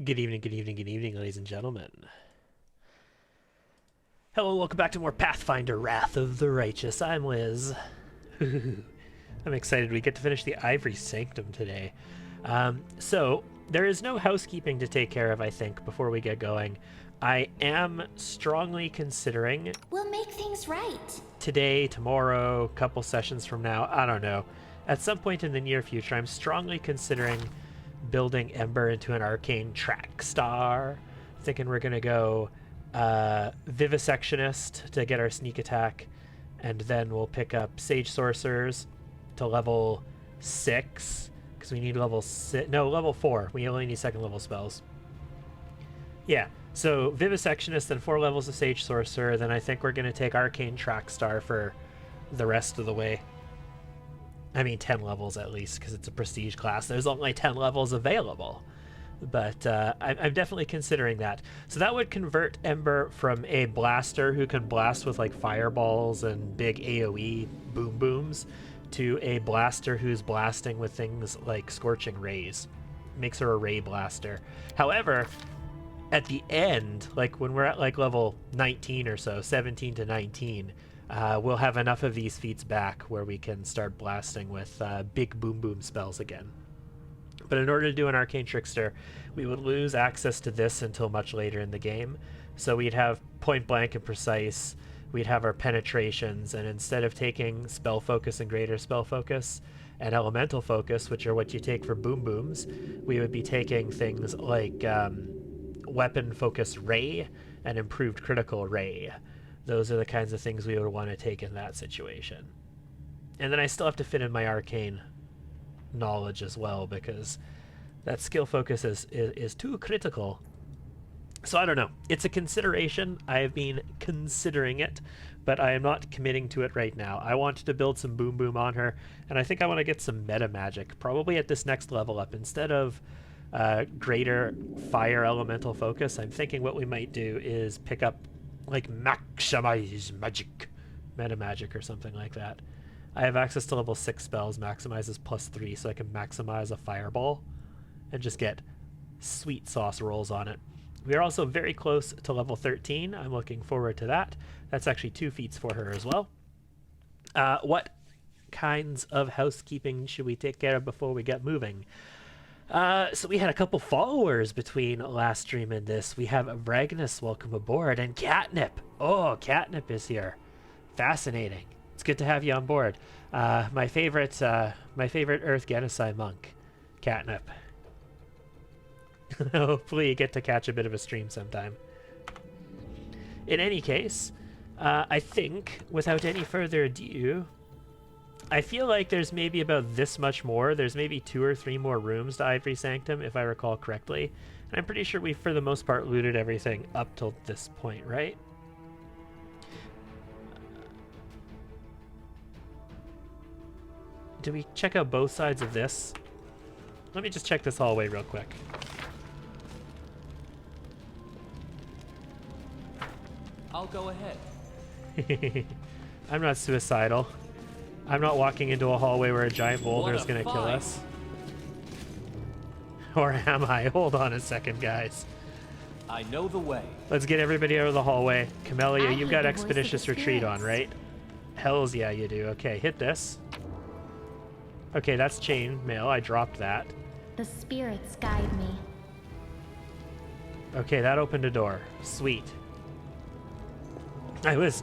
Good evening, ladies and gentlemen. Hello, welcome back to more Pathfinder Wrath of the Righteous. I'm Liz. I'm excited we get to finish the Ivory Sanctum today. So, there is no housekeeping to take care of, I think, before we get going. I am strongly considering... We'll make things right. Today, tomorrow, couple sessions from now, I don't know. At some point in the near future, I'm strongly considering building Ember into an arcane track star. Thinking we're gonna go Vivisectionist to get our sneak attack, and then we'll pick up Sage Sorcerers to level 6 because we need level 6. No, level 4. We only need second level spells. Yeah, so Vivisectionist, then 4 levels of Sage Sorcerer. Then I think we're gonna take Arcane Track Star for the rest of the way. I mean 10 levels at least, because it's a prestige class. There's only 10 levels available. But I'm definitely considering that. So that would convert Ember from a blaster who can blast with like fireballs and big AoE boom booms to a blaster who's blasting with things like scorching rays. Makes her a ray blaster. However, at the end, like when we're at like level 19 or so, 17 to 19, we'll have enough of these feats back where we can start blasting with big boom boom spells again. But in order to do an Arcane Trickster, we would lose access to this until much later in the game. So we'd have Point Blank and Precise, we'd have our Penetrations, and instead of taking Spell Focus and Greater Spell Focus and Elemental Focus, which are what you take for boom booms, we would be taking things like Weapon Focus Ray and Improved Critical Ray. Those are the kinds of things we would want to take in that situation. And then I still have to fit in my arcane knowledge as well, because that skill focus is too critical. So I don't know. It's a consideration. I've been considering it, but I am not committing to it right now. I want to build some boom boom on her, and I think I want to get some meta magic, probably at this next level up. Instead of greater fire elemental focus, I'm thinking what we might do is pick up like maximize magic, meta magic or something like that. I have access to level 6 spells, maximizes +3, so I can maximize a fireball and just get sweet sauce rolls on it. We are also very close to level 13. I'm looking forward to that. That's actually 2 feats for her as well. What kinds of housekeeping should we take care of before we get moving? So we had a couple followers between last stream and this. We have Ragnus, welcome aboard, and Catnip. Oh, Catnip is here. Fascinating. It's good to have you on board. My favorite Earth Genocide monk, Catnip. Hopefully you get to catch a bit of a stream sometime. In any case, I think, without any further ado, I feel like there's maybe about this much more. There's maybe 2 or 3 more rooms to Ivory Sanctum, if I recall correctly. And I'm pretty sure we, for the most part, looted everything up till this point, right? Do we check out both sides of this? Let me just check this hallway real quick. I'll go ahead. I'm not suicidal. I'm not walking into a hallway where a giant boulder is going to kill us. Or am I? Hold on a second, guys. I know the way. Let's get everybody out of the hallway. Camellia, you've got Expeditious Retreat on, right? Hells yeah, you do. Okay, hit this. Okay, that's chain mail. I dropped that. The spirits guide me. Okay, that opened a door. Sweet. I was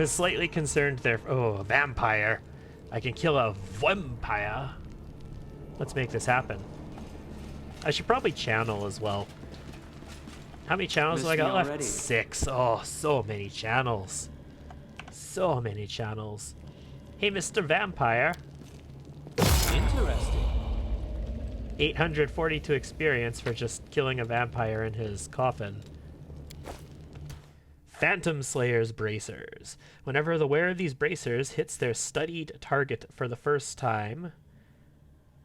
slightly concerned there. Oh, a vampire. I can kill a vampire. Let's make this happen. I should probably channel as well. How many channels do I got left? 6. Oh, so many channels. So many channels. Hey, Mr. Vampire. Interesting. 842 experience for just killing a vampire in his coffin. Phantom Slayer's Bracers. Whenever the wearer of these bracers hits their studied target for the first time,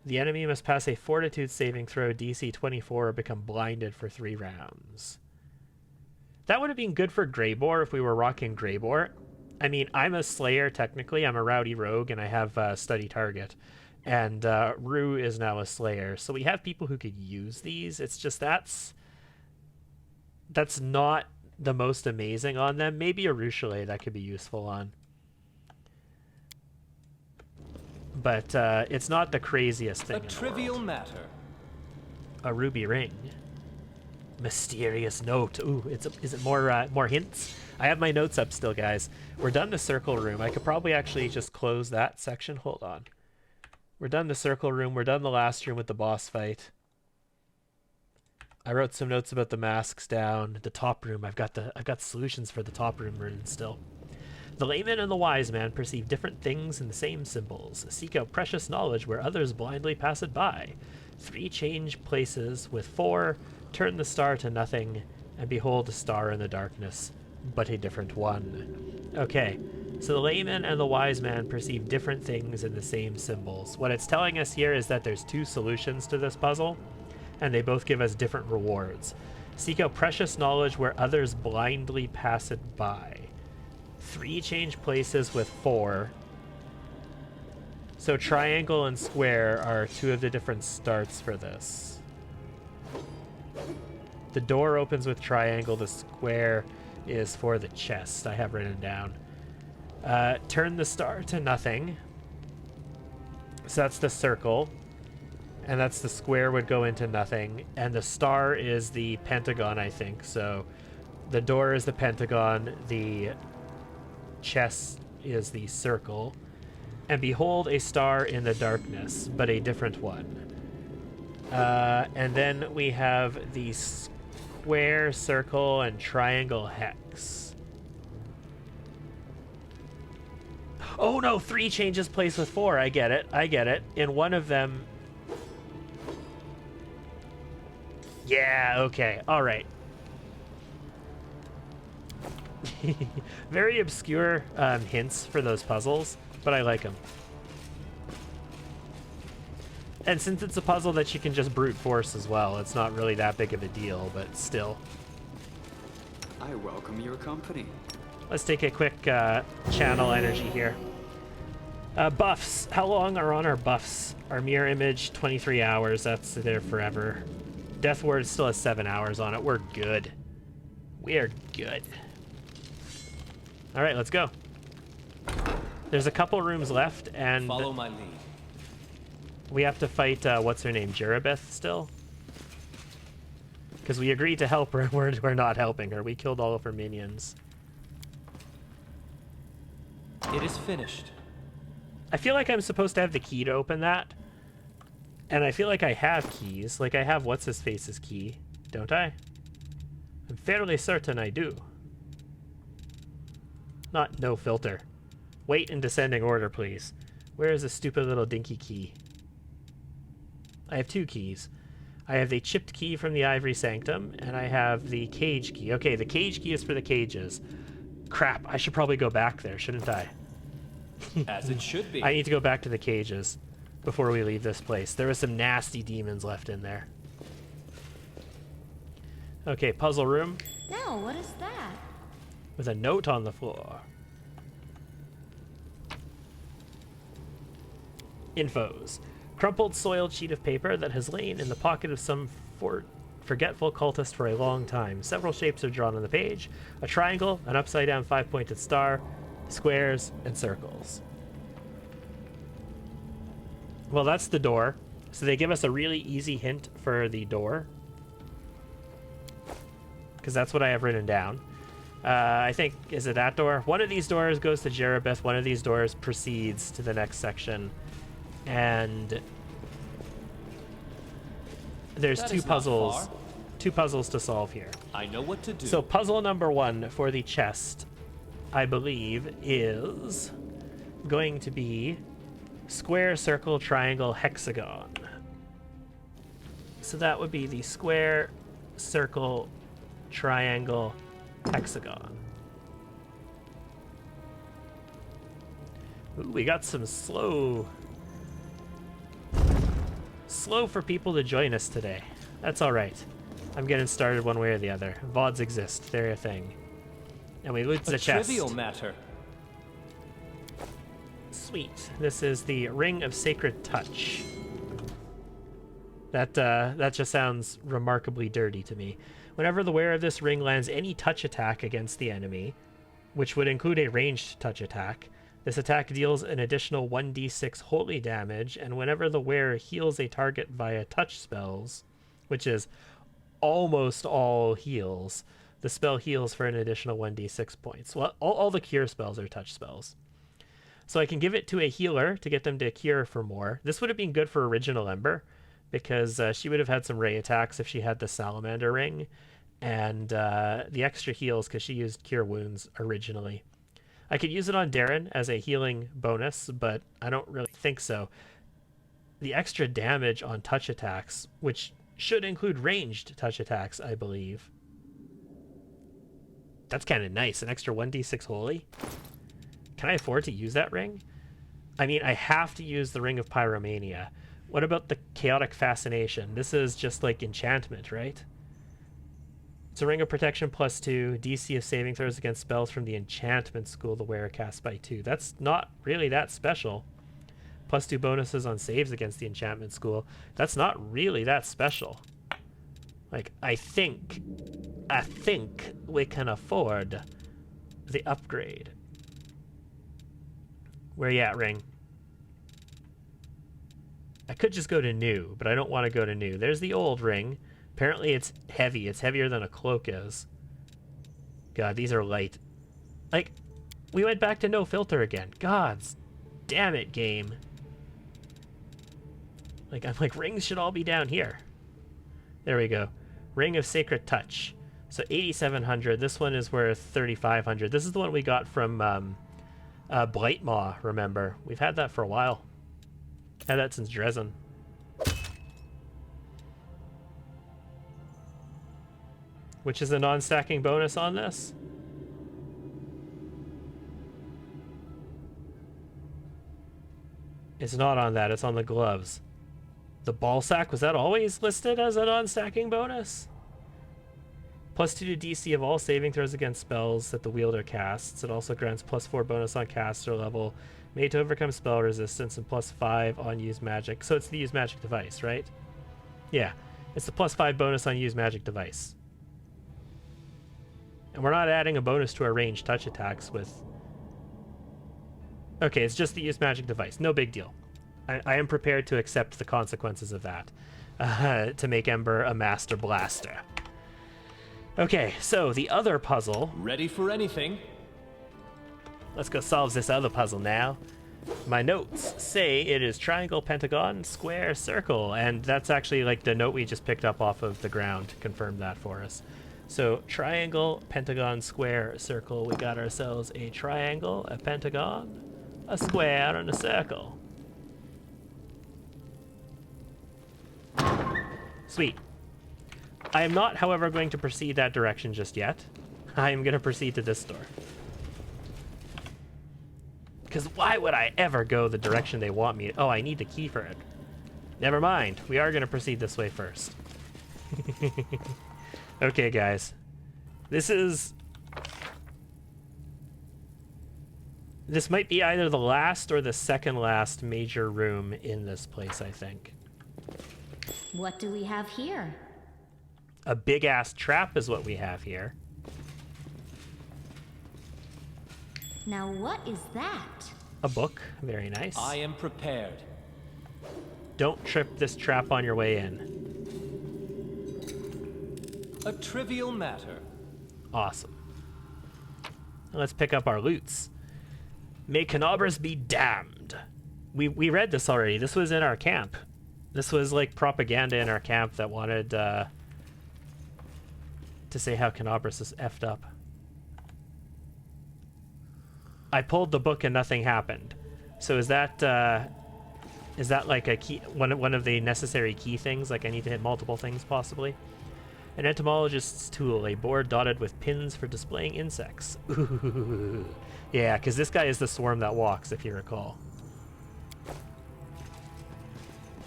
the enemy must pass a Fortitude saving throw DC 24 or become blinded for 3 rounds. That would have been good for Greybore if we were rocking Greybore. I mean, I'm a Slayer technically. I'm a Rowdy Rogue and I have study target. And Rue is now a Slayer. So we have people who could use these. It's just that's That's not the most amazing on them. Maybe a Ruchelet that could be useful on. But it's not the craziest thing A in the trivial world. matter. A ruby ring. Mysterious note. Ooh, is it more hints? I have my notes up still, guys. We're done the circle room. I could probably actually just close that section. Hold on. We're done the circle room. We're done the last room with the boss fight. I wrote some notes about the masks down. The top room. I've got solutions for the top room written still. The layman and the wise man perceive different things in the same symbols. Seek out precious knowledge where others blindly pass it by. 3 change places with 4. Turn the star to nothing, and behold a star in the darkness, but a different one. Okay, so the layman and the wise man perceive different things in the same symbols. What it's telling us here is that there's 2 solutions to this puzzle, and they both give us different rewards. Seek out precious knowledge where others blindly pass it by. 3 change places with 4. So triangle and square are 2 of the different starts for this. The door opens with triangle. The square is for the chest. I have written down. Turn the star to nothing. So that's the circle. And that's the square would go into nothing. And the star is the pentagon, I think. So the door is the pentagon. The chest is the circle. And behold a star in the darkness, but a different one. And then we have the square, circle, and triangle hex. Oh no, 3 changes place with 4. I get it. In one of them... Yeah, okay, alright. Very obscure hints for those puzzles, but I like them. And since it's a puzzle that you can just brute force as well, it's not really that big of a deal, but still. I welcome your company. Let's take a quick channel energy here. Buffs. How long are on our buffs? Our mirror image, 23 hours. That's there forever. Death Ward still has 7 hours on it. We're good. We are good. All right, let's go. There's a couple rooms left, and Follow my lead. we have to fight, what's her name, Jerabeth still? Because we agreed to help her, and we're not helping her. We killed all of her minions. It is finished. I feel like I'm supposed to have the key to open that. And I feel like I have keys. Like I have What's-His-Face's key, don't I? I'm fairly certain I do. Not no filter. Wait in descending order, please. Where is the stupid little dinky key? I have 2 keys. I have the chipped key from the Ivory Sanctum, and I have the cage key. Okay, the cage key is for the cages. Crap, I should probably go back there, shouldn't I? As it should be. I need to go back to the cages before we leave this place. There were some nasty demons left in there. Okay, puzzle room No, what is that? with a note on the floor. Infos. Crumpled, soiled sheet of paper that has lain in the pocket of some forgetful cultist for a long time. Several shapes are drawn on the page. A triangle, an upside-down 5-pointed star, squares, and circles. Well, that's the door. So they give us a really easy hint for the door. Because that's what I have written down. I think, is it that door? One of these doors goes to Jerabeth. One of these doors proceeds to the next section. And there's That 2 is not puzzles. far. 2 puzzles to solve here. I know what to do. So puzzle number 1 for the chest, I believe, is going to be square, circle, triangle, hexagon. So that would be the square, circle, triangle, hexagon. Ooh, we got some slow for people to join us today. That's all right. I'm getting started one way or the other. VODs exist. They're a thing. And we loot the a chest. trivial matter. Sweet. This is the Ring of Sacred Touch. That just sounds remarkably dirty to me. Whenever the wearer of this ring lands any touch attack against the enemy, which would include a ranged touch attack, this attack deals an additional 1d6 holy damage, and whenever the wearer heals a target via touch spells, which is almost all heals, the spell heals for an additional 1d6 points. Well, all the cure spells are touch spells. So I can give it to a healer to get them to cure for more. This would have been good for Original Ember, because she would have had some ray attacks if she had the Salamander Ring, and the extra heals because she used Cure Wounds originally. I could use it on Darren as a healing bonus, but I don't really think so. The extra damage on touch attacks, which should include ranged touch attacks, I believe. That's kind of nice. An extra 1d6 holy. Can I afford to use that ring? I mean, I have to use the Ring of Pyromania. What about the Chaotic Fascination? This is just like enchantment, right? It's a Ring of Protection +2, DC of saving throws against spells from the enchantment school the wearer casts by 2. That's not really that special. +2 bonuses on saves against the enchantment school. That's not really that special. Like, I think we can afford the upgrade. Where you at, Ring? I could just go to new, but I don't want to go to new. There's the old ring. Apparently it's heavy. It's heavier than a cloak is. God, these are light. Like, we went back to no filter again. Gods damn it, game. Like, I'm like, rings should all be down here. There we go. Ring of Sacred Touch. So 8,700. This one is worth 3,500. This is the one we got from Blightmaw, remember? We've had that for a while. Had that since Dresden. Which is a non-stacking bonus on this? It's not on that, it's on the gloves. The ball sack, was that always listed as a non-stacking bonus? +2 to DC of all saving throws against spells that the wielder casts. It also grants +4 bonus on caster level, made to overcome spell resistance, and +5 on use magic. So it's the use magic device, right? Yeah, it's the +5 bonus on use magic device. And we're not adding a bonus to our ranged touch attacks with... Okay, it's just the use magic device. No big deal. I am prepared to accept the consequences of that. To make Ember a master blaster. Okay, so the other puzzle... Ready for anything? Let's go solve this other puzzle now. My notes say it is triangle, pentagon, square, circle. And that's actually like the note we just picked up off of the ground confirmed that for us. So triangle, pentagon, square, circle. We got ourselves a triangle, a pentagon, a square, and a circle. Sweet. I am not, however, going to proceed that direction just yet. I am going to proceed to this door. Because why would I ever go the direction they want me? Oh, I need the key for it. Never mind. We are going to proceed this way first. Okay, guys. This might be either the last or the second last major room in this place, I think. What do we have here? A big-ass trap is what we have here. Now what is that? A book. Very nice. I am prepared. Don't trip this trap on your way in. A trivial matter. Awesome. Let's pick up our loots. May Canobras be damned. We read this already. This was in our camp. This was like propaganda in our camp that wanted to say how Canobras is effed up. I pulled the book and nothing happened. So is that like a key, one of the necessary key things? Like I need to hit multiple things possibly? An entomologist's tool, a board dotted with pins for displaying insects. Ooh. Yeah, because this guy is the swarm that walks, if you recall.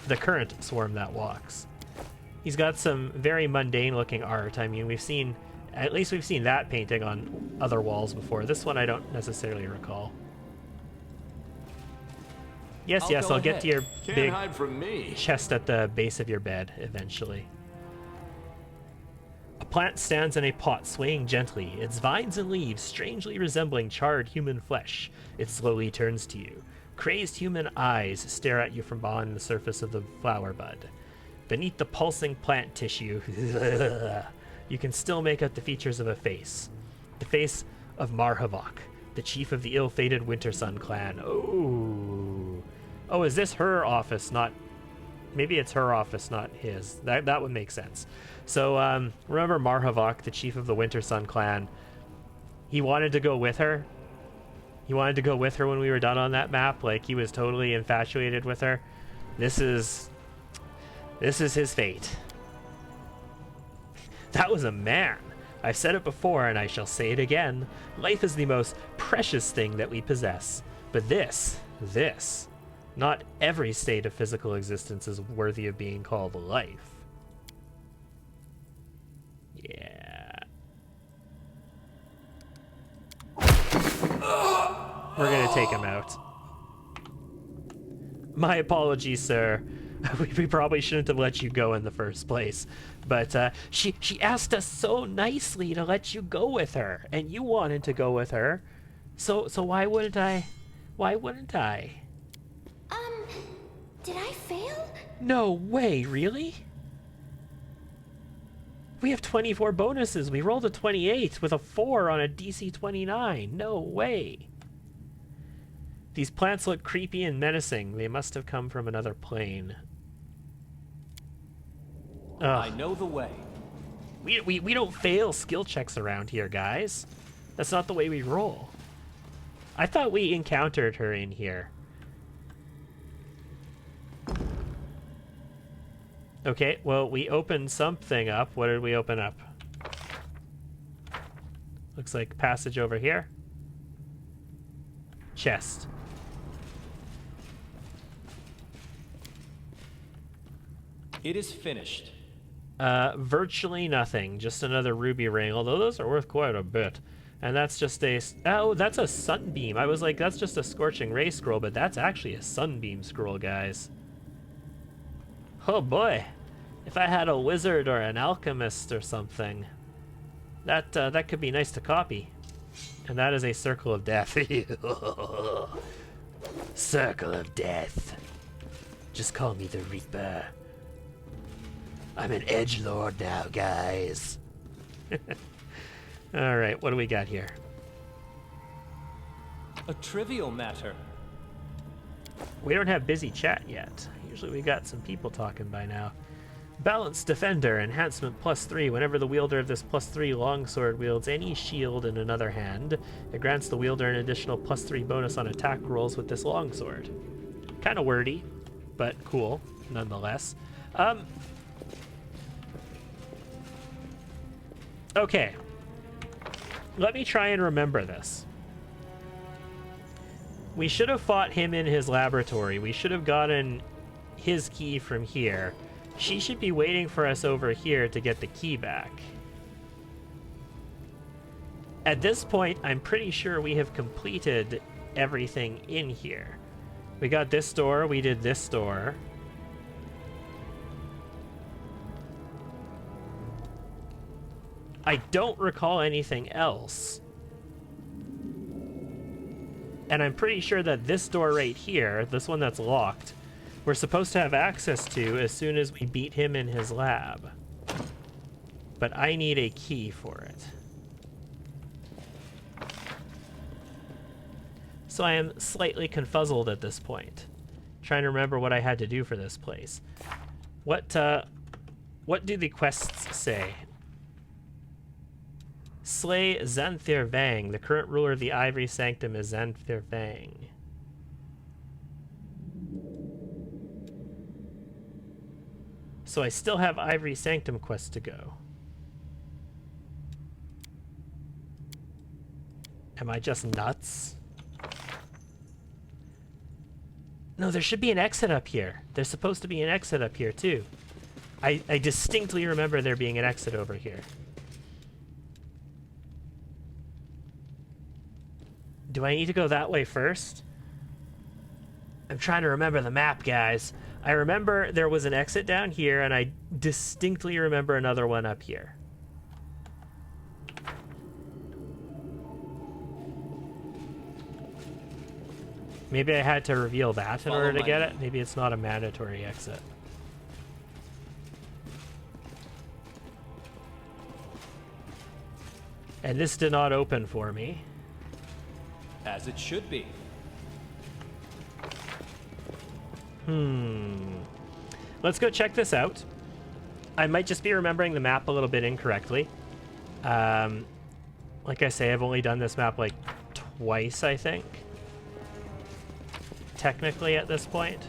The current swarm that walks. He's got some very mundane looking art. I mean, at least we've seen that painting on other walls before. This one I don't necessarily recall. Yes, I'll get to your big hide from me. chest at the base of your bed eventually. A plant stands in a pot, swaying gently, its vines and leaves strangely resembling charred human flesh. It slowly turns to you. Crazed human eyes stare at you from behind the surface of the flower bud. Beneath the pulsing plant tissue, you can still make out the features of a face. The face of Marhavok, the chief of the ill-fated Winter Sun clan. Oh, is this her office, not... Maybe it's her office, not his. That would make sense. So, remember Marhavok, the chief of the Winter Sun clan? He wanted to go with her. He wanted to go with her when we were done on that map. Like, he was totally infatuated with her. This is his fate. That was a man. I've said it before, and I shall say it again. Life is the most precious thing that we possess. But this, not every state of physical existence is worthy of being called life. Yeah. We're gonna take him out. My apologies, sir. We probably shouldn't have let you go in the first place. But she asked us so nicely to let you go with her, and you wanted to go with her. So why wouldn't I? Why wouldn't I? Did I fail? No way, really? We have 24 bonuses. We rolled a 28 with a 4 on a DC 29. No way. These plants look creepy and menacing. They must have come from another plane. Ugh. I know the way. We don't fail skill checks around here, guys. That's not the way we roll. I thought we encountered her in here. Okay, well, we opened something up. What did we open up? Looks like passage over here. Chest. It is finished. Virtually nothing. Just another ruby ring, although those are worth quite a bit. And that's just a... Oh, that's a sunbeam. I was like, that's just a scorching ray scroll, but that's actually a sunbeam scroll, guys. Oh boy. If I had a wizard or an alchemist or something, that could be nice to copy. And that is a circle of death. Circle of death. Just call me the Reaper. I'm an edgelord now, guys. Alright, what do we got here? A trivial matter. We don't have busy chat yet. Usually we got some people talking by now. Balanced Defender, enhancement +3. Whenever the wielder of this +3 longsword wields any shield in another hand, it grants the wielder an additional +3 bonus on attack rolls with this longsword. Kind of wordy, but cool, nonetheless. Okay. Let me try and remember this. We should have fought him in his laboratory. We should have gotten his key from here. She should be waiting for us over here to get the key back. At this point, I'm pretty sure we have completed everything in here. We got this door, we did this door. I don't recall anything else. And I'm pretty sure that this door right here, this one that's locked, we're supposed to have access to as soon as we beat him in his lab. But I need a key for it. So I am slightly confuzzled at this point. Trying to remember what I had to do for this place. What do the quests say? Slay Xanther Vang. The current ruler of the Ivory Sanctum is Xanther Vang. So I still have Ivory Sanctum quests to go. Am I just nuts? No, there should be an exit up here. There's supposed to be an exit up here, too. I distinctly remember there being an exit over here. Do I need to go that way first? I'm trying to remember the map, guys. I remember there was an exit down here, and I distinctly remember another one up here. Maybe I had to reveal that in Follow order to my get lead. it. Maybe it's not a mandatory exit. And this did not open for me. As it should be. Let's go check this out. I might just be remembering the map a little bit incorrectly. Like I say, I've only done this map like twice, I think. Technically at this point.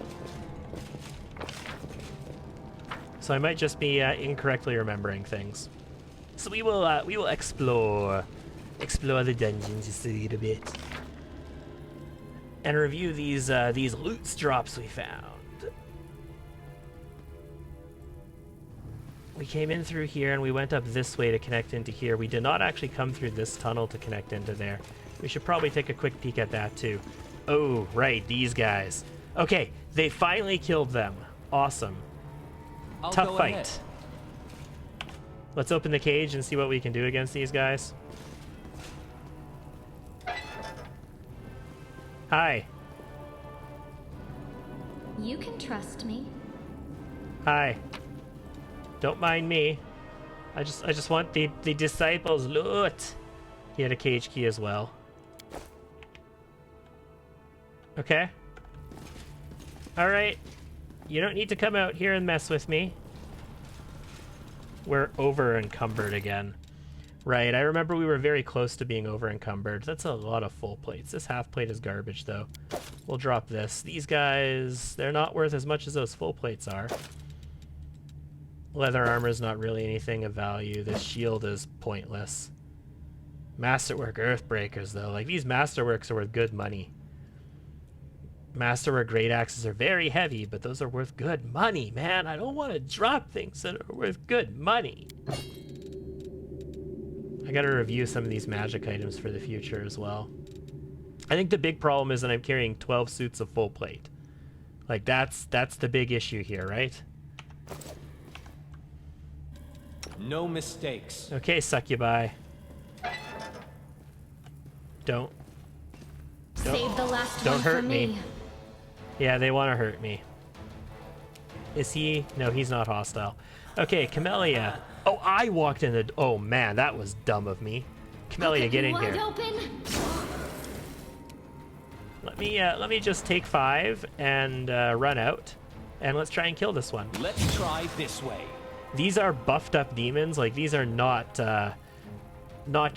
So I might just be incorrectly remembering things. So we will explore the dungeons just a little bit. And review these loot drops we found. We came in through here and we went up this way to connect into here. We did not actually come through this tunnel to connect into there. We should probably take a quick peek at that too. Oh, right, these guys. Okay, they finally killed them. Awesome. I'll Tough go fight. ahead. Let's open the cage and see what we can do against these guys. Hi. You can trust me. Hi. Don't mind me. I just want the disciples loot. He had a cage key as well. Okay. Alright. You don't need to come out here and mess with me. We're over encumbered again. Right, I remember we were very close to being over encumbered. That's a lot of full plates. This half plate is garbage though. We'll drop this. These guys, they're not worth as much as those full plates are. Leather armor is not really anything of value. This shield is pointless. Masterwork Earthbreakers though, like these masterworks are worth good money. Masterwork great axes are very heavy, but those are worth good money, man. I don't want to drop things that are worth good money. I gotta review some of these magic items for the future as well. I think the big problem is that I'm carrying 12 suits of full plate. Like that's the big issue here, right? No mistakes. Okay, succubi. Don't Save the last don't one hurt for me. me. Yeah, they want to hurt me. Is he? No, he's not hostile. Okay, Camellia. Oh, I walked in the... Oh, man, that was dumb of me. Camellia, get in Wide here. open. Let me just take 5 and run out. And let's try and kill this one. Let's try this way. These are buffed up demons. Like, these are not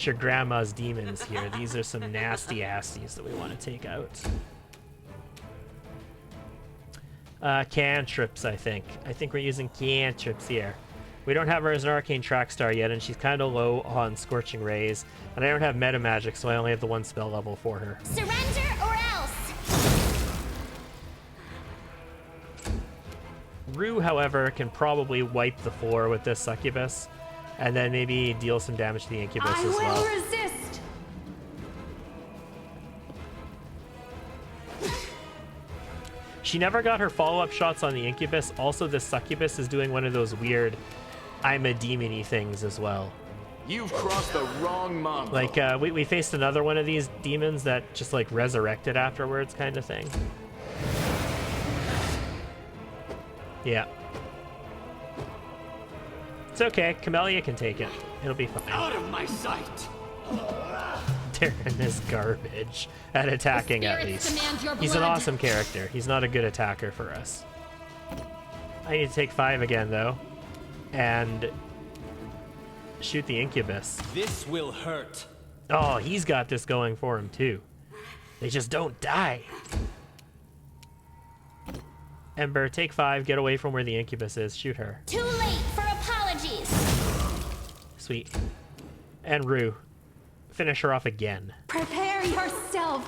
your grandma's demons here. These are some nasty asties that we want to take out. Cantrips, I think. I think we're using cantrips here. We don't have her as an arcane track star yet, and she's kind of low on Scorching Rays. And I don't have meta magic, so I only have the 1 spell level for her. Surrender or else. Rue, however, can probably wipe the floor with this succubus, and then maybe deal some damage to the incubus I as well. will resist. She never got her follow-up shots on the incubus. Also, this succubus is doing one of those weird I'm a demon-y things as well. You've crossed the wrong mongrel. Like, we faced another one of these demons that just, like, resurrected afterwards kind of thing. Yeah. It's okay. Camellia can take it. It'll be fine. Out of my sight. Darren is garbage at attacking, at Spirits least. demand your He's an blood. awesome character. He's not a good attacker for us. I need to take 5 again, though. And shoot the incubus. This will hurt. Oh, he's got this going for him, too. They just don't die. Ember, take 5. Get away from where the incubus is. Shoot her. Too late for apologies. Sweet. And Rue. Finish her off again. Prepare yourself.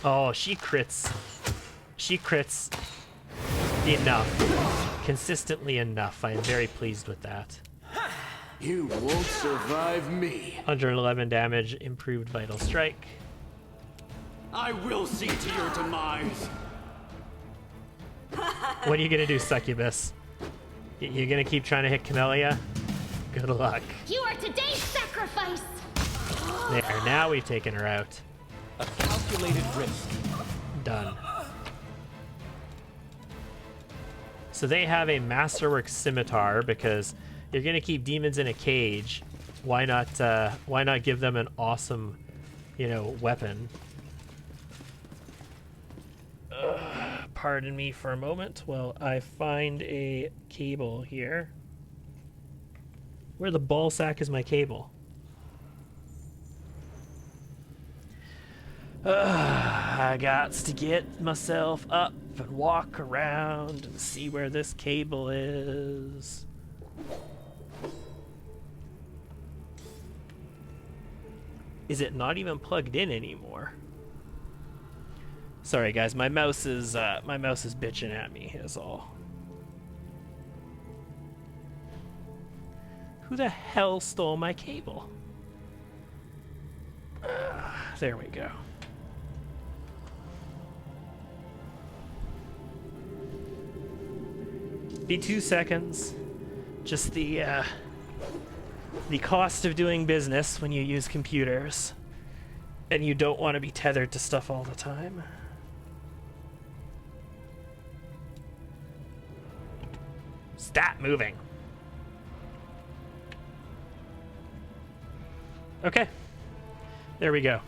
Oh, she crits. She crits enough. Consistently enough. I am very pleased with that. You won't survive me. 111 damage, improved vital strike. I will see to your demise. What are you gonna do, succubus? You're gonna keep trying to hit Camellia? Good luck. You are today's sacrifice. There, now we've taken her out. A calculated risk. Done. So they have a Masterwork Scimitar because you're gonna keep demons in a cage. Why not give them an awesome, you know, weapon? Pardon me for a moment while I find a cable here. Where the ball sack is my cable? I got to get myself up and walk around and see where this cable is. Is it not even plugged in anymore? Sorry guys, my mouse is bitching at me, is all. Who the hell stole my cable? There we go. Be 2 seconds. Just the cost of doing business when you use computers and you don't want to be tethered to stuff all the time. Stop moving. Okay. There we go.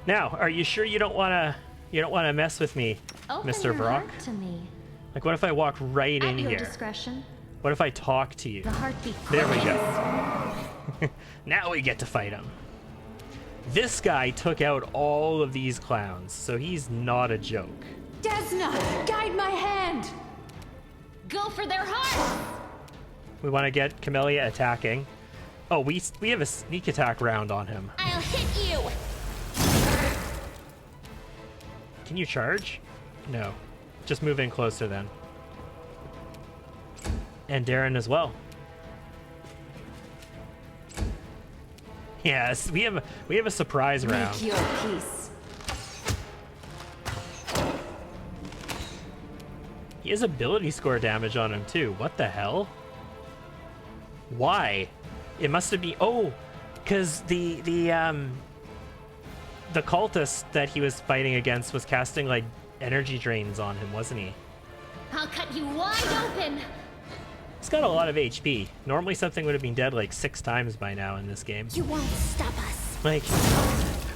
Now, are you sure you don't want to mess with me, Open Mr. your Brock? heart to me. Like, what if I walk right in At your here? discretion. What if I talk to you? The heartbeat. There we quickens. go. Now we get to fight him. This guy took out all of these clowns, so he's not a joke. Desna, guide my hand. Go for their hearts. We want to get Camellia attacking. Oh, we have a sneak attack round on him. I'll hit you. Can you charge? No. Just move in closer then. And Darren as well. Yes, we have a surprise round. Make your peace. He has ability score damage on him too. What the hell? Why? It must have been because the cultist that he was fighting against was casting like energy drains on him, wasn't he? I'll cut you wide open. He's got a lot of HP. Normally something would have been dead like 6 times by now in this game. You won't stop us. Like,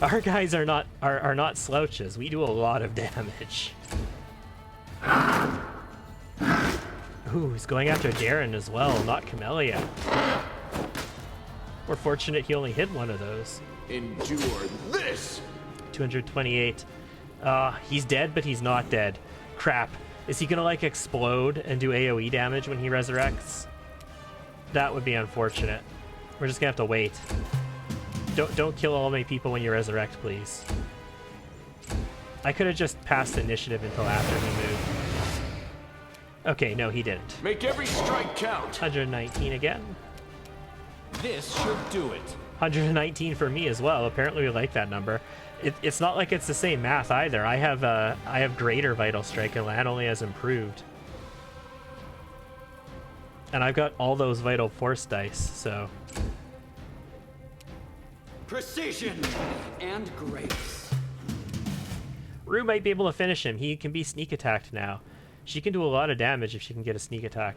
our guys are not slouches. We do a lot of damage. Ooh, he's going after Darren as well, not Camellia. We're fortunate he only hit one of those. Endure this! 228. He's dead, but he's not dead. Crap. Is he gonna, like, explode and do AoE damage when he resurrects? That would be unfortunate. We're just gonna have to wait. Don't kill all my people when you resurrect, please. I could have just passed initiative until after he moved. Okay, no, he didn't. Make every strike count! 119 again. This should do it. 119 for me as well. Apparently we like that number. It's not like it's the same math either. I have greater vital strike and Lan only has improved. And I've got all those vital force dice, so. Precision and grace. Rue might be able to finish him. He can be sneak attacked now. She can do a lot of damage if she can get a sneak attack.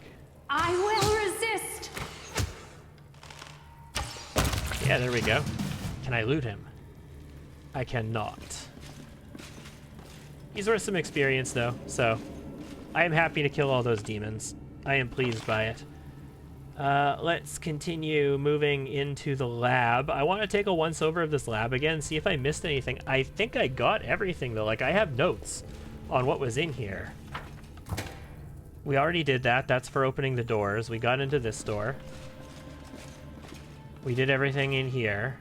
I will resist. Yeah, there we go. Can I loot him? I cannot. He's worth some experience though, so I am happy to kill all those demons. I am pleased by it. Let's continue moving into the lab. I want to take a once over of this lab again, see if I missed anything. I think I got everything though. Like, I have notes on what was in here. We already did that. That's for opening the doors. We got into this door. We did everything in here.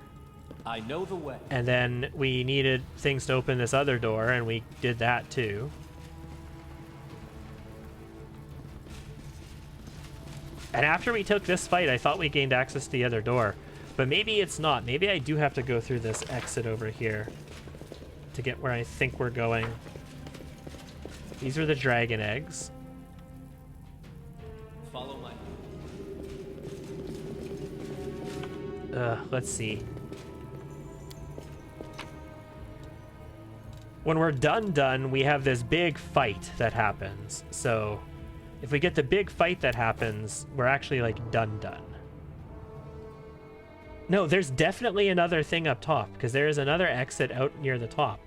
I know the way. And then we needed things to open this other door, and we did that too. And after we took this fight, I thought we gained access to the other door. But maybe it's not. Maybe I do have to go through this exit over here to get where I think we're going. These are the dragon eggs. Follow my... Let's see. when we're done, we have this big fight that happens. So if we get the big fight that happens, we're actually like done. No, there's definitely another thing up top because there is another exit out near the top.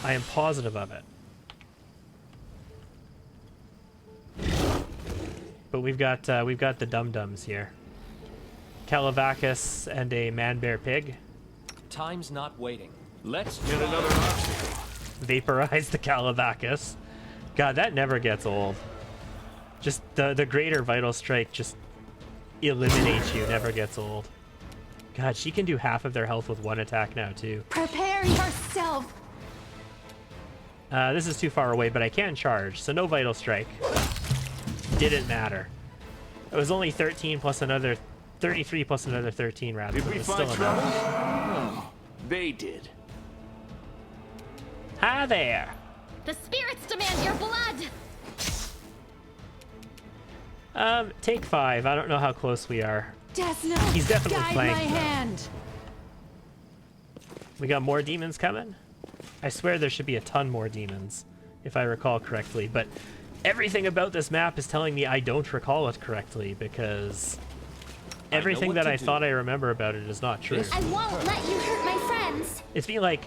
I am positive of it. But we've got the dum-dums here. Calavacus and a man-bear pig. Time's not waiting. Let's Yet another obstacle. Vaporize the Calavacus. God, that never gets old. Just the greater vital strike just eliminates you, never gets old. God, she can do half of their health with one attack now too. Prepare yourself. This is too far away, but I can charge, so no vital strike. Didn't matter. It was only 13 plus another 33 plus another 13 rather. Did But we it was find still trouble? enough. No, they did. Hi there. The spirits demand your blood. Take 5. I don't know how close we are. Desno, He's definitely guide flanked, my though. hand. We got more demons coming? I swear there should be a ton more demons, if I recall correctly, but everything about this map is telling me I don't recall it correctly, because everything what that to I do. thought I remember about it is not true. I won't let you hurt my friends. It's been like...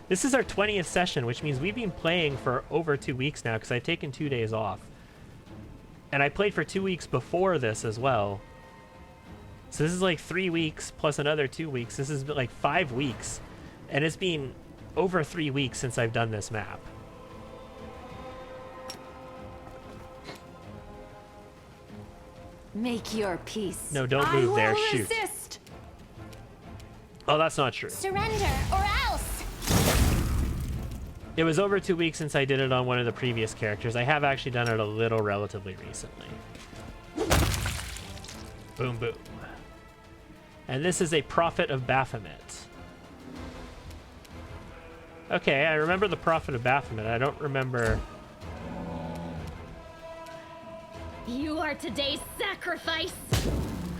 This is our 20th session, which means we've been playing for over 2 weeks now, because I've taken 2 days off. And I played for 2 weeks before this as well. So this is like 3 weeks plus another 2 weeks. This is like 5 weeks. And it's been over 3 weeks since I've done this map. Make your peace. No, don't move there. I will Shoot. resist. Oh, that's not true. Surrender or else. It was over 2 weeks since I did it on one of the previous characters. I have actually done it a little relatively recently. Boom, boom. And this is a Prophet of Baphomet. Okay, I remember the Prophet of Baphomet. I don't remember... You are today's sacrifice.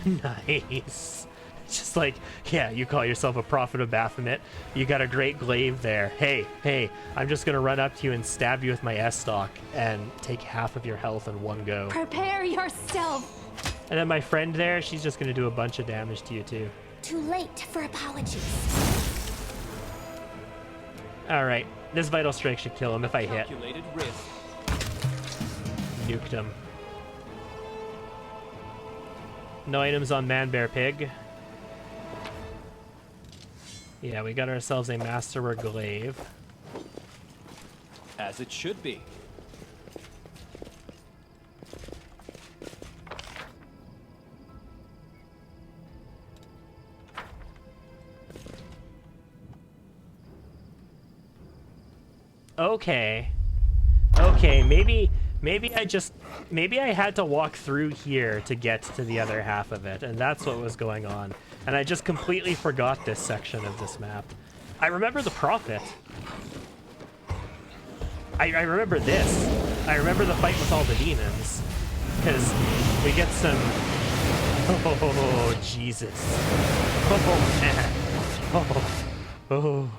Nice. Just like, yeah, you call yourself a Prophet of Baphomet. You got a great glaive there. Hey, I'm just gonna run up to you and stab you with my S-stock and take half of your health in one go. Prepare yourself. And then my friend there, she's just gonna do a bunch of damage to you too. Too late for apologies. Alright, this Vital Strike should kill him if I hit. calculated risk. Nuked him. No items on Man Bear Pig. Yeah, we got ourselves a Masterwork Glaive. As it should be. Okay, maybe I had to walk through here to get to the other half of it, and that's what was going on. And I just completely forgot this section of this map. I remember the Prophet. I remember this. I remember the fight with all the demons. Because we get some... Oh, Jesus. Oh, man. Oh.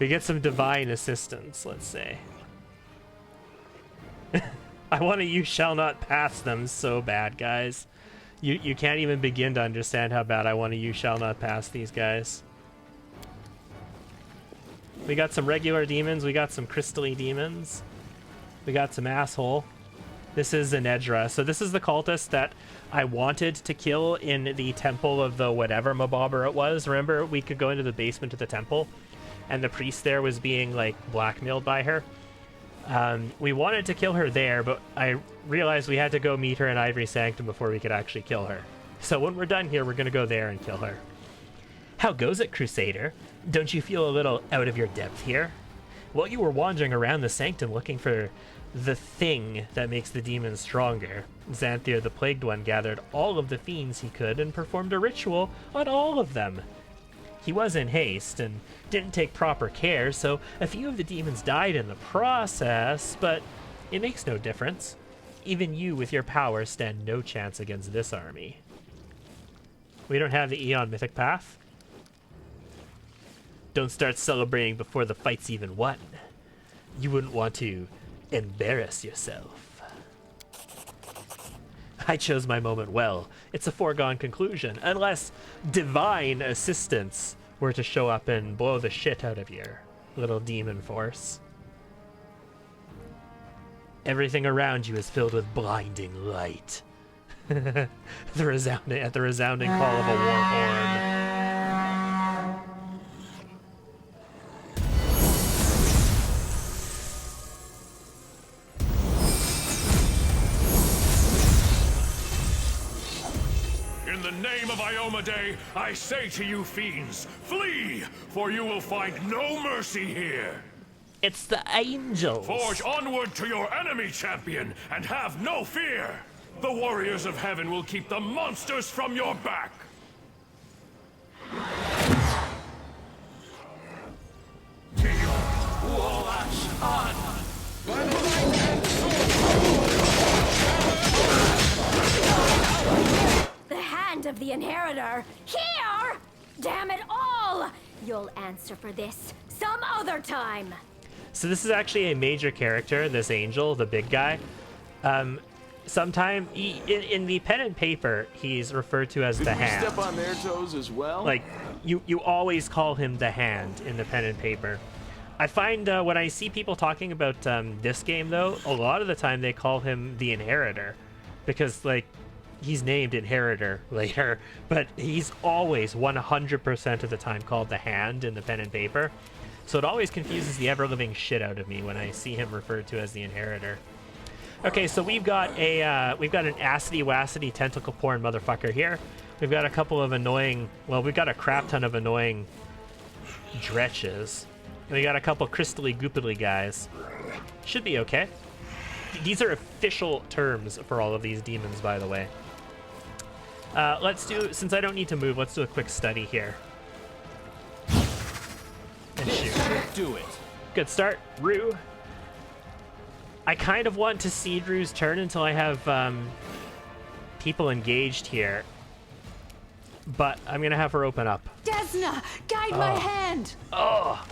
We get some divine assistance, let's say. I want to "you shall not pass" them so bad, guys. You can't even begin to understand how bad I want to "you shall not pass" these guys. We got some regular demons, we got some crystally demons, we got some asshole. This is an Edra. So this is the cultist that I wanted to kill in the temple of the whatever mobobber it was. Remember, we could go into the basement of the temple, and the priest there was being, like, blackmailed by her. We wanted to kill her there, but I realized we had to go meet her in Ivory Sanctum before we could actually kill her. So when we're done here, we're going to go there and kill her. How goes it, Crusader? Don't you feel a little out of your depth here? While you were wandering around the sanctum looking for the thing that makes the demons stronger, Xanther the Plagued One gathered all of the fiends he could and performed a ritual on all of them. He was in haste and didn't take proper care, so a few of the demons died in the process, but it makes no difference. Even you with your powers stand no chance against this army. We don't have the Eon Mythic Path. Don't start celebrating before the fight's even won. You wouldn't want to embarrass yourself. I chose my moment well. It's a foregone conclusion, unless divine assistance were to show up and blow the shit out of your little demon force. Everything around you is filled with blinding light. At the resounding call of a war horn. In the name of Iomade, I say to you fiends, flee, for you will find no mercy here. It's the angels. Forge onward to your enemy, champion, and have no fear. The warriors of heaven will keep the monsters from your back. The hand of the inheritor! Here! Damn it all! You'll answer for this some other time! So this is actually a major character, this angel, the big guy. Sometime in the pen and paper, he's referred to as the hand. Step on their toes as well. Like, you always call him the hand in the pen and paper. I find when I see people talking about this game, though, a lot of the time they call him the inheritor. Because, like, he's named inheritor later, but he's always 100% of the time called the hand in the pen and paper. So it always confuses the ever-living shit out of me when I see him referred to as the inheritor. Okay, so we've got an acidy-wacidy tentacle porn motherfucker here. We've got a couple of annoying, well, we've got a crap ton of annoying dretches. And we got a couple crystally goopily guys. Should be okay. These are official terms for all of these demons, by the way. Let's do, since I don't need to move, let's do a quick study here. And shoot. Do it. Good start, Rue. I kind of want to seed Rue's turn until I have people engaged here. But I'm going to have her open up. Desna, guide my hand. Oh!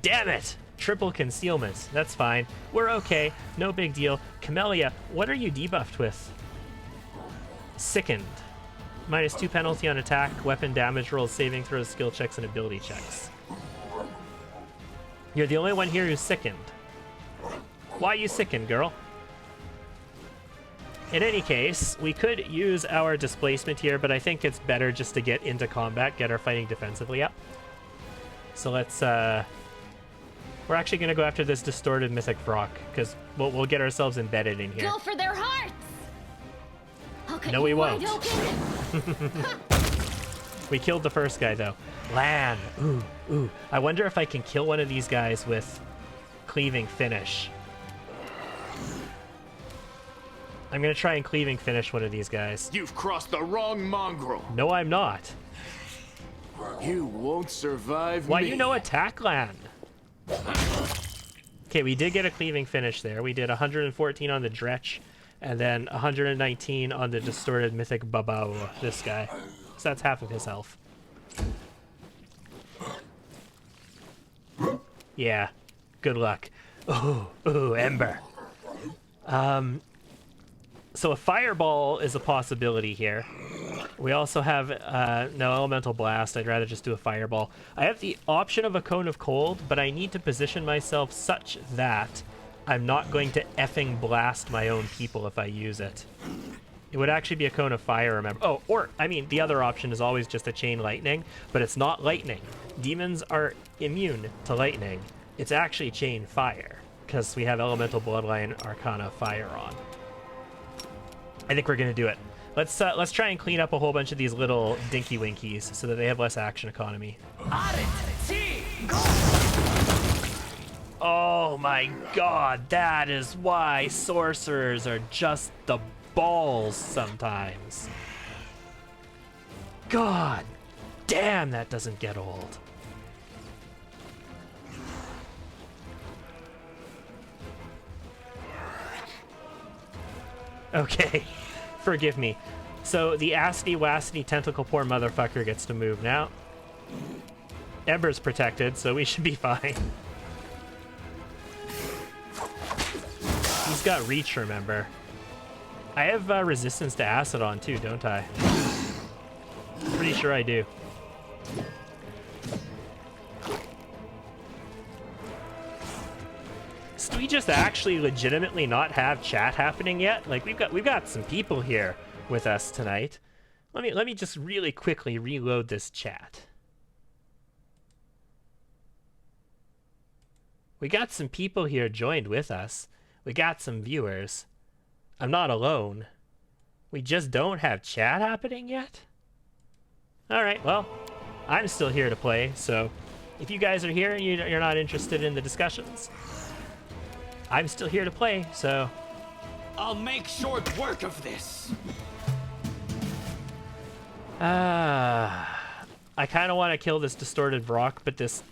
Damn it! Triple concealment. That's fine. We're okay. No big deal. Camellia, what are you debuffed with? Sickened. -2 penalty on attack, weapon damage rolls, saving throws, skill checks, and ability checks. You're the only one here who's sickened. Why you sickened, girl? In any case, we could use our displacement here, but I think it's better just to get into combat, get our fighting defensively up. So let's, we're actually going to go after this distorted mythic Vrock, because we'll get ourselves embedded in here. Go for their hearts. No, we won't. Wide open. We killed the first guy, though. Lan. Ooh, ooh. I wonder if I can kill one of these guys with cleaving finish. I'm going to try and cleaving finish one of these guys. You've crossed the wrong mongrel. No, I'm not. You won't survive Why, me. you know attack, Lan. Okay, we did get a cleaving finish there. We did 114 on the Dretch, and then 119 on the distorted mythic Babao, this guy. So that's half of his health. Yeah, good luck. Ooh, Ember. So a fireball is a possibility here. We also have, no, elemental blast. I'd rather just do a fireball. I have the option of a cone of cold, but I need to position myself such that I'm not going to effing blast my own people if I use it. It would actually be a cone of fire, remember. Oh, or, I mean, the other option is always just a chain lightning, but it's not lightning. Demons are immune to lightning. It's actually chain fire, because we have elemental bloodline arcana fire on. I think we're gonna do it. Let's try and clean up a whole bunch of these little dinky winkies so that they have less action economy. Oh my god, that is why sorcerers are just the balls sometimes. God damn, that doesn't get old. Okay, forgive me. So the acidy-wacidy tentacle poor motherfucker gets to move now. Ember's protected, so we should be fine. He's got reach, remember. I have resistance to acid on too, don't I? Pretty sure I do. So do we just actually legitimately not have chat happening yet? Like we've got some people here with us tonight. Let me just really quickly reload this chat. We got some people here joined with us. We got some viewers. I'm not alone. We just don't have chat happening yet? Alright, well, I'm still here to play, so if you guys are here and you're not interested in the discussions, I'm still here to play, so... I'll make short work of this. I kind of want to kill this distorted Brock, but this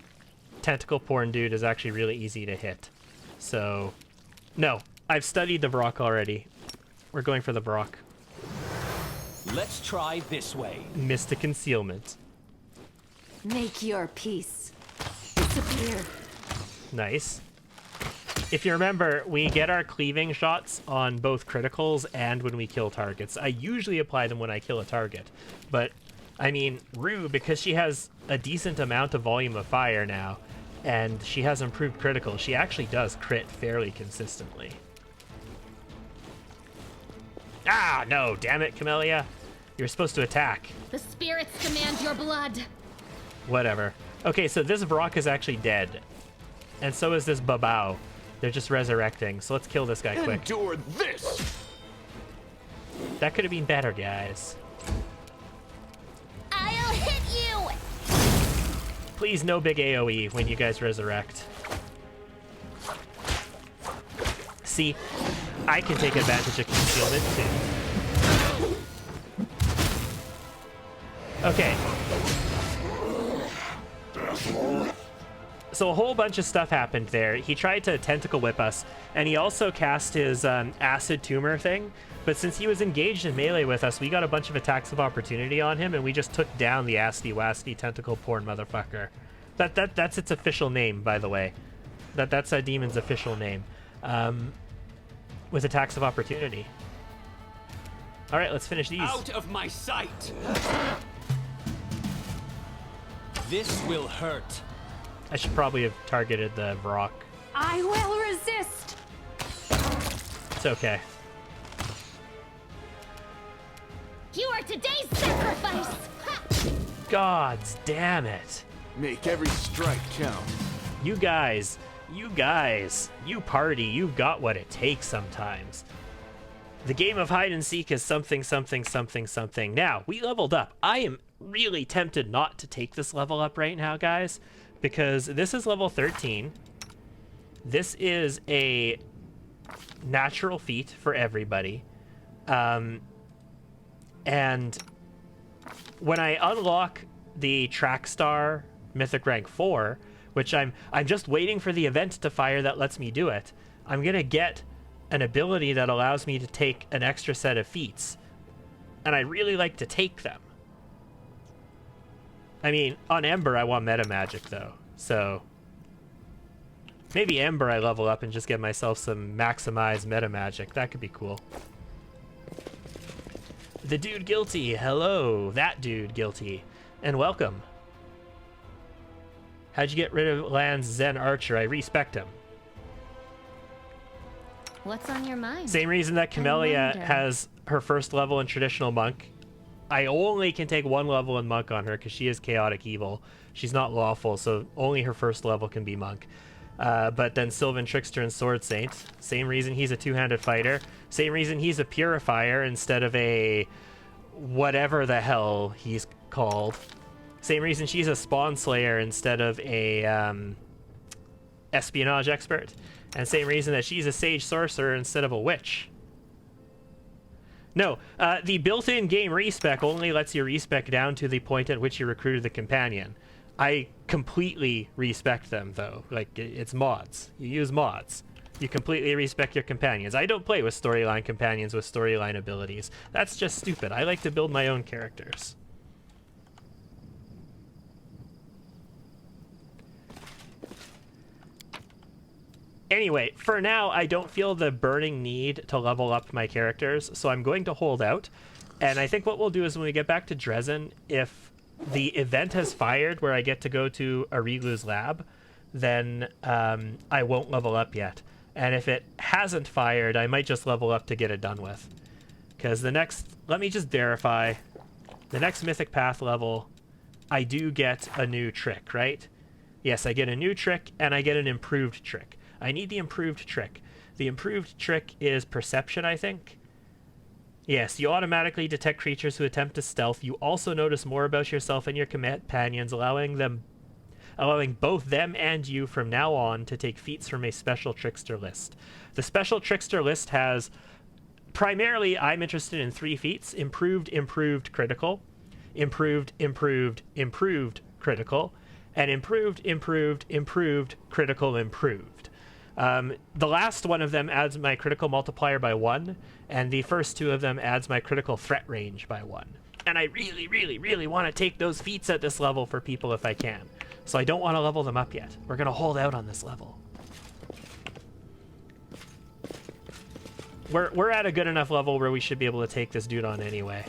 tentacle porn dude is actually really easy to hit. So, no, I've studied the Brock already. We're going for the Brock. Let's try this way. Mystic Concealment. Make your peace. Disappear. Nice. If you remember, we get our cleaving shots on both criticals and when we kill targets. I usually apply them when I kill a target. But, I mean, Rue, because she has a decent amount of volume of fire now, and she has improved critical, she actually does crit fairly consistently. Ah, no, damn it, Camellia. You're supposed to attack. The spirits demand your blood. Whatever. Okay, so this Brock is actually dead. And so is this Babao. They're just resurrecting, so let's kill this guy quick. Endure this! That could have been better, guys. I'll hit you! Please, no big AoE when you guys resurrect. See, I can take advantage of concealment too. Okay. So a whole bunch of stuff happened there. He tried to tentacle whip us, and he also cast his acid tumor thing. But since he was engaged in melee with us, we got a bunch of attacks of opportunity on him, and we just took down the asty-wasty tentacle porn motherfucker. That's its official name, by the way. That's a demon's official name. With attacks of opportunity. All right, let's finish these. Out of my sight! This will hurt. I should probably have targeted the Vrock. I will resist. It's okay. You are today's sacrifice! Ha! Gods damn it. Make every strike count. You guys, you party, you've got what it takes sometimes. The game of hide and seek is something, something, something, something. Now, we leveled up. I am really tempted not to take this level up right now, guys, because this is level 13. This is a natural feat for everybody. And when I unlock the Trackstar Mythic Rank 4, which I'm just waiting for the event to fire that lets me do it, I'm gonna get an ability that allows me to take an extra set of feats. And I really like to take them. I mean, on Ember, I want meta magic, though. So maybe Ember I level up and just get myself some maximized meta magic. That could be cool. The dude guilty. Hello, that dude guilty. And welcome. How'd you get rid of Land's Zen Archer? I respect him. What's on your mind? Same reason that Camellia wonder. has her first level in Traditional Monk. I only can take one level in Monk on her because she is Chaotic Evil. She's not lawful, so only her first level can be Monk. But then Sylvan, Trickster, and Sword Saint. Same reason he's a two-handed fighter. Same reason he's a Purifier instead of a whatever the hell he's called. Same reason she's a Spawn Slayer instead of a Espionage Expert. And same reason that she's a Sage Sorcerer instead of a Witch. No, the built-in game respec only lets you respec down to the point at which you recruited the companion. I completely respect them, though. Like, it's mods. You use mods. You completely respec your companions. I don't play with storyline companions with storyline abilities. That's just stupid. I like to build my own characters. Anyway, for now, I don't feel the burning need to level up my characters, so I'm going to hold out. And I think what we'll do is when we get back to Dresden, if the event has fired where I get to go to Arilu's lab, then I won't level up yet. And if it hasn't fired, I might just level up to get it done with. Because the next, let me just verify, the next Mythic Path level, I do get a new trick, right? Yes, I get a new trick, and I get an improved trick. I need the improved trick. The improved trick is Perception, I think. Yes, you automatically detect creatures who attempt to stealth. You also notice more about yourself and your companions, allowing both them and you from now on to take feats from a special Trickster list. The special Trickster list has, primarily, I'm interested in 3 feats: improved, improved, critical, improved, improved, improved, critical, and improved, improved, improved, critical, improved. The last one of them adds my critical multiplier by 1, and the first 2 of them adds my critical threat range by 1. And I really, really, really want to take those feats at this level for people if I can. So I don't want to level them up yet. We're going to hold out on this level. We're at a good enough level where we should be able to take this dude on anyway.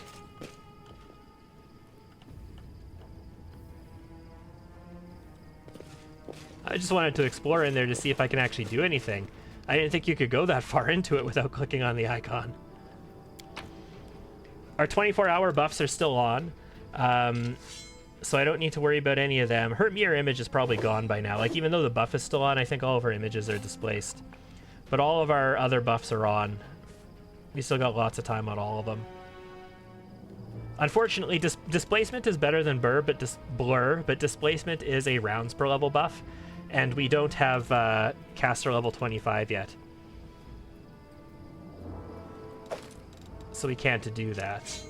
I just wanted to explore in there to see if I can actually do anything. I didn't think you could go that far into it without clicking on the icon. Our 24-hour buffs are still on, so I don't need to worry about any of them. Her mirror image is probably gone by now. Like, even though the buff is still on, I think all of our images are displaced. But all of our other buffs are on. We still got lots of time on all of them. Unfortunately, displacement is better than blur, but displacement is a rounds per level buff, and we don't have caster level 25 yet. So we can't do that.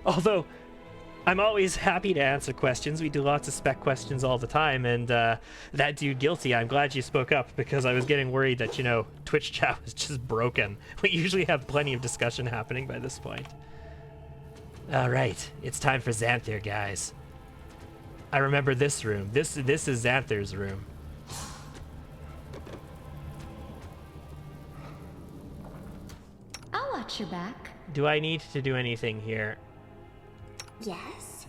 Although, I'm always happy to answer questions. We do lots of spec questions all the time, and that dude Guilty, I'm glad you spoke up, because I was getting worried that, you know, Twitch chat was just broken. We usually have plenty of discussion happening by this point. Alright, it's time for Xanther, guys. I remember this room. This is Xanther's room. I'll watch your back. Do I need to do anything here? Yes?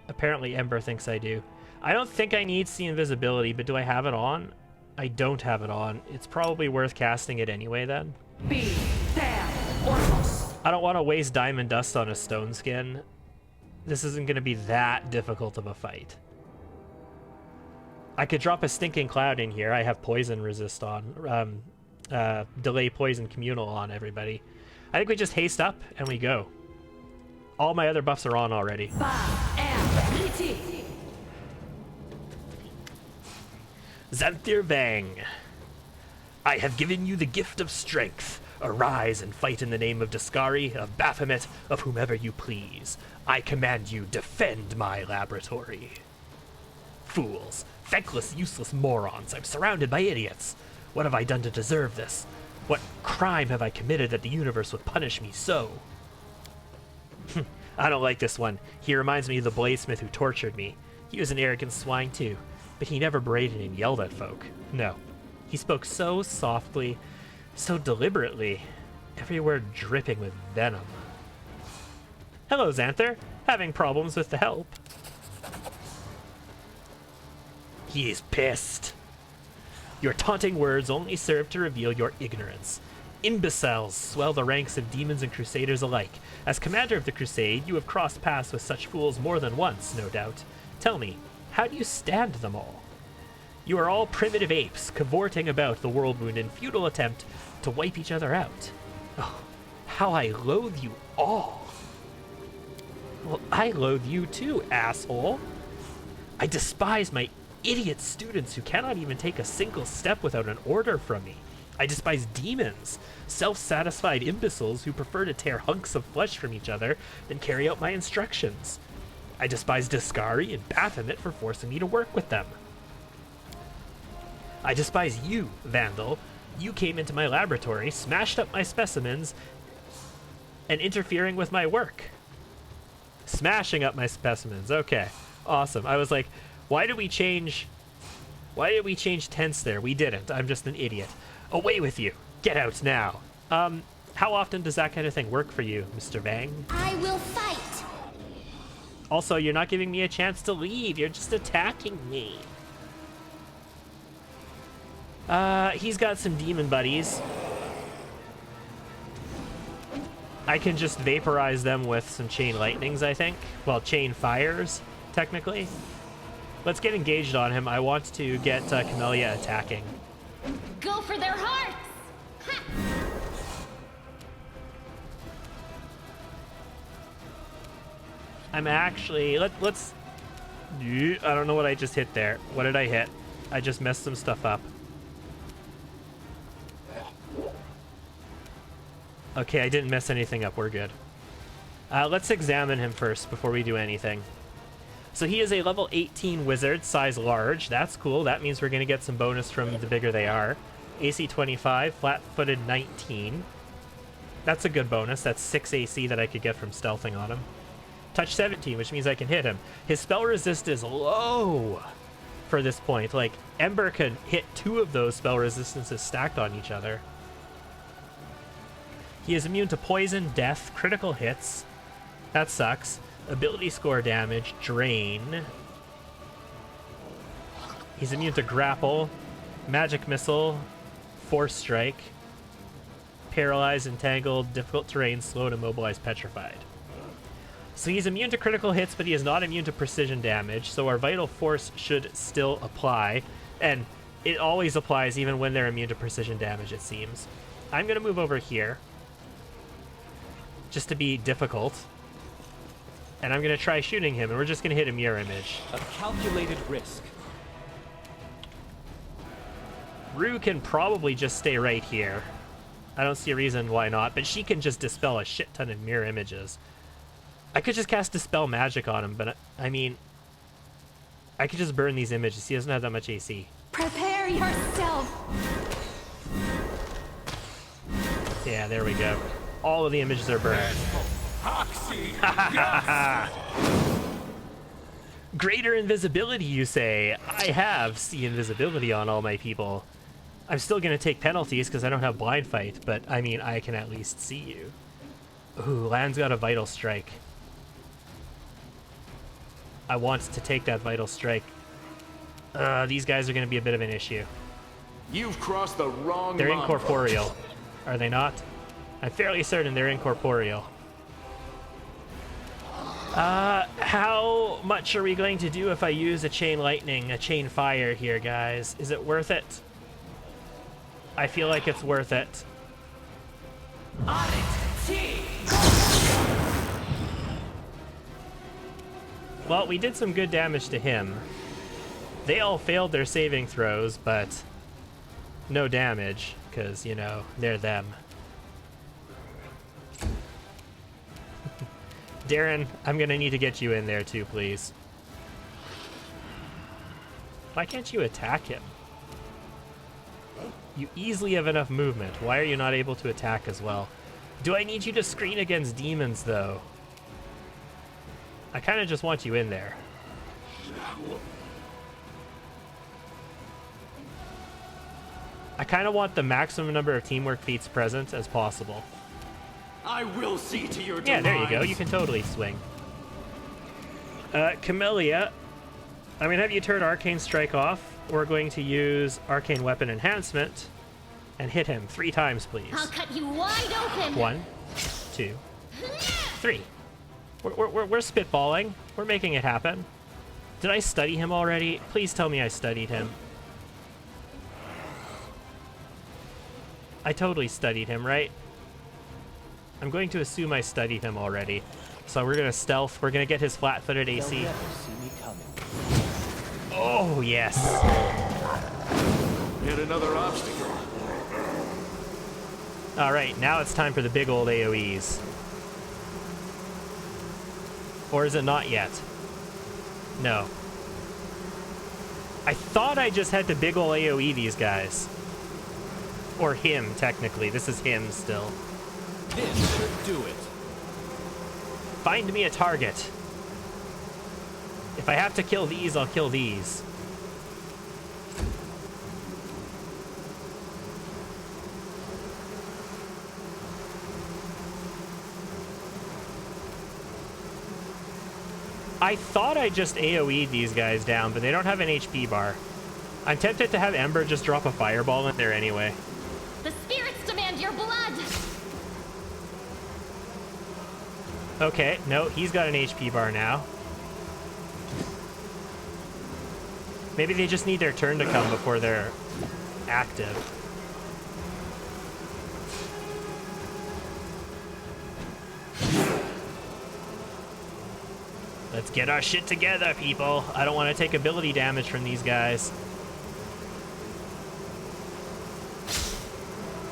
Apparently Ember thinks I do. I don't think I need see invisibility, but do I have it on? I don't have it on. It's probably worth casting it anyway then. Be damn worthless. I don't want to waste diamond dust on a stone skin. This isn't going to be that difficult of a fight. I could drop a stinking cloud in here. I have poison resist on. Delay poison communal on everybody. I think we just haste up and we go. All my other buffs are on already. Xanther Vang. I have given you the gift of strength. Arise and fight in the name of Daskari, of Baphomet, of whomever you please. I command you, defend my laboratory. Fools. Thankless, useless morons. I'm surrounded by idiots. What have I done to deserve this? What crime have I committed that the universe would punish me so? I don't like this one. He reminds me of the bladesmith who tortured me. He was an arrogant swine too, but he never berated and yelled at folk. No. He spoke so softly, so deliberately, every word dripping with venom. Hello, Xanther. Having problems with the help. He is pissed. Your taunting words only serve to reveal your ignorance. Imbeciles swell the ranks of demons and crusaders alike. As commander of the crusade, you have crossed paths with such fools more than once, no doubt. Tell me, how do you stand them all? You are all primitive apes, cavorting about the worldwound in futile attempt to wipe each other out. Oh, how I loathe you all. Well, I loathe you too, asshole. I despise my idiot students who cannot even take a single step without an order from me. I despise demons, self-satisfied imbeciles who prefer to tear hunks of flesh from each other than carry out my instructions. I despise Daskari and Baphomet for forcing me to work with them. I despise you, Vandal. You came into my laboratory, smashed up my specimens, and interfering with my work. Smashing up my specimens. Okay, awesome. I was like, Why did we change tense there? We didn't. I'm just an idiot. Away with you. Get out now. How often does that kind of thing work for you, Mr. Vang? I will fight. Also, you're not giving me a chance to leave. You're just attacking me. He's got some demon buddies. I can just vaporize them with some chain lightnings, I think. Well, chain fires, technically. Let's get engaged on him. I want to get Camellia attacking. Go for their hearts! Ha! I'm actually... Let's... I don't know what I just hit there. What did I hit? I just messed some stuff up. Okay, I didn't mess anything up. We're good. Let's examine him first before we do anything. So he is a level 18 wizard, size large. That's cool. That means we're going to get some bonus from the bigger they are. AC 25, flat-footed 19. That's a good bonus. That's 6 AC that I could get from stealthing on him. Touch 17, which means I can hit him. His spell resist is low for this point. Like, Ember could hit 2 of those spell resistances stacked on each other. He is immune to poison, death, critical hits. That sucks. Ability score damage, drain. He's immune to grapple, magic missile, force strike, paralyzed, entangled, difficult terrain, slowed, immobilized, petrified. So he's immune to critical hits, but he is not immune to precision damage, so our vital force should still apply. And it always applies even when they're immune to precision damage, it seems. I'm going to move over here, just to be difficult. And I'm going to try shooting him, and we're just going to hit a mirror image. A calculated risk. Rue can probably just stay right here. I don't see a reason why not, but she can just dispel a shit ton of mirror images. I could just cast Dispel Magic on him, but I mean, I could just burn these images. He doesn't have that much AC. Prepare yourself! Yeah, there we go. All of the images are burned. Greater invisibility, you say? I have see invisibility on all my people. I'm still going to take penalties because I don't have blind fight, but I mean, I can at least see you. Ooh, Land's got a vital strike. I want to take that vital strike. These guys are going to be a bit of an issue. You've crossed the wrong They're line. incorporeal. Are they not? I'm fairly certain they're incorporeal. How much are we going to do if I use a chain lightning, a chain fire here, guys? Is it worth it? I feel like it's worth it. On it, T! Well, we did some good damage to him. They all failed their saving throws, but no damage, because, you know, they're them. Darren, I'm gonna need to get you in there too, please. Why can't you attack him? You easily have enough movement. Why are you not able to attack as well? Do I need you to screen against demons, though? I kind of just want you in there. I kind of want the maximum number of teamwork feats present as possible. I will see to your Yeah, demise. there you go. You can totally swing. Camellia, I'm going to have you turn Arcane Strike off. We're going to use Arcane Weapon Enhancement and hit him 3 times, please. I'll cut you wide open! 1, 2, 3. We're spitballing. We're making it happen. Did I study him already? Please tell me I studied him. I totally studied him, right? I'm going to assume I studied him already. So we're going to stealth. We're going to get his flat-footed AC. They'll never see me coming. Oh, yes. Yet another obstacle. All right, now it's time for the big old AoEs. Or is it not yet? No. I thought I just had to big ol' AoE these guys. Or him, technically. This is him still. This should do it. Find me a target. If I have to kill these, I'll kill these. I thought I just AoE'd these guys down, but they don't have an HP bar. I'm tempted to have Ember just drop a fireball in there anyway. The spirits demand your blood! Okay, no, he's got an HP bar now. Maybe they just need their turn to come before they're active. Let's get our shit together, people. I don't want to take ability damage from these guys.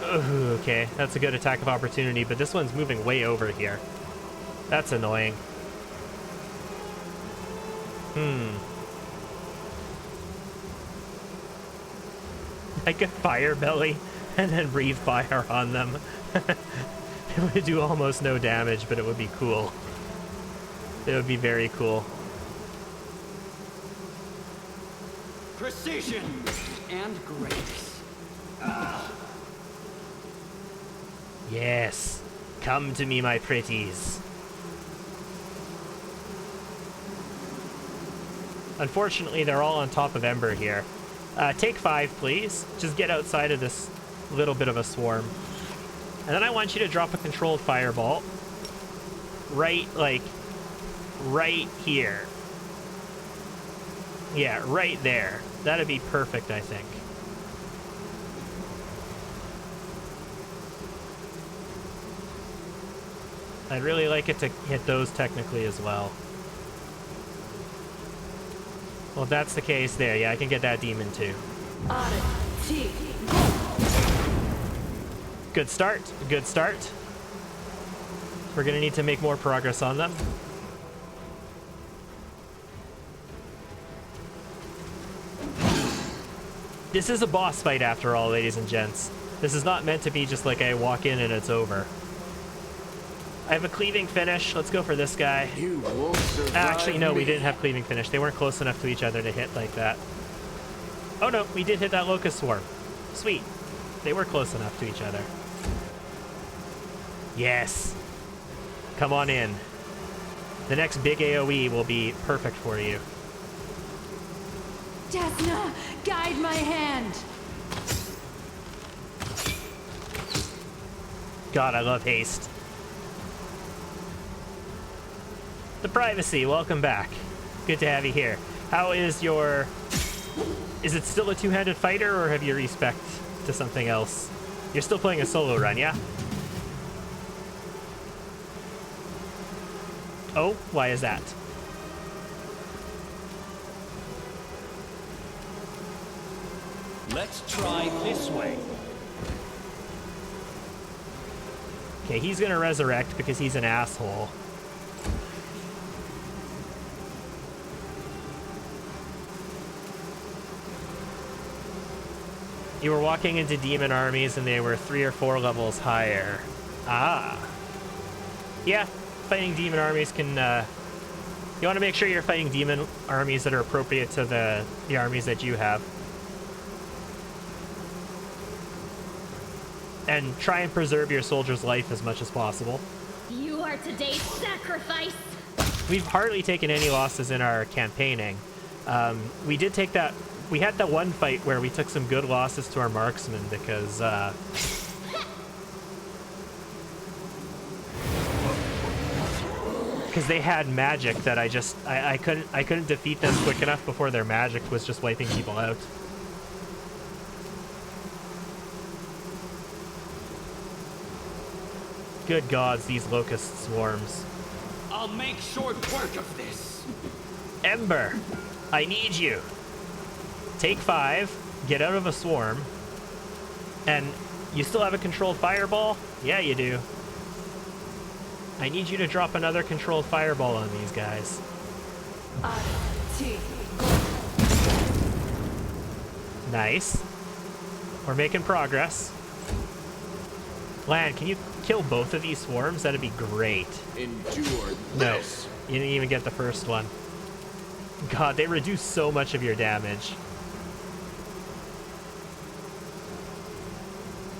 Ooh, okay, that's a good attack of opportunity, but this one's moving way over here. That's annoying. I could fire belly and then breathe fire on them. It would do almost no damage, but it would be cool. It would be very cool. Precision and grace. Yes. Come to me, my pretties. Unfortunately, they're all on top of Ember here. Take 5, please. Just get outside of this little bit of a swarm. And then I want you to drop a controlled fireball. Right here. Yeah, right there. That'd be perfect, I think. I'd really like it to hit those technically as well. Well, if that's the case there, yeah, I can get that demon too. Good start, good start. We're gonna need to make more progress on them. This is a boss fight after all, ladies and gents. This is not meant to be just like I walk in and it's over. I have a cleaving finish. Let's go for this guy. You won't survive. Actually, no, we me. didn't have cleaving finish. They weren't close enough to each other to hit like that. Oh no, we did hit that locust swarm. Sweet. They were close enough to each other. Yes. Come on in. The next big AoE will be perfect for you. Desna, guide my hand! God, I love haste. The privacy, welcome back. Good to have you here. How is your... Is it still a two-handed fighter, or have you respec to something else? You're still playing a solo run, yeah? Oh, why is that? Let's try this way. Okay, he's gonna resurrect because he's an asshole. You were walking into demon armies and they were 3 or 4 levels higher. Ah. Yeah, fighting demon armies can, you want to make sure you're fighting demon armies that are appropriate to the armies that you have. And try and preserve your soldier's life as much as possible. You are today's sacrifice! We've hardly taken any losses in our campaigning. We did take that... We had that one fight where we took some good losses to our marksmen because, they had magic that I couldn't defeat them quick enough before their magic was just wiping people out. Good gods, these locust swarms. I'll make short work of this. Ember, I need you. Take 5, get out of a swarm, and you still have a controlled fireball? Yeah, you do. I need you to drop another controlled fireball on these guys. Nice. We're making progress. Lan, can you kill both of these swarms? That'd be great. Endure No, this. you didn't even get the first one. God, they reduce so much of your damage.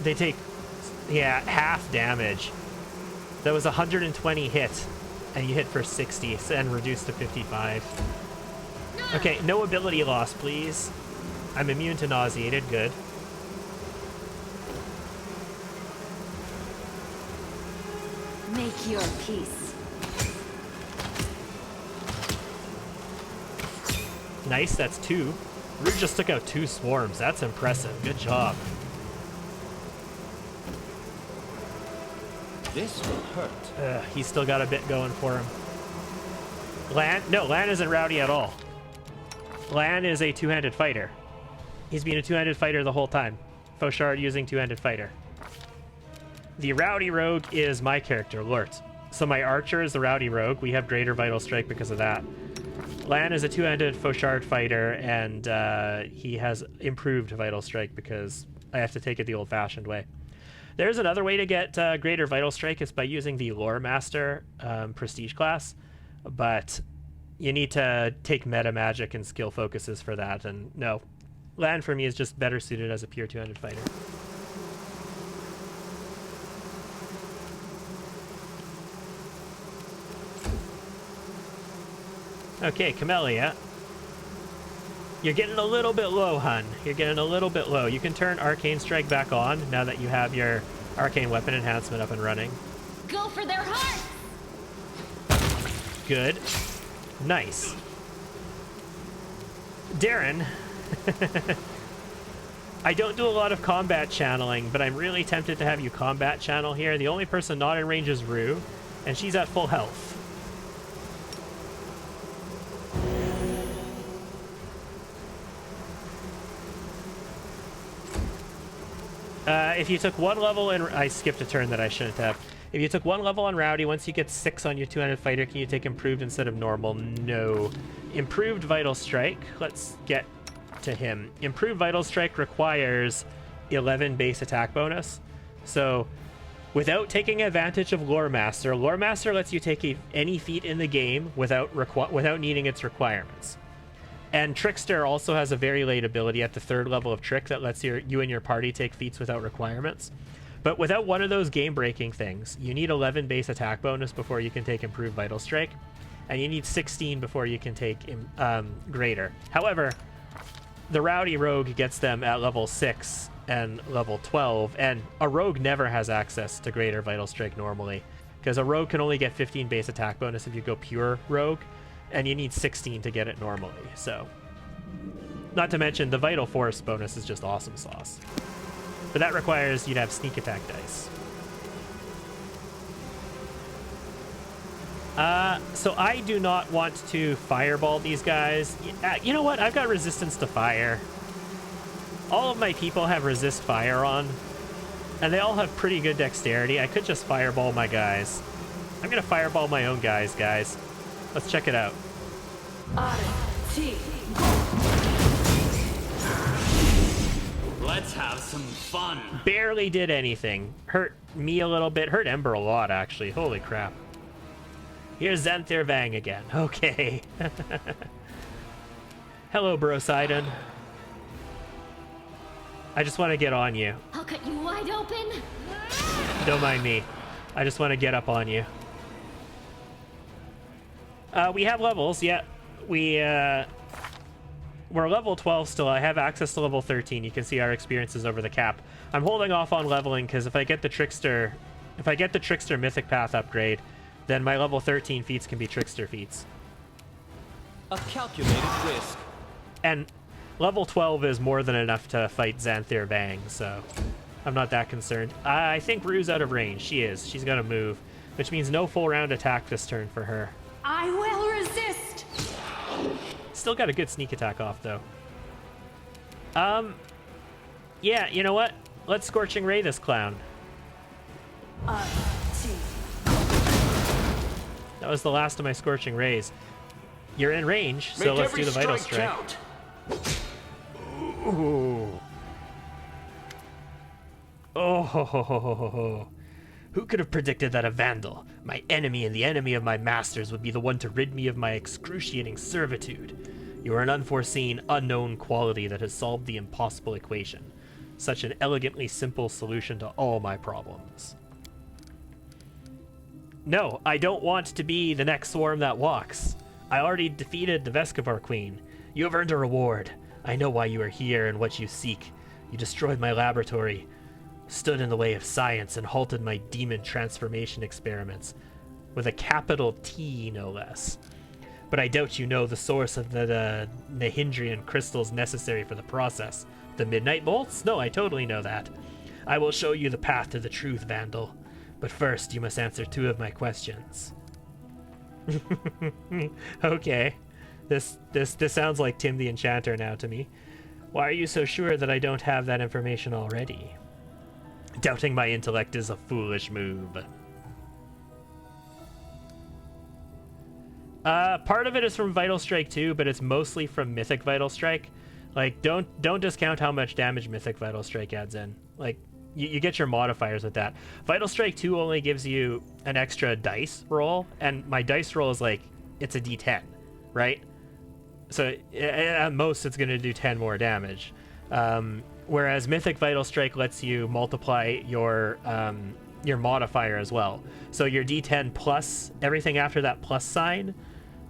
They take, yeah, half damage. That was 120 hit, and you hit for 60, and reduced to 55. Okay, no ability loss, please. I'm immune to nauseated, good. Make your peace. Nice, that's 2. Root just took out 2 swarms. That's impressive. Good job. This will hurt. He's still got a bit going for him. Lan? No, Lan isn't Rowdy at all. Lan is a two-handed fighter. He's been a two-handed fighter the whole time. Fauchard using two-handed fighter. The Rowdy Rogue is my character, Lort. So my archer is the Rowdy Rogue. We have greater Vital Strike because of that. Lan is a two-handed Fauchard fighter, and he has improved Vital Strike because I have to take it the old-fashioned way. There's another way to get greater Vital Strike. It's by using the Lore Master prestige class, but you need to take meta magic and skill focuses for that, and no. Lan for me is just better suited as a pure two-handed fighter. Okay, Camellia. You're getting a little bit low, hun. You're getting a little bit low. You can turn Arcane Strike back on now that you have your Arcane Weapon Enhancement up and running. Go for their hearts! Good. Nice. Darren. I don't do a lot of combat channeling, but I'm really tempted to have you combat channel here. The only person not in range is Rue, and she's at full health. If you took 1 level in... I skipped a turn that I shouldn't have. If you took 1 level on Rowdy, once you get 6 on your two-handed fighter, can you take improved instead of normal? No. Improved Vital Strike. Let's get to him. Improved Vital Strike requires 11 base attack bonus. So without taking advantage of Lore Master lets you take any feat in the game without needing its requirements. And Trickster also has a very late ability at the 3rd level of Trick that lets you and your party take feats without requirements. But without one of those game-breaking things, you need 11 base attack bonus before you can take Improved Vital Strike, and you need 16 before you can take Greater. However, the Rowdy Rogue gets them at level 6 and level 12, and a Rogue never has access to Greater Vital Strike normally, because a Rogue can only get 15 base attack bonus if you go pure Rogue, and you need 16 to get it normally, so... Not to mention, the Vital Force bonus is just awesome sauce. But that requires you to have sneak attack dice. So I do not want to fireball these guys. You know what? I've got resistance to fire. All of my people have resist fire on, and they all have pretty good dexterity. I could just fireball my guys. I'm gonna fireball my own guys. Let's check it out. Let's have some fun. Barely did anything. Hurt me a little bit. Hurt Ember a lot, actually. Holy crap. Here's Xanther Vang again. Okay. Hello, Brosidon. I just want to get on you. I'll cut you wide open. Don't mind me. I just want to get up on you. We have levels, yeah. We're level 12 still. I have access to level 13. You can see our experiences over the cap. I'm holding off on leveling because if I get the Trickster Mythic Path upgrade, then my level 13 feats can be Trickster feats. A calculated risk. And level 12 is more than enough to fight Xanther Vang, so I'm not that concerned. I think Rue's out of range. She is. She's got to move, which means no full round attack this turn for her. I will resist. Still got a good sneak attack off, though. Yeah, you know what? Let's Scorching Ray this clown. That was the last of my Scorching Rays. You're in range, so let's do the Vital Strike. Ooh. Oh, Who could have predicted that a Vandal, my enemy and the enemy of my masters, would be the one to rid me of my excruciating servitude? You are an unforeseen, unknown quality that has solved the impossible equation. Such an elegantly simple solution to all my problems. No, I don't want to be the next swarm that walks. I already defeated the Vescovar Queen. You have earned a reward. I know why you are here and what you seek. You destroyed my laboratory, stood in the way of science, and halted my demon transformation experiments. With a capital T, no less. But I doubt you know the source of the Nahindrian crystals necessary for the process. The Midnight Bolts? No, I totally know that. I will show you the path to the truth, Vandal. But first, you must answer 2 of my questions. Okay. This sounds like Tim the Enchanter now to me. Why are you so sure that I don't have that information already? Doubting my intellect is a foolish move. Part of it is from Vital Strike 2, but it's mostly from Mythic Vital Strike. Like, don't discount how much damage Mythic Vital Strike adds in. Like, you get your modifiers with that. Vital Strike 2 only gives you an extra dice roll, and my dice roll is like, it's a d10, right? So at most it's going to do 10 more damage. Whereas Mythic Vital Strike lets you multiply your modifier as well. So your d10 plus everything after that plus sign,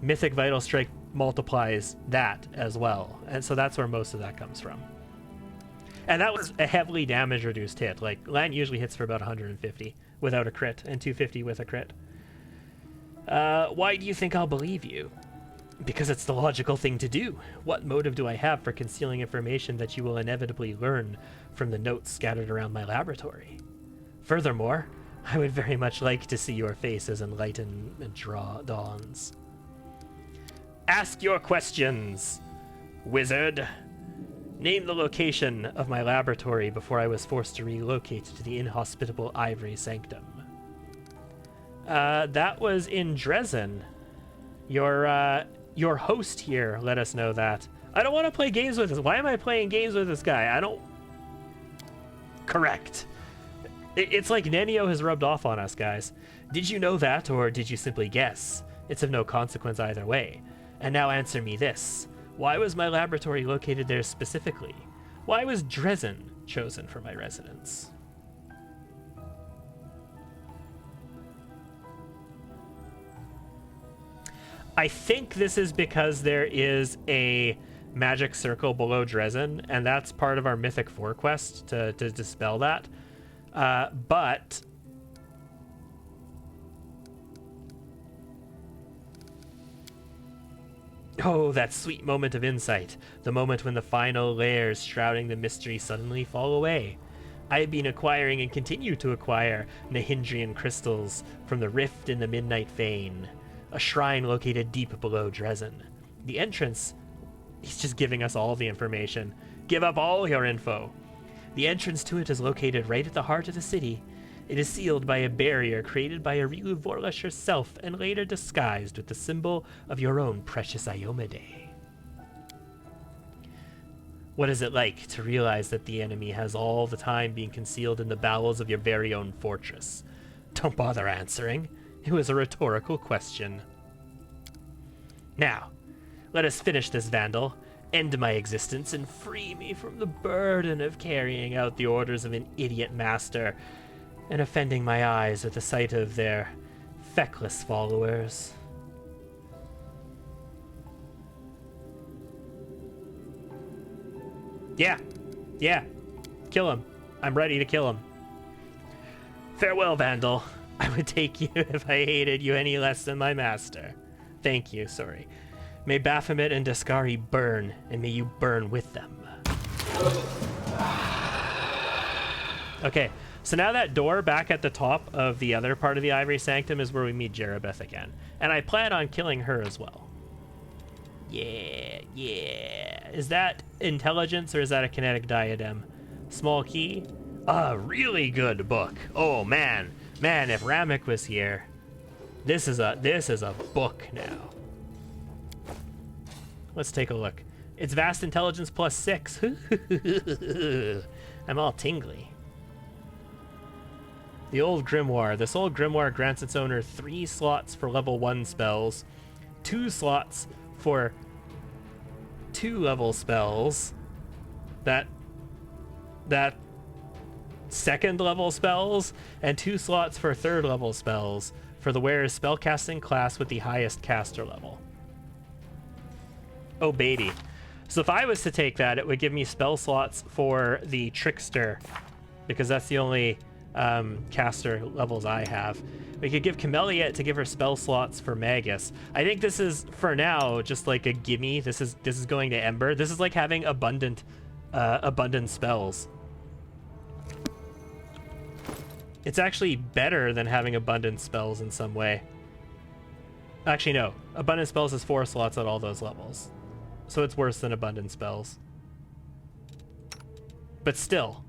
Mythic Vital Strike multiplies that as well. And so that's where most of that comes from. And that was a heavily damage reduced hit. Like, Lan usually hits for about 150 without a crit, and 250 with a crit. Why do you think I'll believe you? Because it's the logical thing to do. What motive do I have for concealing information that you will inevitably learn from the notes scattered around my laboratory? Furthermore, I would very much like to see your face as enlightenment dawns. Ask your questions, wizard. Name the location of my laboratory before I was forced to relocate to the inhospitable Ivory Sanctum. That was in Dresden. Your host here let us know that. I don't want to play games with this. Why am I playing games with this guy? I don't... Correct. It's like Nenio has rubbed off on us, guys. Did you know that, or did you simply guess? It's of no consequence either way. And now answer me this. Why was my laboratory located there specifically? Why was Dresden chosen for my residence? I think this is because there is a magic circle below Dresden, and that's part of our Mythic 4 quest to dispel that. But... Oh, that sweet moment of insight. The moment when the final layers shrouding the mystery suddenly fall away. I have been acquiring and continue to acquire Nahindrian crystals from the rift in the Midnight Vein, a shrine located deep below Dresden. The entrance... He's just giving us all the information. Give up all your info. The entrance to it is located right at the heart of the city. It is sealed by a barrier created by Arilu Vorlash herself and later disguised with the symbol of your own precious Iomade. What is it like to realize that the enemy has all the time been concealed in the bowels of your very own fortress? Don't bother answering. It was a rhetorical question. Now, let us finish this, Vandal, end my existence, and free me from the burden of carrying out the orders of an idiot master and offending my eyes with the sight of their feckless followers. Yeah, kill him. I'm ready to kill him. Farewell, Vandal. I would take you if I hated you any less than my master. Thank you, sorry. May Baphomet and Daskari burn, and may you burn with them. Okay, so now that door back at the top of the other part of the Ivory Sanctum is where we meet Jerebeth again. And I plan on killing her as well. Yeah. Is that intelligence or is that a kinetic diadem? Small key? A really good book. Oh, man. Man, if Ramek was here, this is a book now. Let's take a look. It's vast intelligence plus 6. I'm all tingly. The Old Grimoire. This Old Grimoire grants its owner 3 slots for level 1 spells, 2 slots for 2 level spells, that second level spells, and 2 slots for 3rd level spells for the wearer's spellcasting class with the highest caster level. Oh baby. So if I was to take that, it would give me spell slots for the Trickster, because that's the only caster levels I have. We could give Camellia to give her spell slots for Magus. I think this is, for now, just like a gimme. This is going to Ember. This is like having abundant spells. It's actually better than having abundant spells in some way. Actually, no. Abundant spells is 4 slots at all those levels. So it's worse than abundant spells. But still.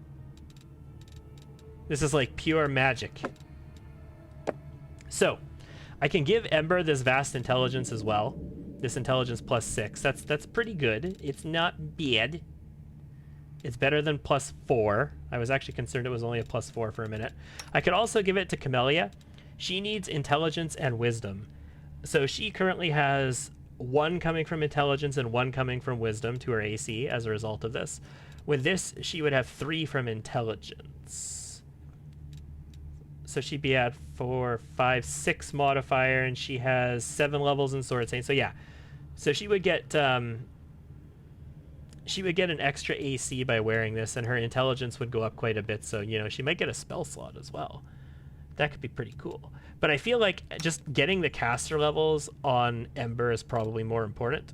This is like pure magic. So, I can give Ember this vast intelligence as well. This intelligence plus 6. That's pretty good. It's not bad. It's better than plus 4. I was actually concerned it was only a plus 4 for a minute. I could also give it to Camellia. She needs intelligence and wisdom. So she currently has 1 coming from intelligence and 1 coming from wisdom to her AC as a result of this. With this, she would have 3 from intelligence. So she'd be at 4, 5, 6 modifier, and she has 7 levels in Sword Saint. So yeah, so she would get an extra AC by wearing this, and her intelligence would go up quite a bit. So, you know, she might get a spell slot as well. That could be pretty cool. But I feel like just getting the caster levels on Ember is probably more important.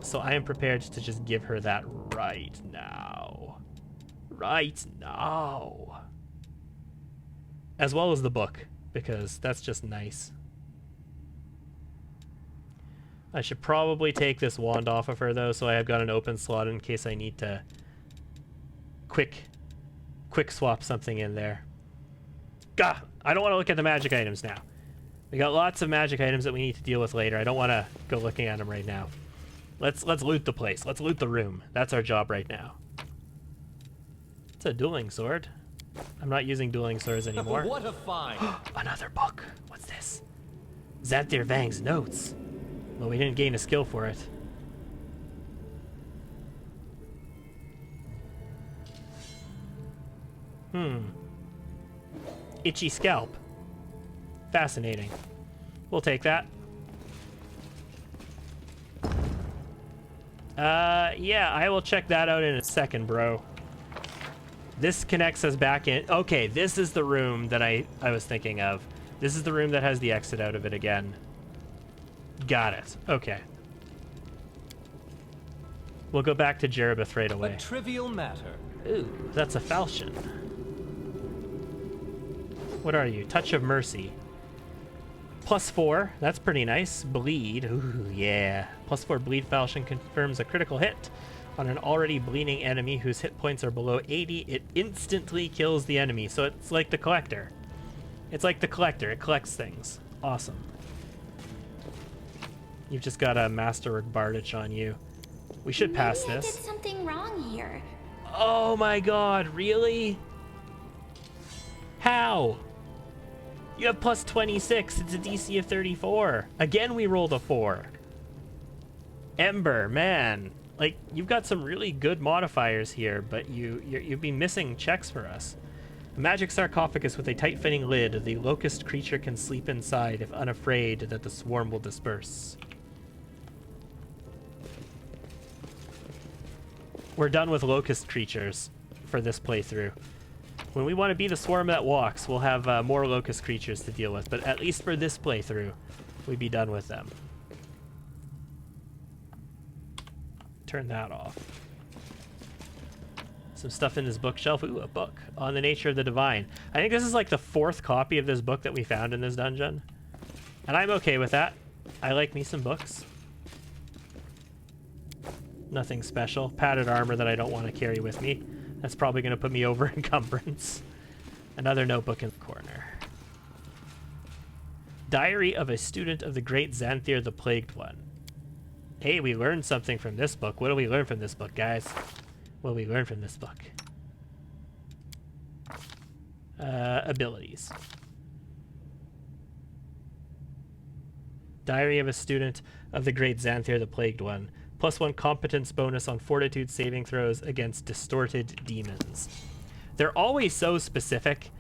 So I am prepared to just give her that right now. Right now. As well as the book, because that's just nice. I should probably take this wand off of her, though, so I have got an open slot in case I need to quick swap something in there. Gah! I don't want to look at the magic items now. We got lots of magic items that we need to deal with later. I don't want to go looking at them right now. Let's loot the place. Let's loot the room. That's our job right now. It's a dueling sword. I'm not using dueling swords anymore. What a find! Another book. What's this? Xanther Vang's notes. Well, we didn't gain a skill for it. Itchy scalp. Fascinating. We'll take that. Yeah, I will check that out in a second, bro. This connects us back in. Okay, this is the room that I was thinking of. This is the room that has the exit out of it again. Got it. Okay. We'll go back to Jerebeth right away. A trivial matter. Ooh, that's a falchion. What are you? Touch of Mercy. +4. That's pretty nice. Bleed. Ooh, yeah. +4 bleed falchion confirms a critical hit on an already bleeding enemy whose hit points are below 80. It instantly kills the enemy. So it's like the Collector. It's like the Collector. It collects things. Awesome. You've just got a Masterwork Bardage on you. We should pass this. I did something wrong here. Oh my god, really? How? You have +26. It's a DC of 34. Again, we rolled a 4. Ember, man. Like, you've got some really good modifiers here, but you've been missing checks for us. A magic sarcophagus with a tight-fitting lid. The locust creature can sleep inside if unafraid that the swarm will disperse. We're done with locust creatures for this playthrough. When we want to be the swarm that walks, we'll have more locust creatures to deal with, but at least for this playthrough, we'd be done with them. Turn that off. Some stuff in this bookshelf. Ooh, a book on the nature of the divine. I think this is like the 4th copy of this book that we found in this dungeon. And I'm okay with that. I like me some books. Nothing special. Padded armor that I don't want to carry with me. That's probably going to put me over encumbrance. Another notebook in the corner. Diary of a student of the great Xanther the Plagued One. Hey, we learned something from this book. What do we learn from this book, guys? What do we learn from this book? Abilities. Diary of a Student of the Great Xanther the Plagued One. +1 competence bonus on fortitude saving throws against distorted demons. They're always so specific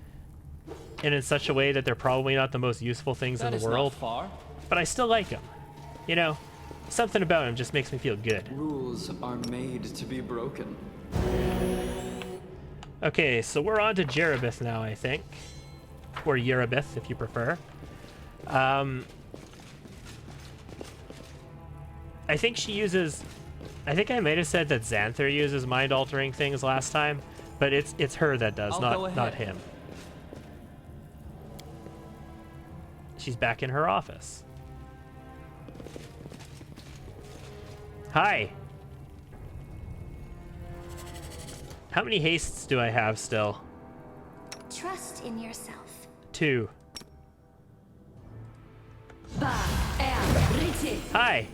and in such a way that they're probably not the most useful things in the world. Far. But I still like them. You know, something about them just makes me feel good. Rules are made to be broken. Okay, so we're on to Jeribeth now, I think. Or Yeribeth, if you prefer. I think she uses... I think I might have said that Xanther uses mind-altering things last time, but it's her that does, not him. She's back in her office. Hi. How many hastes do I have still? Trust in yourself. 2. Hi.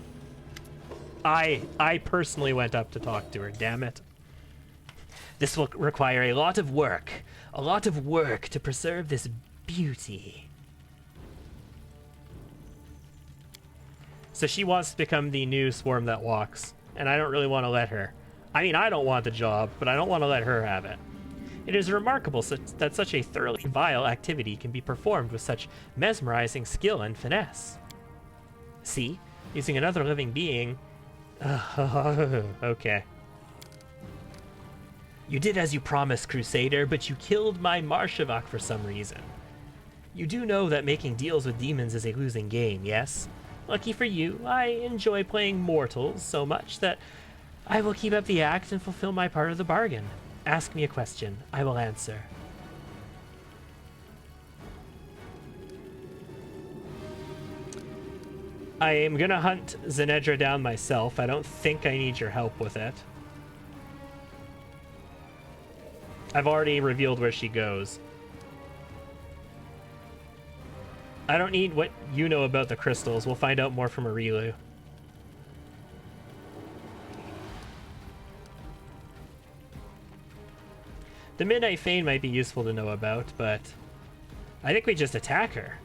I personally went up to talk to her, damn it. This will require a lot of work to preserve this beauty. So she wants to become the new Swarm That Walks, and I don't really want to let her. I mean, I don't want the job, but I don't want to let her have it. It is remarkable that such a thoroughly vile activity can be performed with such mesmerizing skill and finesse. See? Using another living being... okay. You did as you promised, Crusader, but you killed my Marshavak for some reason. You do know that making deals with demons is a losing game, yes? Lucky for you, I enjoy playing mortals so much that I will keep up the act and fulfill my part of the bargain. Ask me a question, I will answer. I am gonna hunt Zenedra down myself. I don't think I need your help with it. I've already revealed where she goes. I don't need what you know about the crystals. We'll find out more from Arilu. The Midnight Fane might be useful to know about, but I think we just attack her.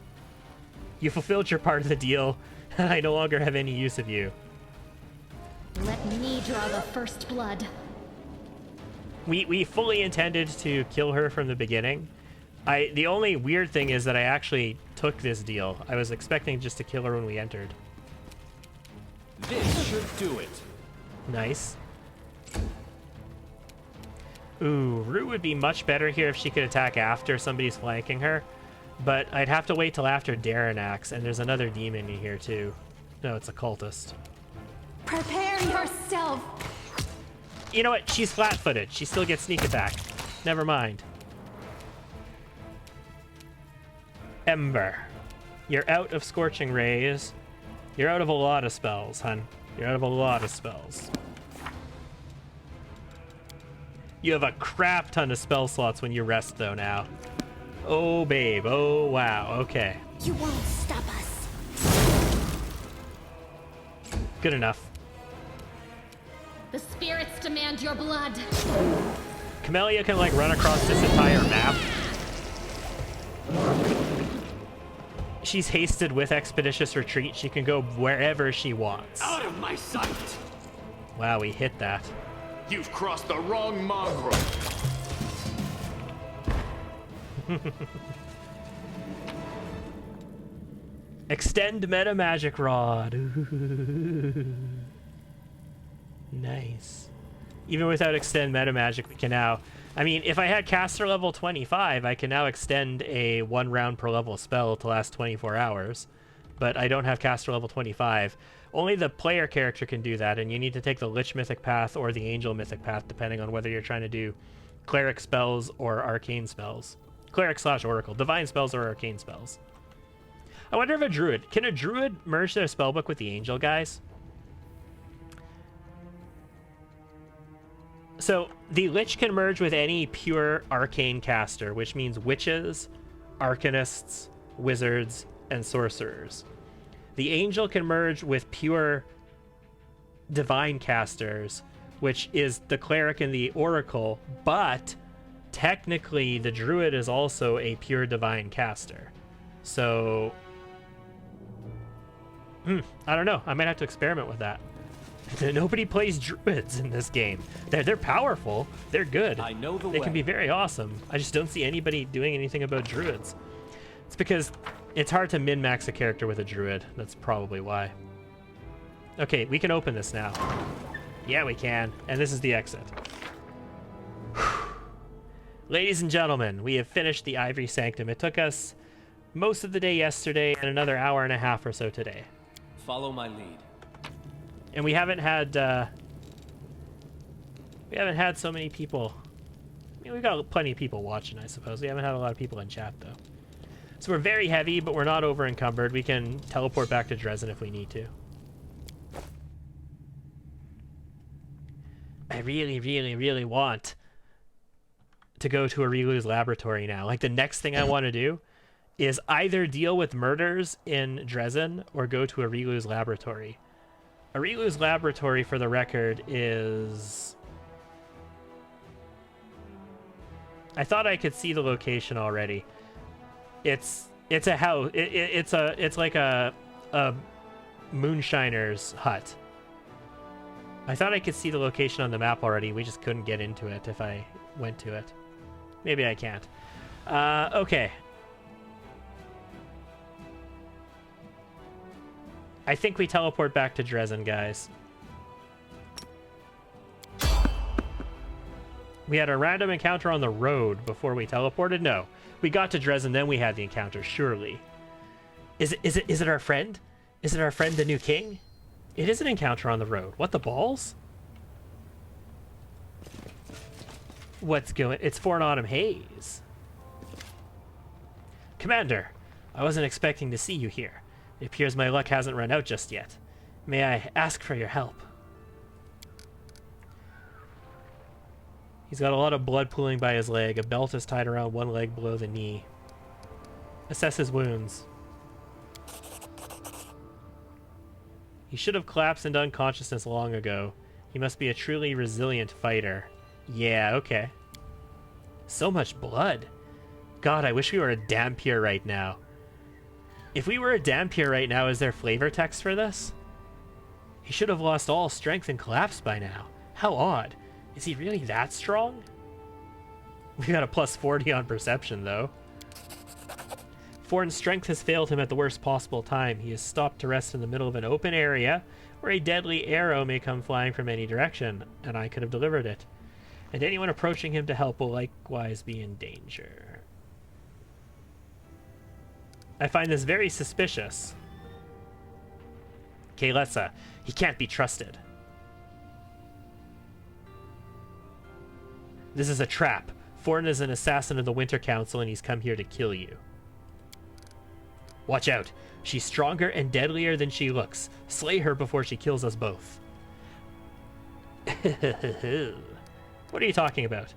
You fulfilled your part of the deal, and I no longer have any use of you. Let me draw the first blood. We fully intended to kill her from the beginning. The only weird thing is that I actually took this deal. I was expecting just to kill her when we entered. This should do it. Nice. Ooh, Rue would be much better here if she could attack after somebody's flanking her. But I'd have to wait till after Daranax, and there's another demon in here too. No, it's a cultist. Prepare yourself. You know what? She's flat-footed. She still gets sneak attack. Never mind. Ember. You're out of Scorching Rays. You're out of a lot of spells, hun. You're out of a lot of spells. You have a crap ton of spell slots when you rest, though, now. Oh, babe. Oh, wow. Okay. You won't stop us. Good enough. The spirits demand your blood. Camellia can, like, run across this entire map. She's hasted with Expeditious Retreat. She can go wherever she wants. Out of my sight! Wow, we hit that. You've crossed the wrong mongrel. Extend Meta Magic Rod. Ooh. Nice. Even without Extend Meta Magic, we can now... I mean, if I had caster level 25, I can now extend a 1 round per level spell to last 24 hours. But I don't have caster level 25. Only the player character can do that, and you need to take the Lich Mythic Path or the Angel Mythic Path, depending on whether you're trying to do Cleric spells or Arcane spells. Cleric/Oracle. Divine spells or Arcane spells. I wonder if a Druid... Can a Druid merge their spellbook with the Angel, guys? So, the Lich can merge with any pure Arcane caster, which means Witches, Arcanists, Wizards, and Sorcerers. The Angel can merge with pure Divine casters, which is the Cleric and the Oracle, but technically the druid is also a pure divine caster. So, I don't know. I might have to experiment with that. Nobody plays druids in this game. They're powerful. They're good. I know the They way. can be very awesome. I just don't see anybody doing anything about druids. It's because it's hard to min-max a character with a druid. That's probably why. Okay, we can open this now. Yeah, we can. And this is the exit. Ladies and gentlemen, we have finished the Ivory Sanctum. It took us most of the day yesterday and another hour and a half or so today. Follow my lead. And we haven't had so many people. I mean, we've got plenty of people watching, I suppose. We haven't had a lot of people in chat, though. So we're very heavy, but we're not over encumbered. We can teleport back to Dresden if we need to. I really, really, really want to go to Arilu's laboratory now. Like, the next thing I want to do is either deal with murders in Dresden or go to Arilu's laboratory. Arilu's laboratory, for the record, is... I thought I could see the location already. It's a house. It's like a moonshiner's hut. I thought I could see the location on the map already. We just couldn't get into it if I went to it. Maybe I can't. Okay. I think we teleport back to Dresden, guys. We had a random encounter on the road before we teleported? No. We got to Dresden, then we had the encounter, surely. Is it our friend? Is it our friend, the new king? It is an encounter on the road. What the balls? What's going... It's for an autumn haze. Commander, I wasn't expecting to see you here. It appears my luck hasn't run out just yet. May I ask for your help? He's got a lot of blood pooling by his leg. A belt is tied around one leg below the knee. Assess his wounds. He should have collapsed into unconsciousness long ago. He must be a truly resilient fighter. Yeah, okay. So much blood. God, I wish we were a Dampier right now. If we were a Dampier right now, is there flavor text for this? He should have lost all strength and collapsed by now. How odd. Is he really that strong? We got a plus 40 on perception, though. Forn's strength has failed him at the worst possible time. He has stopped to rest in the middle of an open area where a deadly arrow may come flying from any direction, and I could have delivered it. And anyone approaching him to help will likewise be in danger. I find this very suspicious. Kael'thasa, he can't be trusted. This is a trap. Forn is an assassin of the Winter Council, and he's come here to kill you. Watch out. She's stronger and deadlier than she looks. Slay her before she kills us both. What are you talking about?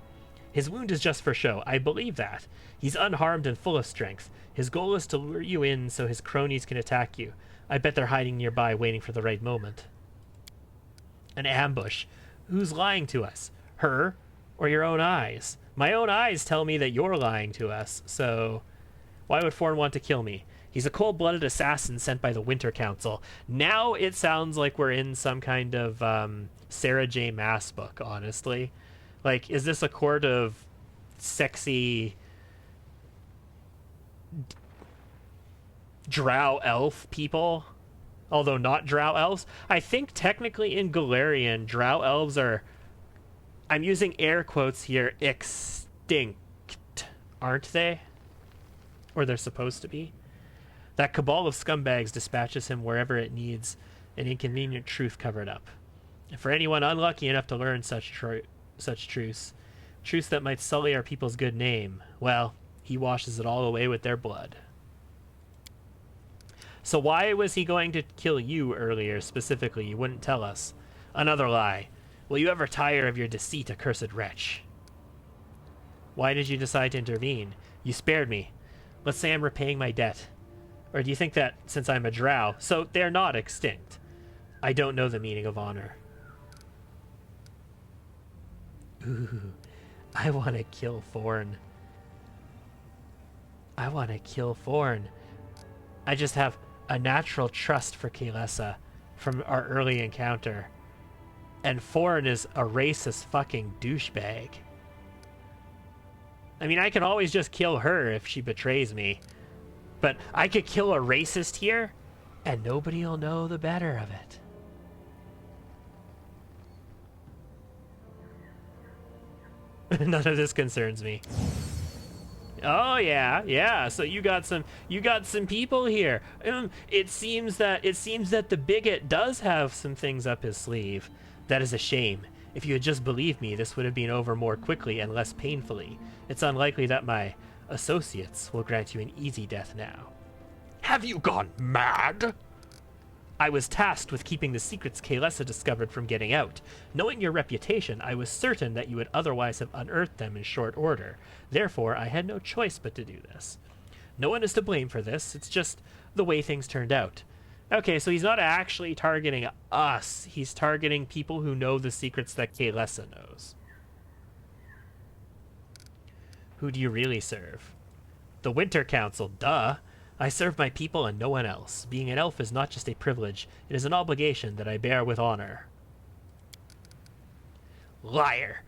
His wound is just for show. I believe that. He's unharmed and full of strength. His goal is to lure you in so his cronies can attack you. I bet they're hiding nearby waiting for the right moment. An ambush. Who's lying to us? Her or your own eyes? My own eyes tell me that you're lying to us, so why would Forn want to kill me? He's a cold-blooded assassin sent by the Winter Council. Now it sounds like we're in some kind of Sarah J. Maas book, honestly. Like, is this a court of sexy drow elf people? Although not drow elves. I think technically in Galarian, drow elves are, I'm using air quotes here, extinct, aren't they? Or they're supposed to be. That cabal of scumbags dispatches him wherever it needs an inconvenient truth covered up. And for anyone unlucky enough to learn such truths that might sully our people's good name, well, he washes it all away with their blood. So why was he going to kill you earlier, specifically? You wouldn't tell us. Another lie. Will you ever tire of your deceit, accursed wretch? Why did you decide to intervene? You spared me. Let's say I'm repaying my debt. Or do you think that since I'm a drow, so they're not extinct? I don't know the meaning of honor. Ooh, I want to kill Thorn. I want to kill Thorn. I just have a natural trust for Kaelessa from our early encounter. And Thorn is a racist fucking douchebag. I mean, I can always just kill her if she betrays me. But I could kill a racist here, and nobody will know the better of it. None of this concerns me. Oh yeah. So you got some people here. It seems that the bigot does have some things up his sleeve. That is a shame. If you had just believed me, this would have been over more quickly and less painfully. It's unlikely that my associates will grant you an easy death now. Have you gone mad? I was tasked with keeping the secrets Kaelessa discovered from getting out. Knowing your reputation, I was certain that you would otherwise have unearthed them in short order. Therefore, I had no choice but to do this. No one is to blame for this. It's just the way things turned out. Okay, so he's not actually targeting us. He's targeting people who know the secrets that Kaelessa knows. Who do you really serve? The Winter Council, duh. I serve my people and no one else. Being an elf is not just a privilege, it is an obligation that I bear with honor. Liar!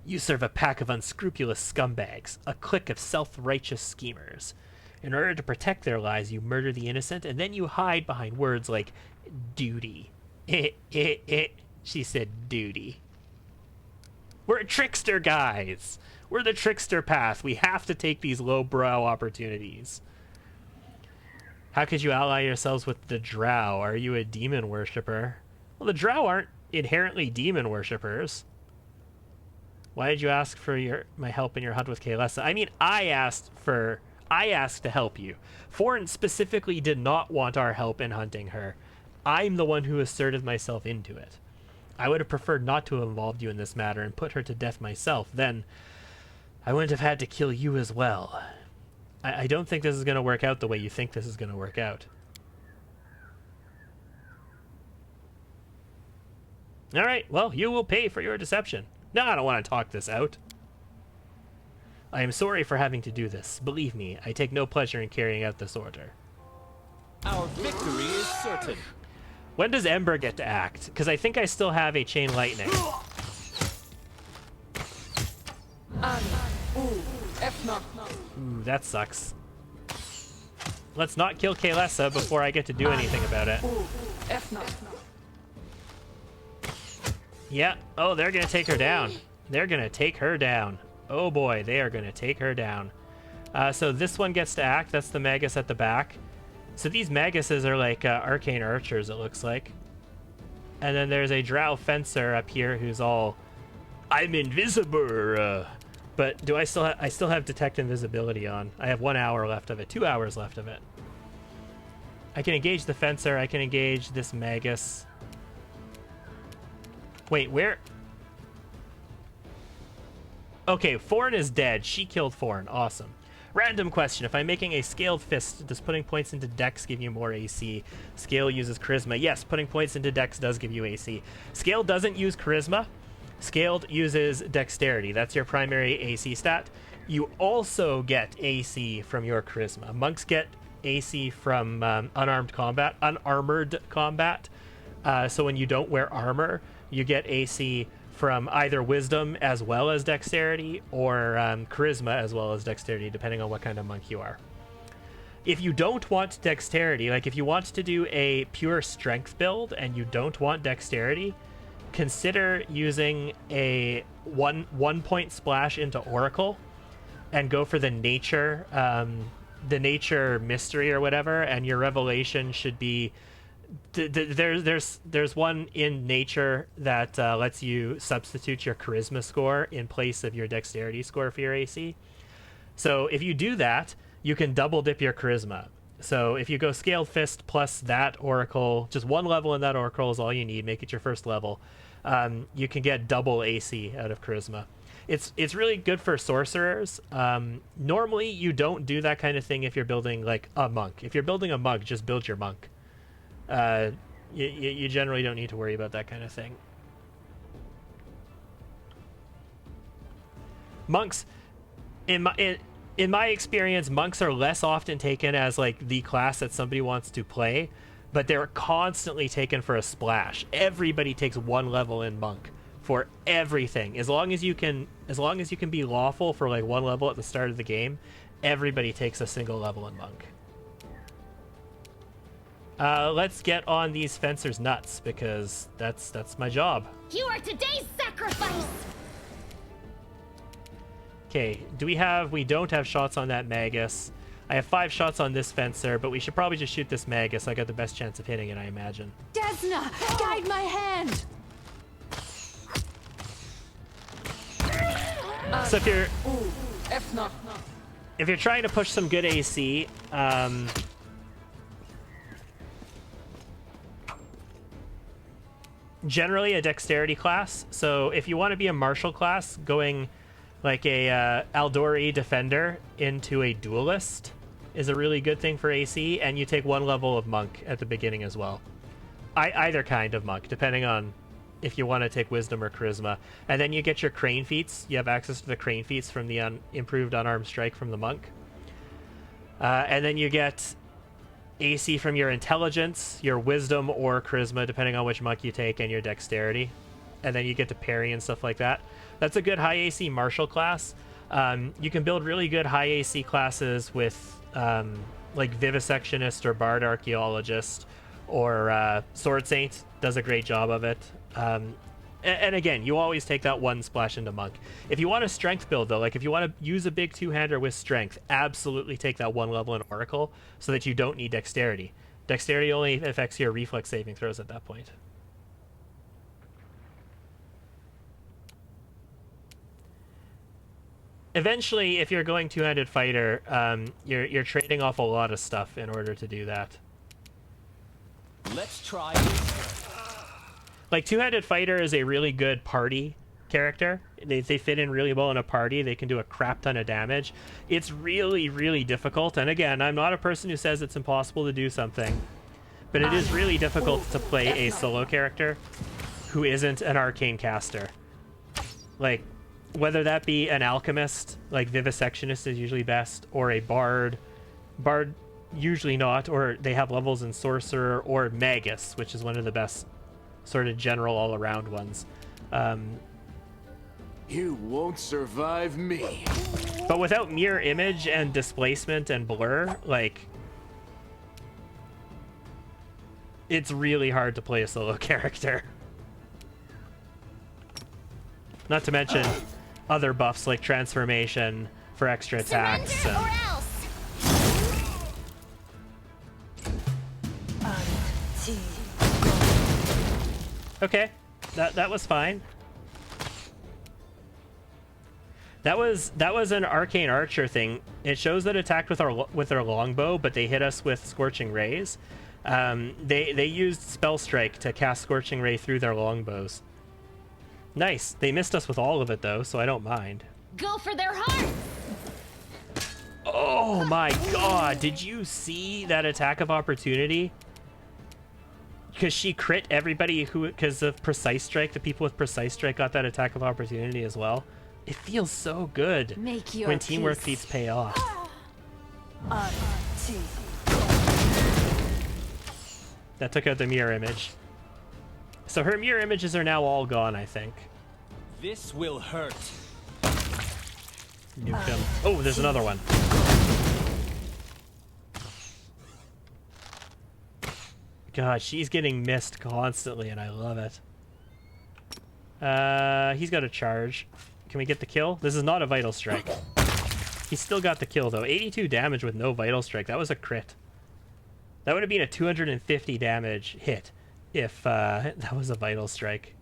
You serve a pack of unscrupulous scumbags, a clique of self-righteous schemers. In order to protect their lives, you murder the innocent, and then you hide behind words like duty. She said duty. We're Trickster, guys! We're the Trickster path. We have to take these lowbrow opportunities. How could you ally yourselves with the Drow? Are you a demon worshipper? Well, the Drow aren't inherently demon worshippers. Why did you ask for my help in your hunt with Kaelessa? I mean, I asked to help you. Thorn specifically did not want our help in hunting her. I'm the one who asserted myself into it. I would have preferred not to have involved you in this matter and put her to death myself. Then I wouldn't have had to kill you as well. I don't think this is going to work out the way you think this is going to work out. Alright, well, you will pay for your deception. No, I don't want to talk this out. I am sorry for having to do this. Believe me, I take no pleasure in carrying out this order. Our victory is certain. When does Ember get to act? Because I think I still have a Chain Lightning. Ooh, that sucks. Let's not kill Kaelessa before I get to do anything about it. Yeah. Oh, they're going to take her down. They're going to take her down. Oh boy, they are going to take her down. So this one gets to act. That's the Magus at the back. So these Maguses are like arcane archers, it looks like. And then there's a Drow fencer up here who's all, I'm invisible. But do I still have detect invisibility on? I have 1 hour left of it, 2 hours left of it. I can engage the fencer. I can engage this Magus. Wait, where? Okay, Thorn is dead. She killed Thorn. Awesome. Random question. If I'm making a scaled fist, does putting points into Dex give you more AC? Scale uses Charisma. Yes, putting points into Dex does give you AC. Scale doesn't use Charisma. Scaled uses Dexterity. That's your primary AC stat. You also get AC from your Charisma. Monks get AC from unarmored combat. So when you don't wear armor, you get AC from either Wisdom as well as Dexterity, or Charisma as well as Dexterity, depending on what kind of monk you are. If you don't want Dexterity, like if you want to do a pure Strength build and you don't want Dexterity, consider using a one point splash into Oracle and go for the nature mystery or whatever, and your revelation should be there's one in nature that lets you substitute your charisma score in place of your dexterity score for your AC. So if you do that, you can double dip your charisma. So if you go scaled fist plus that oracle, just one level in that oracle is all you need, make it your first level. You can get double AC out of charisma. It's really good for sorcerers. Normally you don't do that kind of thing if you're building like a monk. If you're building a monk, just build your monk. You generally don't need to worry about that kind of thing. Monks, in my experience, monks are less often taken as like the class that somebody wants to play, but they're constantly taken for a splash. Everybody takes 1 level in monk for everything. As long as you can be lawful for like 1 level at the start of the game, everybody takes a single level in monk. Let's get on these fencers' nuts, because that's my job. You are today's sacrifice! Okay, we don't have shots on that Magus. I have 5 shots on this fencer, but we should probably just shoot this Magus. I got the best chance of hitting it, I imagine. Desna, guide my hand! So if you're trying to push some good AC, generally a dexterity class. So if you want to be a martial class, going like a Aldori defender into a duelist is a really good thing for AC, and you take 1 level of monk at the beginning as well. Either kind of monk, depending on if you want to take wisdom or charisma. And then you get your crane feats. You have access to the crane feats from the improved unarmed strike from the monk. And then you get AC from your intelligence, your wisdom or charisma, depending on which monk you take, and your dexterity. And then you get to parry and stuff like that. That's a good high AC martial class. You can build really good high AC classes with like Vivisectionist or Bard Archaeologist, or Sword Saint does a great job of it. And again, you always take that 1 splash into monk. If you want a strength build, though, like if you want to use a big 2-hander with strength, absolutely take that 1 level in Oracle so that you don't need dexterity. Dexterity only affects your reflex saving throws at that point. Eventually, if you're going 2-handed fighter, you're trading off a lot of stuff in order to do that. Let's try. Like, 2-handed fighter is a really good party character. They fit in really well in a party. They can do a crap ton of damage. It's really, really difficult. And again, I'm not a person who says it's impossible to do something, but it is really difficult to play a solo character who isn't an arcane caster. Like, whether that be an alchemist, like Vivisectionist is usually best, or a bard. Bard usually not, or they have levels in sorcerer, or magus, which is one of the best sort of general all-around ones. You won't survive me. But without mirror image and displacement and blur, like, it's really hard to play a solo character. Not to mention other buffs like transformation for extra attacks. Surrender or else! Okay, that was fine. That was an arcane archer thing. It shows that attacked with their longbow, but they hit us with scorching rays. They used spell strike to cast scorching ray through their longbows. Nice. They missed us with all of it though, so I don't mind. Go for their heart! Oh my god! Did you see that attack of opportunity? Because she crit everybody because of precise strike. The people with precise strike got that attack of opportunity as well. It feels so good Make your when teamwork peace. feats pay off. That took out the mirror image. So her mirror images are now all gone, I think. This will hurt. Nuke him. Oh, there's another one. God, she's getting missed constantly, and I love it. He's got a charge. Can we get the kill? This is not a vital strike. He still got the kill, though. 82 damage with no vital strike. That was a crit. That would have been a 250 damage hit if that was a vital strike.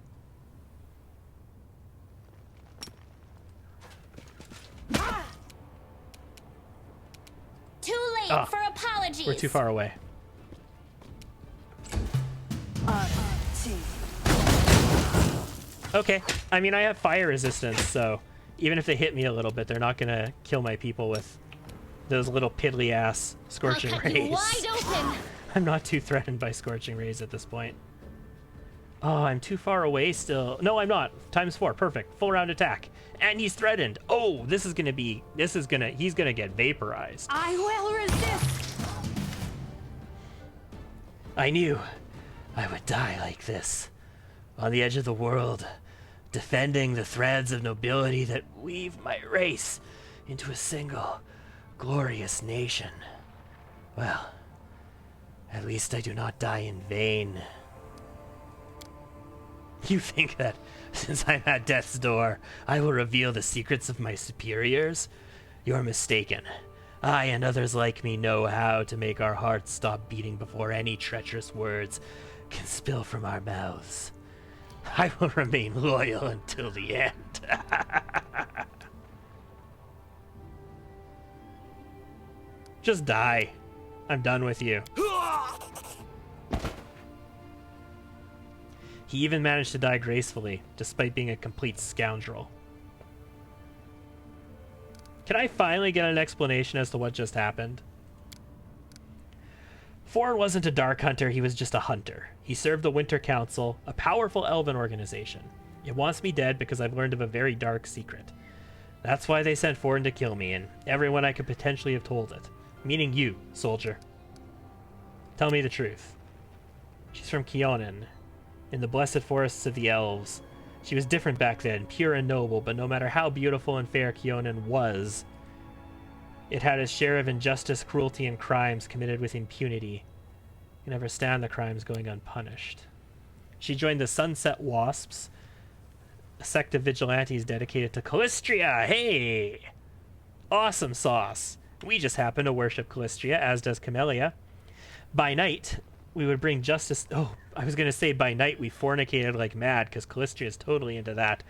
Too late for apologies! We're too far away. Okay, I mean, I have fire resistance, so even if they hit me a little bit, they're not gonna kill my people with those little piddly-ass scorching I'll cut you rays. wide open! I'm not too threatened by scorching rays at this point. Oh, I'm too far away still. No, I'm not. ×4, perfect. Full round attack. And he's threatened. Oh, he's gonna get vaporized. I will resist. I knew I would die like this, on the edge of the world, defending the threads of nobility that weave my race into a single, glorious nation. Well, at least I do not die in vain. You think that, since I'm at death's door, I will reveal the secrets of my superiors? You're mistaken. I and others like me know how to make our hearts stop beating before any treacherous words can spill from our mouths. I will remain loyal until the end. Just die. I'm done with you. He even managed to die gracefully, despite being a complete scoundrel. Can I finally get an explanation as to what just happened? Ford wasn't a Dark Hunter, he was just a hunter. He served the Winter Council, a powerful Elven organization. It wants me dead because I've learned of a very dark secret. That's why they sent Ford to kill me, and everyone I could potentially have told it. Meaning you, soldier. Tell me the truth. She's from Keonan, in the blessed forests of the elves. She was different back then, pure and noble, but no matter how beautiful and fair Keonan was, it had its share of injustice, cruelty, and crimes committed with impunity. You never stand the crimes going unpunished. She joined the Sunset Wasps, a sect of vigilantes dedicated to Callistria. Hey! Awesome sauce. We just happen to worship Callistria, as does Camellia. By night, we would bring justice... Oh, I was going to say by night we fornicated like mad, because Callistria is totally into that.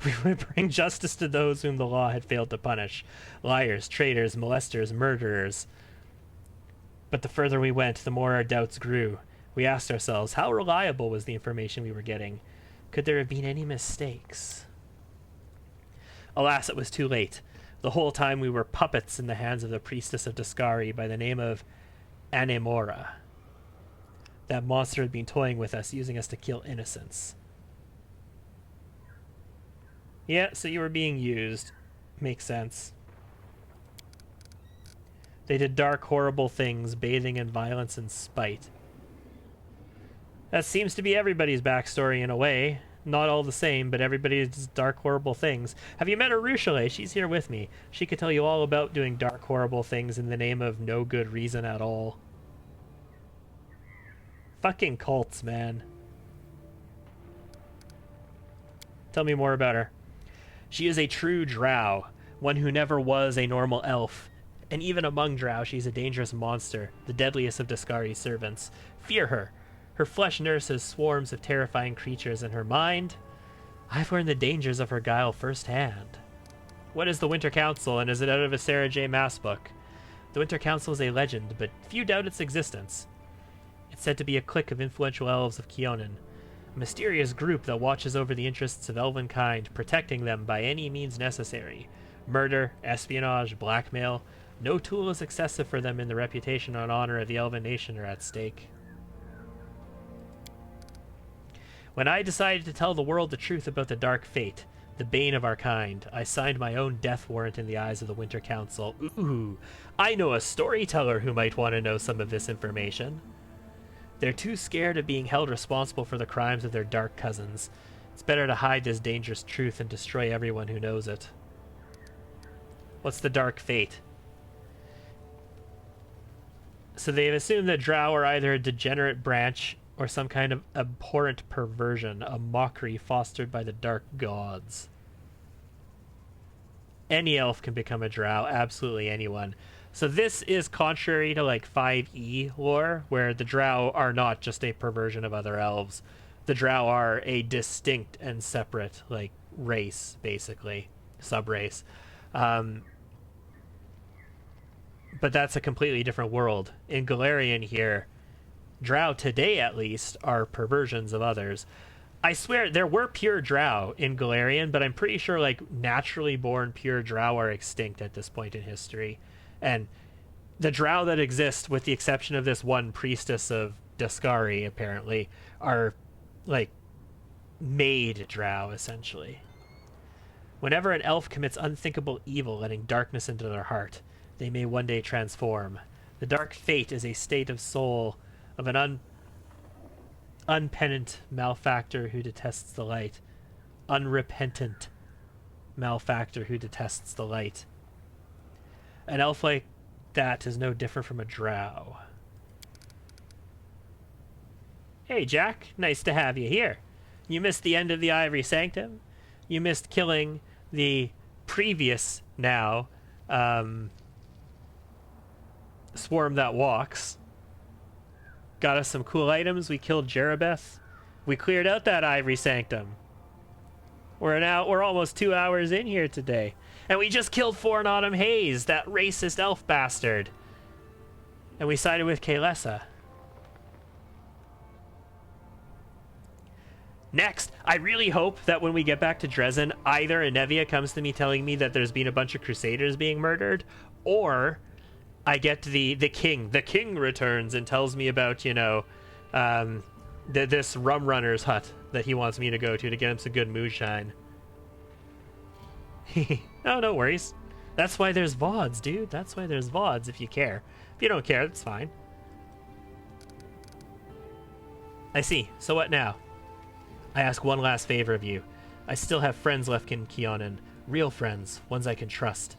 We would bring justice to those whom the law had failed to punish. Liars, traitors, molesters, murderers. But the further we went, the more our doubts grew. We asked ourselves, how reliable was the information we were getting? Could there have been any mistakes? Alas, it was too late. The whole time we were puppets in the hands of the priestess of Dascari by the name of Anemora. That monster had been toying with us, using us to kill innocents. Yeah, so you were being used. Makes sense. They did dark, horrible things, bathing in violence and spite. That seems to be everybody's backstory in a way. Not all the same, but everybody does dark, horrible things. Have you met Arushale? She's here with me. She could tell you all about doing dark, horrible things in the name of no good reason at all. Fucking cults, man. Tell me more about her. She is a true drow, one who never was a normal elf. And even among drow, she's a dangerous monster, the deadliest of Dascari's servants. Fear her. Her flesh nurses swarms of terrifying creatures in her mind. I've learned the dangers of her guile firsthand. What is the Winter Council, and is it out of a Sarah J. Maas book? The Winter Council is a legend, but few doubt its existence. It's said to be a clique of influential elves of Keonan, a mysterious group that watches over the interests of elven kind, protecting them by any means necessary. Murder, espionage, blackmail, no tool is excessive for them, and the reputation and honor of the elven nation are at stake. When I decided to tell the world the truth about the Dark Fate, the bane of our kind, I signed my own death warrant in the eyes of the Winter Council. Ooh, I know a storyteller who might want to know some of this information. They're too scared of being held responsible for the crimes of their dark cousins. It's better to hide this dangerous truth and destroy everyone who knows it. What's the Dark Fate? So they've assumed that drow are either a degenerate branch or some kind of abhorrent perversion, a mockery fostered by the dark gods. Any elf can become a drow, absolutely anyone. So this is contrary to like 5e lore, where the drow are not just a perversion of other elves. The drow are a distinct and separate like race, basically, sub-race. But that's a completely different world. In Galarian here, drow today at least are perversions of others. I swear there were pure drow in Galarian, but I'm pretty sure like naturally born pure drow are extinct at this point in history. And the drow that exist, with the exception of this one priestess of Dascari, apparently, are like made drow, essentially. Whenever an elf commits unthinkable evil, letting darkness into their heart, they may one day transform. The dark fate is a state of soul of an unpenitent malefactor who detests the light. Unrepentant malefactor who detests the light. An elf like that is no different from a drow. Hey, Jack. Nice to have you here. You missed the end of the Ivory Sanctum. You missed killing the previous now swarm that walks. Got us some cool items. We killed Jerebeth. We cleared out that Ivory Sanctum. We're almost 2 hours in here today. And we just killed Autumn Haze, that racist elf bastard. And we sided with Kaelessa. Next, I really hope that when we get back to Dresden, either Anevia comes to me telling me that there's been a bunch of Crusaders being murdered, or I get the king. The king returns and tells me about, you know, this rum runner's hut that he wants me to go to get him some good moonshine. Oh, no worries. That's why there's VODs, dude. That's why there's VODs, if you care. If you don't care, that's fine. I see. So what now? I ask one last favor of you. I still have friends left in Keonan. Real friends, ones I can trust.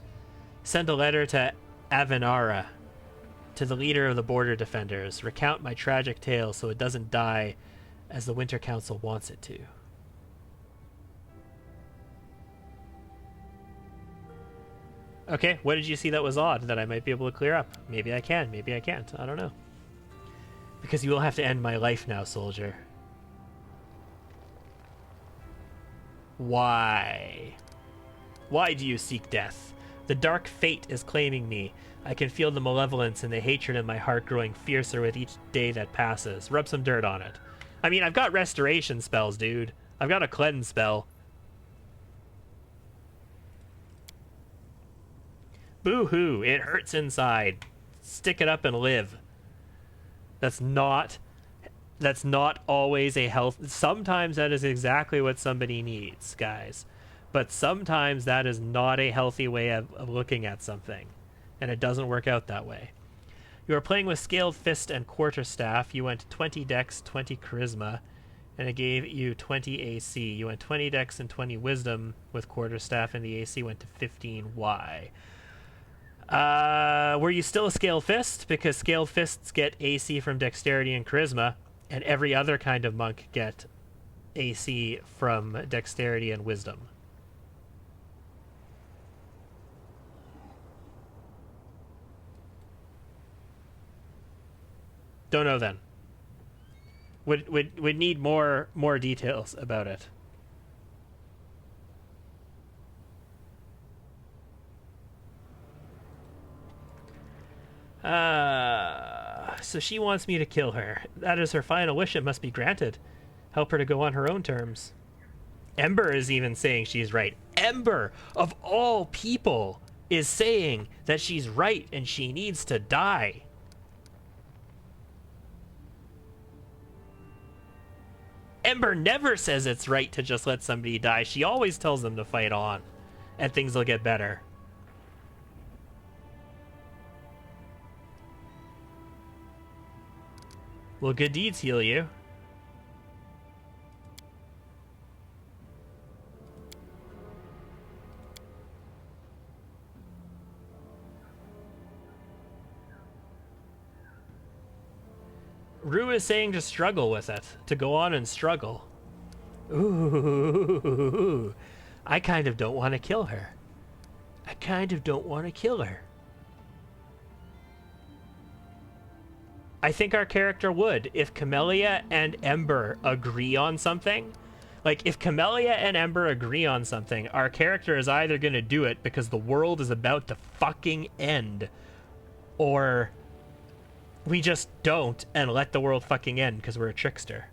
Send a letter to Avenara, to the leader of the border defenders. Recount my tragic tale so it doesn't die as the Winter Council wants it to. Okay, what did you see that was odd that I might be able to clear up? Maybe I can, maybe I can't. I don't know. Because you will have to end my life now, soldier. Why? Why do you seek death? The dark fate is claiming me. I can feel the malevolence and the hatred in my heart growing fiercer with each day that passes. Rub some dirt on it. I mean, I've got restoration spells, dude. I've got a cleanse spell. Boo-hoo, it hurts inside. Stick it up and live. That's not always a health. Sometimes that is exactly what somebody needs, guys. But sometimes that is not a healthy way of looking at something. And it doesn't work out that way. You are playing with Scaled Fist and Quarterstaff. You went 20 dex, 20 charisma, and it gave you 20 AC. You went 20 dex and 20 wisdom with Quarterstaff, and the AC went to 15. Why? Were you still a Scaled Fist? Because Scaled Fists get AC from Dexterity and Charisma, and every other kind of monk get AC from Dexterity and Wisdom. Don't know then. Would need more details about it. So she wants me to kill her. That is her final wish. It must be granted. Help her to go on her own terms. Ember is even saying she's right. Ember, of all people, is saying that she's right and she needs to die. Ember never says it's right to just let somebody die. She always tells them to fight on, and things will get better. Will good deeds heal you? Rue is saying to struggle with it, to go on and struggle. Ooh, I kind of don't want to kill her. I kind of don't want to kill her. I think our character would, if Camellia and Ember agree on something. Like, if Camellia and Ember agree on something, our character is either going to do it because the world is about to fucking end, or we just don't and let the world fucking end because we're a trickster.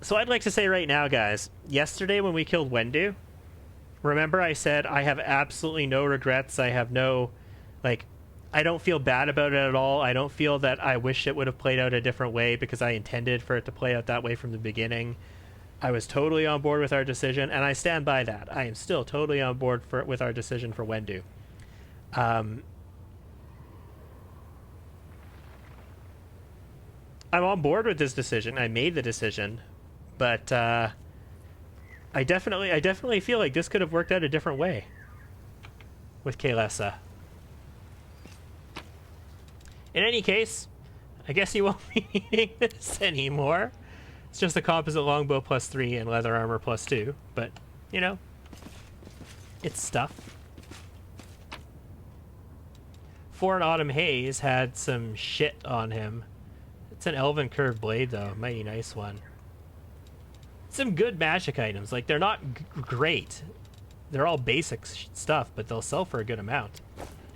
So I'd like to say right now, guys, yesterday when we killed Wendu, remember I said I have absolutely no regrets. I have no, like, I don't feel bad about it at all. I don't feel that I wish it would have played out a different way because I intended for it to play out that way from the beginning. I was totally on board with our decision, and I stand by that. I am still totally on board with our decision for Wendu. I'm on board with this decision. I made the decision, but I definitely feel like this could have worked out a different way with Kaelessa. In any case, I guess you won't be needing this anymore. It's just a composite longbow +3 and leather armor +2, but, you know, it's stuff. Foreign Autumn Haze had some shit on him. It's an Elven curved blade, though. Mighty nice one. Some good magic items. Like, they're not great. They're all basic stuff, but they'll sell for a good amount.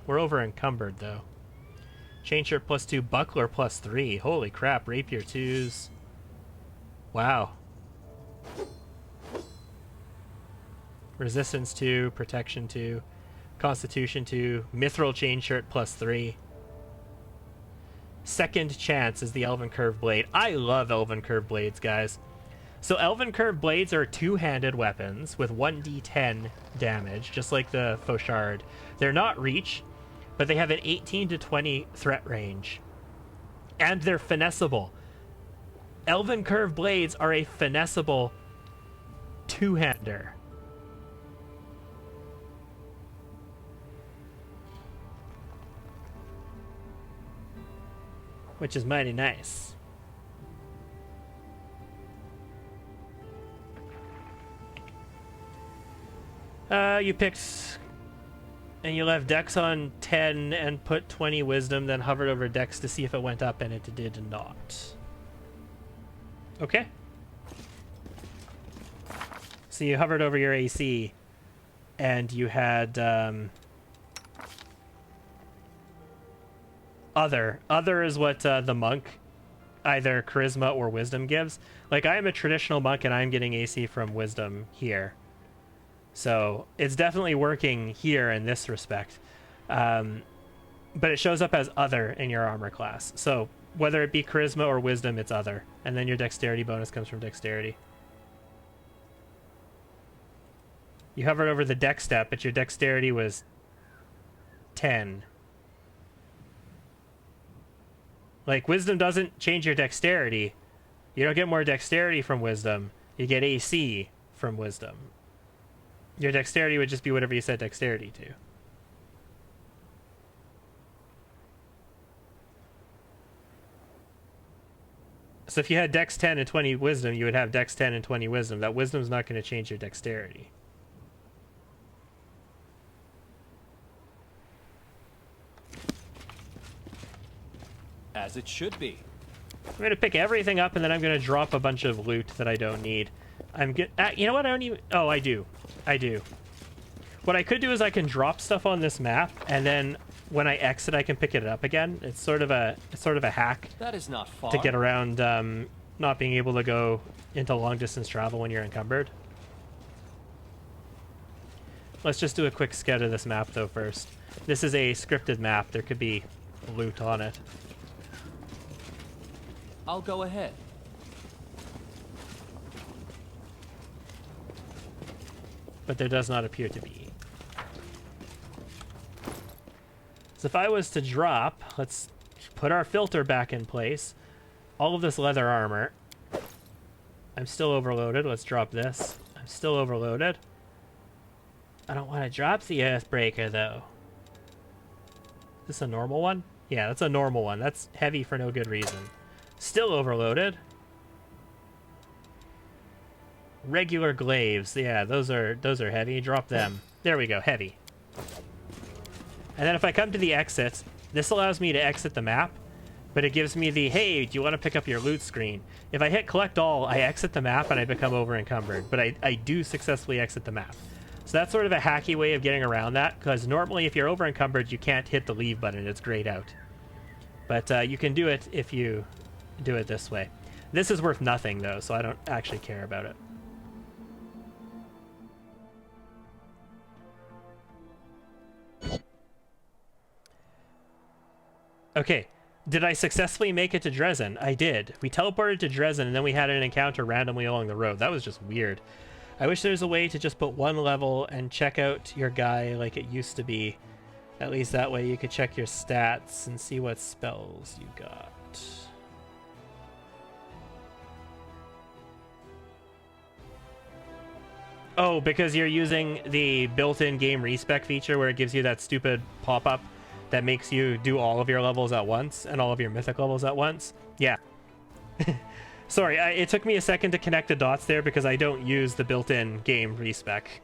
We're over encumbered, though. Chain shirt +2, buckler +3. Holy crap, rapier 2s. Wow. Resistance 2, protection 2, constitution 2, mithril chain shirt +3. Second chance is the Elven curved blade. I love Elven curved blades, guys. So Elven curved blades are two-handed weapons with 1d10 damage, just like the Fauchard. They're not reach, but they have an 18 to 20 threat range. And they're finessable. Elven curved blades are a finessable two-hander. Which is mighty nice. You picked... and you left Dex on 10 and put 20 Wisdom, then hovered over Dex to see if it went up, and it did not. Okay. So you hovered over your AC, and you had... Other. Other is what the monk, either Charisma or Wisdom gives. Like, I am a traditional monk, and I'm getting AC from Wisdom here. So it's definitely working here in this respect. But it shows up as other in your armor class. So whether it be charisma or wisdom, it's other. And then your dexterity bonus comes from dexterity. You hovered over the dex step, but your dexterity was 10. Like, wisdom doesn't change your dexterity. You don't get more dexterity from wisdom. You get AC from wisdom. Your dexterity would just be whatever you set dexterity to. So if you had dex 10 and 20 wisdom, you would have dex 10 and 20 wisdom. That wisdom's not going to change your dexterity. As it should be. I'm going to pick everything up, and then I'm going to drop a bunch of loot that I don't need. You know what? I don't even... Oh, I do. What I could do is I can drop stuff on this map, and then when I exit, I can pick it up again. It's sort of a hack. That is not far. To get around not being able to go into long distance travel when you're encumbered. Let's just do a quick scout of this map, though, first. This is a scripted map. There could be loot on it. I'll go ahead. But there does not appear to be. So if I was to drop, let's put our filter back in place. All of this leather armor. I'm still overloaded. Let's drop this. I'm still overloaded. I don't want to drop the Earthbreaker, though. Is this a normal one? Yeah, that's a normal one. That's heavy for no good reason. Still overloaded. Regular glaives. Yeah, those are heavy. Drop them. There we go. Heavy. And then if I come to the exit, this allows me to exit the map, but it gives me the, hey, do you want to pick up your loot screen? If I hit collect all, I exit the map and I become over encumbered, but I do successfully exit the map. So that's sort of a hacky way of getting around that, because normally if you're over encumbered, you can't hit the leave button. It's grayed out. But you can do it if you do it this way. This is worth nothing, though, so I don't actually care about it. Okay, did I successfully make it to Dresden? I did. We teleported to Dresden, and then we had an encounter randomly along the road. That was just weird. I wish there was a way to just put one level and check out your guy like it used to be. At least that way you could check your stats and see what spells you got. Oh, because you're using the built-in game respec feature where it gives you that stupid pop-up that makes you do all of your levels at once and all of your mythic levels at once? Yeah. Sorry, it took me a second to connect the dots there because I don't use the built-in game respec.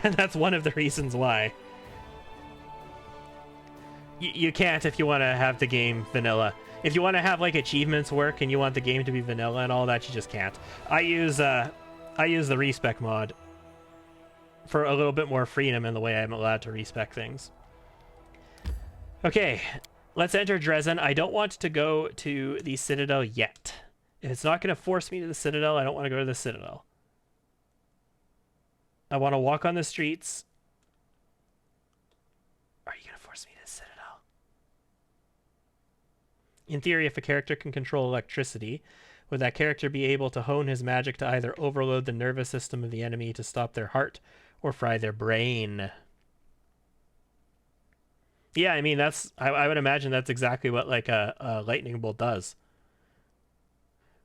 And that's one of the reasons why. You can't if you want to have the game vanilla. If you want to have like achievements work and you want the game to be vanilla and all that, you just can't. I use the respec mod for a little bit more freedom in the way I'm allowed to respec things. Okay, let's enter Dresden. I don't want to go to the Citadel yet. If it's not going to force me to the Citadel, I don't want to go to the Citadel. I want to walk on the streets. Are you going to force me to the Citadel? In theory, if a character can control electricity, would that character be able to hone his magic to either overload the nervous system of the enemy to stop their heart or fry their brain? Yeah, I mean, that's I would imagine that's exactly what like a lightning bolt does.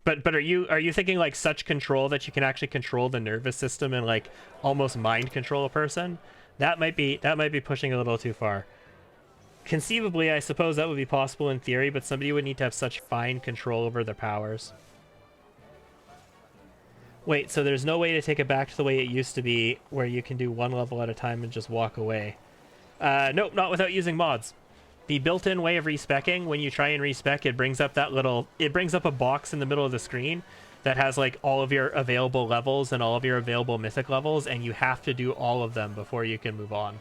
But are you thinking like such control that you can actually control the nervous system and like almost mind control a person? That might be pushing a little too far. Conceivably, I suppose that would be possible in theory, but somebody would need to have such fine control over their powers. Wait, so there's no way to take it back to the way it used to be, where you can do one level at a time and just walk away? Nope, not without using mods. The built-in way of respecking, when you try and respec, it brings up a box in the middle of the screen that has like all of your available levels and all of your available mythic levels, and you have to do all of them before you can move on.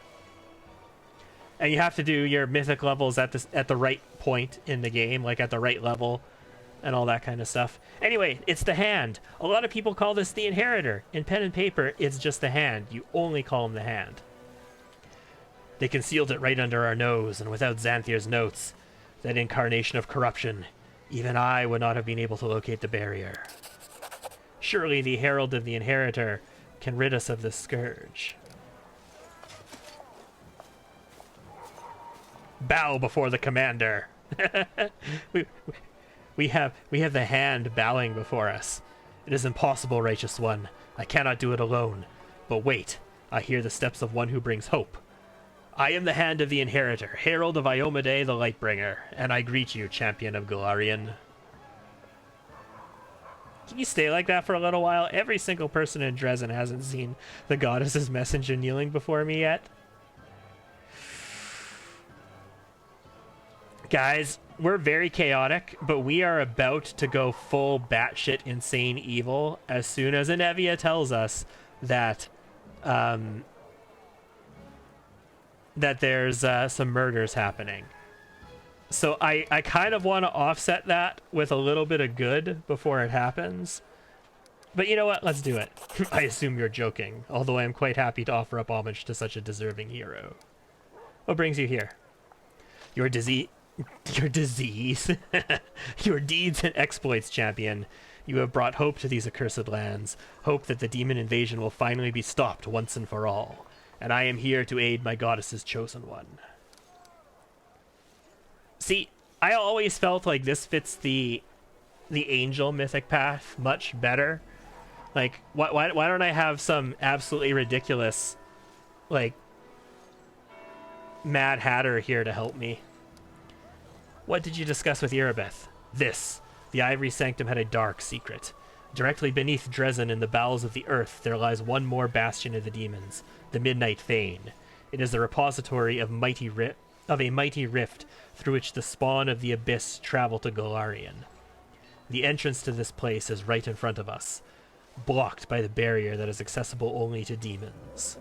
And you have to do your mythic levels at the right point in the game, like at the right level, and all that kind of stuff. Anyway, it's the hand. A lot of people call this the Inheritor. In pen and paper, it's just the hand. You only call him the hand. They concealed it right under our nose, and without Xanther's notes, that incarnation of corruption, even I would not have been able to locate the barrier. Surely the Herald of the Inheritor can rid us of this scourge. Bow before the commander. we have the hand bowing before us. It is impossible, righteous one. I cannot do it alone. But wait, I hear the steps of one who brings hope. I am the hand of the Inheritor, herald of Iomade the Lightbringer, and I greet you, champion of Golarion. Can you stay like that for a little while? Every single person in Dresden hasn't seen the goddess's messenger kneeling before me yet. Guys, we're very chaotic, but we are about to go full batshit insane evil as soon as Anevia tells us that that there's some murders happening. So I kind of want to offset that with a little bit of good before it happens. But you know what? Let's do it. I assume you're joking, although I am quite happy to offer up homage to such a deserving hero. What brings you here? Your disease... Your deeds and exploits, champion. You have brought hope to these accursed lands. Hope that the demon invasion will finally be stopped once and for all. And I am here to aid my goddess's chosen one. See, I always felt like this fits the angel mythic path much better. Like, why don't I have some absolutely ridiculous, like, Mad Hatter here to help me? What did you discuss with Erebeth? This. The Ivory Sanctum had a dark secret. Directly beneath Dresden in the bowels of the earth, there lies one more bastion of the demons, the Midnight Fane. It is the repository of a mighty rift through which the spawn of the Abyss travel to Golarion. The entrance to this place is right in front of us, blocked by the barrier that is accessible only to demons.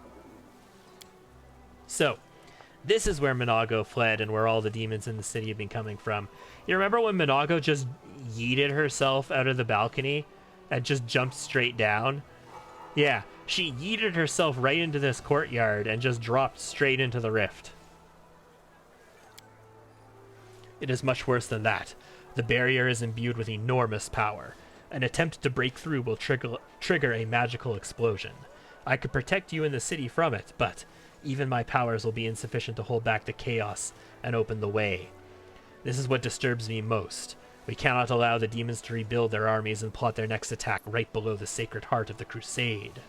So, This is where Minago fled and where all the demons in the city have been coming from. You remember when Minago just yeeted herself out of the balcony and just jumped straight down? Yeah, she yeeted herself right into this courtyard and just dropped straight into the rift. It is much worse than that. The barrier is imbued with enormous power. An attempt to break through will trigger a magical explosion. I could protect you in the city from it, but even my powers will be insufficient to hold back the chaos and open the way. This is what disturbs me most. We cannot allow the demons to rebuild their armies and plot their next attack right below the sacred heart of the crusade.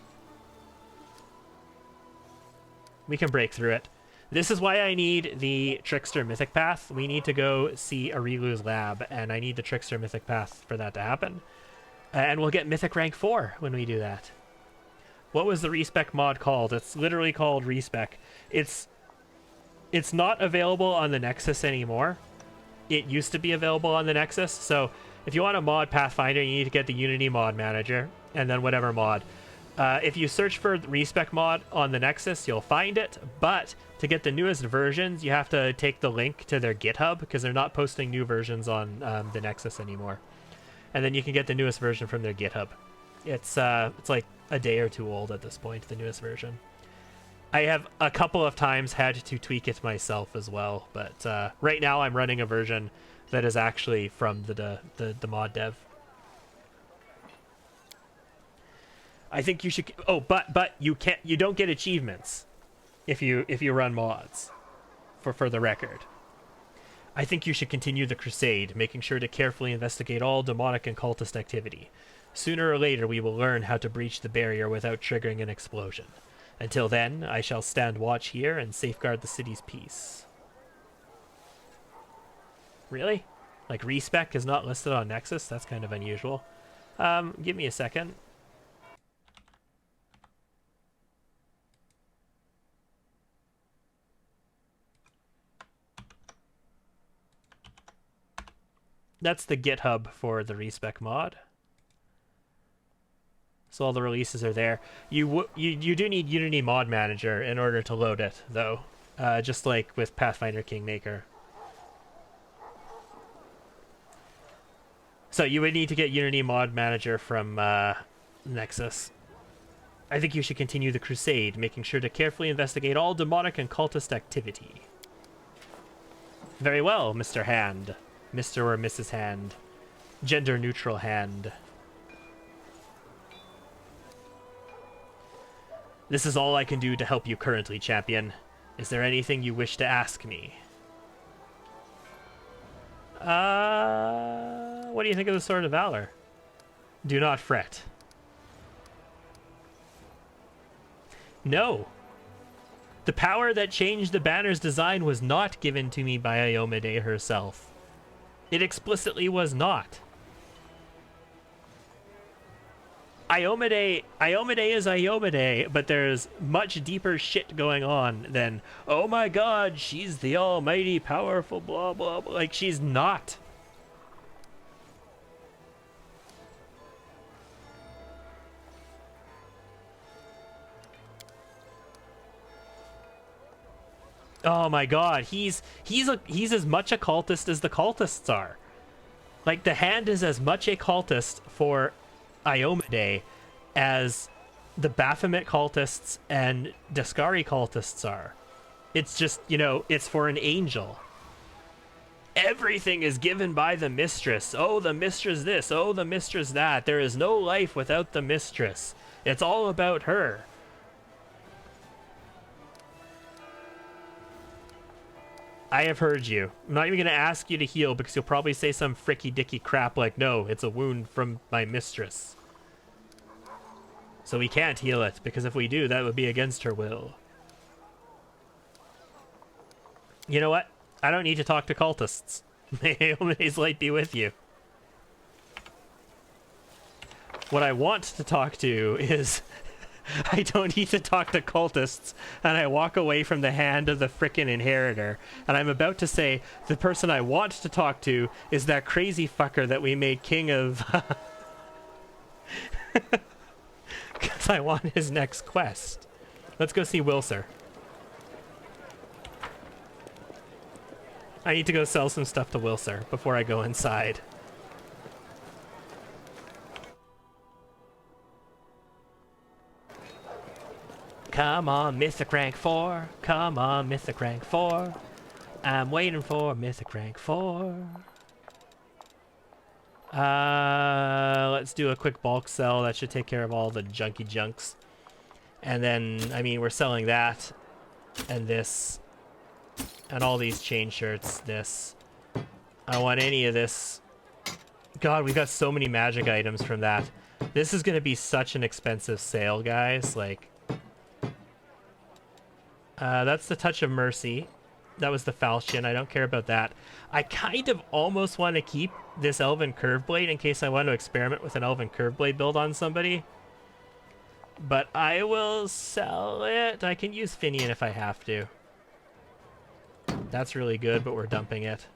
We can break through it. This is why I need the Trickster Mythic Path. We need to go see Arilu's lab, and I need the Trickster Mythic Path for that to happen. And we'll get Mythic Rank 4 when we do that. What was the respec mod called? It's literally called respec. It's not available on the Nexus anymore. It used to be available on the Nexus, so if you want to mod Pathfinder, you need to get the Unity mod manager, and then whatever mod. If you search for respec mod on the Nexus, you'll find it, but to get the newest versions, you have to take the link to their GitHub, because they're not posting new versions on the Nexus anymore. And then you can get the newest version from their GitHub. It's like a day or two old at this point, the newest version. I have a couple of times had to tweak it myself as well, but right now I'm running a version that is actually from the mod dev. I think you should. Oh, but you can't. You don't get achievements if you run mods. For the record, I think you should continue the crusade, making sure to carefully investigate all demonic and cultist activity. Sooner or later, we will learn how to breach the barrier without triggering an explosion. Until then, I shall stand watch here and safeguard the city's peace. Really? Like, respec is not listed on Nexus? That's kind of unusual. Give me a second. That's the GitHub for the respec mod. So all the releases are there. You do need Unity Mod Manager in order to load it, though. Just like with Pathfinder Kingmaker. So you would need to get Unity Mod Manager from Nexus. I think you should continue the crusade, making sure to carefully investigate all demonic and cultist activity. Very well, Mr. Hand. Mr. or Mrs. Hand. Gender-neutral hand. This is all I can do to help you currently, champion. Is there anything you wish to ask me? What do you think of the Sword of Valor? Do not fret. No. The power that changed the banner's design was not given to me by Iomade herself. It explicitly was not. Iomade is Iomade, but there's much deeper shit going on than, oh my god, she's the almighty powerful blah blah blah. Like, she's not. Oh my god, he's as much a cultist as the cultists are. Like, the hand is as much a cultist for Iomade as the Baphomet cultists and Daskari cultists are. It's just, you know, it's for an angel. Everything is given by the mistress. Oh, the mistress this. Oh, the mistress that. There is no life without the mistress. It's all about her. I have heard you. I'm not even going to ask you to heal because you'll probably say some fricky dicky crap like, no, it's a wound from my mistress. So we can't heal it, because if we do, that would be against her will. You know what? I don't need to talk to cultists. May Iomade's light be with you. What I want to talk to is... I don't need to talk to cultists, and I walk away from the hand of the frickin' inheritor, and I'm about to say the person I want to talk to is that crazy fucker that we made king of... Because I want his next quest. Let's go see Wilser. I need to go sell some stuff to Wilser before I go inside. Come on, Mythic Rank 4. Come on, Mythic Rank 4. I'm waiting for Mythic Rank 4. Let's do a quick bulk sell. That should take care of all the junky junks. And then, I mean, we're selling that. And this. And all these chain shirts. This. I don't want any of this. God, we got so many magic items from that. This is going to be such an expensive sale, guys. Like... that's the Touch of Mercy. That was the Falchion. I don't care about that. I kind of almost want to keep this Elven Curve Blade in case I want to experiment with an Elven Curve Blade build on somebody. But I will sell it. I can use Finian if I have to. That's really good, but we're dumping it.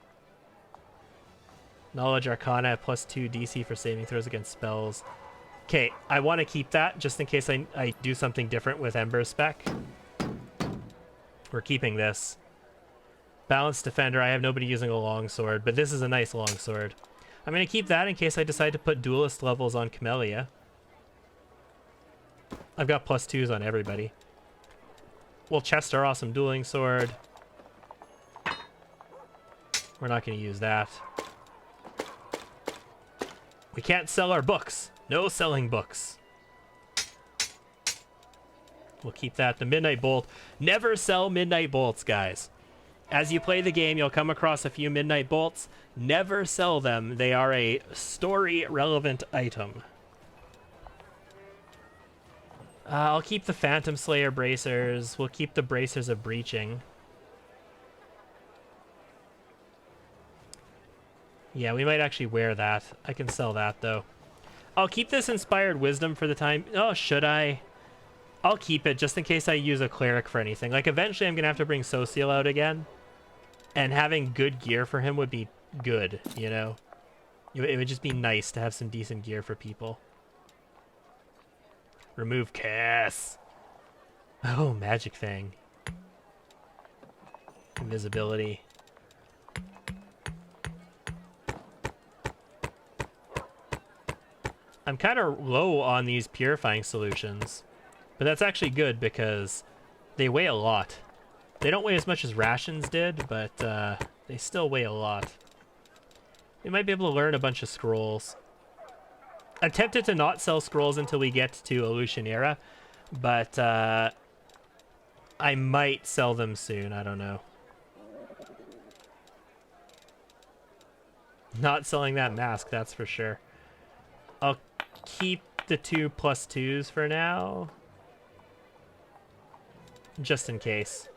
Knowledge Arcana at +2 DC for saving throws against spells. Okay, I want to keep that just in case I do something different with Ember Spec. We're keeping this. Balanced Defender, I have nobody using a longsword, but this is a nice longsword. I'm going to keep that in case I decide to put duelist levels on Camellia. I've got +2s on everybody. Well, Chester, awesome dueling sword. We're not going to use that. We can't sell our books. No selling books. We'll keep that. The Midnight Bolt. Never sell Midnight Bolts, guys. As you play the game, you'll come across a few Midnight Bolts. Never sell them. They are a story-relevant item. I'll keep the Phantom Slayer bracers. We'll keep the bracers of breaching. Yeah, we might actually wear that. I can sell that, though. I'll keep this Inspired Wisdom for the time... Oh, should I? I'll keep it just in case I use a Cleric for anything. Like, eventually I'm going to have to bring Social out again. And having good gear for him would be good, you know? It would just be nice to have some decent gear for people. Remove Cass. Oh, Magic Fang. Invisibility. I'm kind of low on these purifying solutions. But that's actually good because they weigh a lot. They don't weigh as much as rations did, but they still weigh a lot. We might be able to learn a bunch of scrolls. I'm tempted to not sell scrolls until we get to Aleutian Era, but I might sell them soon. I don't know. Not selling that mask, that's for sure. I'll keep the 2 +2s for now. Just in case.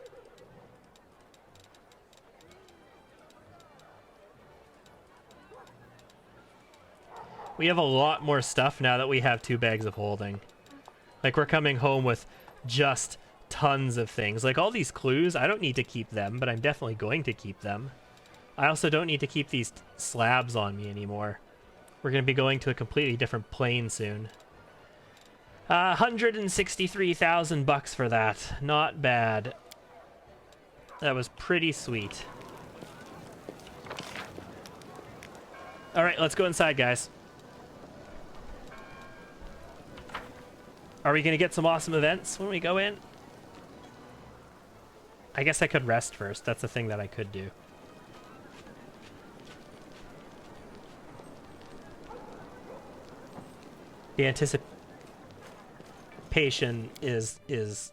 We have a lot more stuff now that we have 2 bags of holding. Like, we're coming home with just tons of things. Like, all these clues, I don't need to keep them, but I'm definitely going to keep them. I also don't need to keep these slabs on me anymore. We're going to be going to a completely different plane soon. 163,000 bucks for that. Not bad. That was pretty sweet. All right, let's go inside, guys. Are we going to get some awesome events when we go in? I guess I could rest first. That's a thing that I could do. The anticipation is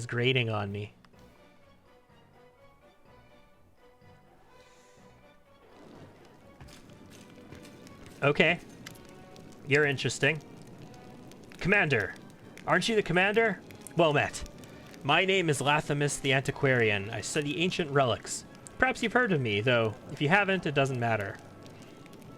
grating on me. Okay. You're interesting. Commander. Aren't you the commander? Well met. My name is Lathamus the Antiquarian. I study ancient relics. Perhaps you've heard of me, though if you haven't, it doesn't matter.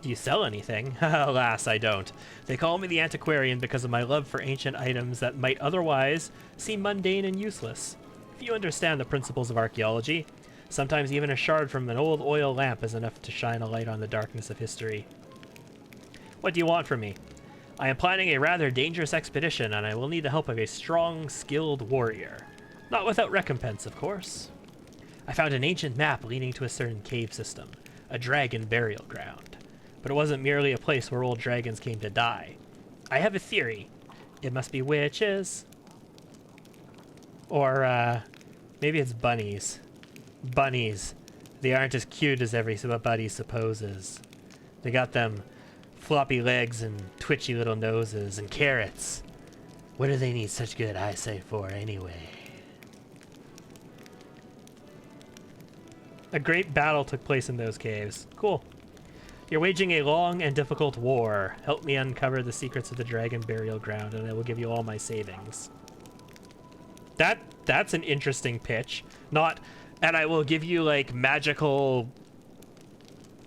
Do you sell anything? Alas, I don't. They call me the Antiquarian because of my love for ancient items that might otherwise seem mundane and useless. If you understand the principles of archaeology, sometimes even a shard from an old oil lamp is enough to shine a light on the darkness of history. What do you want from me? I am planning a rather dangerous expedition, and I will need the help of a strong, skilled warrior. Not without recompense, of course. I found an ancient map leading to a certain cave system, a dragon burial ground. But it wasn't merely a place where old dragons came to die. I have a theory. It must be witches. Or, maybe it's bunnies. Bunnies. They aren't as cute as everybody supposes. They got them floppy legs and twitchy little noses and carrots. What do they need such good eyesight for, anyway? A great battle took place in those caves. Cool. You're waging a long and difficult war. Help me uncover the secrets of the dragon burial ground, and I will give you all my savings. That's an interesting pitch. Not, and I will give you, like, magical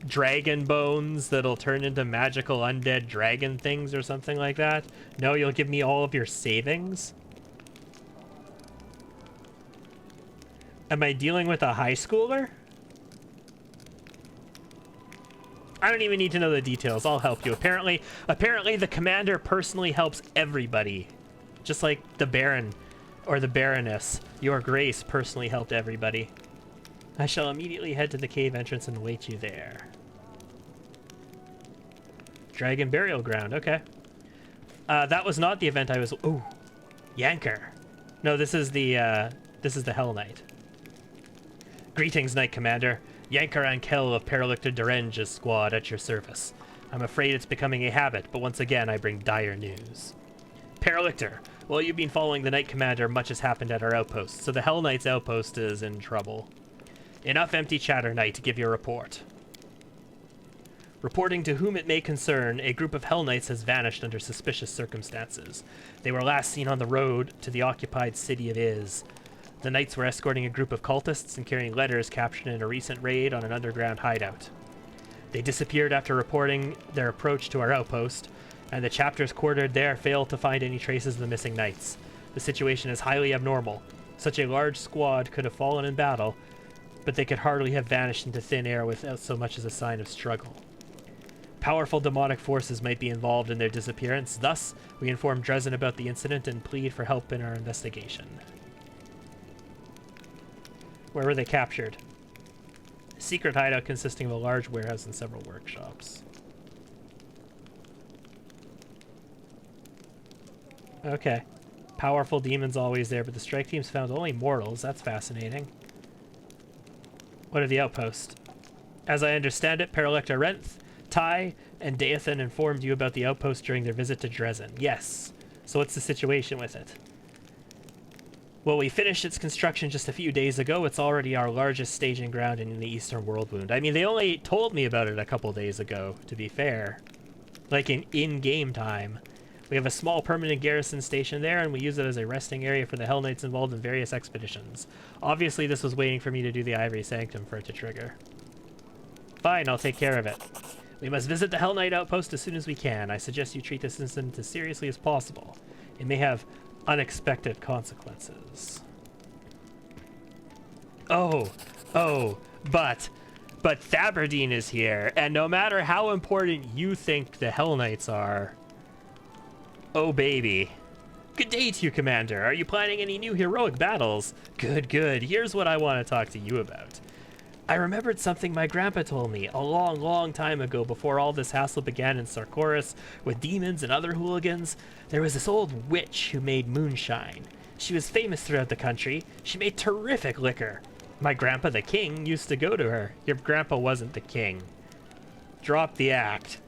dragon bones that'll turn into magical undead dragon things or something like that. No, you'll give me all of your savings? Am I dealing with a high schooler? I don't even need to know the details. I'll help you. Apparently the commander personally helps everybody. Just like the Baron or the Baroness. Your Grace personally helped everybody. I shall immediately head to the cave entrance and await you there. Dragon burial ground. Okay. That was not the event I was... Ooh. Yanker. No, this is the Hell Knight. Greetings, Knight Commander. Yanker Ankel of Paralictor Derenge's squad at your service. I'm afraid it's becoming a habit, but once again I bring dire news. Paralictor, while you've been following the Knight Commander, much has happened at our outpost, so the Hell Knight's outpost is in trouble. Enough empty chatter, Knight, to give your report. Reporting to whom it may concern, a group of Hell Knights has vanished under suspicious circumstances. They were last seen on the road to the occupied city of Iz. The Knights were escorting a group of cultists and carrying letters captured in a recent raid on an underground hideout. They disappeared after reporting their approach to our outpost, and the chapters quartered there failed to find any traces of the missing Knights. The situation is highly abnormal. Such a large squad could have fallen in battle, but they could hardly have vanished into thin air without so much as a sign of struggle. Powerful demonic forces might be involved in their disappearance, thus we inform Dresden about the incident and plead for help in our investigation. Where were they captured? A secret hideout consisting of a large warehouse and several workshops. Okay. Powerful demons always there, but the strike teams found only mortals. That's fascinating. What are the outposts? As I understand it, Paralecta Renth, Tai, and Deathan informed you about the outpost during their visit to Dresden. Yes. So what's the situation with it? Well, we finished its construction just a few days ago. It's already our largest staging ground in the Eastern Worldwound. I mean, they only told me about it a couple days ago, to be fair. Like in-game time. We have a small permanent garrison station there, and we use it as a resting area for the Hell Knights involved in various expeditions. Obviously, this was waiting for me to do the Ivory Sanctum for it to trigger. Fine, I'll take care of it. We must visit the Hell Knight outpost as soon as we can. I suggest you treat this incident as seriously as possible. It may have unexpected consequences. Oh, but Thaberdine is here, and no matter how important you think the Hell Knights are, oh baby. Good day to you, Commander. Are you planning any new heroic battles? Good. Here's what I want to talk to you about. I remembered something my grandpa told me a long time ago before all this hassle began in Sarkoris with demons and other hooligans. There was this old witch who made moonshine. She was famous throughout the country. She made terrific liquor. My grandpa, the king, used to go to her. Your grandpa wasn't the king. Drop the act.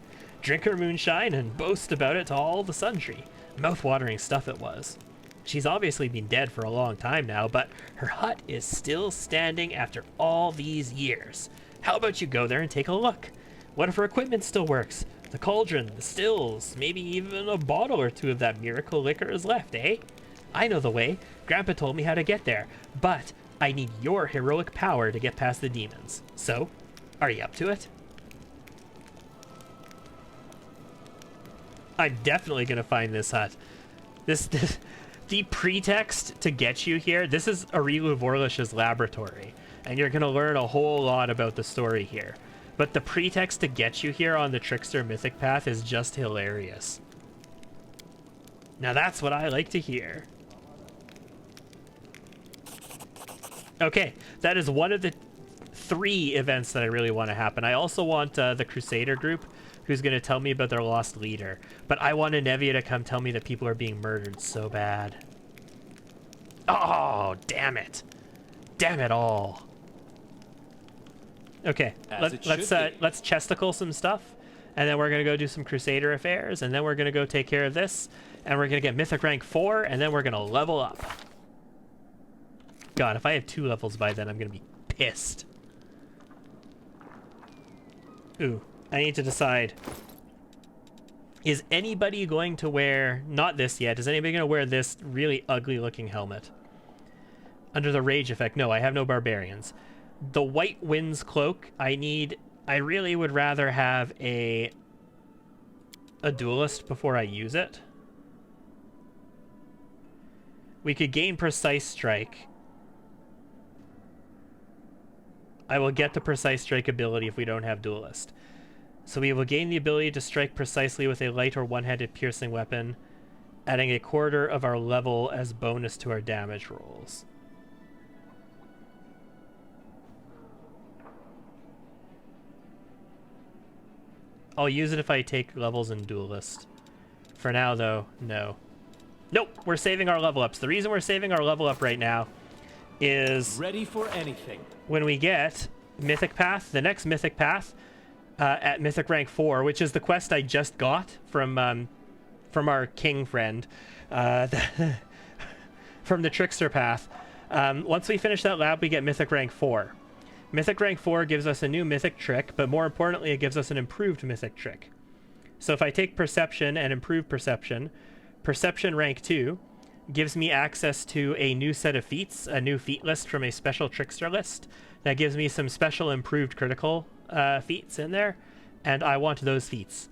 Drink her moonshine and boast about it to all the sundry. Mouth-watering stuff it was. She's obviously been dead for a long time now, but her hut is still standing after all these years. How about you go there and take a look? What if her equipment still works? The cauldron, the stills, maybe even a bottle or two of that miracle liquor is left, eh? I know the way. Grandpa told me how to get there, but I need your heroic power to get past the demons. So, are you up to it? I'm definitely gonna find this hut. The pretext to get you here, this is Arilu Vorlish's laboratory, and you're gonna learn a whole lot about the story here. But the pretext to get you here on the Trickster Mythic Path is just hilarious. Now that's what I like to hear. Okay, that is one of the 3 events that I really want to happen. I also want the Crusader group who's going to tell me about their lost leader. But I want Nevia to come tell me that people are being murdered so bad. Oh, damn it. Damn it all. Okay, let's chesticle some stuff. And then we're going to go do some Crusader affairs. And then we're going to go take care of this. And we're going to get Mythic rank 4. And then we're going to level up. God, if I have 2 levels by then, I'm going to be pissed. Ooh, I need to decide. Is anybody going to wear... Not this yet. Is anybody going to wear this really ugly-looking helmet? Under the rage effect. No, I have no barbarians. The White Winds cloak, I really would rather have a duelist before I use it. We could gain Precise Strike. I will get the Precise Strike ability if we don't have Duelist. So we will gain the ability to strike precisely with a light or one-handed piercing weapon, adding a quarter of our level as bonus to our damage rolls. I'll use it if I take levels in Duelist. For now, though, no. Nope, we're saving our level ups. The reason we're saving our level up right now is... Ready for anything. When we get Mythic Path, the next Mythic Path at Mythic rank 4, which is the quest I just got from our king friend, from the Trickster path. Once we finish that lab, we get Mythic rank 4. Mythic rank 4 gives us a new Mythic trick, but more importantly, it gives us an improved Mythic trick. So if I take Perception and improve Perception, Perception rank 2 gives me access to a new set of feats, a new feat list from a special Trickster list that gives me some special improved critical feats in there, and I want those feats.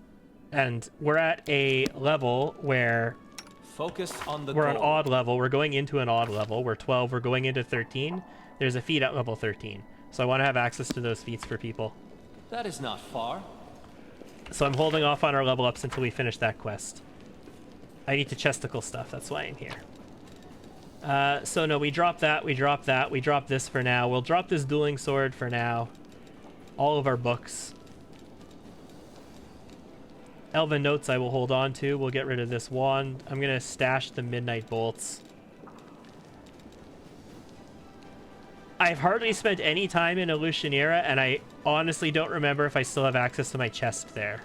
And we're at a level where Focus on the we're goal. an odd level. We're going into an odd level. We're 12. We're going into 13. There's a feat at level 13. So I want to have access to those feats for people. That is not far. So I'm holding off on our level ups until we finish that quest. I need to chesticle stuff. That's why I'm here. So no, we drop that. We drop that. We drop this for now. We'll drop this dueling sword for now. All of our books. Elven notes I will hold on to. We'll get rid of this wand. I'm going to stash the midnight bolts. I've hardly spent any time in Illusionera, and I honestly don't remember if I still have access to my chest there.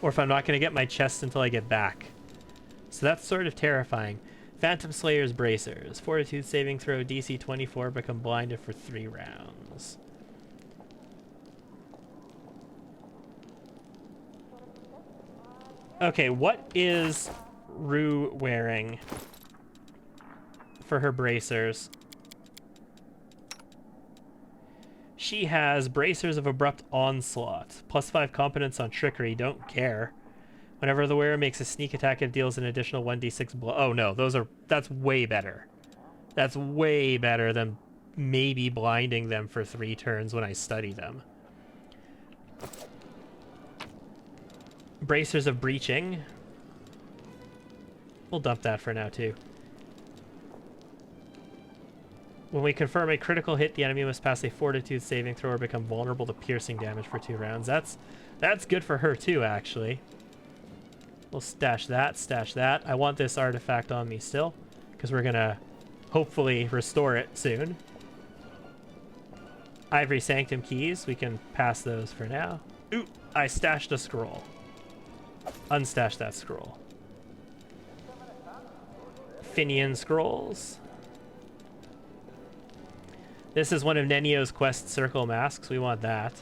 Or if I'm not going to get my chest until I get back. So that's sort of terrifying. Phantom Slayer's Bracers. Fortitude saving throw DC 24, become blinded for 3 rounds. Okay, what is Rue wearing for her bracers? She has Bracers of Abrupt Onslaught. +5 competence on Trickery, don't care. Whenever the wearer makes a sneak attack, it deals an additional 1d6 blow. Oh no, that's way better. That's way better than maybe blinding them for 3 turns when I study them. Bracers of Breaching. We'll dump that for now too. When we confirm a critical hit, the enemy must pass a Fortitude saving throw or become vulnerable to piercing damage for 2 rounds. That's good for her too, actually. We'll stash that, stash that. I want this artifact on me still, because we're gonna hopefully restore it soon. Ivory Sanctum keys, we can pass those for now. Ooh, I stashed a scroll. Unstash that scroll. Finian scrolls. This is one of Nenio's quest circle masks. We want that.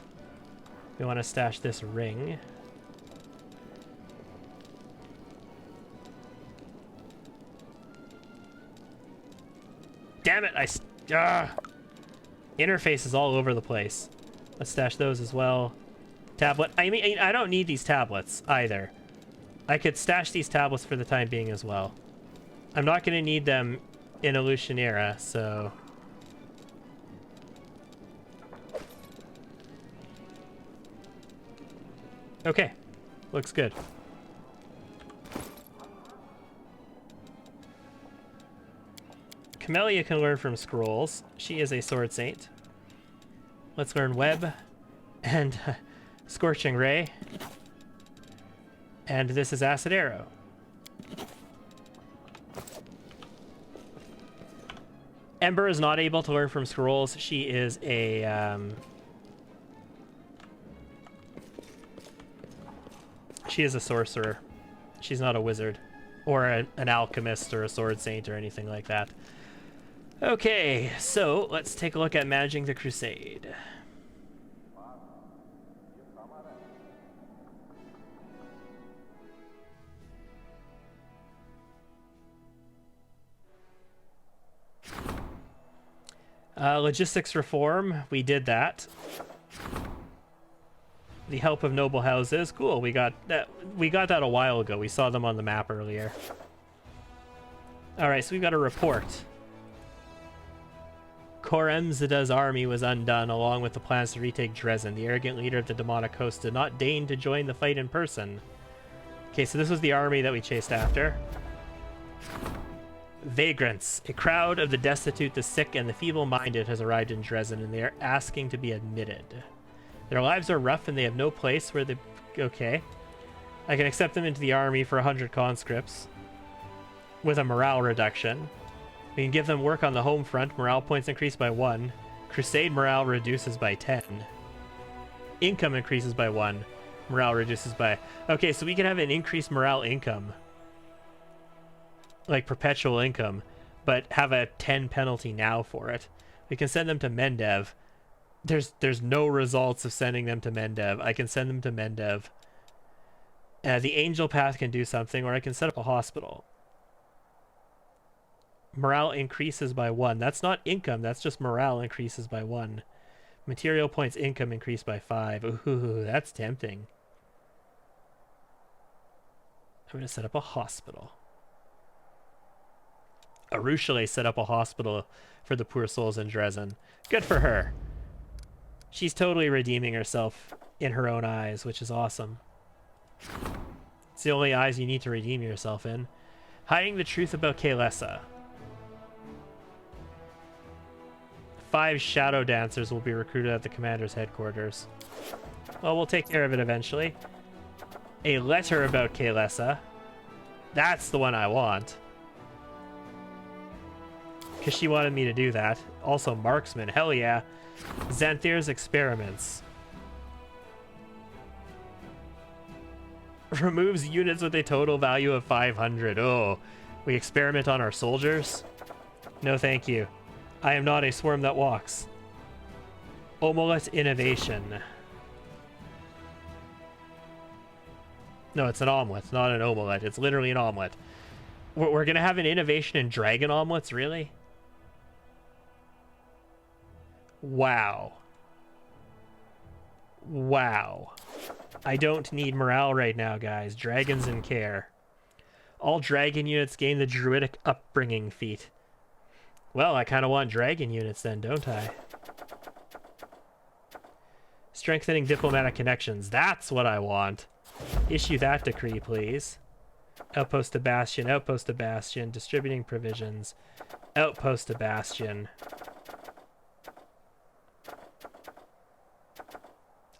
We want to stash this ring. Damn it! Interface is all over the place. Let's stash those as well. Tablet. I mean, I don't need these tablets either. I could stash these tablets for the time being as well. I'm not going to need them in Illusionera, so... Okay. Looks good. Camellia can learn from scrolls. She is a sword saint. Let's learn Web and Scorching Ray. And this is Acid Arrow. Ember is not able to learn from scrolls. She is a... she is a sorcerer. She's not a wizard. Or an alchemist or a sword saint or anything like that. Okay, so let's take a look at managing the crusade. Logistics reform, we did that. The help of noble houses, cool. We got that a while ago. We saw them on the map earlier. All right, so we've got a report. Koremzida's army was undone, along with the plans to retake Dresden. The arrogant leader of the demonic host did not deign to join the fight in person. Okay, so this was the army that we chased after. Vagrants. A crowd of the destitute, the sick, and the feeble-minded has arrived in Dresden, and they are asking to be admitted. Their lives are rough, and they have no place where they... Okay. I can accept them into the army for 100 conscripts. With a morale reduction. We can give them work on the home front. Morale points increase by 1. Crusade morale reduces by 10. Income increases by 1. Morale reduces by... Okay, so we can have an increased morale income. Like perpetual income. But have a 10 penalty now for it. We can send them to Mendev. There's no results of sending them to Mendev. I can send them to Mendev. The Angel Path can do something, or I can set up a hospital. Morale increases by 1. That's not income, that's just morale increases by 1. Material points income increased by 5. Ooh, that's tempting. I'm going to set up a hospital. Arushale set up a hospital for the poor souls in Dresden. Good for her. She's totally redeeming herself in her own eyes, which is awesome. It's the only eyes you need to redeem yourself in. Hiding the truth about Kaelessa. 5 shadow dancers will be recruited at the commander's headquarters. Well, we'll take care of it eventually. A letter about Kaelessa. That's the one I want. Because she wanted me to do that. Also, marksman. Hell yeah. Xanther's experiments. Removes units with a total value of 500. Oh, we experiment on our soldiers? No, thank you. I am not a swarm that walks. Omelette innovation. No, it's an omelet, not an omelette. It's literally an omelet. We're going to have an innovation in dragon omelets, really? Wow. Wow. I don't need morale right now, guys. Dragons in care. All dragon units gain the druidic upbringing feat. Well, I kind of want dragon units then, don't I? Strengthening diplomatic connections. That's what I want. Issue that decree, please. Outpost to Bastion, outpost to Bastion. Distributing provisions. Outpost to Bastion.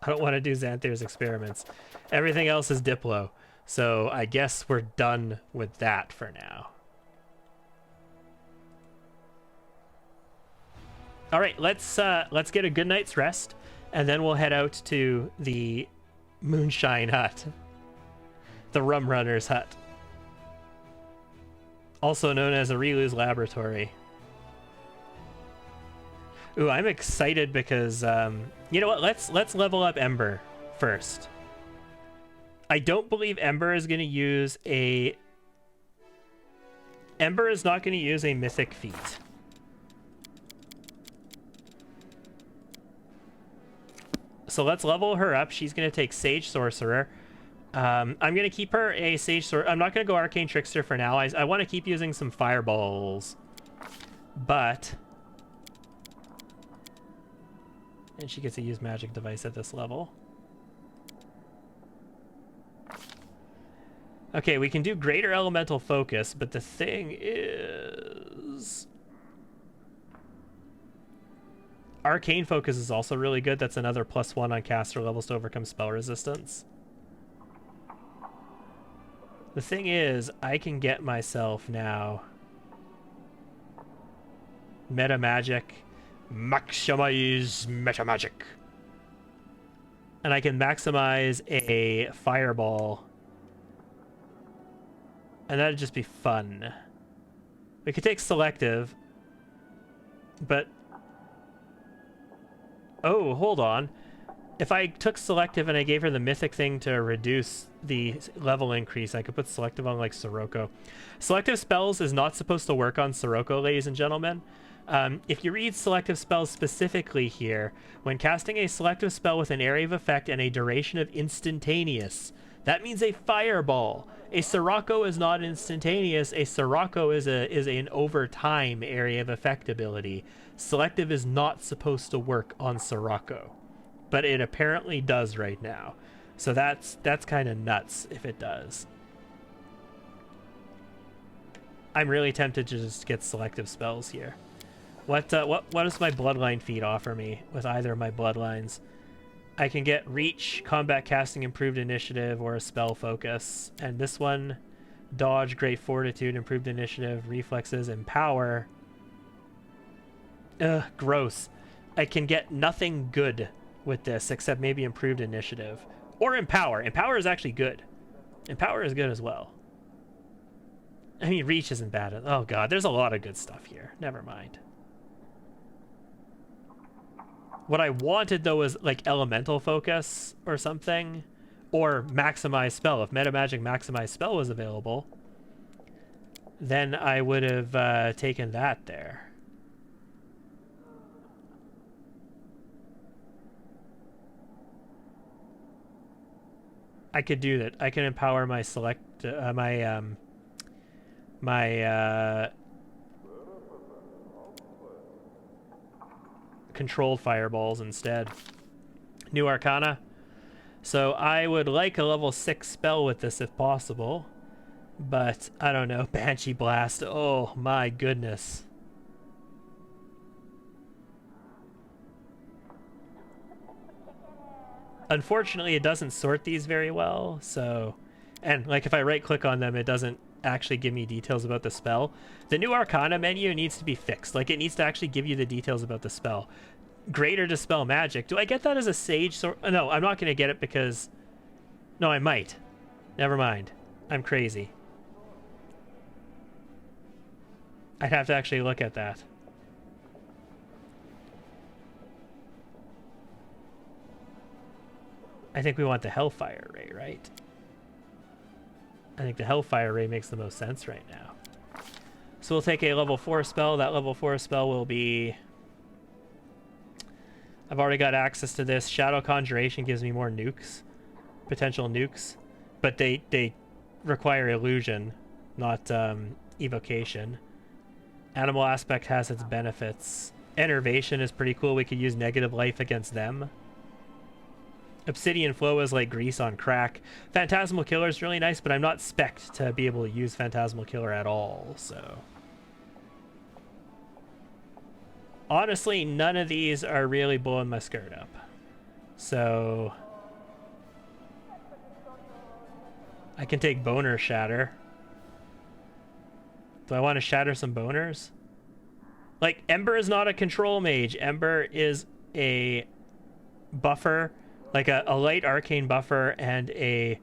I don't want to do Xanther's experiments. Everything else is Diplo. So I guess we're done with that for now. All right, let's get a good night's rest, and then we'll head out to the Moonshine Hut. The Rum Runner's Hut. Also known as Arilu's Laboratory. Ooh, I'm excited because, you know what? Let's level up Ember first. I don't believe Ember is going to use a... Ember is not going to use a mythic feat. So let's level her up. She's going to take Sage Sorcerer. I'm going to keep her a Sage Sorcerer. I'm not going to go Arcane Trickster for now. I want to keep using some Fireballs. But... And she gets to use Magic Device at this level. Okay, we can do Greater Elemental Focus, but the thing is... Arcane Focus is also really good. That's another +1 on caster levels to overcome spell resistance. The thing is, I can get myself now Meta Magic, maximize Meta Magic. And I can maximize a Fireball. And that'd just be fun. We could take Selective, but... Oh, hold on. If I took Selective and I gave her the Mythic thing to reduce the level increase, I could put Selective on, like, Sirocco. Selective spells is not supposed to work on Sirocco, ladies and gentlemen. If you read selective spells specifically here, when casting a selective spell with an area of effect and a duration of instantaneous, that means a fireball. A Sirocco is not instantaneous. A Sirocco is an over time area of effect ability. Selective is not supposed to work on Sirocco, but it apparently does right now. So that's kind of nuts if it does. I'm really tempted to just get selective spells here. What does my bloodline feat offer me with either of my bloodlines? I can get reach, combat casting, improved initiative, or a spell focus. And this one, dodge, great fortitude, improved initiative, reflexes, and power. Ugh, gross. I can get nothing good with this except maybe improved initiative. Or empower. Empower is actually good. Empower is good as well. I mean, reach isn't bad. Oh god, there's a lot of good stuff here. Never mind. What I wanted, though, was, like, elemental focus or something. Or maximize spell. If Meta Magic maximize spell was available, then I would have taken that there. I could do that. I can empower my controlled fireballs instead. New Arcana. So I would like a level 6 spell with this if possible. But I don't know. Banshee Blast. Oh my goodness. Unfortunately, it doesn't sort these very well. So, and like if I right click on them, it doesn't actually give me details about the spell. The new Arcana menu needs to be fixed. Like, it needs to actually give you the details about the spell. Greater Dispel Magic. Do I get that as a Sage Sword? No, I'm not going to get it because... No, I might. Never mind. I'm crazy. I'd have to actually look at that. I think we want the Hellfire Ray, right? I think the Hellfire Ray makes the most sense right now. So we'll take a level 4 spell. That level 4 spell will be... I've already got access to this. Shadow Conjuration gives me more nukes. Potential nukes. But they require illusion, not evocation. Animal Aspect has its benefits. Enervation is pretty cool. We could use negative life against them. Obsidian Flow is like grease on crack. Phantasmal Killer is really nice, but I'm not spec'd to be able to use Phantasmal Killer at all, so... Honestly, none of these are really blowing my skirt up. So... I can take Boner Shatter. Do I want to shatter some boners? Like, Ember is not a control mage. Ember is a buffer. Like a light arcane buffer and a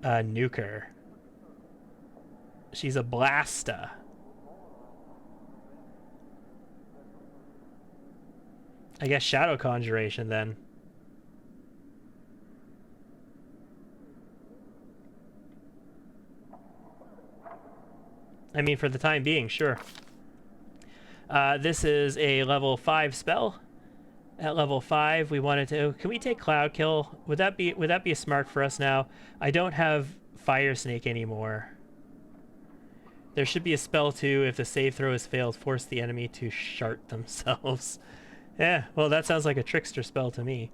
nuker. She's a Blasta. I guess Shadow Conjuration then. I mean, for the time being, sure. This is a level 5 spell. At level 5, we wanted to... Can we take Cloud Kill? Would that be smart for us now? I don't have Fire Snake anymore. There should be a spell too. If the save throw has failed, force the enemy to shart themselves. Yeah, well, that sounds like a Trickster spell to me.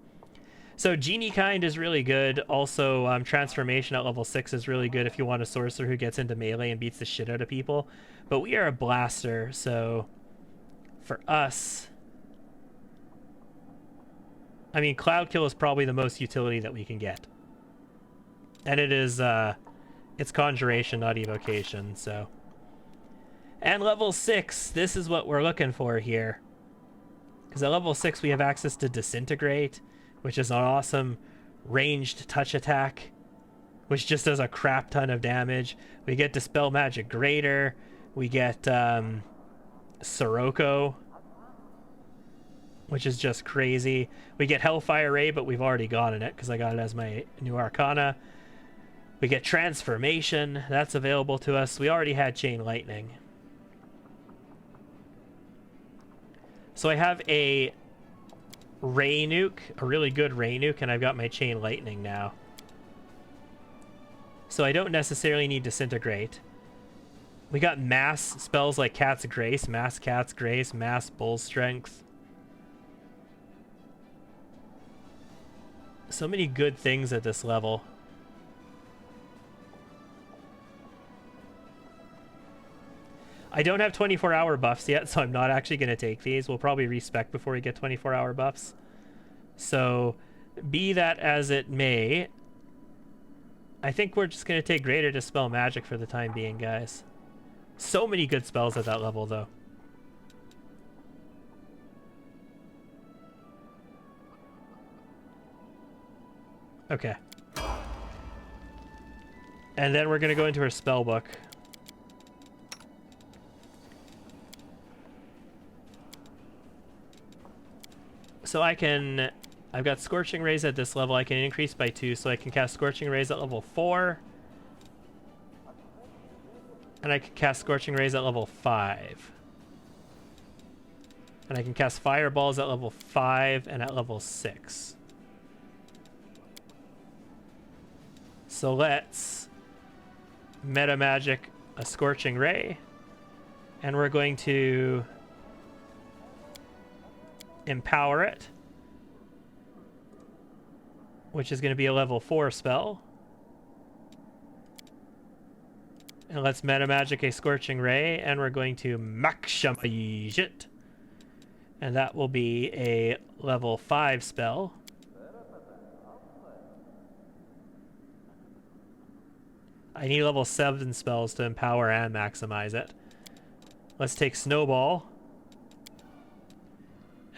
So Genie Kind is really good. Also, Transformation at level 6 is really good if you want a sorcerer who gets into melee and beats the shit out of people. But we are a blaster, so for us... I mean, Cloud Kill is probably the most utility that we can get. And it is, it's Conjuration, not Evocation, so... And level 6, this is what we're looking for here. Because at level 6 we have access to Disintegrate, which is an awesome ranged touch attack, which just does a crap ton of damage. We get Dispel Magic Greater, we get Sirocco, which is just crazy. We get Hellfire Ray, but we've already gotten it because I got it as my new Arcana. We get Transformation, that's available to us. We already had Chain Lightning. So I have a Ray Nuke, a really good Ray Nuke, and I've got my Chain Lightning now. So I don't necessarily need Disintegrate. We got mass spells like Cat's Grace, Mass Cat's Grace, Mass Bull Strength. So many good things at this level. I don't have 24-hour buffs yet, so I'm not actually going to take these. We'll probably respec before we get 24-hour buffs. So, be that as it may, I think we're just going to take Greater Dispel Magic for the time being, guys. So many good spells at that level, though. Okay. And then we're going to go into our spell book. So I've got Scorching Rays at this level. I can increase by 2, so I can cast Scorching Rays at level 4. And I can cast Scorching Rays at level 5. And I can cast Fireballs at level 5 and at level 6. So let's Meta Magic a Scorching Ray. And we're going to Empower it, which is going to be a level 4 spell. And let's Meta Magic a Scorching Ray, and we're going to maximize it. And that will be a level 5 spell. I need level 7 spells to empower and maximize it. Let's take Snowball.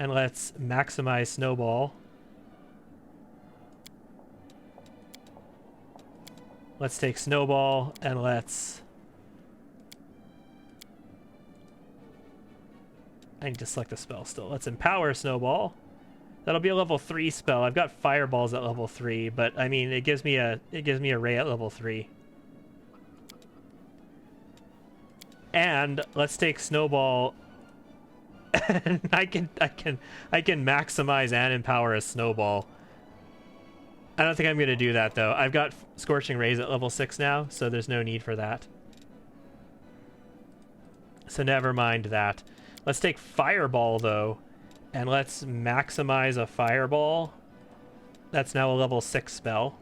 And let's maximize Snowball. Let's take Snowball and let's... I need to select the spell still. Let's Empower Snowball. That'll be a level 3 spell. I've got Fireballs at level 3, but I mean it gives me a ray at level 3. And let's take Snowball. And I can maximize and empower a Snowball. I don't think I'm going to do that, though. I've got Scorching Rays at level 6 now, so there's no need for that. So never mind that. Let's take Fireball, though, and let's maximize a Fireball. That's now a level 6 spell.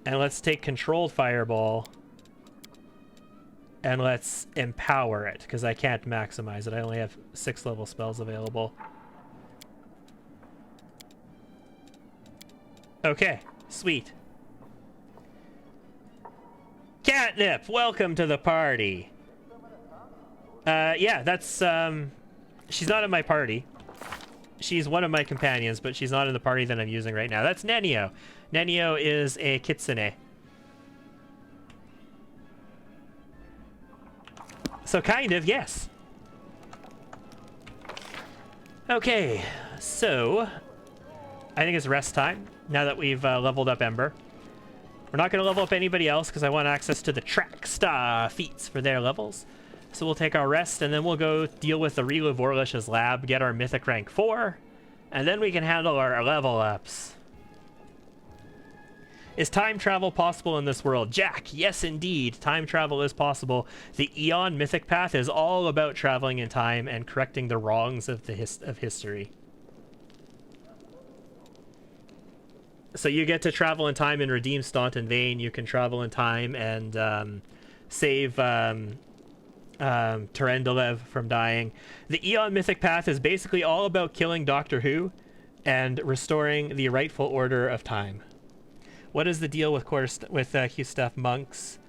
And let's take Controlled Fireball. And let's empower it, because I can't maximize it. I only have 6 level spells available. Okay, sweet. Catnip, welcome to the party. Yeah, that's, she's not in my party. She's one of my companions, but she's not in the party that I'm using right now. That's Nenio. Nenio is a kitsune. So kind of, yes. Okay, so I think it's rest time now that we've leveled up Ember. We're not going to level up anybody else because I want access to the Trickster feats for their levels. So we'll take our rest and then we'll go deal with the Relu Vorlish's lab, get our Mythic rank 4, and then we can handle our level ups. Is time travel possible in this world? Jack, yes indeed, time travel is possible. The Eon Mythic Path is all about traveling in time and correcting the wrongs of history. So you get to travel in time and redeem Staunton Vein. You can travel in time and save Terendelev from dying. The Eon Mythic Path is basically all about killing Doctor Who and restoring the rightful order of time. What is the deal with Hugh Stuff monks?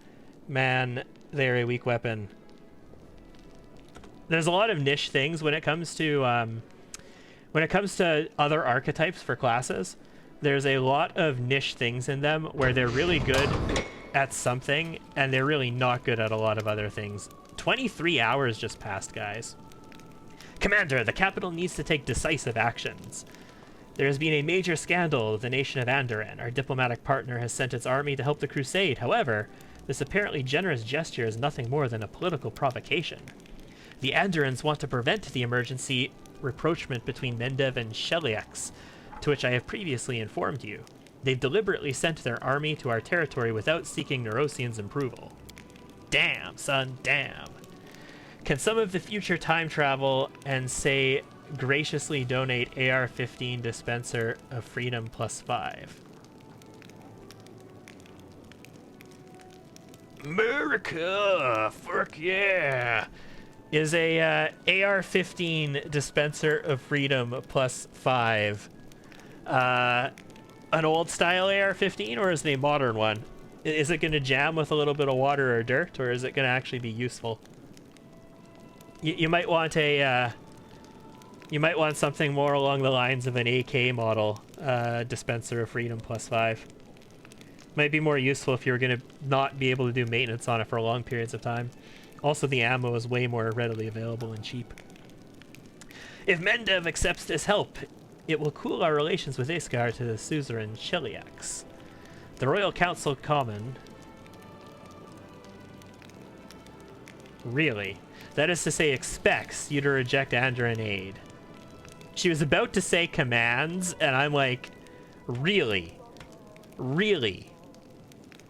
Man, they're a weak weapon. There's a lot of niche things when it comes to other archetypes for classes. There's a lot of niche things in them where they're really good at something and they're really not good at a lot of other things. 23 hours just passed, guys. Commander, the capital needs to take decisive actions. There has been a major scandal. The nation of Andoran, our diplomatic partner, has sent its army to help the crusade. However, this apparently generous gesture is nothing more than a political provocation. The Andorans want to prevent the emergency rapprochement between Mendev and Sheliax, to which I have previously informed you. They've deliberately sent their army to our territory without seeking Neurosian's approval. Damn, son, damn. Can some of the future time travel and say graciously donate AR-15 dispenser of freedom +5? America, fuck yeah! Is a AR-15 dispenser of freedom +5 an old style AR-15 or is it a modern one? Is it going to jam with a little bit of water or dirt, or is it going to actually be useful? You might want a you might want something more along the lines of an AK model dispenser of freedom +5. Might be more useful if you're going to not be able to do maintenance on it for long periods of time. Also, the ammo is way more readily available and cheap. If Mendev accepts this help, it will cool our relations with Iskar to the suzerain Sheliax. The Royal Council Common... Really? That is to say, expects you to reject Andoran aid. She was about to say commands, and I'm like, really? Really?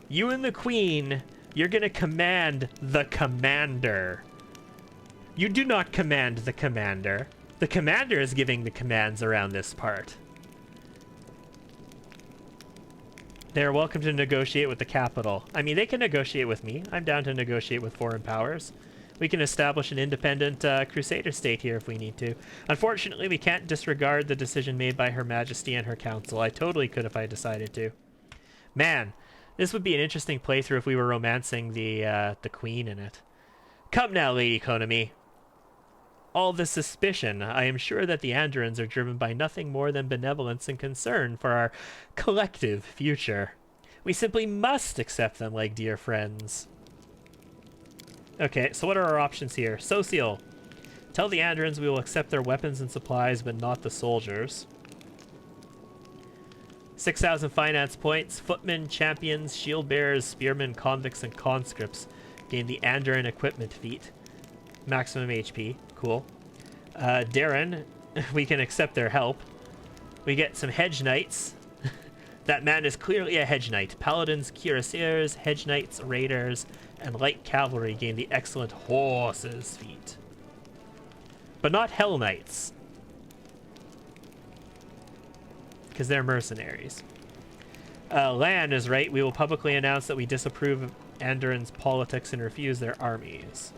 You and the Queen, you're gonna command the commander. You do not command the commander. The commander is giving the commands around this part. They're welcome to negotiate with the capital. I mean, they can negotiate with me. I'm down to negotiate with foreign powers. We can establish an independent Crusader state here if we need to. Unfortunately, we can't disregard the decision made by Her Majesty and her council. I totally could if I decided to. Man, this would be an interesting playthrough if we were romancing the Queen in it. Come now, Lady Konami. All this suspicion, I am sure that the Andorans are driven by nothing more than benevolence and concern for our collective future. We simply must accept them like dear friends. Okay, so what are our options here? Social. Tell the Andorans we will accept their weapons and supplies, but not the soldiers. 6,000 finance points. Footmen, champions, shield bearers, spearmen, convicts, and conscripts gain the Andoran equipment feat. Maximum HP. Cool. Darren, we can accept their help. We get some hedge knights. That man is clearly a hedge knight. Paladins, cuirassiers, hedge knights, raiders, and light cavalry gain the excellent horses feat. But not hell knights, because they're mercenaries. Lan is right. We will publicly announce that we disapprove of Andoran's politics and refuse their armies.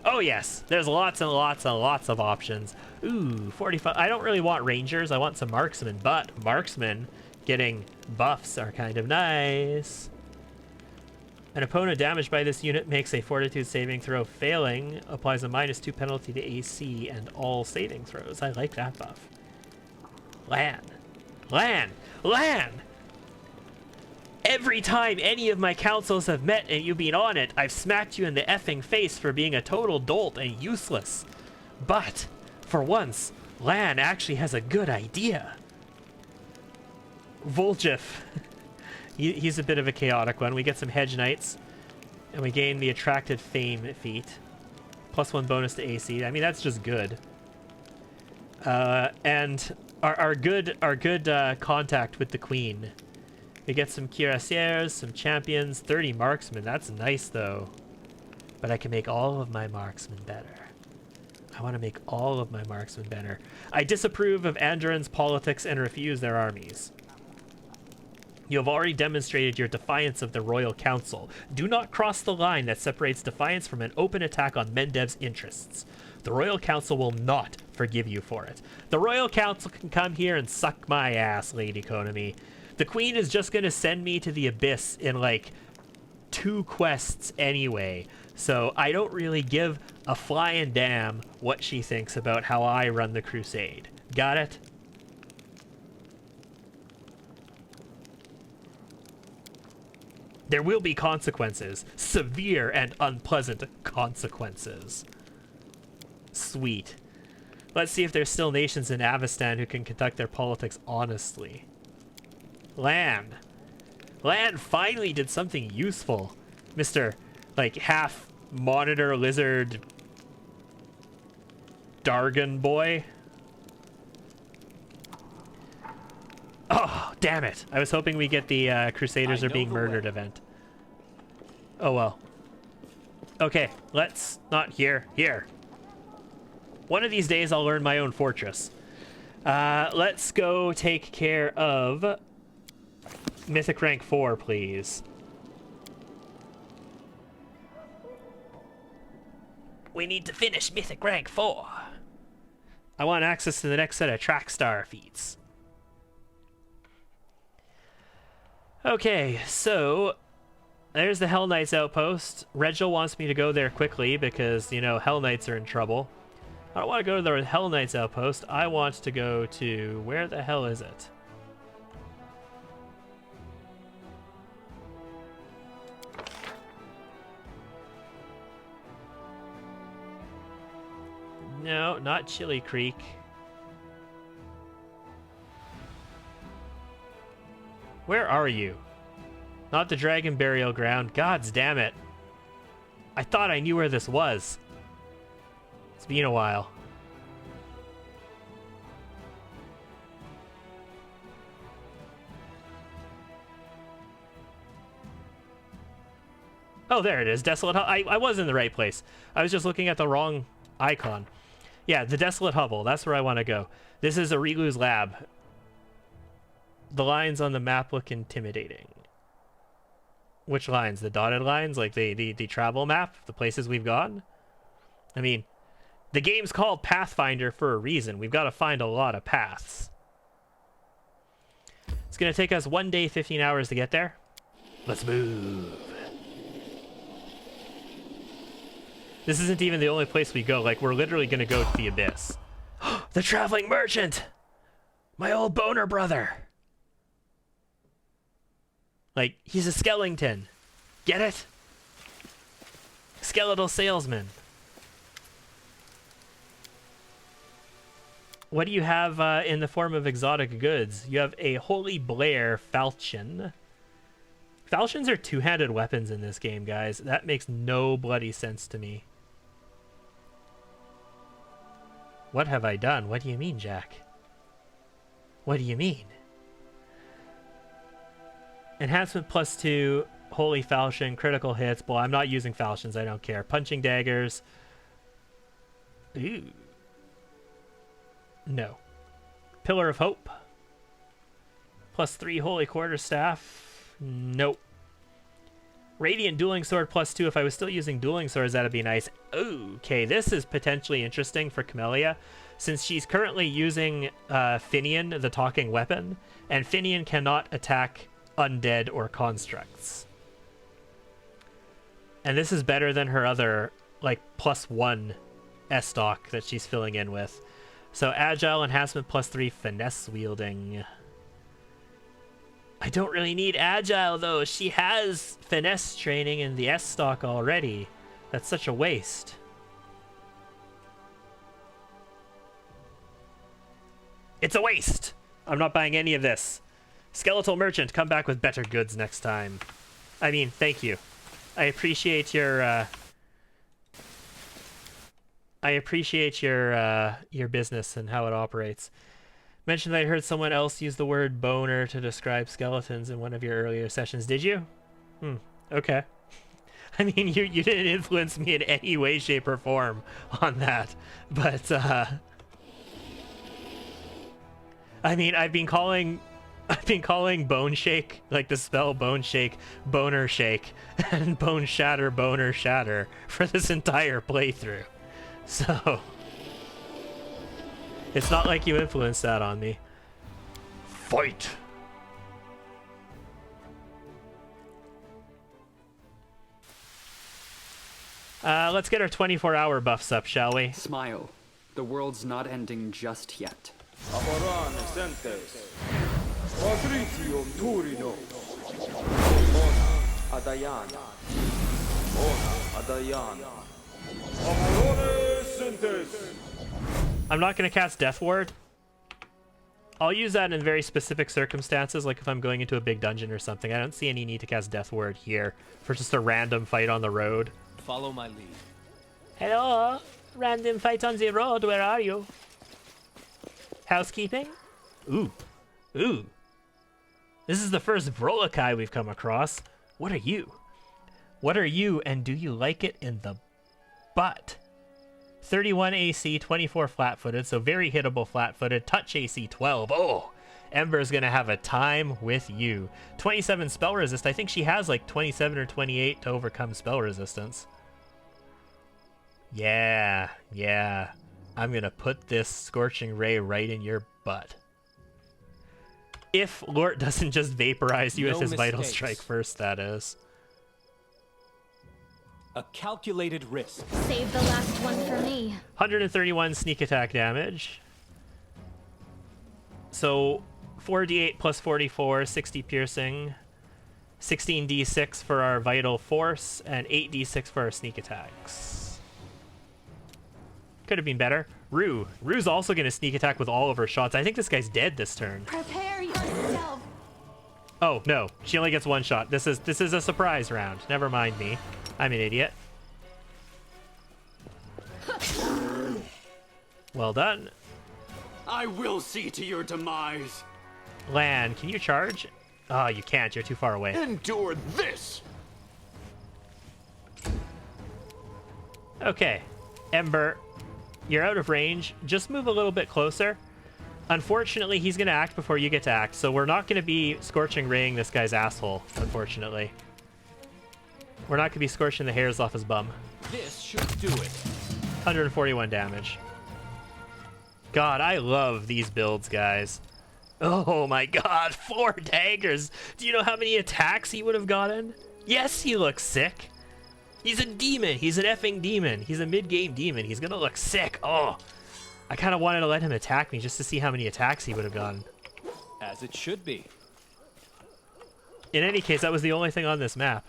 Oh yes, there's lots and lots and lots of options. Ooh, 45. I don't really want rangers. I want some marksmen, but marksmen getting buffs are kind of nice. An opponent damaged by this unit makes a fortitude saving throw. Failing applies a -2 penalty to AC and all saving throws. I like that buff. Lan. Lan! Lan! Every time any of my councils have met and you've been on it, I've smacked you in the effing face for being a total dolt and useless. But, for once, Lan actually has a good idea. Voljif. He's a bit of a chaotic one. We get some hedge knights, and we gain the attracted fame feat. +1 bonus to AC. I mean, that's just good. And our good contact with the Queen. We get some cuirassiers, some champions, 30 marksmen. That's nice, though. But I can make all of my marksmen better. I want to make all of my marksmen better. I disapprove of Andoran's politics and refuse their armies. You have already demonstrated your defiance of the Royal Council. Do not cross the line that separates defiance from an open attack on Mendev's interests. The Royal Council will not forgive you for it. The Royal Council can come here and suck my ass, Lady Konami. The Queen is just going to send me to the Abyss in, like, 2 quests anyway, so I don't really give a flying damn what she thinks about how I run the crusade. Got it? There will be consequences. Severe and unpleasant consequences. Sweet. Let's see if there's still nations in Avestan who can conduct their politics honestly. Land. Land finally did something useful. Mr. like half monitor lizard Dargon boy. Oh, damn it. I was hoping we get the Crusaders are being murdered event. Oh well. Okay, let's not here. One of these days I'll learn my own fortress. Let's go take care of Mythic rank 4, please. We need to finish Mythic rank 4. I want access to the next set of Trackstar feats. Okay, so there's the Hell Knights outpost. Regil wants me to go there quickly because, you know, Hell Knights are in trouble. I don't want to go to the Hell Knights outpost. I want to go to... where the hell is it? No, not Chili Creek. Where are you? Not the Dragon Burial Ground. Gods damn it. I thought I knew where this was. It's been a while. Oh, there it is. Desolate I was in the right place. I was just looking at the wrong icon. Yeah, the Desolate Hovel. That's where I want to go. This is Arilu's lab. The lines on the map look intimidating. Which lines? The dotted lines? Like the travel map? The places we've gone? I mean, the game's called Pathfinder for a reason. We've got to find a lot of paths. It's going to take us 1 day, 15 hours to get there. Let's move. This isn't even the only place we go. Like, we're literally going to go to the Abyss. The Traveling Merchant! My old boner brother! Like, he's a skeleton. Get it? Skeletal salesman. What do you have in the form of exotic goods? You have a Holy Blair falchion. Falchions are two-handed weapons in this game, guys. That makes no bloody sense to me. What have I done? What do you mean, Jack? What do you mean? Enhancement +2, Holy Falchion, critical hits. Well, I'm not using falchions, I don't care. Punching daggers. Ooh. No. Pillar of Hope. +3, Holy Quarterstaff. Nope. Radiant Dueling Sword +2. If I was still using dueling swords, that'd be nice. Okay, this is potentially interesting for Camellia, since she's currently using Finian, the talking weapon, and Finian cannot attack undead or constructs. And this is better than her other, like, +1 S-Stock that she's filling in with. So Agile Enhancement +3, Finesse Wielding. I don't really need Agile, though. She has Finesse training in the S-Stock already. That's such a waste. It's a waste! I'm not buying any of this. Skeletal Merchant, come back with better goods next time. I mean, thank you. I appreciate your business and how it operates. Mentioned that I heard someone else use the word boner to describe skeletons in one of your earlier sessions. Did you? Okay. I mean, you didn't influence me in any way, shape, or form on that. But, I mean, I've been calling I've been calling Bone Shake, like the spell Bone Shake, Boner Shake, and Bone Shatter, Boner Shatter for this entire playthrough. So, it's not like you influenced that on me. Fight! Let's get our 24-hour buffs up, shall we? Smile. The world's not ending just yet. I'm not going to cast Death Ward. I'll use that in very specific circumstances, like if I'm going into a big dungeon or something. I don't see any need to cast Death Ward here for just a random fight on the road. Follow my lead. Hello? Random fight on the road, where are you? Housekeeping? Ooh. Ooh. This is the first Vrolakai we've come across. What are you? What are you, and do you like it in the butt? 31 AC, 24 flat-footed, so very hittable flat-footed. Touch AC 12. Oh! Ember's gonna have a time with you. 27 spell resist. I think she has like 27 or 28 to overcome spell resistance. Yeah, yeah. I'm gonna put this Scorching Ray right in your butt. If Lort doesn't just vaporize you No with his Vital mistakes. Strike first, that is. A calculated risk. Save the last one for me. 131 sneak attack damage. So 4d8 plus 44, 60 piercing, 16d6 for our vital force, and 8d6 for our sneak attacks. Could have been better. Rue's also going to sneak attack with all of her shots. I think this guy's dead this turn. Prepare yourself. Oh, no. She only gets one shot. This is a surprise round. Never mind me. I'm an idiot. Well done. I will see to your demise. Lan, can you charge? Oh, you can't. You're too far away. Endure this! Okay. Ember, you're out of range. Just move a little bit closer. Unfortunately, he's going to act before you get to act, so we're not going to be Scorching Raying this guy's asshole, unfortunately. We're not going to be scorching the hairs off his bum. This should do it. 141 damage. God, I love these builds, guys. Oh my god, 4 daggers. Do you know how many attacks he would have gotten? Yes, he looks sick. He's a demon. He's an effing demon. He's a mid-game demon. He's gonna look sick. Oh, I kind of wanted to let him attack me just to see how many attacks he would have gotten. As it should be. In any case, that was the only thing on this map.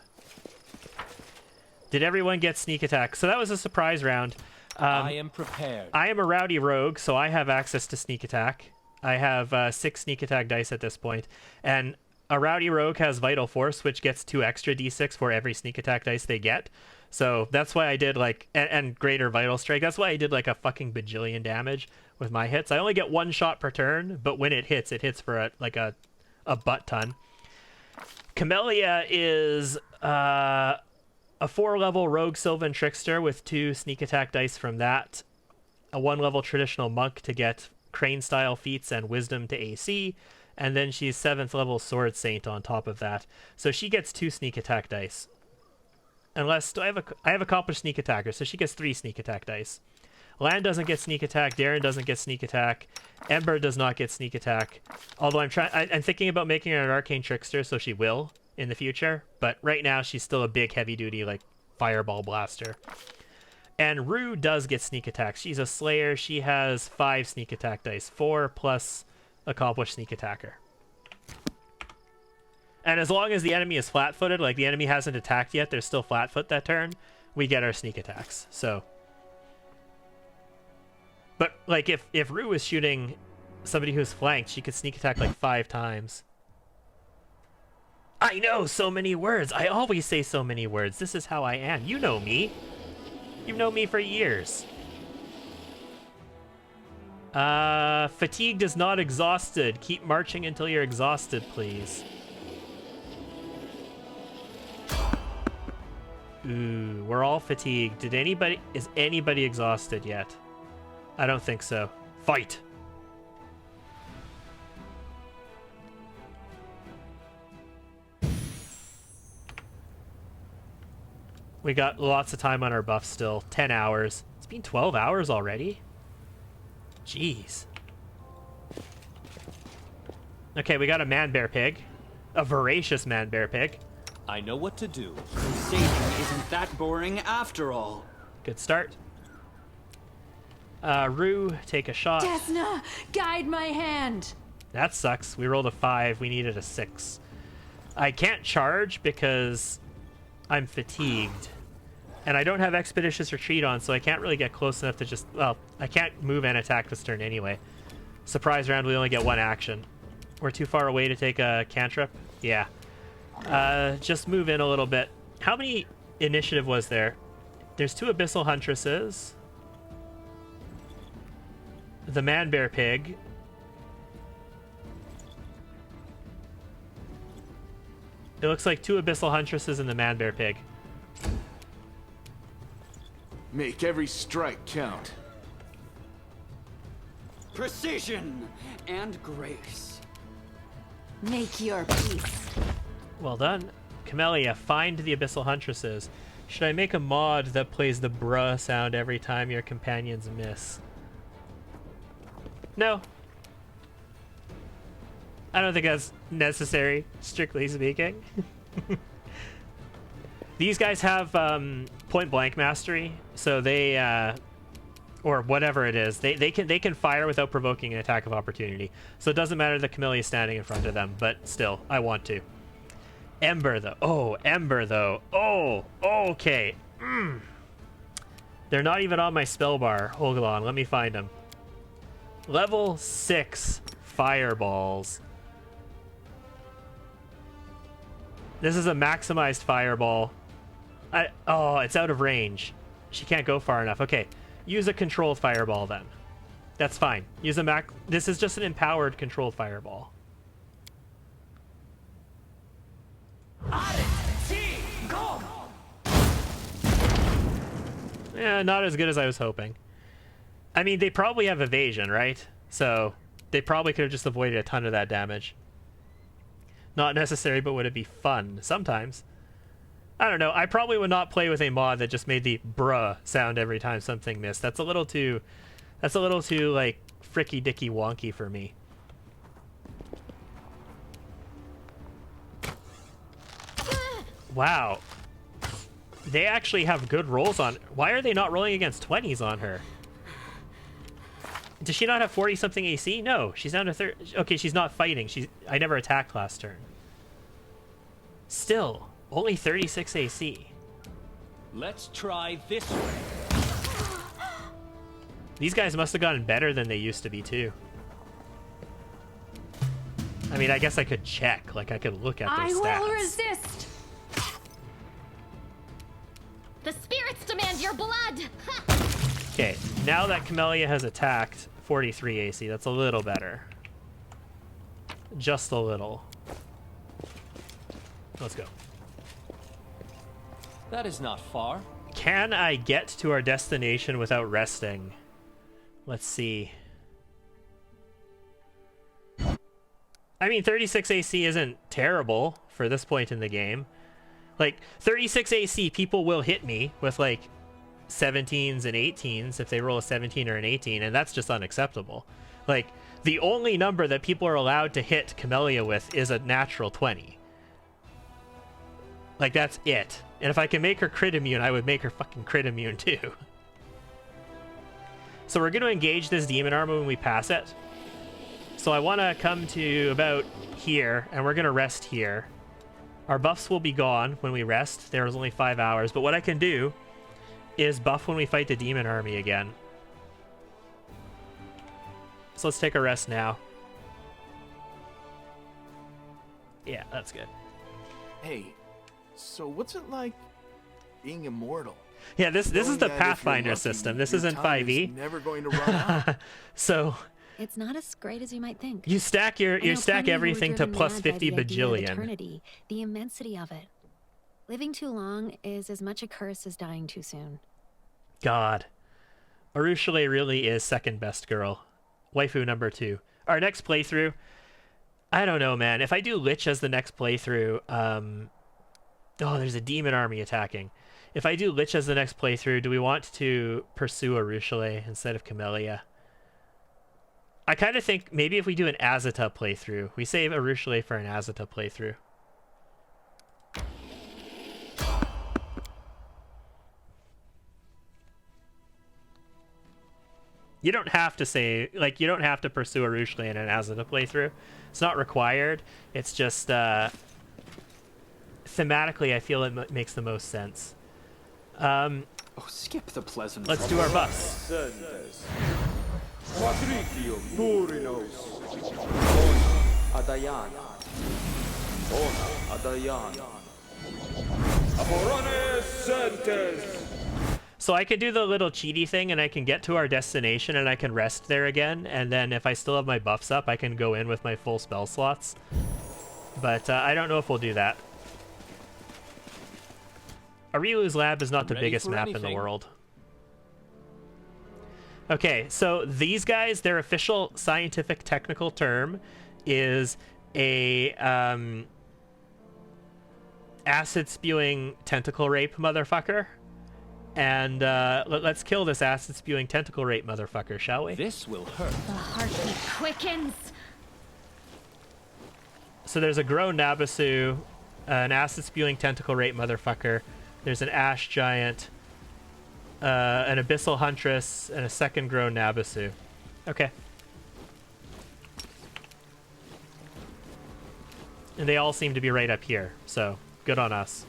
Did everyone get sneak attack? So that was a surprise round. I am prepared. I am a Rowdy rogue, so I have access to sneak attack. I have 6 sneak attack dice at this point, and a Rowdy rogue has Vital Force, which gets 2 extra d6 for every sneak attack dice they get. So that's why I did like, and greater Vital Strike. That's why I did like a fucking bajillion damage with my hits. I only get 1 shot per turn, but when it hits for a butt ton. Camellia is a 4-level rogue Sylvan Trickster with 2 sneak attack dice from that. A 1-level traditional monk to get crane style feats and wisdom to AC, and then she's 7th level sword saint on top of that. So she gets 2 sneak attack dice. Unless I have accomplished sneak attacker, so she gets 3 sneak attack dice. Lan doesn't get sneak attack, Darren doesn't get sneak attack, Ember does not get sneak attack. Although I'm thinking about making her an arcane trickster, so she will in the future, but right now she's still a big heavy duty like fireball blaster. And Rue does get sneak attack. She's a slayer. She has 5 sneak attack dice, 4 plus accomplished sneak attacker. And as long as the enemy is flat-footed, like the enemy hasn't attacked yet, they're still flat-foot that turn, we get our sneak attacks. So, but like if Rue was shooting somebody who's flanked, she could sneak attack like 5 times. I know so many words. I always say so many words. This is how I am. You know me. You've known me for years. Fatigued is not exhausted. Keep marching until you're exhausted, please. Ooh, we're all fatigued. Is anybody exhausted yet? I don't think so. Fight! We got lots of time on our buff still. 10 hours. It's been 12 hours already? Jeez. Okay, we got a man-bear pig. A voracious man-bear pig. I know what to do. Crusading isn't that boring after all. Good start. Rue, take a shot. Desna, guide my hand. That sucks. We rolled a 5. We needed a 6. I can't charge because I'm fatigued. And I don't have Expeditious Retreat on, so I can't really get close enough to just... Well, I can't move and attack this turn anyway. Surprise round, we only get 1 action. We're too far away to take a cantrip? Yeah. Just move in a little bit. How many initiative was there? There's 2 Abyssal Huntresses. The Man-Bear Pig. It looks like 2 Abyssal Huntresses and the Man-Bear Pig. Make every strike count. Precision and grace. Make your peace. Well done. Camellia, find the Abyssal Huntresses. Should I make a mod that plays the bruh sound every time your companions miss? No. I don't think that's necessary, strictly speaking. These guys have point blank mastery, so they or whatever it is, they can fire without provoking an attack of opportunity. So it doesn't matter that Camellia is standing in front of them, but still, I want to. Ember though. Oh, Ember though. Oh, okay. They're not even on my spell bar. Hold on, let me find them. Level 6 fireballs. This is a maximized fireball. Oh, it's out of range. She can't go far enough. Okay, use a controlled fireball then. That's fine. Use a This is just an empowered controlled fireball. Yeah, not as good as I was hoping. I mean, they probably have evasion, right? So they probably could have just avoided a ton of that damage. Not necessary, but would it be fun? Sometimes. I don't know. I probably would not play with a mod that just made the bruh sound every time something missed. That's a little too, like, fricky dicky wonky for me. Wow. They actually have good rolls on... Why are they not rolling against 20s on her? Does she not have 40-something AC? No, she's down to 30... Okay, she's not fighting. I never attacked last turn. Still, only 36 AC. Let's try this way. These guys must have gotten better than they used to be, too. I mean, I guess I could check. Like, I could look at their stats. I will resist. The spirits demand your blood! Okay, now that Camellia has attacked 43 AC, that's a little better. Just a little. Let's go. That is not far. Can I get to our destination without resting? Let's see. I mean, 36 AC isn't terrible for this point in the game. Like, 36 AC, people will hit me with, like, 17s and 18s if they roll a 17 or an 18, and that's just unacceptable. Like, the only number that people are allowed to hit Camellia with is a natural 20. Like, that's it. And if I can make her crit immune, I would make her fucking crit immune too. So we're going to engage this demon armor when we pass it. So I want to come to about here, and we're going to rest here. Our buffs will be gone when we rest. There's only 5 hours. But what I can do is buff when we fight the demon army again. So let's take a rest now. Yeah, that's good. Hey, so what's it like being immortal? Yeah, this is Knowing the that if you're Pathfinder lucky, system. This your isn't time is 5e. never going to run out. So It's not as great as you might think. you stack I know stack plenty who are everything to driven plus mad by 50 the idea of bajillion. eternity, the immensity of it. Living too long is as much a curse as dying too soon. God. Arushale really is second best girl. Waifu number 2. Our next playthrough, I don't know, man. If I do Lich as the next playthrough, oh, there's a demon army attacking. If I do Lich as the next playthrough, do we want to pursue Arushale instead of Camellia? I kind of think maybe if we do an Azata playthrough, we save Arushale for an Azata playthrough. You don't have to say, like, you don't have to pursue Arushale in an Azata playthrough. It's not required. It's just, thematically, I feel it makes the most sense. Oh, skip the pleasant. Let's do our buffs. So I can do the little cheaty thing, and I can get to our destination, and I can rest there again, and then if I still have my buffs up, I can go in with my full spell slots. But I don't know if we'll do that. Arilu's lab is not the biggest map in the world. Okay, so these guys, their official scientific technical term is a acid-spewing tentacle rape motherfucker. And let's kill this acid-spewing tentacle rape motherfucker, shall we? This will hurt. The heartbeat quickens. So there's a Grow Nabasu, an acid-spewing tentacle rape motherfucker. There's an Ash Giant, an Abyssal Huntress, and a second Grow Nabasu. Okay. And they all seem to be right up here, so good on us.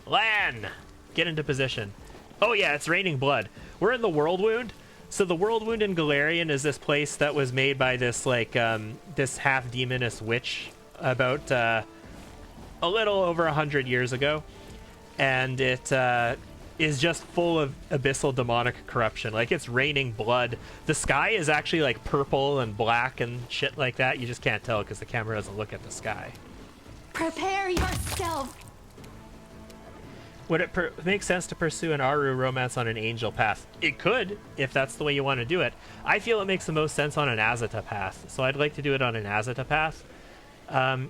Lan! Get into position. Oh yeah, it's raining blood. We're in the World Wound. So the World Wound in Galarian is this place that was made by this, like, this half-demoness witch about a little over 100 years ago. And it is just full of abyssal demonic corruption. Like, it's raining blood. The sky is actually, like, purple and black and shit like that. You just can't tell because the camera doesn't look at the sky. Prepare yourself. Would it make sense to pursue an Aru romance on an angel path? It could, if that's the way you want to do it. I feel it makes the most sense on an Azata path, so I'd like to do it on an Azata path. On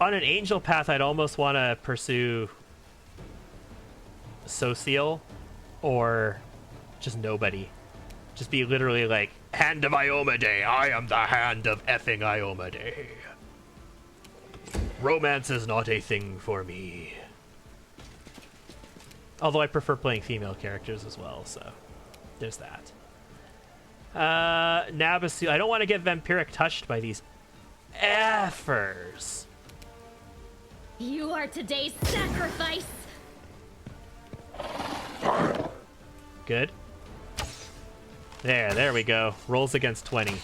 an angel path, I'd almost want to pursue Social or just nobody. Just be literally like, Hand of Iomade, I am the hand of effing Iomade. Romance is not a thing for me. Although I prefer playing female characters as well, so there's that. Nabasu. I don't want to get vampiric touched by these effers. You are today's sacrifice. Good. There we go. Rolls against 20.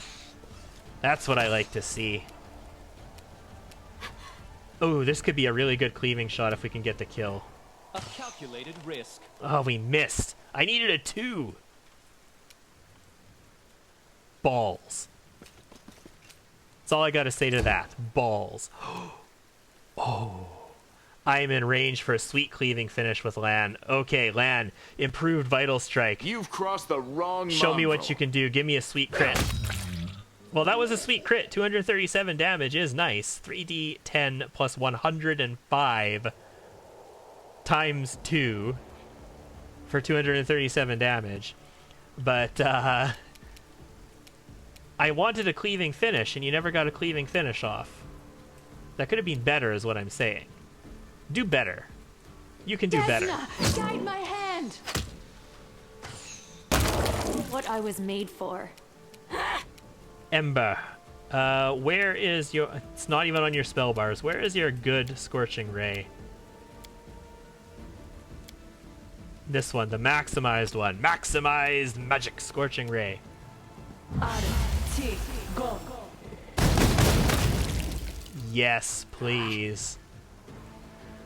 That's what I like to see. Oh, this could be a really good cleaving shot if we can get the kill. A calculated risk. Oh, we missed. I needed a 2. Balls. That's all I gotta say to that. Balls. Oh. I am in range for a sweet cleaving finish with Lan. Okay, Lan. Improved Vital Strike. You've crossed the wrong Show me what mongrel. you can do. Give me a sweet crit. Well, that was a sweet crit. 237 damage is nice. 3d10 plus 105 times 2 for 237 damage. But, I wanted a cleaving finish, and you never got a cleaving finish off. That could have been better, is what I'm saying. Do better. You can do better. Desna, guide my hand. What I was made for. Ember. Where is your... It's not even on your spell bars. Where is your good Scorching Ray? This one, the maximized one. Maximized Magic Scorching Ray. Yes, please.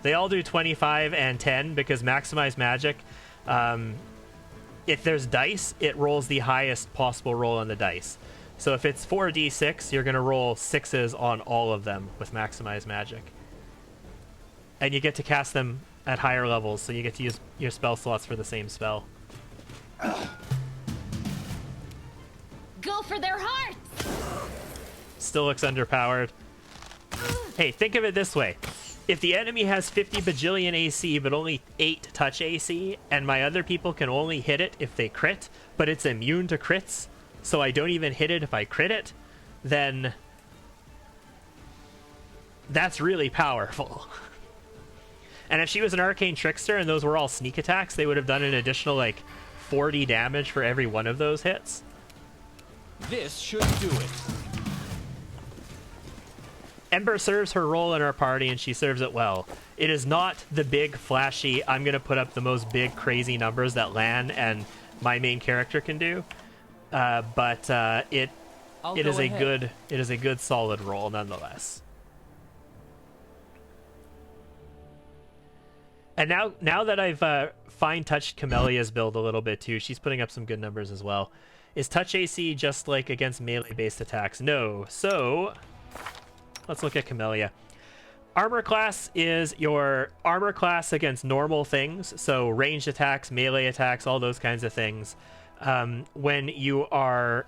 They all do 25 and 10 because maximized magic, if there's dice, it rolls the highest possible roll on the dice. So if it's 4d6, you're going to roll 6s on all of them with maximized magic. And you get to cast them at higher levels, so you get to use your spell slots for the same spell. Go for their hearts. Still looks underpowered. Hey, think of it this way. if the enemy has 50 bajillion AC but only 8 touch AC, and my other people can only hit it if they crit, but it's immune to crits, so I don't even hit it if I crit it, then that's really powerful. And if she was an arcane trickster and those were all sneak attacks, they would have done an additional like 40 damage for every one of those hits. This should do it. Ember serves her role in our party, and she serves it well. It is not the big, flashy, I'm going to put up the most big, crazy numbers that Lan and my main character can do. But it is a good, solid role nonetheless. And now that I've fine-touched Camellia's build a little bit too, she's putting up some good numbers as well. Is touch AC just like against melee-based attacks? No. So let's look at Camellia. Armor class is your armor class against normal things, so ranged attacks, melee attacks, all those kinds of things. When you are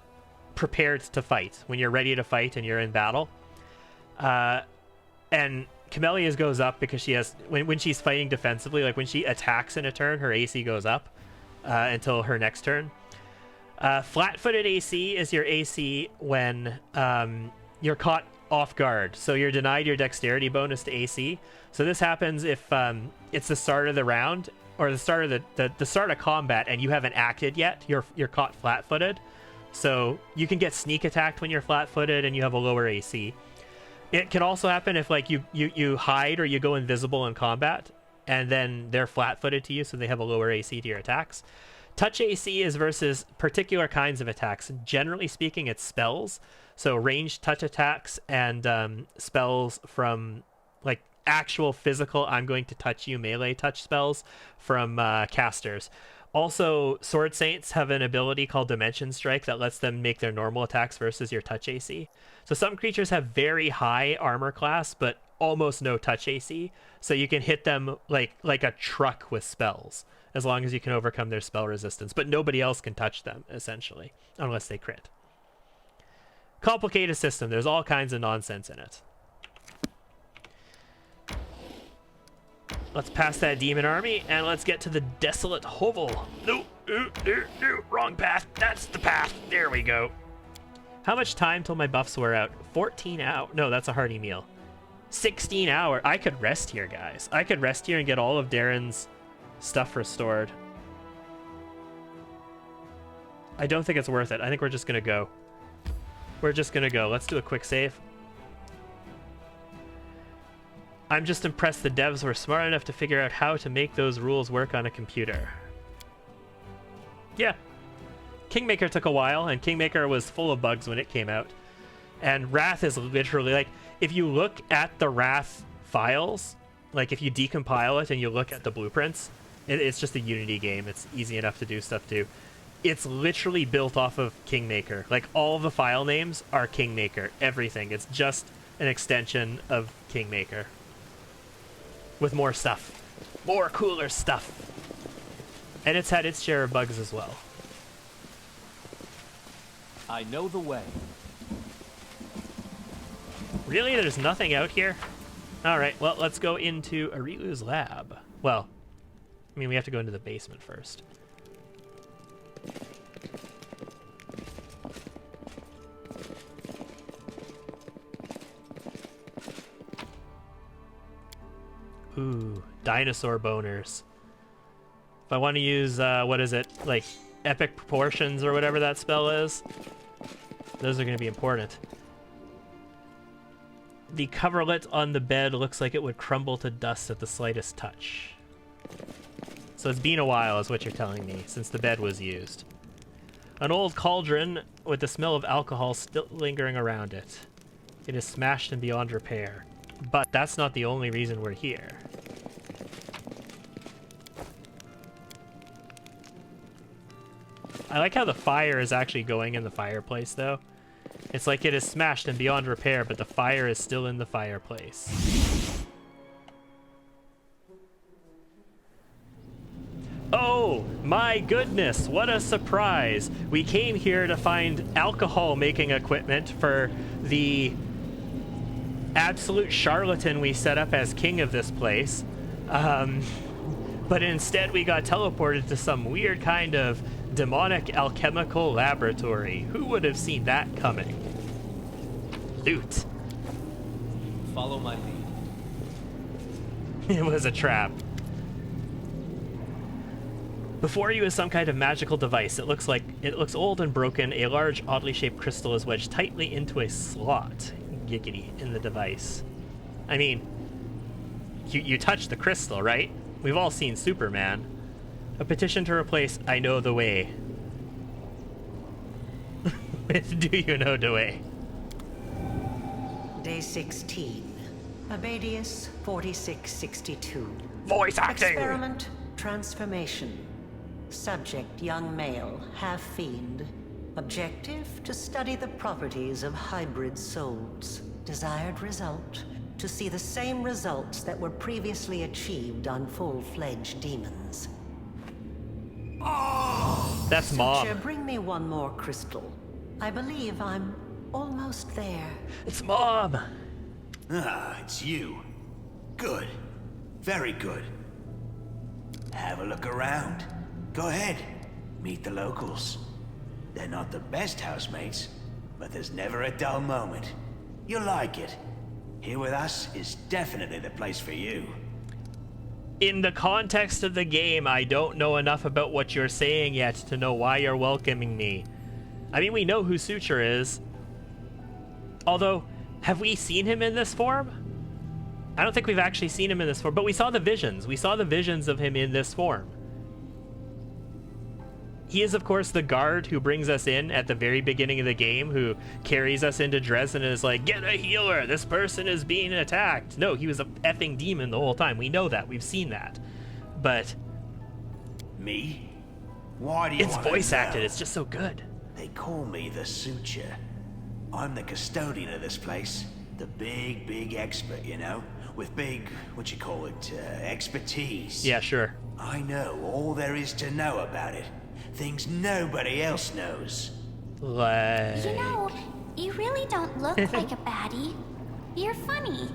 prepared to fight, when you're ready to fight and you're in battle. And Camellia's goes up because she has, when she's fighting defensively, like when she attacks in a turn, her AC goes up until her next turn. Flat-footed AC is your AC when you're caught off guard, so you're denied your dexterity bonus to AC. So this happens if it's the start of the round or the start of the start of combat and you haven't acted yet. You're caught flat-footed, so you can get sneak attacked when you're flat-footed and you have a lower AC. It can also happen if like you hide or you go invisible in combat and then they're flat-footed to you, so they have a lower AC to your attacks. Touch AC is versus particular kinds of attacks. Generally speaking, it's spells. So ranged touch attacks and spells from like actual physical, I'm going to touch you melee touch spells from casters. Also, Sword Saints have an ability called Dimension Strike that lets them make their normal attacks versus your touch AC. So some creatures have very high armor class, but almost no touch AC. So you can hit them like a truck with spells, as long as you can overcome their spell resistance. But nobody else can touch them, essentially, unless they crit. Complicated system. There's all kinds of nonsense in it. Let's pass that demon army, and let's get to the desolate hovel. No, wrong path. That's the path. There we go. How much time till my buffs wear out? 14 hours. No, that's a hearty meal. 16 hours. I could rest here, guys. I could rest here and get all of Darren's stuff restored. I don't think it's worth it. I think we're just gonna go. We're just gonna go. Let's do a quick save. I'm just impressed the devs were smart enough to figure out how to make those rules work on a computer. Yeah. Kingmaker took a while, and Kingmaker was full of bugs when it came out. And Wrath is literally, like, if you look at the Wrath files, like if you decompile it and you look at the blueprints, it's just a Unity game. It's easy enough to do stuff to. It's literally built off of Kingmaker. Like, all the file names are Kingmaker. Everything. It's just an extension of Kingmaker. With more stuff. More cooler stuff. And it's had its share of bugs as well. I know the way. Really? There's nothing out here? Alright, well, let's go into Arilu's lab. Well, I mean, we have to go into the basement first. Ooh, dinosaur boners. If I want to use, what is it, like, epic proportions or whatever that spell is, those are going to be important. The coverlet on the bed looks like it would crumble to dust at the slightest touch. So it's been a while, is what you're telling me, since the bed was used. An old cauldron with the smell of alcohol still lingering around it. It is smashed and beyond repair. But that's not the only reason we're here. I like how the fire is actually going in the fireplace, though. It's like it is smashed and beyond repair, but the fire is still in the fireplace. Oh, my goodness, what a surprise. We came here to find alcohol-making equipment for the absolute charlatan we set up as king of this place. But instead we got teleported to some weird kind of demonic alchemical laboratory. Who would have seen that coming? Loot. Follow my lead. It was a trap. Before you is some kind of magical device. It looks old and broken. A large, oddly shaped crystal is wedged tightly into a slot. Giggity in the device. I mean, you touch the crystal, right? We've all seen Superman. A petition to replace I know the way. With do you know the way? Day 16. Abadius 4662. Voice acting! Experiment transformation. Subject young male, half fiend. Objective to study the properties of hybrid souls. Desired result to see the same results that were previously achieved on full-fledged demons. That's Mom. Suture, bring me one more crystal. I believe I'm almost there. It's Mom! Ah, it's you. Good. Very good. Have a look around. Go ahead. Meet the locals. They're not the best housemates, but there's never a dull moment. You'll like it. Here with us is definitely the place for you. In the context of the game, I don't know enough about what you're saying yet to know why you're welcoming me. I mean, we know who Suture is. Although, have we seen him in this form? I don't think we've actually seen him in this form, but we saw the visions. We saw the visions of him in this form. He is, of course, the guard who brings us in at the very beginning of the game, who carries us into Dresden and is like, get a healer, this person is being attacked. No, he was a effing demon the whole time. We know that. We've seen that. But... Me? Why do you it's want to voice know? acted. It's just so good. They call me the Suture. I'm the custodian of this place. The big expert, you know? With big, expertise. Yeah, sure. I know all there is to know about it. Things nobody else knows. Like... You know, you really don't look like a baddie. You're funny,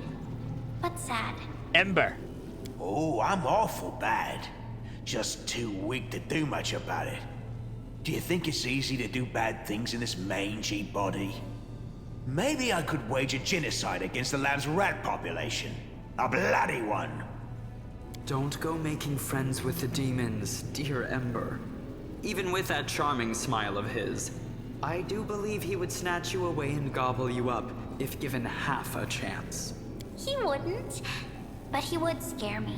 but sad. Ember. Oh, I'm awful bad. Just too weak to do much about it. Do you think it's easy to do bad things in this mangy body? Maybe I could wage a genocide against the lab's rat population. A bloody one. Don't go making friends with the demons, dear Ember. Even with that charming smile of his, I do believe he would snatch you away and gobble you up if given half a chance. He wouldn't, but he would scare me.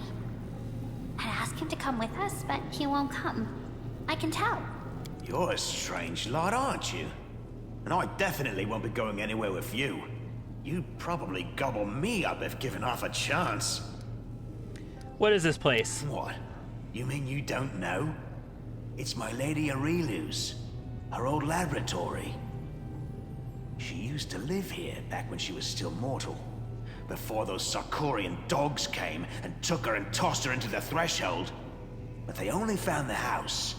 I'd ask him to come with us, but he won't come. I can tell. You're a strange lot, aren't you? And I definitely won't be going anywhere with you. You'd probably gobble me up if given half a chance. What is this place? What? You mean you don't know? It's my Lady Aurilu's. Her old laboratory. She used to live here back when she was still mortal. Before those Sarkorian dogs came and took her and tossed her into the threshold. But they only found the house.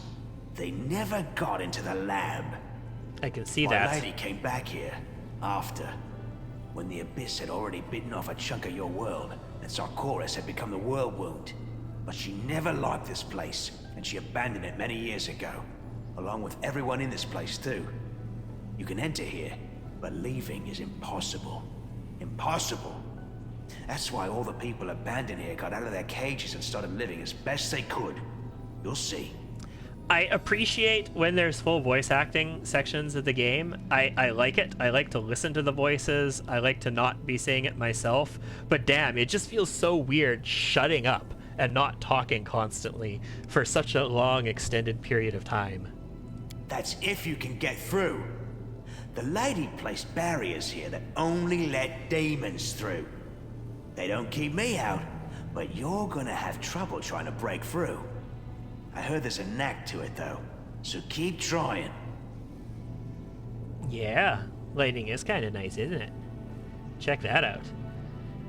They never got into the lab. I can see My that. lady came back here, after. When the Abyss had already bitten off a chunk of your world, and Sarkoris had become the world wound. But she never liked this place, and she abandoned it many years ago. Along with everyone in this place, too. You can enter here, but leaving is impossible. Impossible. That's why all the people abandoned here got out of their cages and started living as best they could. You'll see. I appreciate when there's full voice acting sections of the game. I like it. I like to listen to the voices. I like to not be saying it myself. But damn, it just feels so weird shutting up and not talking constantly for such a long, extended period of time. That's if you can get through. The lady placed barriers here that only let demons through. They don't keep me out, but you're gonna have trouble trying to break through. I heard there's a knack to it, though, so keep trying. Yeah, lightning is kind of nice, isn't it? Check that out.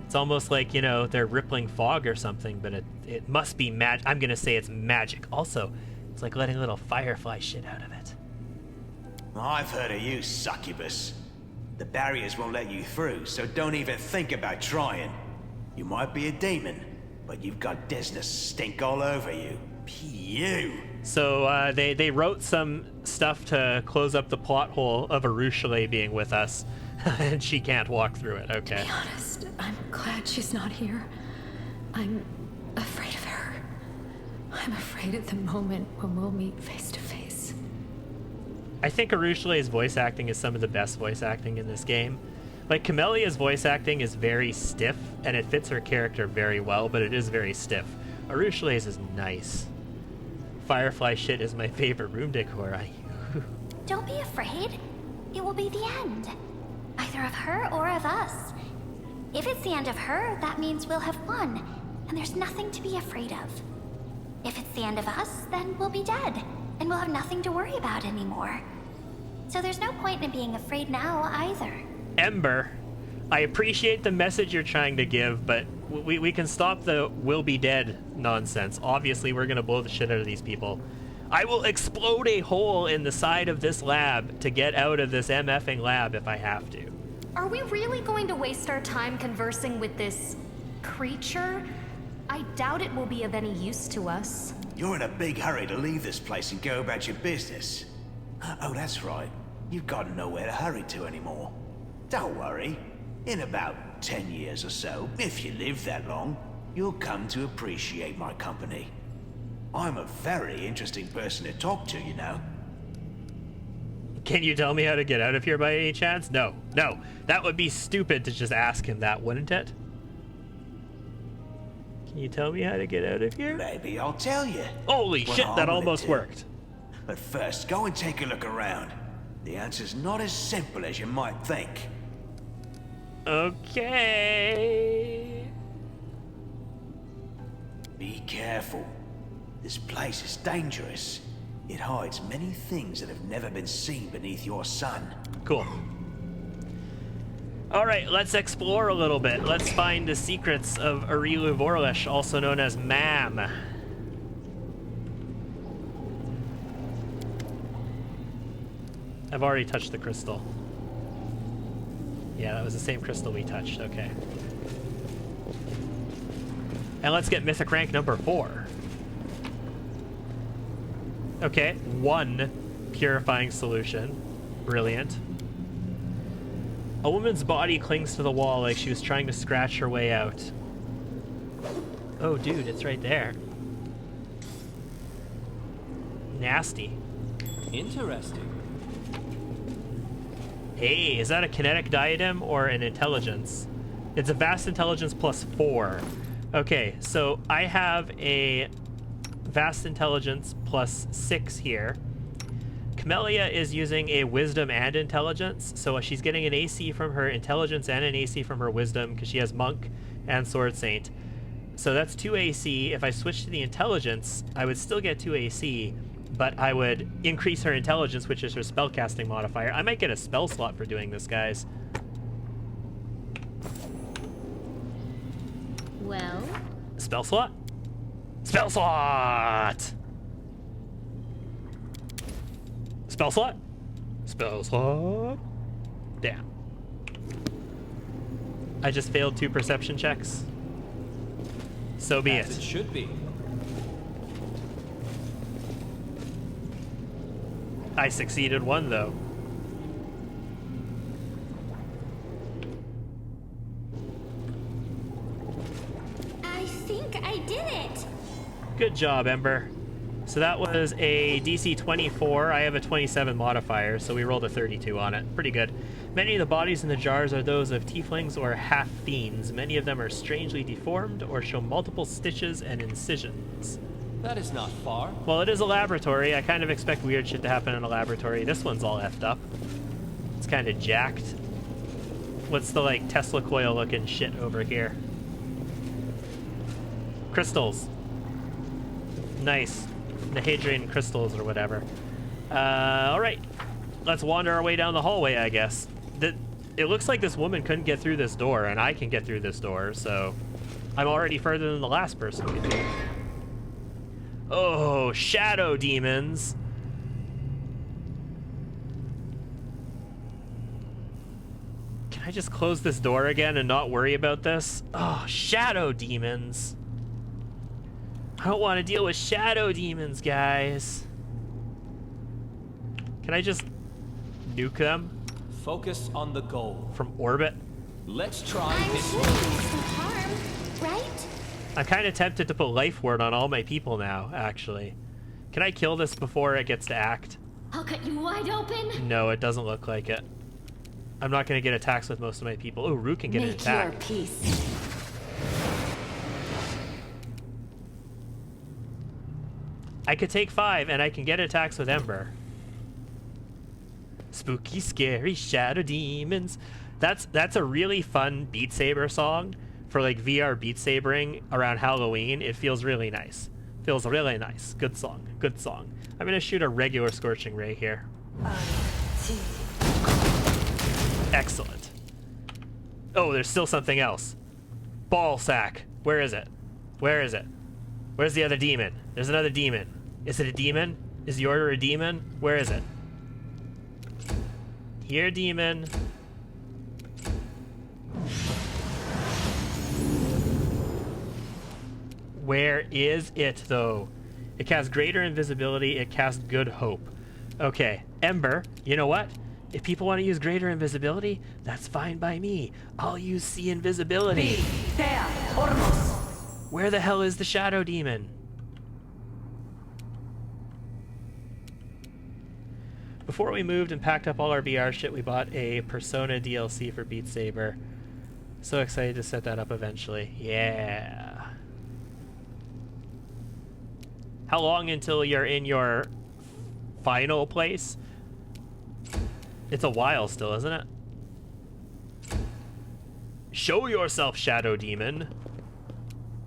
It's almost like, you know, they're rippling fog or something, but it must be magic. I'm gonna say it's magic. Also, it's like letting a little firefly shit out of it. I've heard of you, succubus. The barriers won't let you through, so don't even think about trying. You might be a demon, but you've got Desna's stink all over you. Pew! So they wrote some stuff to close up the plot hole of Arushale being with us, and she can't walk through it. Okay. To be honest, I'm glad she's not here. I'm afraid of her. I'm afraid at the moment when we'll meet face to face. I think Arushale's voice acting is some of the best voice acting in this game. Like, Camelia's voice acting is very stiff, and it fits her character very well, but it is very stiff. Arushale's is nice. Firefly shit is my favorite room decor. Don't be afraid. It will be the end. Either of her or of us. If it's the end of her, that means we'll have won, and there's nothing to be afraid of. If it's the end of us, then we'll be dead, and we'll have nothing to worry about anymore. So there's no point in being afraid now, either. Ember, I appreciate the message you're trying to give, but we can stop the "we'll be dead" nonsense. Obviously, we're gonna blow the shit out of these people. I will explode a hole in the side of this lab to get out of this MFing lab if I have to. Are we really going to waste our time conversing with this creature? I doubt it will be of any use to us. You're in a big hurry to leave this place and go about your business. Oh, that's right. You've got nowhere to hurry to anymore. Don't worry. In about 10 years or so, if you live that long, you'll come to appreciate my company. I'm a very interesting person to talk to, you know. Can you tell me how to get out of here by any chance? No. That would be stupid to just ask him that, wouldn't it? Can you tell me how to get out of here? Maybe I'll tell you. Holy shit, that almost worked. But first, go and take a look around. The answer's not as simple as you might think. Okay. Be careful. This place is dangerous. It hides many things that have never been seen beneath your sun. Cool. All right, let's explore a little bit. Let's find the secrets of Arilu Vorlish, also known as Mam. I've already touched the crystal. Yeah, that was the same crystal we touched. Okay. And let's get mythic rank number 4. Okay, 1 purifying solution. Brilliant. A woman's body clings to the wall like she was trying to scratch her way out. Oh, dude, it's right there. Nasty. Interesting. Hey, is that a kinetic diadem or an intelligence? It's a vast intelligence plus 4. Okay, so I have a vast intelligence plus 6 here. Camellia is using a wisdom and intelligence, so she's getting an AC from her intelligence and an AC from her wisdom because she has monk and sword saint. So that's 2 AC. If I switch to the intelligence, I would still get 2 AC, but I would increase her intelligence, which is her spellcasting modifier. I might get a spell slot for doing this, guys. Well? Spell slot? Spell slot! Spell slot? Spell slot? Damn. I just failed 2 perception checks. So be it. As it should be. I succeeded 1, though. I think I did it. Good job, Ember. So that was a DC 24. I have a 27 modifier, so we rolled a 32 on it. Pretty good. Many of the bodies in the jars are those of tieflings or half-fiends. Many of them are strangely deformed or show multiple stitches and incisions. That is not far. Well, it is a laboratory. I kind of expect weird shit to happen in a laboratory. This one's all effed up. It's kind of jacked. What's the, like, Tesla coil looking shit over here? Crystals. Nice. Nahedrian crystals or whatever. Alright. Let's wander our way down the hallway, I guess. It looks like this woman couldn't get through this door, and I can get through this door, so I'm already further than the last person could do. Oh, shadow demons. Can I just close this door again and not worry about this? Oh, shadow demons. I don't want to deal with shadow demons, guys. Can I just nuke them? Focus on the goal. From orbit? Let's try I'm this sure one. it's no harm, right? I'm kind of tempted to put life ward on all my people now, actually. Can I kill this before it gets to act? I'll cut you wide open. No, it doesn't look like it. I'm not going to get attacks with most of my people. Oh, Root can get an attack. Make your peace. I could take 5 and I can get attacks with Ember. Spooky, scary shadow demons. That's a really fun Beat Saber song for like VR Beat Sabering around Halloween. It feels really nice. Feels really nice. Good song. Good song. I'm gonna shoot a regular Scorching Ray here. Excellent. Oh, there's still something else. Ball sack. Where is it? Where is it? Where's the other demon? There's another demon. Is it a demon? Is the order a demon? Where is it? Here, demon. Where is it, though? It casts greater invisibility. It casts good hope. Okay, Ember, you know what? If people want to use greater invisibility, that's fine by me. I'll use see invisibility. Where the hell is the shadow demon? Before we moved and packed up all our BR shit, we bought a Persona DLC for Beat Saber. So excited to set that up eventually. Yeah. How long until you're in your final place? It's a while still, isn't it? Show yourself, Shadow Demon.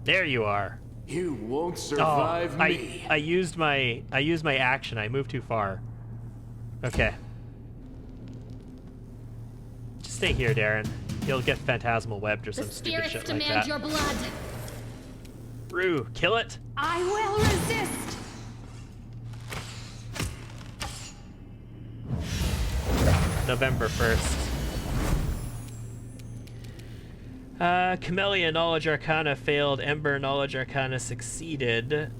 There you are. You won't survive me. I used my action. I moved too far. Okay. Just stay here, Darren. You'll get phantasmal webbed or some stupid shit like that. The spirits demand your blood. Rue, kill it. I will resist. November 1st. Camellia Knowledge Arcana failed. Ember Knowledge Arcana succeeded.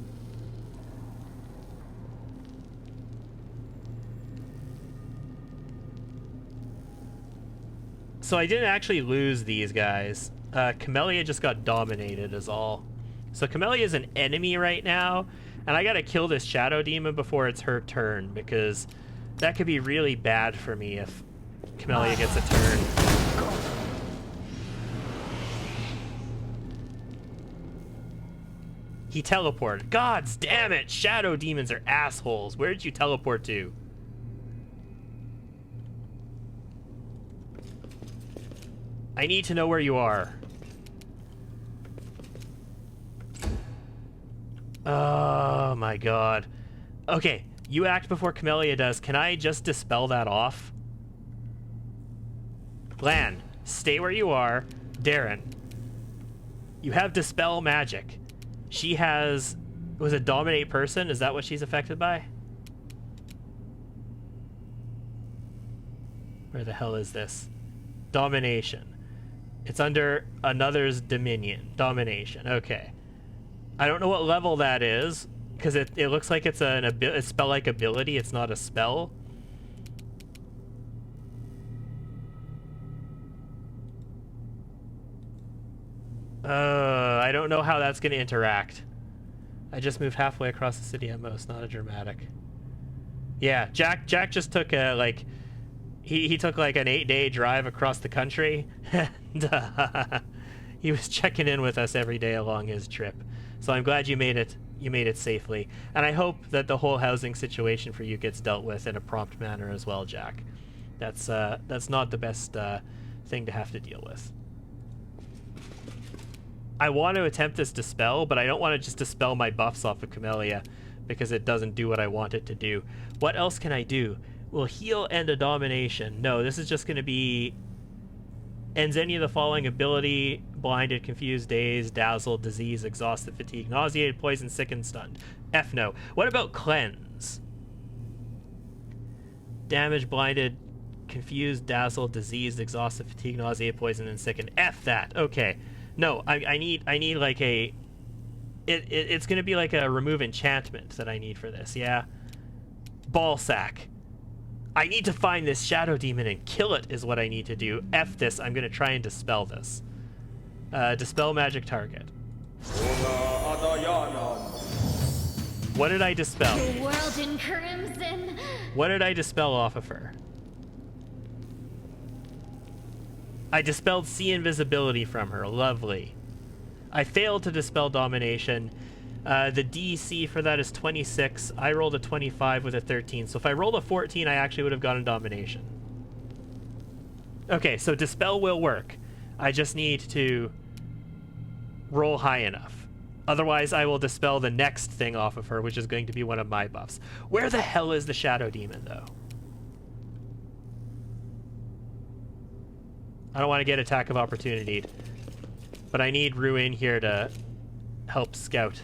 So I didn't actually lose these guys. Camellia just got dominated is all. So Camellia is an enemy right now, and I gotta kill this Shadow Demon before it's her turn, because that could be really bad for me if Camellia gets a turn. He teleported. Gods damn it! Shadow Demons are assholes. Where did you teleport to? I need to know where you are. Oh my god. Okay, you act before Camellia does. Can I just dispel that off? Lan, stay where you are. Darren, you have Dispel magic. She has... Was it Dominate Person? Is that what she's affected by? Where the hell is this? Domination. It's under another's dominion. Domination. Okay. I don't know what level that is, because it looks like it's a spell-like ability. It's not a spell. I don't know how that's going to interact. I just moved halfway across the city at most. Not a dramatic. Yeah, Jack just took a, like... He took like an 8-day drive across the country, and he was checking in with us every day along his trip. So I'm glad you made it safely, and I hope that the whole housing situation for you gets dealt with in a prompt manner as well, Jack. That's not the best thing to have to deal with. I want to attempt this Dispel, but I don't want to just dispel my buffs off of Camellia, because it doesn't do what I want it to do. What else can I do? Will heal end a domination? No, this is just going to be... Ends any of the following ability: blinded, confused, dazed, dazzled, diseased, exhausted, fatigued, nauseated, poisoned, sickened, stunned. F no. What about cleanse? Damage, blinded, confused, dazzled, diseased, exhausted, fatigued, nauseated, poisoned, and sickened. F that. Okay. No, I need like a... It's going to be like a remove enchantment that I need for this, yeah? Ball sack. I need to find this shadow demon and kill it is what I need to do. F this. I'm going to try and dispel this. Dispel magic target. What did I dispel? The world in crimson. What did I dispel off of her? I dispelled sea invisibility from her. Lovely. I failed to dispel domination. The DC for that is 26. I rolled a 25 with a 13. So if I rolled a 14, I actually would have gotten domination. Okay, so dispel will work. I just need to roll high enough. Otherwise, I will dispel the next thing off of her, which is going to be one of my buffs. Where the hell is the shadow demon, though? I don't want to get attack of opportunity, but I need Ruin here to help scout.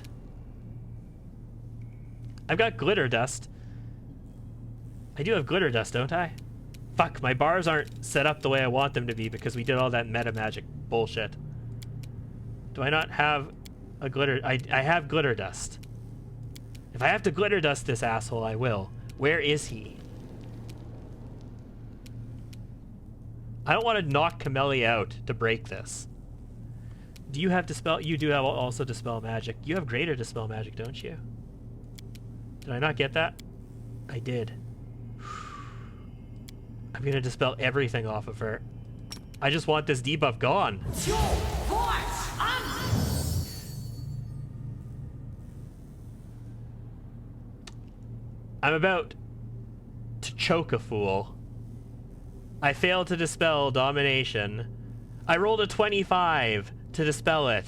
I've got glitter dust. I do have glitter dust, don't I? Fuck, my bars aren't set up the way I want them to be because we did all that meta magic bullshit. Do I not have a glitter? I have glitter dust. If I have to glitter dust this asshole, I will. Where is he? I don't want to knock Camellia out to break this. Do you have Dispel? You do have also Dispel Magic. You have greater Dispel Magic, don't you? Did I not get that? I did. I'm gonna dispel everything off of her. I just want this debuff gone. I'm about to choke a fool. I failed to dispel domination. I rolled a 25 to dispel it.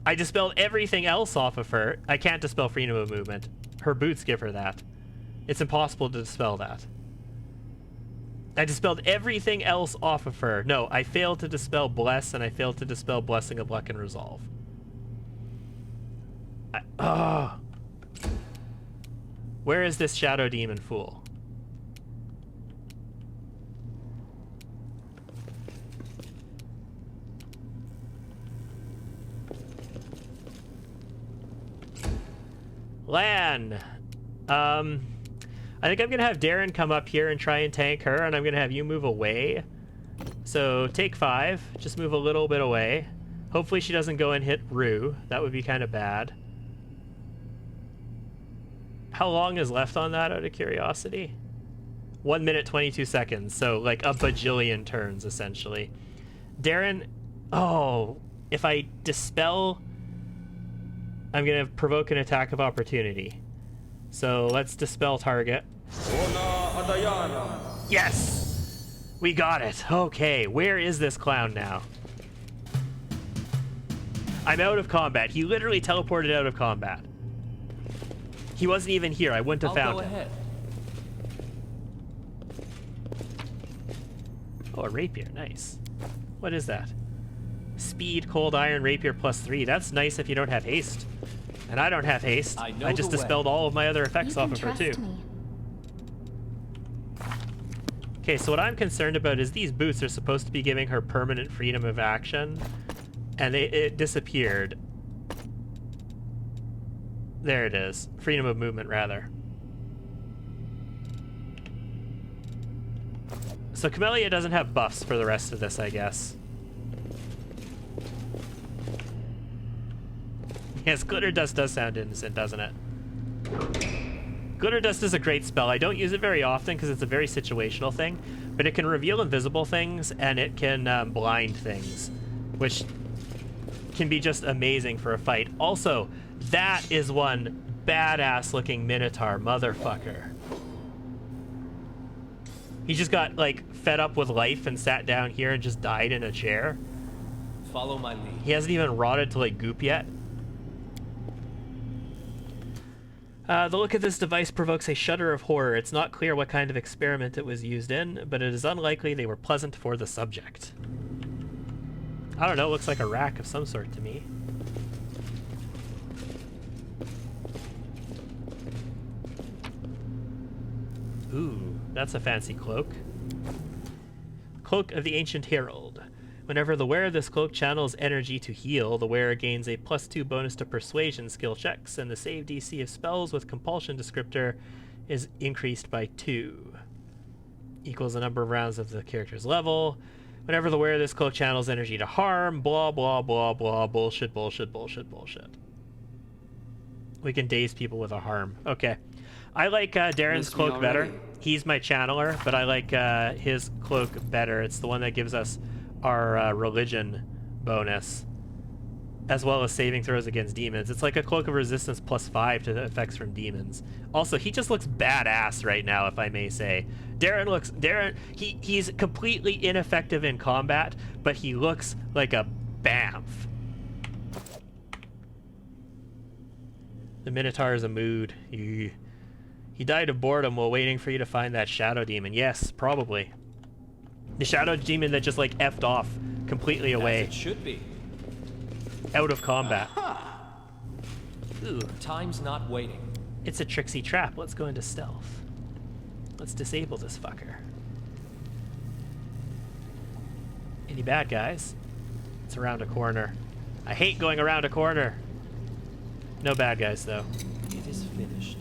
I dispelled everything else off of her. I can't dispel freedom of movement. Her boots give her that. It's impossible to dispel that. I dispelled everything else off of her. No, I failed to dispel Bless, and I failed to dispel Blessing of Luck and Resolve. Where is this shadow demon fool? Lan! I think I'm gonna have Darren come up here and try and tank her, and I'm gonna have you move away. So take 5, just move a little bit away. Hopefully she doesn't go and hit Rue. That would be kind of bad. How long is left on that, out of curiosity? 1 minute, 22 seconds, so like a bajillion turns, essentially. Darren, oh, if I dispel, I'm gonna provoke an attack of opportunity. So let's dispel target. Yes! We got it. Okay, where is this clown now? I'm out of combat. He literally teleported out of combat. He wasn't even here. I wouldn't have found him. Ahead. Oh, a rapier. Nice. What is that? Speed, cold iron, rapier +3. That's nice if you don't have haste. And I don't have haste. I just dispelled all of my other effects off of her, too. Okay, so what I'm concerned about is these boots are supposed to be giving her permanent freedom of action. And it disappeared. There it is. Freedom of movement, rather. So Camellia doesn't have buffs for the rest of this, I guess. Yes, Glitter Dust does sound innocent, doesn't it? Glitter Dust is a great spell. I don't use it very often because it's a very situational thing, but it can reveal invisible things and it can blind things, which can be just amazing for a fight. Also, that is one badass-looking Minotaur motherfucker. He just got, like, fed up with life and sat down here and just died in a chair. Follow my lead. He hasn't even rotted to, like, goop yet. The look of this device provokes a shudder of horror. It's not clear what kind of experiment it was used in, but it is unlikely they were pleasant for the subject. I don't know, it looks like a rack of some sort to me. Ooh, that's a fancy cloak. Cloak of the Ancient Herald. Whenever the wearer of this cloak channels energy to heal, the wearer gains a +2 bonus to persuasion skill checks, and the save DC of spells with compulsion descriptor is increased by 2. Equals the number of rounds of the character's level. Whenever the wearer of this cloak channels energy to harm, blah, blah, blah, blah, bullshit, bullshit, bullshit, bullshit. We can daze people with a harm. Okay. I like Darren's cloak better. He's my channeler, but I like his cloak better. It's the one that gives us our religion bonus, as well as saving throws against demons. It's like a cloak of resistance +5 to the effects from demons. Also, he just looks badass right now, if I may say. He's completely ineffective in combat, but he looks like a bamf. The Minotaur is a mood. He died of boredom while waiting for you to find that shadow demon. Yes, probably. The shadow demon that just like effed off completely away. As it should be. Out of combat. Ooh. Time's not waiting. It's a tricksy trap. Let's go into stealth. Let's disable this fucker. Any bad guys? It's around a corner. I hate going around a corner. No bad guys though. It is finished.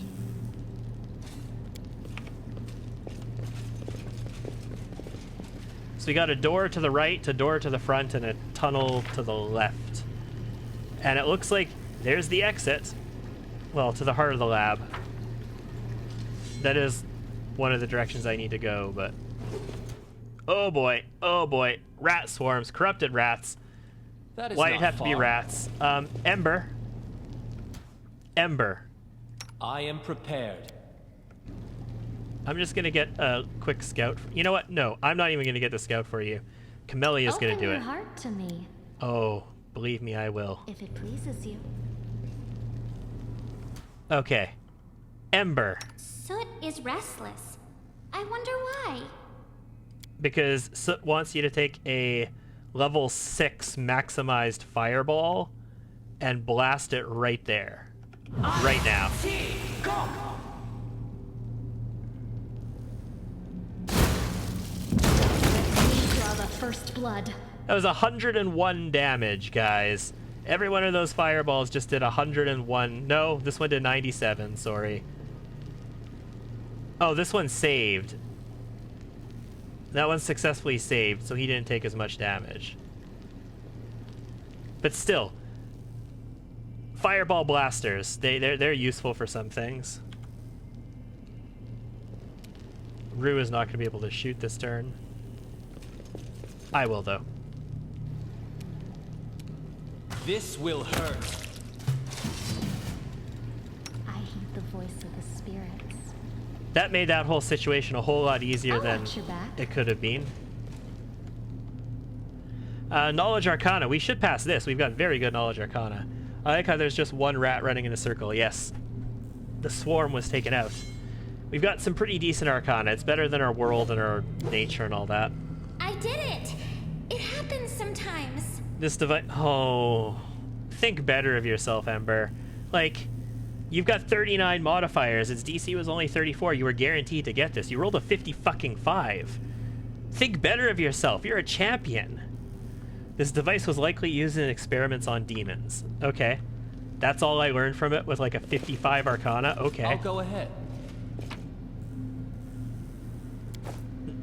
So we got a door to the right, a door to the front, and a tunnel to the left. And it looks like there's the exit. Well, to the heart of the lab. That is one of the directions I need to go, but... Oh boy, oh boy. Rat swarms, corrupted rats. That is Why'd it not have to be far. rats? Ember. Ember. I am prepared. I'm just gonna get a quick scout. You know what? No, I'm not even gonna get the scout for you. Camellia is gonna do it. Open your heart to me, Oh, believe me, I will. if it pleases you. Okay. Ember. Soot is restless. I wonder why. Because Soot wants you to take a level 6 maximized fireball and blast it right there. Right now. Draw the first blood. That was 101 damage, guys. Every one of those fireballs just did 101. No, this one did 97, sorry. Oh, this one saved. That one successfully saved, so he didn't take as much damage. But still, fireball blasters, they're useful for some things. Rue is not going to be able to shoot this turn. I will, though. This will hurt. I heed the voice of the spirits. That made that whole situation a whole lot easier I'll than watch your back. it could have been. Knowledge Arcana. We should pass this. We've got very good Knowledge Arcana. I like how there's just one rat running in a circle. Yes. The swarm was taken out. We've got some pretty decent Arcana. It's better than our world and our nature and all that. I did it! It happens sometimes. This device... Oh. Think better of yourself, Ember. Like, you've got 39 modifiers. Its DC was only 34. You were guaranteed to get this. You rolled a 50-fucking-5. Think better of yourself. You're a champion. This device was likely used in experiments on demons. Okay. That's all I learned from it with like a 55 Arcana? Okay. I'll go ahead.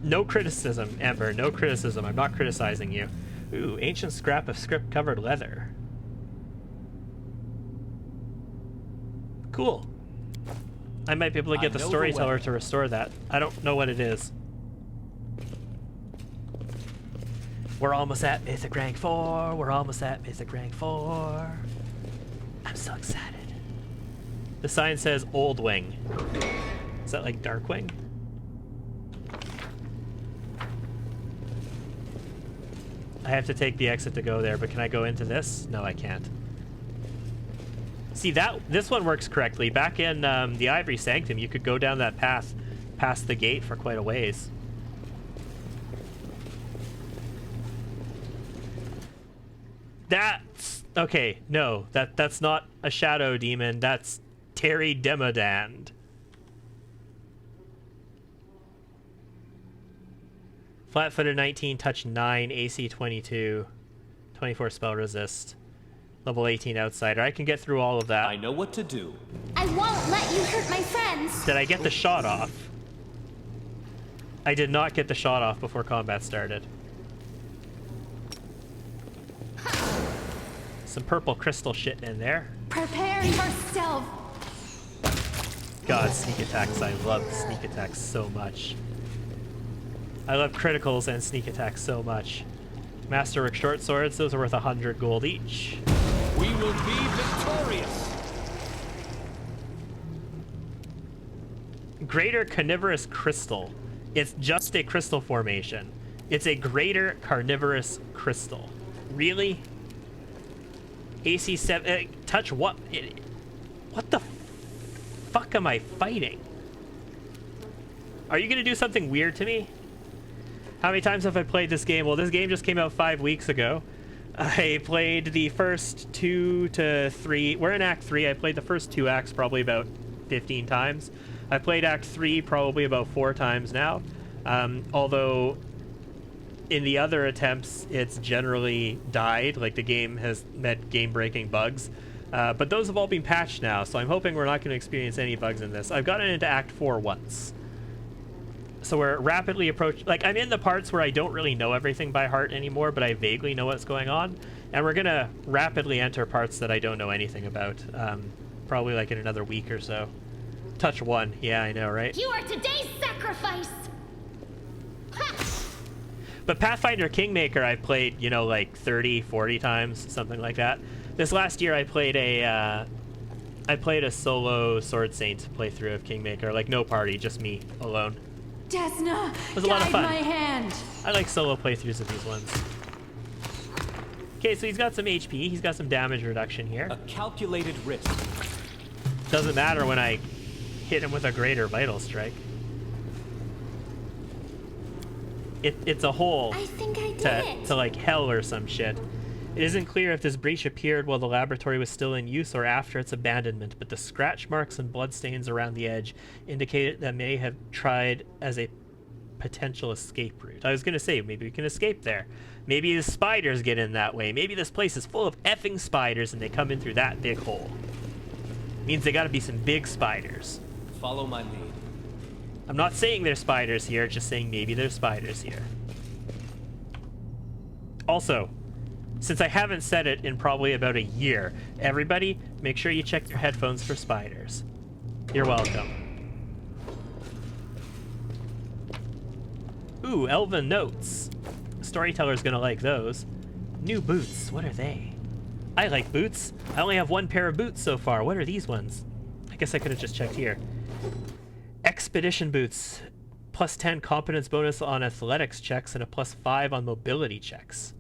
No criticism, Amber. No criticism. I'm not criticizing you. Ooh, ancient scrap of script-covered leather. Cool. I might be able to get the storyteller to restore that. I don't know what it is. We're almost at Mythic Rank 4. We're almost at Mythic Rank 4. I'm so excited. The sign says Old Wing. Is that like Darkwing? I have to take the exit to go there, but can I go into this? No, I can't. See, this one works correctly. Back in the Ivory Sanctum, you could go down that path past the gate for quite a ways. That's... Okay, no. That's not a shadow demon. That's Terry Demodand. Flat-footed 19, touch 9, AC 22, 24 spell resist, level 18 outsider. I can get through all of that. I know what to do. I won't let you hurt my friends. Did I get the shot off? I did not get the shot off before combat started. Some purple crystal shit in there. Prepare yourself. God, sneak attacks. I love sneak attacks so much. I love criticals and sneak attacks so much. Masterwork short swords, those are worth 100 gold each. We will be victorious. Greater carnivorous crystal. It's just a crystal formation. It's a greater carnivorous crystal. Really? AC 7, touch what? What the fuck am I fighting? Are you gonna do something weird to me? How many times have I played this game? Well, this game just came out 5 weeks ago. I played the first 2 to 3. We're in Act 3. I played the first 2 acts probably about 15 times. I played Act 3 probably about 4 times now. Although in the other attempts, it's generally died. Like, the game has met game-breaking bugs. But those have all been patched now, so I'm hoping we're not going to experience any bugs in this. I've gotten into Act 4 once. So we're rapidly approaching... Like, I'm in the parts where I don't really know everything by heart anymore, but I vaguely know what's going on. And we're going to rapidly enter parts that I don't know anything about. Probably, like, in another week or so. Touch 1. Yeah, I know, right? You are today's sacrifice. Ha! But Pathfinder Kingmaker I've played, you know, like 30, 40 times, something like that. This last year I played a solo Sword Saint playthrough of Kingmaker. Like, no party, just me, alone. Desna, It was a lot of guide fun. my hand. I like solo playthroughs of these ones. Okay, so he's got some HP. He's got some damage reduction here. A calculated risk. Doesn't matter when I hit him with a greater vital strike. It's a hole I think I did it. to like hell or some shit. It isn't clear if this breach appeared while the laboratory was still in use or after its abandonment, but the scratch marks and bloodstains around the edge indicate that may have tried as a potential escape route. I was going to say, maybe we can escape there. Maybe the spiders get in that way. Maybe this place is full of effing spiders and they come in through that big hole. Means they got to be some big spiders. Follow my lead. I'm not saying there's spiders here, just saying maybe there's spiders here. Also, since I haven't said it in probably about a year, everybody, make sure you check your headphones for spiders. You're welcome. Ooh, Elven notes. Storyteller's gonna like those. New boots, what are they? I like boots. I only have 1 pair of boots so far. What are these ones? I guess I could have just checked here. Expedition boots. Plus 10 competence bonus on athletics checks and a plus 5 on mobility checks.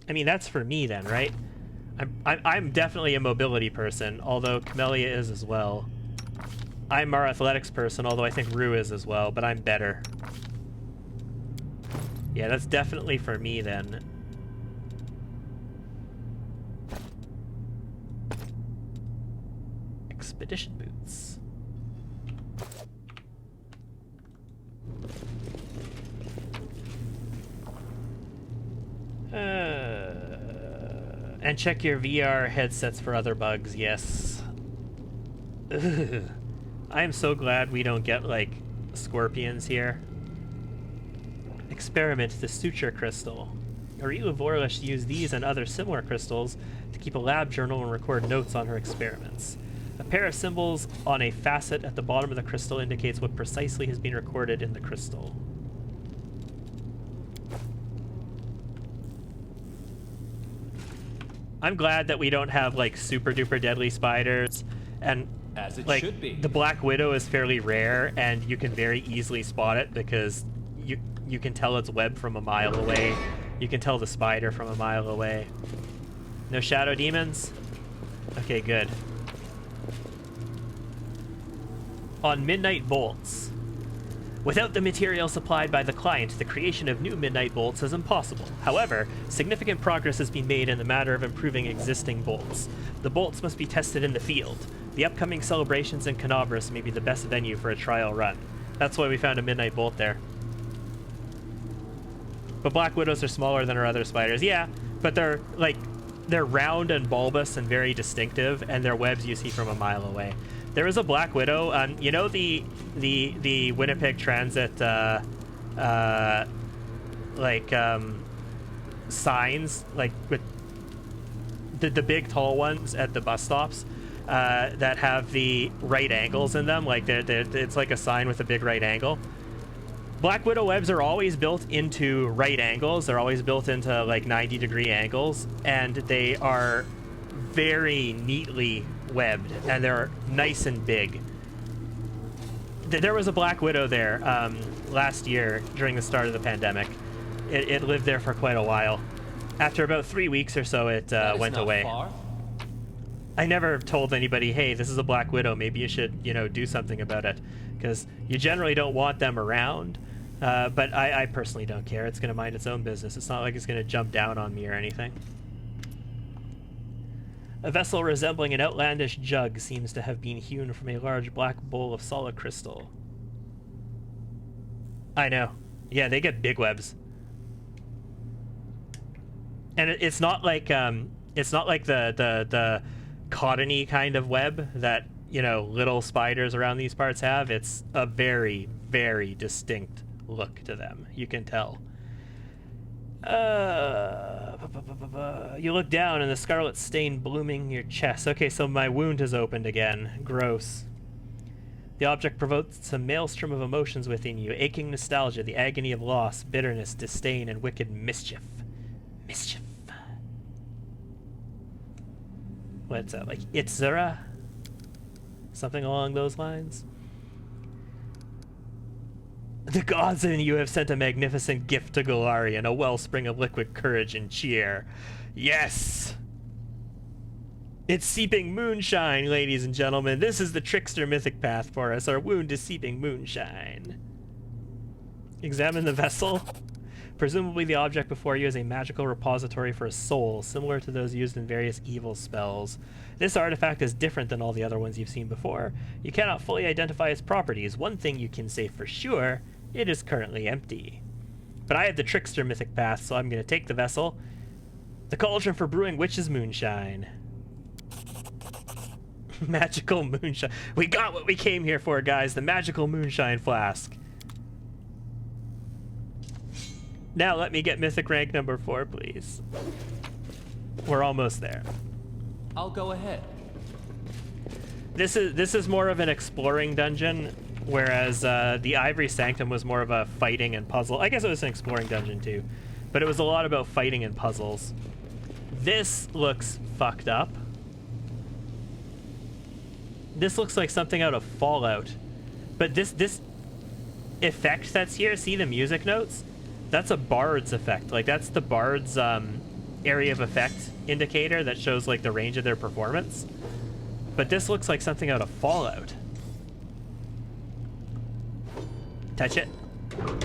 I mean, that's for me then, right? I'm definitely a mobility person, although Camellia is as well. I'm our athletics person, although I think Rue is as well, but I'm better. Yeah, that's definitely for me then. Expedition boots. And check your VR headsets for other bugs, yes. Ugh. I am so glad we don't get, like, scorpions here. Experiment the suture crystal. Arilu Vorlish used these and other similar crystals to keep a lab journal and record notes on her experiments. A pair of symbols on a facet at the bottom of the crystal indicates what precisely has been recorded in the crystal. I'm glad that we don't have, like, super duper deadly spiders, and As it like should be. the Black Widow is fairly rare, and you can very easily spot it because you can tell its web from a mile away. You can tell the spider from a mile away. No shadow demons? Okay, good. On midnight bolts. Without the material supplied by the client, the creation of new midnight bolts is impossible. However, significant progress has been made in the matter of improving existing bolts. The bolts must be tested in the field. The upcoming celebrations in Canobris may be the best venue for a trial run. That's why we found a midnight bolt there. But black widows are smaller than our other spiders. Yeah, but they're round and bulbous and very distinctive, and their webs you see from a mile away. There is a black widow. You know the Winnipeg Transit signs, like with the big tall ones at the bus stops that have the right angles in them. Like it's like a sign with a big right angle. Black widow webs are always built into right angles. They're always built into like 90-degree angles, and they are very neatly webbed, and they're nice and big. There was a black widow there last year during the start of the pandemic. It lived there for quite a while. After about 3 weeks or so, it went away. Far. I never told anybody, hey, this is a black widow, maybe you should, do something about it, because you generally don't want them around. But I personally don't care. It's going to mind its own business. It's not like it's going to jump down on me or anything. A vessel resembling an outlandish jug seems to have been hewn from a large black bowl of solid crystal. I know. Yeah, they get big webs. And it's not like the cottony kind of web that, little spiders around these parts have. It's a very, very distinct look to them. You can tell. You look down and the scarlet stain blooming your chest. Okay, so my wound has opened again. Gross. The object provokes a maelstrom of emotions within you. Aching nostalgia, the agony of loss, bitterness, disdain, and wicked mischief. Mischief. What's that, like Itzura? Something along those lines? The gods in you have sent a magnificent gift to Golarion, a wellspring of liquid courage and cheer. Yes! It's seeping moonshine, ladies and gentlemen. This is the Trickster mythic path for us. Our wound is seeping moonshine. Examine the vessel. Presumably the object before you is a magical repository for a soul, similar to those used in various evil spells. This artifact is different than all the other ones you've seen before. You cannot fully identify its properties. One thing you can say for sure, it is currently empty. But I have the Trickster mythic path, so I'm going to take the vessel. The cauldron for brewing witch's moonshine. Magical moonshine. We got what we came here for, guys. The magical moonshine flask. Now let me get mythic rank number 4, please. We're almost there. I'll go ahead. This is more of an exploring dungeon, whereas the Ivory Sanctum was more of a fighting and puzzle. I guess it was an exploring dungeon too, but it was a lot about fighting and puzzles. This looks fucked up. This looks like something out of Fallout. But this effect that's here, see the music notes? That's a Bard's effect. Like, that's the Bard's area of effect indicator that shows, like, the range of their performance. But this looks like something out of Fallout. Touch it?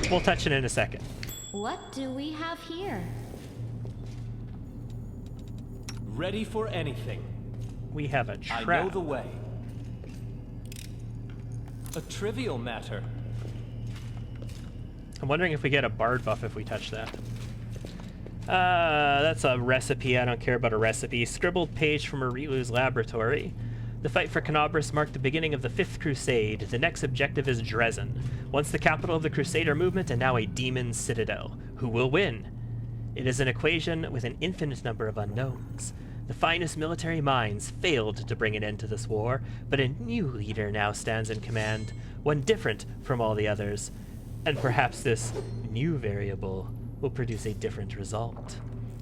We'll touch it in a second. What do we have here? Ready for anything. We have a trap. I know the way. A trivial matter. I'm wondering if we get a Bard buff if we touch that. That's a recipe. I don't care about a recipe. Scribbled page from Arilu's laboratory. The fight for Canobris marked the beginning of the 5th Crusade. The next objective is Dresden, once the capital of the Crusader movement and now a demon citadel. Who will win? It is an equation with an infinite number of unknowns. The finest military minds failed to bring an end to this war, but a new leader now stands in command, one different from all the others. And perhaps this new variable will produce a different result.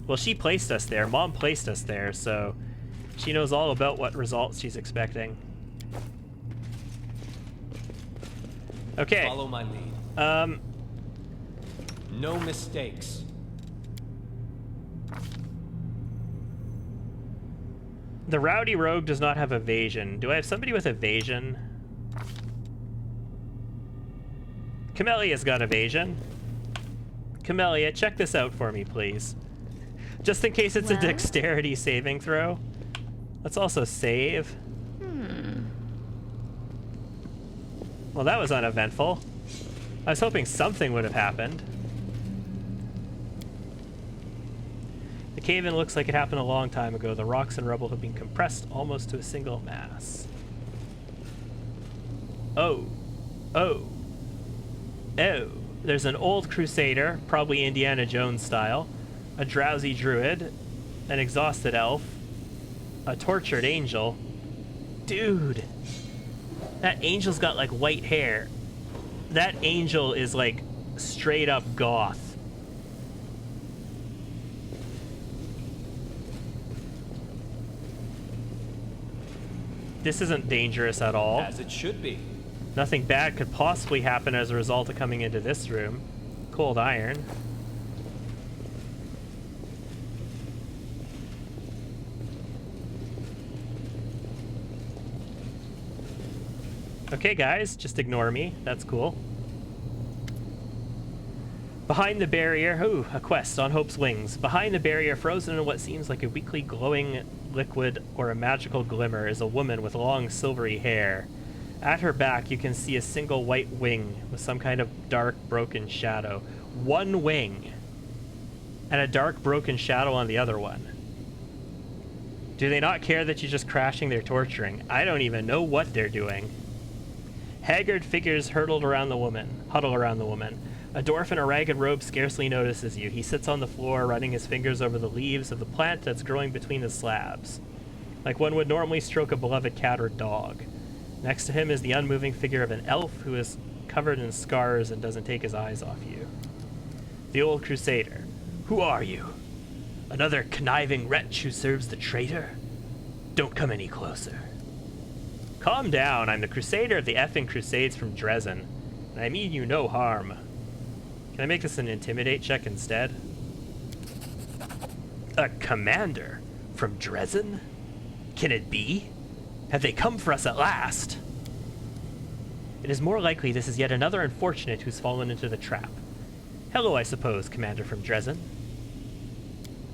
Well, she placed us there. Mom placed us there, so she knows all about what results she's expecting. Okay. Follow my lead. No mistakes. The Rowdy Rogue does not have evasion. Do I have somebody with evasion? Camelia's got evasion. Camelia, check this out for me, please. Just in case it's a dexterity saving throw. Let's also save. Well, that was uneventful. I was hoping something would have happened. The cave-in looks like it happened a long time ago. The rocks and rubble have been compressed almost to a single mass. Oh. Oh. Oh. There's an old crusader, probably Indiana Jones style, a drowsy druid, an exhausted elf, a tortured angel. Dude, that angel's got like white hair. That angel is like straight up goth. This isn't dangerous at all. As it should be. Nothing bad could possibly happen as a result of coming into this room. Cold iron. Okay, guys, just ignore me. That's cool. Behind the barrier, ooh, a quest on Hope's Wings. Behind the barrier, frozen in what seems like a weakly glowing liquid or a magical glimmer, is a woman with long silvery hair. At her back, you can see a single white wing with some kind of dark, broken shadow. One wing, and a dark, broken shadow on the other one. Do they not care that you're just crashing their torturing? I don't even know what they're doing. Haggard figures huddle around the woman. A dwarf in a ragged robe scarcely notices you. He sits on the floor, running his fingers over the leaves of the plant that's growing between the slabs, like one would normally stroke a beloved cat or dog. Next to him is the unmoving figure of an elf who is covered in scars and doesn't take his eyes off you. The old crusader. Who are you? Another conniving wretch who serves the traitor? Don't come any closer. Calm down, I'm the crusader of the effing crusades from Dresden, and I mean you no harm. Can I make this an intimidate check instead? A commander from Dresden? Can it be? Have they come for us at last? It is more likely this is yet another unfortunate who's fallen into the trap. Hello, I suppose, Commander from Dresden.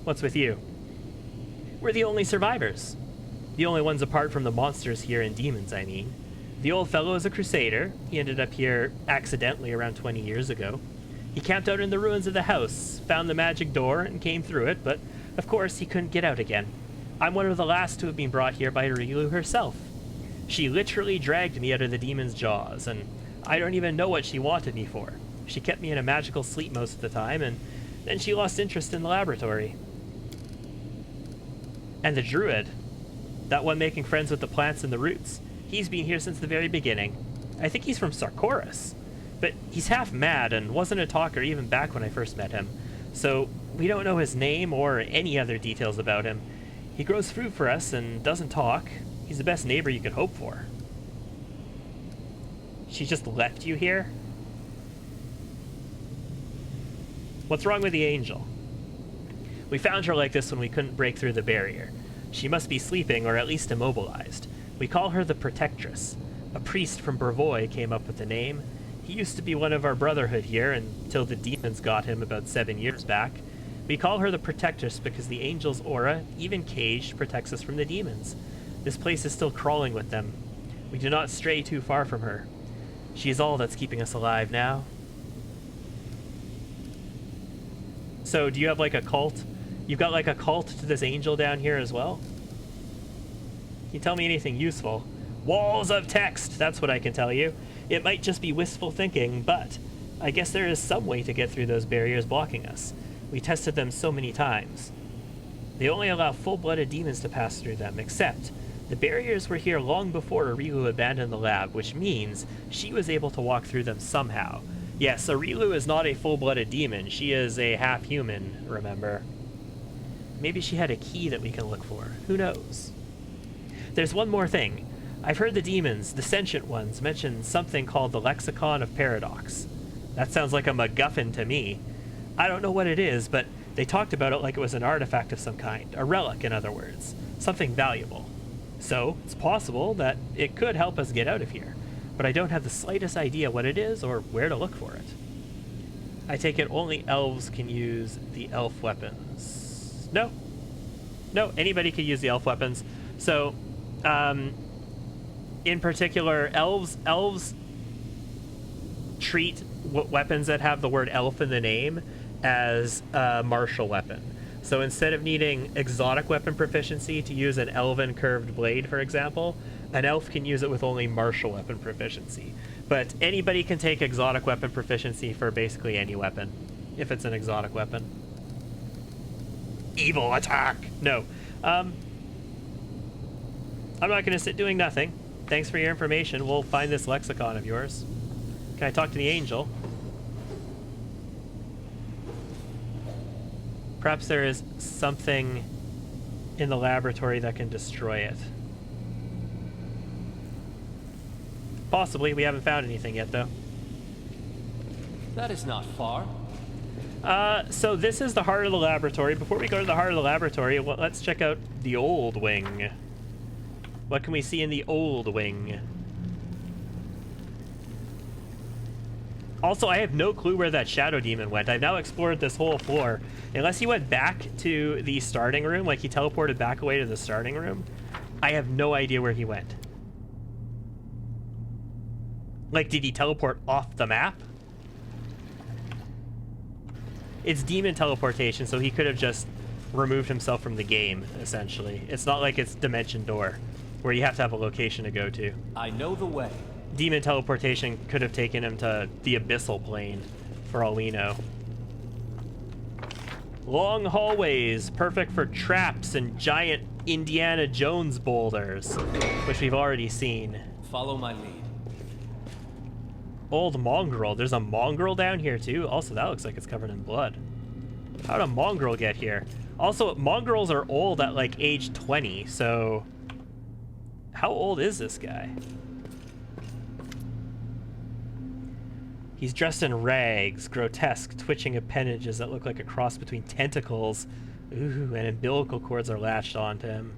What's with you? We're the only survivors. The only ones apart from the monsters here and demons, I mean. The old fellow is a crusader. He ended up here accidentally around 20 years ago. He camped out in the ruins of the house, found the magic door, and came through it, but of course he couldn't get out again. I'm one of the last to have been brought here by Rilu herself. She literally dragged me out of the demon's jaws, and I don't even know what she wanted me for. She kept me in a magical sleep most of the time, and then she lost interest in the laboratory. And the druid, that one making friends with the plants and the roots, he's been here since the very beginning. I think he's from Sarkoris, but he's half mad and wasn't a talker even back when I first met him, so we don't know his name or any other details about him. He grows fruit for us and doesn't talk. He's the best neighbor you could hope for. She just left you here? What's wrong with the angel? We found her like this when we couldn't break through the barrier. She must be sleeping or at least immobilized. We call her the Protectress. A priest from Brevoy came up with the name. He used to be one of our brotherhood here until the demons got him about 7 years back. We call her the Protectress because the angel's aura, even caged, protects us from the demons. This place is still crawling with them. We do not stray too far from her. She is all that's keeping us alive now. So, do you have like a cult? You've got like a cult to this angel down here as well? Can you tell me anything useful? Walls of text, that's what I can tell you. It might just be wistful thinking, but I guess there is some way to get through those barriers blocking us. We tested them so many times. They only allow full-blooded demons to pass through them, except the barriers were here long before Arilu abandoned the lab, which means she was able to walk through them somehow. Yes, Arilu is not a full-blooded demon. She is a half-human, remember? Maybe she had a key that we can look for. Who knows? There's one more thing. I've heard the demons, the sentient ones, mention something called the Lexicon of Paradox. That sounds like a MacGuffin to me. I don't know what it is, but they talked about it like it was an artifact of some kind. A relic, in other words. Something valuable. So, it's possible that it could help us get out of here, but I don't have the slightest idea what it is or where to look for it. I take it only elves can use the elf weapons. No. No, anybody can use the elf weapons. So, in particular, elves treat weapons that have the word elf in the name as a martial weapon. So instead of needing exotic weapon proficiency to use an elven curved blade, for example, an elf can use it with only martial weapon proficiency. But anybody can take exotic weapon proficiency for basically any weapon, if it's an exotic weapon. Evil attack! No. I'm not going to sit doing nothing. Thanks for your information. We'll find this lexicon of yours. Can I talk to the angel? Perhaps there is something in the laboratory that can destroy it. Possibly. We haven't found anything yet, though. That is not far. So this is the heart of the laboratory. Before we go to the heart of the laboratory, let's check out the old wing. What can we see in the old wing? Also, I have no clue where that shadow demon went. I've now explored this whole floor. Unless he went back to the starting room, like he teleported back away to the starting room, I have no idea where he went. Like, did he teleport off the map? It's demon teleportation, so he could have just removed himself from the game, essentially. It's not like it's Dimension Door, where you have to have a location to go to. I know the way. Demon teleportation could have taken him to the abyssal plane, for all we know. Long hallways, perfect for traps and giant Indiana Jones boulders, which we've already seen. Follow my lead. Old mongrel. There's a mongrel down here too. Also, that looks like it's covered in blood. How'd a mongrel get here? Also, mongrels are old at like age 20, so how old is this guy? He's dressed in rags, grotesque, twitching appendages that look like a cross between tentacles. Ooh, and umbilical cords are latched onto him.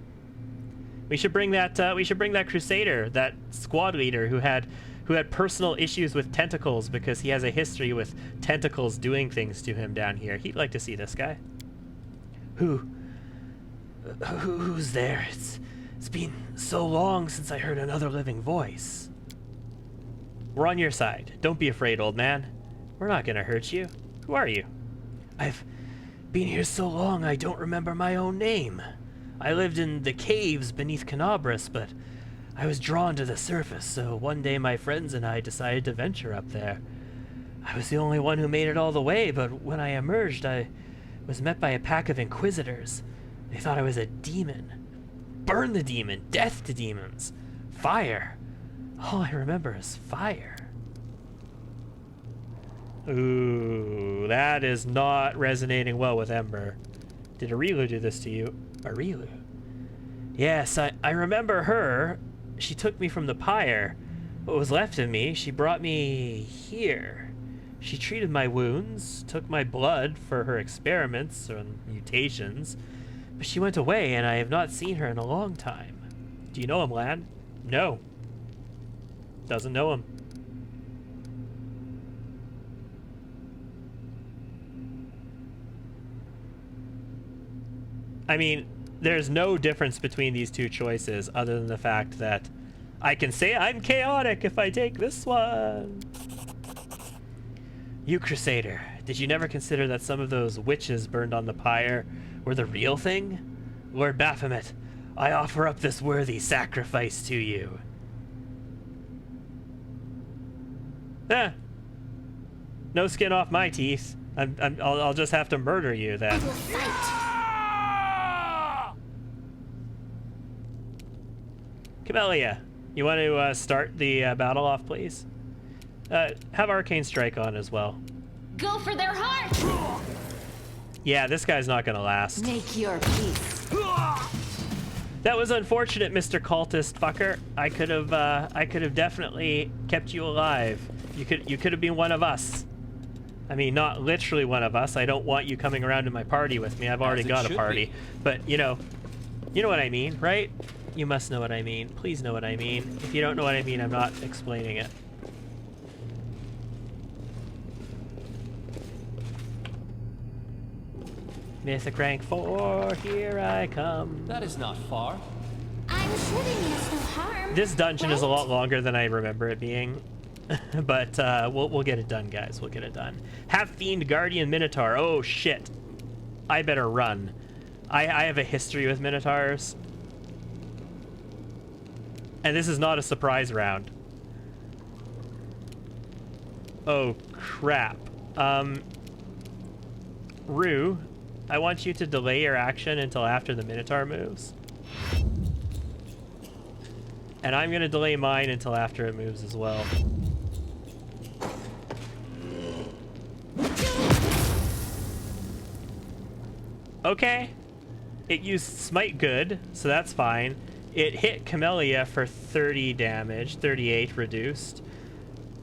We should bring that. We should bring that crusader, that squad leader who had personal issues with tentacles because he has a history with tentacles doing things to him down here. He'd like to see this guy. Who's there? It's been so long since I heard another living voice. We're on your side. Don't be afraid, old man. We're not gonna hurt you. Who are you? I've been here so long I don't remember my own name. I lived in the caves beneath Canabras, but I was drawn to the surface, so one day my friends and I decided to venture up there. I was the only one who made it all the way, but when I emerged, I was met by a pack of inquisitors. They thought I was a demon. Burn the demon! Death to demons! Fire! All I remember is fire. Ooh, that is not resonating well with Ember. Did Arilu do this to you? Arilu? Yes, I remember her. She took me from the pyre. What was left of me, she brought me here. She treated my wounds, took my blood for her experiments on mutations, but she went away and I have not seen her in a long time. Do you know him, lad? No. Doesn't know him. I mean, there's no difference between these two choices other than the fact that I can say I'm chaotic if I take this one. You Crusader, did you never consider that some of those witches burned on the pyre were the real thing? Lord Baphomet, I offer up this worthy sacrifice to you. No skin off my teeth. I'll just have to murder you then. Camellia, you want to start the battle off, please? Have Arcane Strike on as well. Go for their heart! Yeah, this guy's not gonna last. Make your peace. That was unfortunate, Mr. Cultist fucker. I could have definitely kept you alive. You could have been one of us. I mean, not literally one of us. I don't want you coming around to my party with me. I've already got a party. But you know what I mean, right? You must know what I mean. Please know what I mean. If you don't know what I mean, I'm not explaining it. Mythic rank 4, here I come. That is not far. I'm sure they mean us no harm. This dungeon right? is a lot longer than I remember it being. But we'll get it done, guys. We'll get it done. Half Fiend Guardian Minotaur. Oh, shit. I better run. I have a history with Minotaurs. And this is not a surprise round. Oh, crap. Rue, I want you to delay your action until after the Minotaur moves. And I'm going to delay mine until after it moves as well. Okay. It used Smite Good, so that's fine. It hit Camellia for 30 damage, 38 reduced.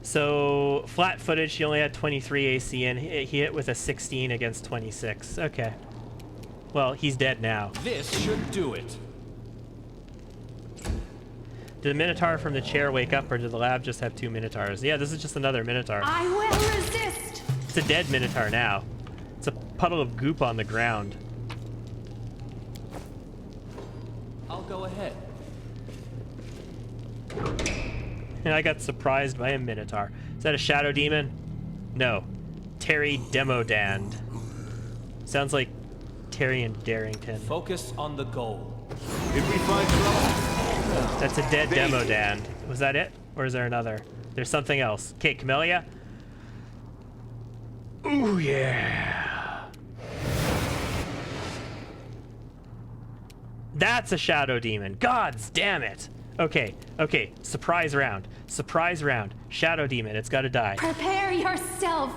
So, flat-footed, she only had 23 AC, and he hit with a 16 against 26. Okay. Well, he's dead now. This should do it. Did the Minotaur from the chair wake up, or did the lab just have 2 Minotaurs? Yeah, this is just another Minotaur. I will resist! It's a dead Minotaur now. It's a puddle of goop on the ground. I'll go ahead. And I got surprised by a Minotaur. Is that a Shadow Demon? No. Terry Demodand. Sounds like Terry and Darrington. Focus on the goal. If we find trouble... That's a dead Demodand. Was that it? Or is there another? There's something else. Okay, Camellia. Ooh, yeah. That's a Shadow Demon. Gods damn it. Okay, okay. Surprise round. Surprise round. Shadow Demon. It's got to die. Prepare yourself.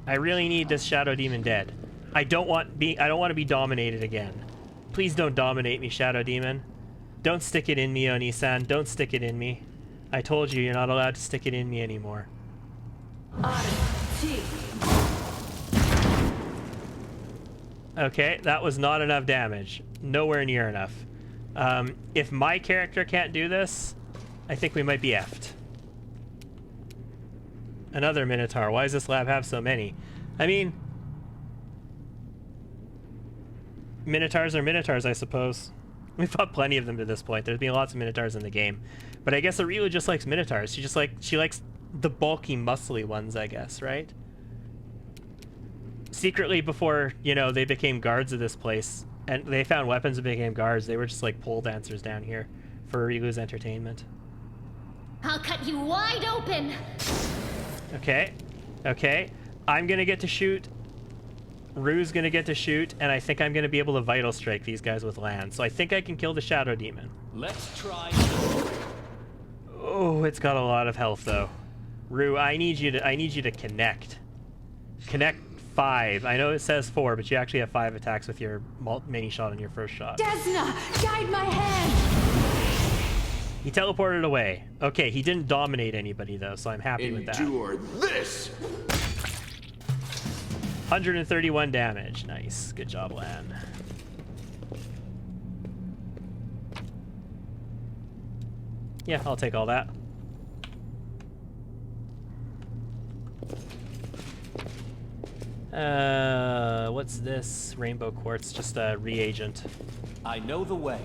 I really need this Shadow Demon dead. I don't want to be dominated again. Please don't dominate me, Shadow Demon. Don't stick it in me, Oni-san. Don't stick it in me. I told you, you're not allowed to stick it in me anymore. Okay, that was not enough damage. Nowhere near enough. If my character can't do this, I think we might be effed. Another Minotaur. Why does this lab have so many? I mean, Minotaurs are Minotaurs, I suppose. We've fought plenty of them to this point. There's been lots of Minotaurs in the game. But I guess Arilu just likes Minotaurs. She likes the bulky, muscly ones, I guess, right? Secretly, before, you know, they became guards of this place, and they found weapons and became guards, they were just like pole dancers down here for Arilu's entertainment. I'll cut you wide open. Okay. Okay. I'm gonna get to shoot. Rue's gonna get to shoot, and I think I'm gonna be able to Vital Strike these guys with land. So I think I can kill the Shadow Demon. Let's try. Oh, it's got a lot of health though. Rue, I need you to connect. Connect 5. I know it says 4, but you actually have 5 attacks with your mini shot on your first shot. Desna, guide my hand. He teleported away. Okay, he didn't dominate anybody though, so I'm happy with that. Endure this. 131 damage. Nice. Good job, Lan. Yeah, I'll take all that. What's this? Rainbow Quartz, just a reagent. I know the way.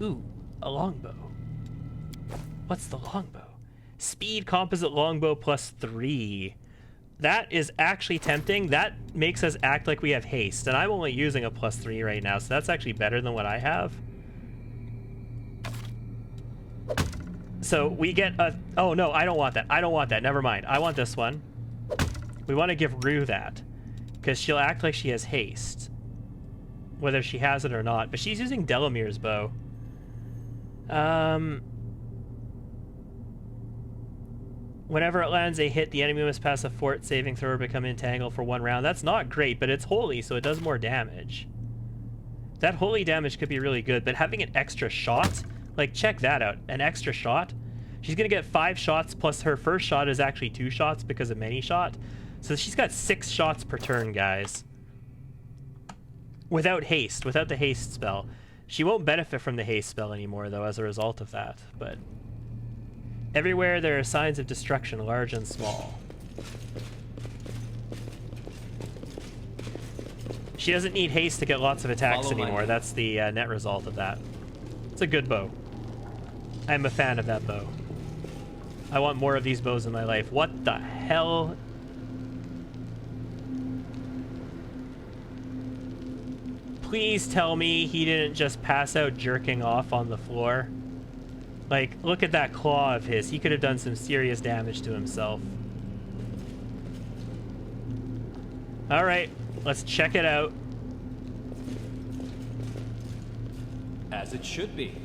Ooh, a longbow. What's the longbow? Speed composite longbow plus 3. That is actually tempting. That makes us act like we have haste, and I'm only using a plus 3 right now, so that's actually better than what I have. So we get a... Oh, no, I don't want that. I don't want that. Never mind. I want this one. We want to give Rue that, because she'll act like she has haste, whether she has it or not. But she's using Delamir's bow. Whenever it lands a hit, the enemy must pass a fort saving throw or become entangled for 1 round. That's not great, but it's holy, so it does more damage. That holy damage could be really good, but having an extra shot, like, check that out. An extra shot. She's going to get 5 shots, plus her first shot is actually 2 shots because of many shot. So she's got 6 shots per turn, guys. Without haste, without the haste spell. She won't benefit from the haste spell anymore, though, as a result of that, but... Everywhere there are signs of destruction, large and small. She doesn't need haste to get lots of attacks anymore. That's the net result of that. It's a good bow. I'm a fan of that bow. I want more of these bows in my life. What the hell? Please tell me he didn't just pass out jerking off on the floor. Like, look at that claw of his. He could have done some serious damage to himself. All right, let's check it out. As it should be.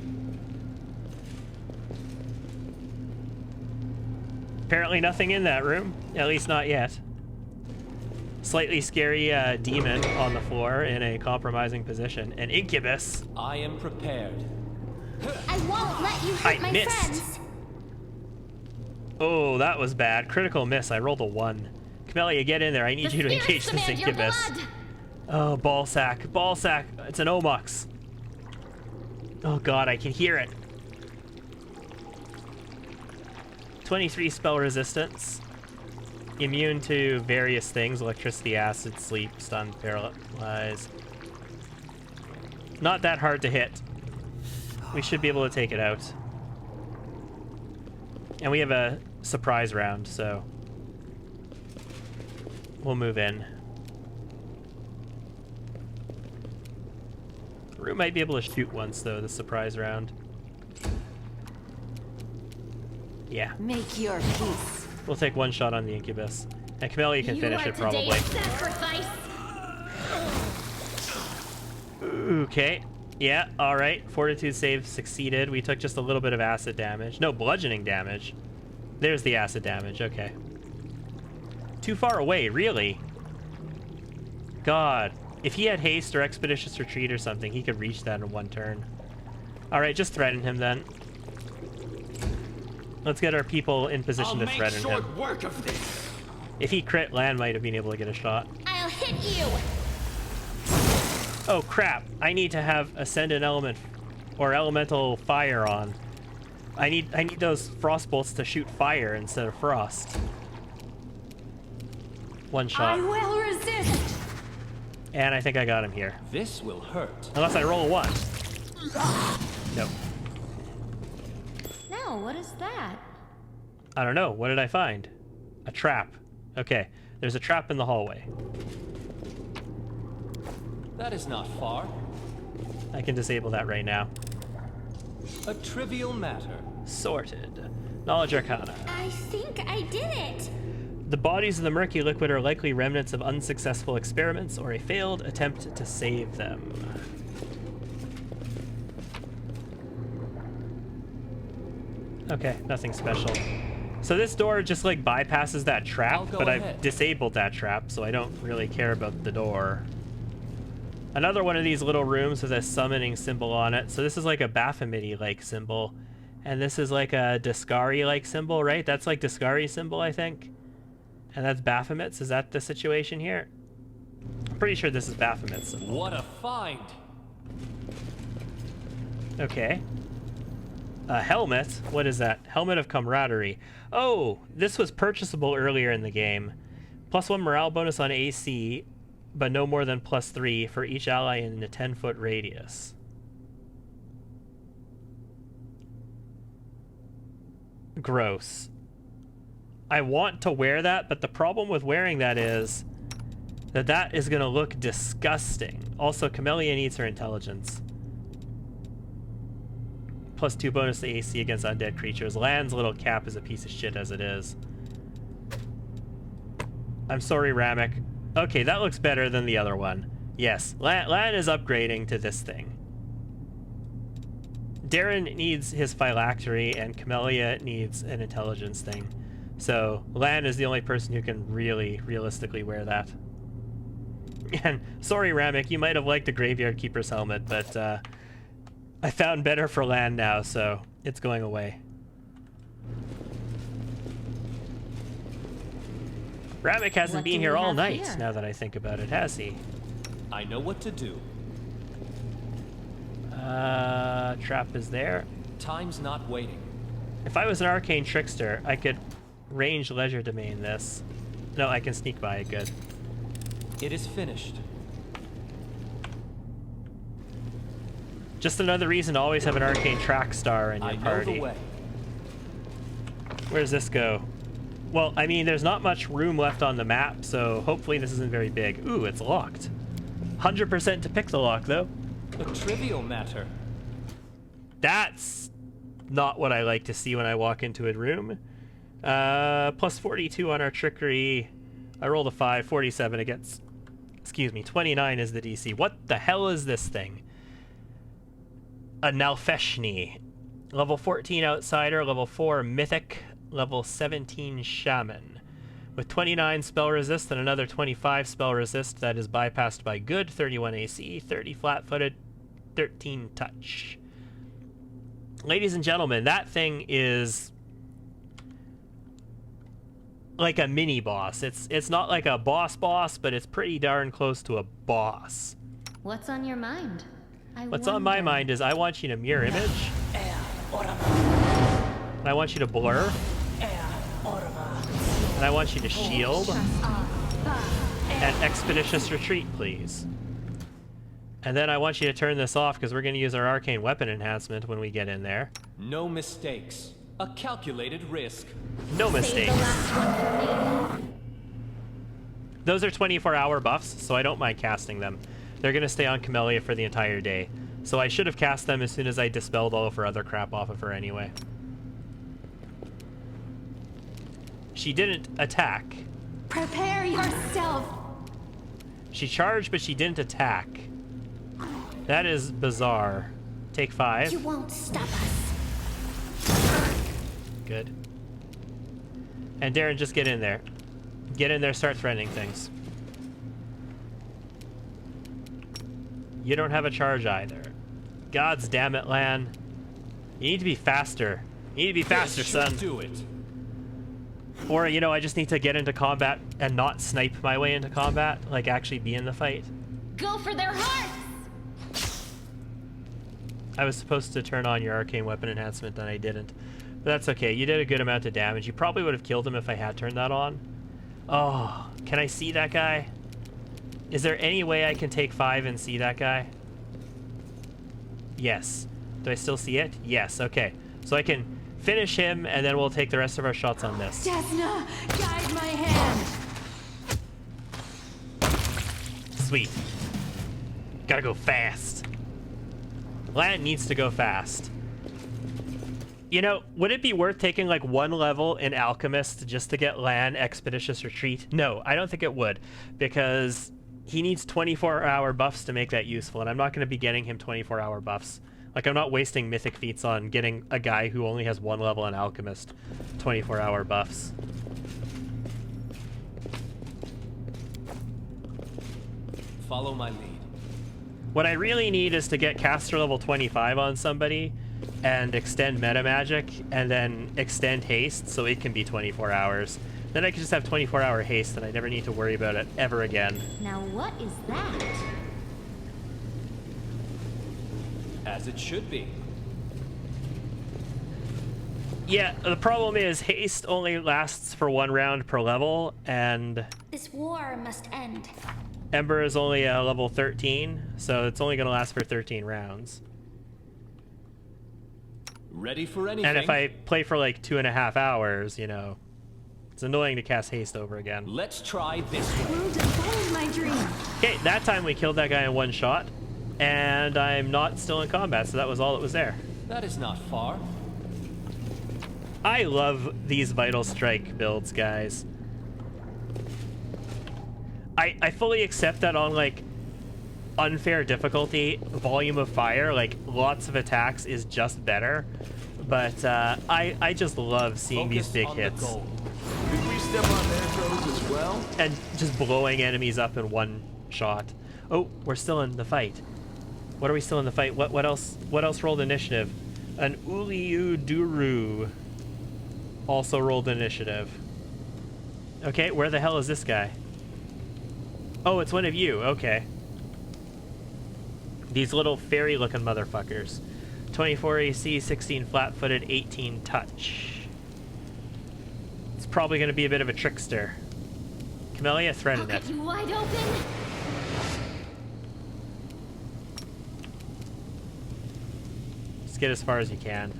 Apparently nothing in that room, at least not yet. Slightly scary demon on the floor in a compromising position. An incubus. I am prepared. I won't let you hurt my missed. friends. Oh, that was bad. Critical miss. I rolled a 1. Camellia, get in there. I need you to engage this incubus. Oh, ball sack. Ball sack. It's an Omux. Oh god, I can hear it. 23 spell resistance. Immune to various things. Electricity, acid, sleep, stun, paralyze. Not that hard to hit. We should be able to take it out. And we have a surprise round, so we'll move in. Rue might be able to shoot once, though, the surprise round. Yeah. Make your peace. We'll take one shot on the incubus. And Camellia can finish it, probably. Okay. Yeah, alright. Fortitude save succeeded. We took just a little bit of acid damage. No, bludgeoning damage. There's the acid damage, okay. Too far away, really? God. If he had haste or expeditious retreat or something, he could reach that in one turn. Alright, just threaten him then. Let's get our people in position to threaten him. I'll make short work of this. If he crit, Lan might have been able to get a shot. I'll hit you. Oh crap, I need to have Ascendant Element or Elemental Fire on. I need those frost bolts to shoot fire instead of frost. One shot. I will resist. And I think I got him here. This will hurt. Unless I roll a 1. No. No, what is that? I don't know. What did I find? A trap. Okay. There's a trap in the hallway. That is not far. I can disable that right now. A trivial matter. Sorted. Knowledge Arcana. I think I did it. The bodies of the murky liquid are likely remnants of unsuccessful experiments or a failed attempt to save them. Okay, nothing special. So this door just like bypasses that trap, but I've disabled that trap, so I don't really care about the door. Another one of these little rooms with a summoning symbol on it. So this is like a Baphomet-like symbol, and this is like a Discari-like symbol, right? That's like Discari's symbol, I think. And that's Baphomet's. Is that the situation here? I'm pretty sure this is Baphomet's symbol. What a find! Okay. A helmet? What is that? Helmet of Camaraderie. Oh, this was purchasable earlier in the game. +1 morale bonus on AC, but no more than +3 for each ally in a 10-foot radius. Gross. I want to wear that, but the problem with wearing that is that that is going to look disgusting. Also, Camellia needs her intelligence. +2 bonus to AC against undead creatures. Lan's little cap is a piece of shit as it is. I'm sorry, Ramek. Okay, that looks better than the other one. Yes, Lan is upgrading to this thing. Darren needs his phylactery, and Camellia needs an intelligence thing. So Lan is the only person who can really, realistically wear that. And sorry, Ramek, you might have liked the Graveyard Keeper's helmet, but I found better for Lan now, so it's going away. Ramek hasn't been here all night, now that I think about it, has he? I know what to do. Trap is there. Time's not waiting. If I was an arcane trickster, I could range leisure domain this. No, I can sneak by it, good. It is finished. Just another reason to always have an arcane track star in your party. I know the way. Where does this go? Well, I mean, there's not much room left on the map, so hopefully this isn't very big. Ooh, it's locked. 100% to pixel lock, though. A trivial matter. That's not what I like to see when I walk into a room. Plus 42 on our trickery. I rolled a 5, 47 against... Excuse me, 29 is the DC. What the hell is this thing? A Nalfeshni. Level 14 Outsider, level 4 Mythic, level 17 Shaman. With 29 spell resist and another 25 spell resist that is bypassed by good, 31 AC, 30 flat-footed, 13 touch. Ladies and gentlemen, that thing is like a mini boss. It's not like a boss, but it's pretty darn close to a boss. What's on your mind? What's on my mind is I want you to mirror image. And I want you to blur. And I want you to shield. And expeditious retreat, please. And then I want you to turn this off because we're going to use our arcane weapon enhancement when we get in there. No mistakes. A calculated risk. No mistakes. Those are 24-hour buffs, so I don't mind casting them. They're going to stay on Camellia for the entire day. So I should have cast them as soon as I dispelled all of her other crap off of her anyway. She didn't attack. Prepare yourself. She charged, but she didn't attack. That is bizarre. Take 5. You won't stop us. Good. And Darren, just get in there. Get in there, start threatening things. You don't have a charge either. Gods damn it, Lan. You need to be faster. You need to be faster, son. Do it. Or, you know, I just need to get into combat and not snipe my way into combat. Like, actually be in the fight. Go for their hearts! I was supposed to turn on your arcane weapon enhancement, and I didn't. But that's okay. You did a good amount of damage. You probably would have killed him if I had turned that on. Oh, can I see that guy? Is there any way I can take 5 and see that guy? Yes. Do I still see it? Yes, okay. So I can finish him, and then we'll take the rest of our shots on this. Desna, guide my hand! Sweet. Gotta go fast. Lan needs to go fast. You know, would it be worth taking like 1 level in Alchemist just to get Lan Expeditious Retreat? No, I don't think it would, because he needs 24-hour buffs to make that useful, and I'm not going to be getting him 24-hour buffs. Like, I'm not wasting mythic feats on getting a guy who only has 1 level in Alchemist 24-hour buffs. Follow my lead. What I really need is to get caster level 25 on somebody and extend meta magic and then extend haste so it can be 24 hours. Then I can just have 24-hour haste and I never need to worry about it ever again. Now what is that? As it should be. Yeah, the problem is haste only lasts for 1 round per level, and This war must end. Ember is only a level 13, so it's only going to last for 13 rounds. Ready for anything. And if I play for like 2.5 hours, you know, it's annoying to cast haste over again. Let's try this one. Will defend my dream. Okay, that time we killed that guy in 1 shot, and I'm not still in combat, so that was all that was there. That is not far. I love these Vital Strike builds, guys. I fully accept that on, like, unfair difficulty, volume of fire, like, lots of attacks is just better. But I just love seeing Focus these big on hits. the goal. Did we step on their toes as well? And just blowing enemies up in 1 shot. Oh, we're still in the fight. What are we still in the fight? What else rolled initiative? An Uliuduru also rolled initiative. Okay, where the hell is this guy? Oh, it's one of you. Okay. These little fairy-looking motherfuckers. 24 AC, 16 flat-footed, 18 touch. It's probably going to be a bit of a trickster. Camellia, threaten it. You wide open. Just get as far as you can.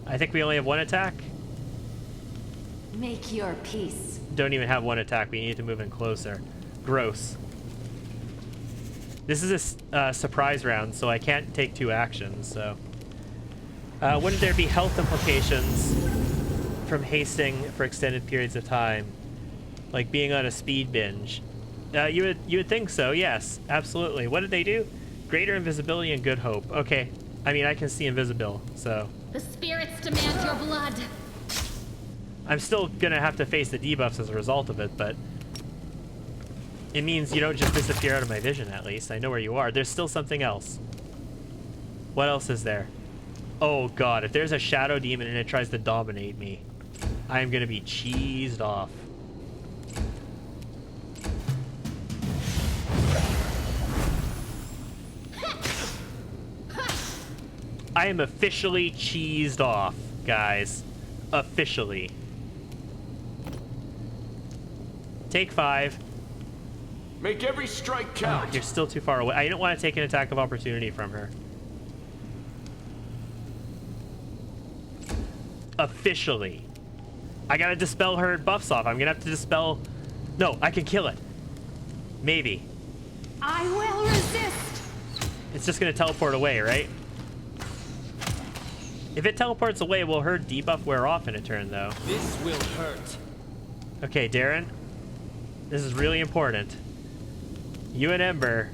I think we only have 1 attack. Make your peace. Don't even have 1 attack. We need to move in closer. Gross. This is a surprise round, so I can't take 2 actions, so... wouldn't there be health implications from hasting for extended periods of time? Like being on a speed binge? You would think so, yes. Absolutely. What did they do? Greater invisibility and good hope. Okay. I mean, I can see invisible, so... The spirits demand your blood. I'm still gonna have to face the debuffs as a result of it, but... It means you don't just disappear out of my vision, at least. I know where you are. There's still something else. What else is there? Oh god, if there's a shadow demon and it tries to dominate me, I am gonna be cheesed off. I am officially cheesed off, guys. Officially. Take 5. Make every strike count. Oh, you're still too far away. I didn't want to take an attack of opportunity from her. Officially. I gotta dispel her buffs off. I'm gonna have to dispel... No, I can kill it. Maybe. I will resist. It's just gonna teleport away, right? If it teleports away, will her debuff wear off in a turn, though? This will hurt. Okay, Darren. This is really important. You and Ember.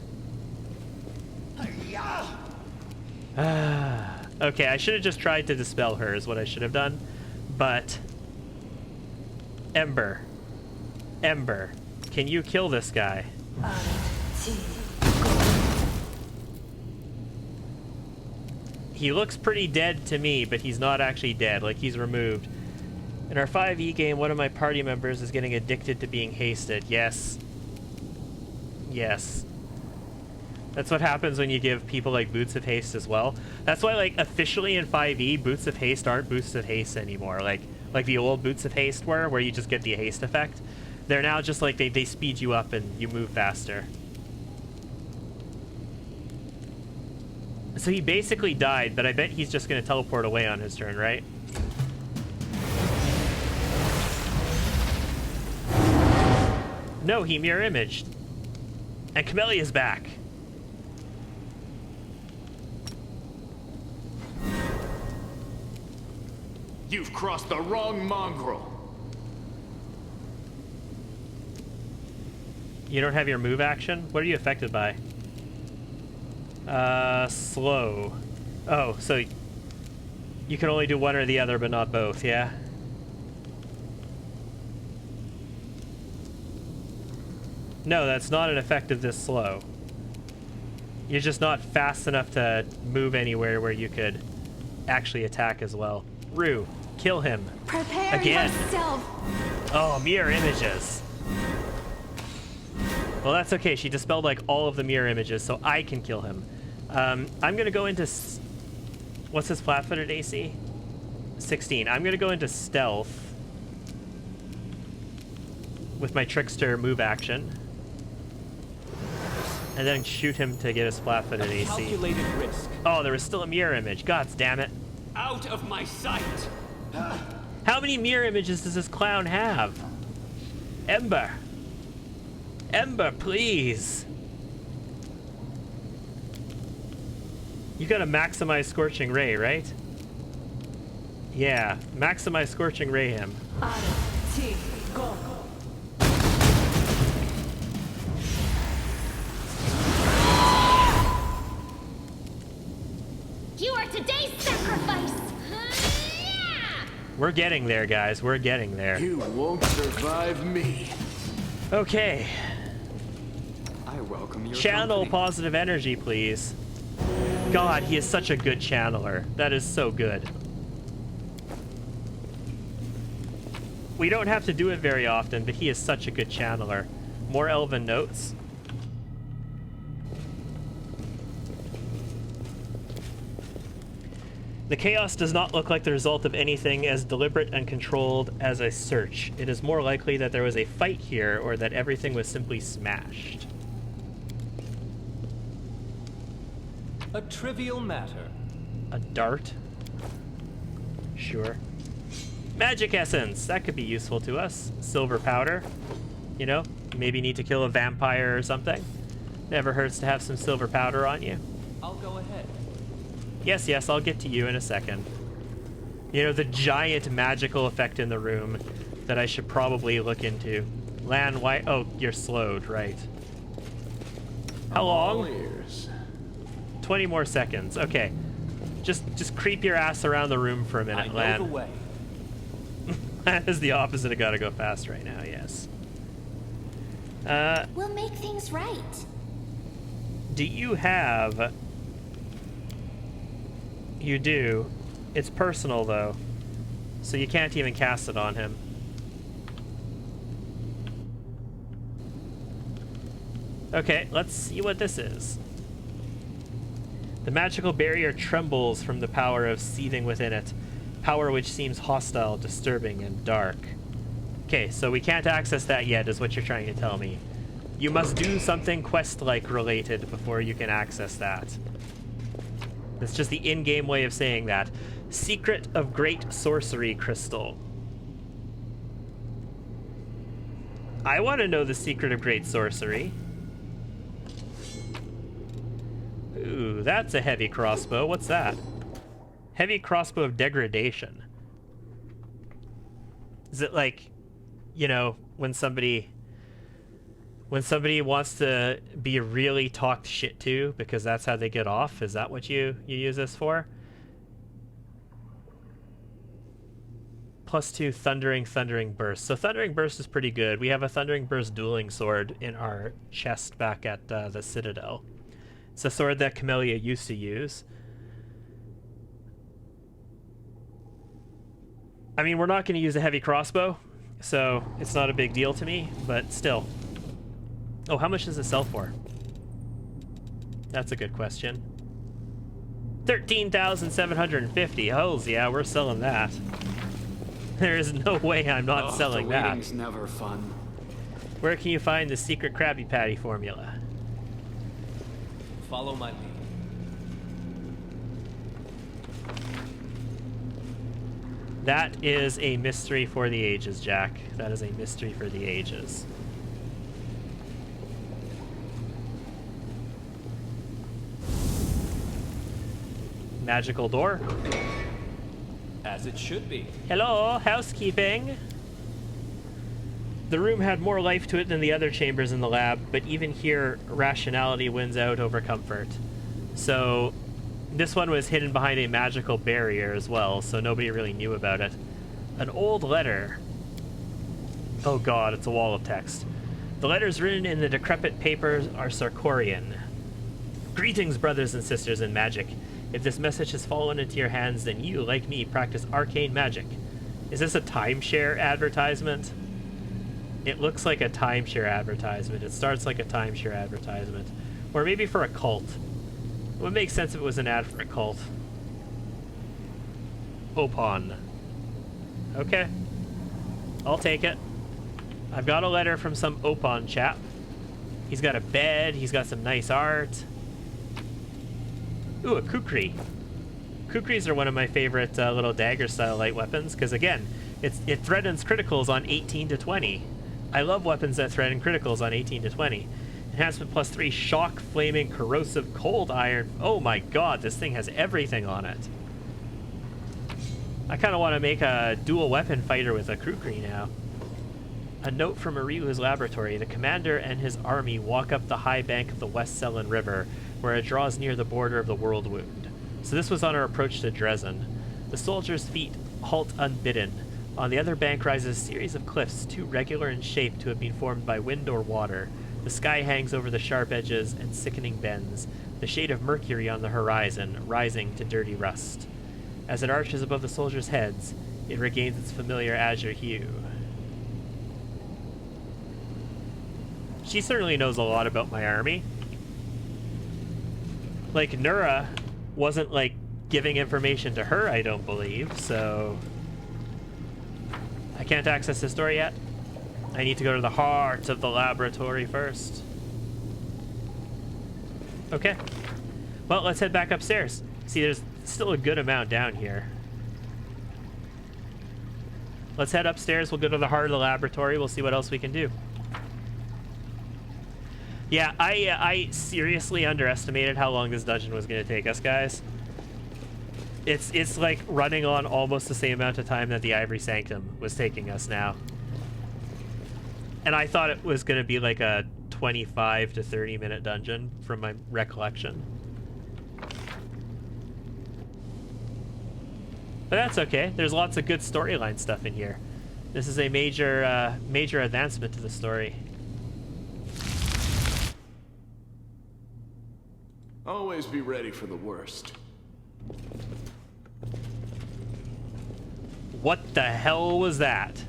Okay, I should have just tried to dispel her is what I should have done. But... Ember. Ember. Can you kill this guy? He looks pretty dead to me, but he's not actually dead. Like, he's removed. In our 5e game, one of my party members is getting addicted to being hasted. Yes. Yes. That's what happens when you give people, like, boots of haste as well. That's why, like, officially in 5e, boots of haste aren't boots of haste anymore. Like the old boots of haste were, where you just get the haste effect. They're now just like, they speed you up and you move faster. So he basically died, but I bet he's just going to teleport away on his turn, right? No, he mirror imaged. And Camellia's back. You've crossed the wrong mongrel. You don't have your move action? What are you affected by? Slow. Oh, so you can only do one or the other, but not both, yeah? No, that's not an effect of this slow. You're just not fast enough to move anywhere where you could actually attack as well. Rue, kill him. Prepare again. yourself. Oh, mirror images. Well, that's okay. She dispelled like all of the mirror images, so I can kill him. I'm gonna go into... What's his flat-footed AC? 16. I'm gonna go into stealth with my Trickster move action. And then shoot him to get his flat-footed AC. Calculated risk. Oh, there was still a mirror image. God damn it. Out of my sight. How many mirror images does this clown have? Ember. Ember, please. You gotta maximize Scorching Ray, right? Yeah, maximize Scorching Ray him. Go. You are today's sacrifice. We're getting there, guys. We're getting there. You won't survive me. Okay. I welcome your Channel company. positive energy, please. God, he is such a good channeler. That is so good. We don't have to do it very often, but he is such a good channeler. More Elven notes. The chaos does not look like the result of anything as deliberate and controlled as a search. It is more likely that there was a fight here, or that everything was simply smashed. A trivial matter. A dart? Sure. Magic essence! That could be useful to us. Silver powder. You know, maybe need to kill a vampire or something. Never hurts to have some silver powder on you. I'll go ahead. Yes, yes, I'll get to you in a second. You know, the giant magical effect in the room that I should probably look into. Lan, why? Oh, you're slowed, right. How long? 20 more seconds. Okay. Just creep your ass around the room for a minute, I know Lan. the way. That is the opposite of gotta go fast right now, yes. We'll make things right. Do you have... You do. It's personal, though. So you can't even cast it on him. Okay, let's see what this is. The magical barrier trembles from the power of seething within it. Power which seems hostile, disturbing, and dark. Okay, so we can't access that yet, is what you're trying to tell me. You must do something quest-like related before you can access that. That's just the in-game way of saying that. Secret of Great Sorcery Crystal. I want to know the secret of Great Sorcery. Ooh, that's a heavy crossbow. What's that? Heavy crossbow of degradation. Is it like, you know, when somebody wants to be really talked shit to because that's how they get off? Is that what you use this for? +2 thundering burst. So thundering burst is pretty good. We have a thundering burst dueling sword in our chest back at the Citadel. It's a sword that Camellia used to use. I mean, we're not going to use a heavy crossbow, so it's not a big deal to me, but still. Oh, how much does it sell for? That's a good question. 13,750. Hells yeah, we're selling that. There is no way I'm not selling that. Waiting's never fun. Where can you find the secret Krabby Patty formula? Follow my lead. That is a mystery for the ages, Jack. That is a mystery for the ages. Magical door. As it should be. Hello, housekeeping. The room had more life to it than the other chambers in the lab, but even here, rationality wins out over comfort. So, this one was hidden behind a magical barrier as well, so nobody really knew about it. An old letter. Oh god, it's a wall of text. The letters written in the decrepit paper are Sarkorian. Greetings, brothers and sisters in magic. If this message has fallen into your hands, then you, like me, practice arcane magic. Is this a timeshare advertisement? It looks like a timeshare advertisement. It starts like a timeshare advertisement. Or maybe for a cult. It would make sense if it was an ad for a cult. Opon. Okay. I'll take it. I've got a letter from some Opon chap. He's got a bed. He's got some nice art. Ooh, a kukri. Kukris are one of my favorite little dagger-style light weapons, because again, it threatens criticals on 18 to 20. I love weapons that threaten criticals on 18 to 20. Enhancement +3, shock, flaming, corrosive, cold iron. Oh my god, this thing has everything on it. I kind of want to make a dual weapon fighter with a kukri now. A note from Ariu's laboratory. The commander and his army walk up the high bank of the West Selen River, where it draws near the border of the World Wound. So this was on our approach to Dresden. The soldiers' feet halt unbidden. On the other bank rises a series of cliffs, too regular in shape to have been formed by wind or water. The sky hangs over the sharp edges and sickening bends, the shade of mercury on the horizon, rising to dirty rust. As it arches above the soldiers' heads, it regains its familiar azure hue. She certainly knows a lot about my army. Like, Nura wasn't, like, giving information to her, I don't believe, so... I can't access this door yet. I need to go to the heart of the laboratory first. Okay. Well, let's head back upstairs. See, there's still a good amount down here. Let's head upstairs. We'll go to the heart of the laboratory. We'll see what else we can do. Yeah, I seriously underestimated how long this dungeon was going to take us, guys. It's like running on almost the same amount of time that the Ivory Sanctum was taking us now. And I thought it was going to be like a 25 to 30 minute dungeon from my recollection. But that's okay. There's lots of good storyline stuff in here. This is a major major advancement to the story. Always be ready for the worst. What the hell was that?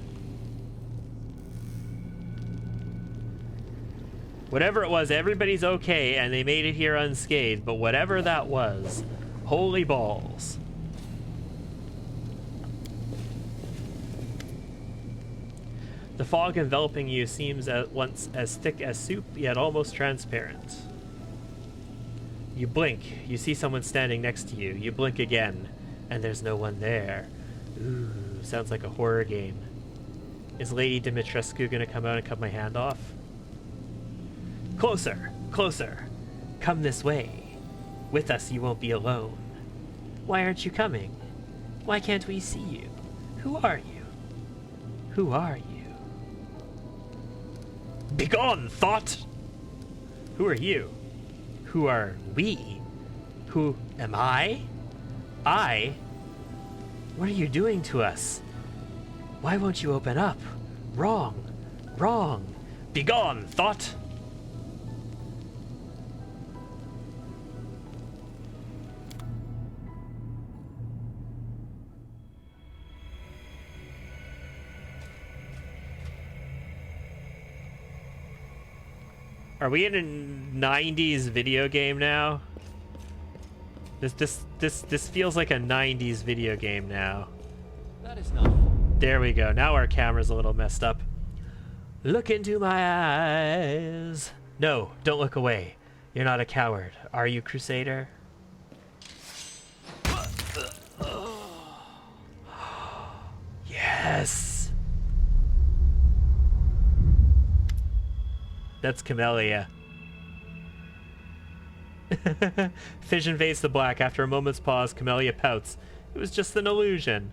Whatever it was, everybody's okay, and they made it here unscathed, but whatever that was, holy balls. The fog enveloping you seems at once as thick as soup, yet almost transparent. You blink, you see someone standing next to you. You blink again, and there's no one there. Ooh, sounds like a horror game. Is Lady Dimitrescu gonna come out and cut my hand off? Closer, closer. Come this way. With us you won't be alone. Why aren't you coming? Why can't we see you? Who are you? Who are you? Begone, thought! Who are you? Who are we? Who am I? I? What are you doing to us? Why won't you open up? Wrong. Wrong. Begone, thought! Are we in a 90s video game now? This feels like a 90s video game now. That is not. There we go. Now our camera's a little messed up. Look into my eyes. No, don't look away. You're not a coward, are you, Crusader? Yes. That's Camellia. Fission fades to black. After a moment's pause, Camellia pouts. It was just an illusion.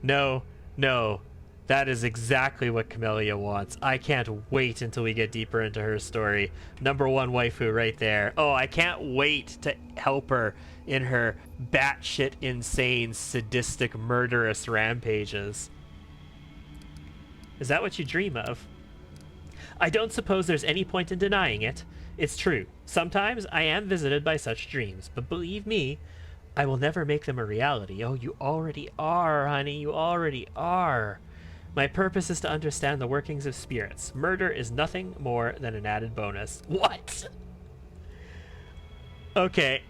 No, no. That is exactly what Camellia wants. I can't wait until we get deeper into her story. #1 waifu right there. Oh, I can't wait to help her in her batshit insane, sadistic, murderous rampages. Is that what you dream of? I don't suppose there's any point in denying it. It's true. Sometimes I am visited by such dreams, but believe me, I will never make them a reality. Oh, you already are, honey. You already are. My purpose is to understand the workings of spirits. Murder is nothing more than an added bonus. What? Okay.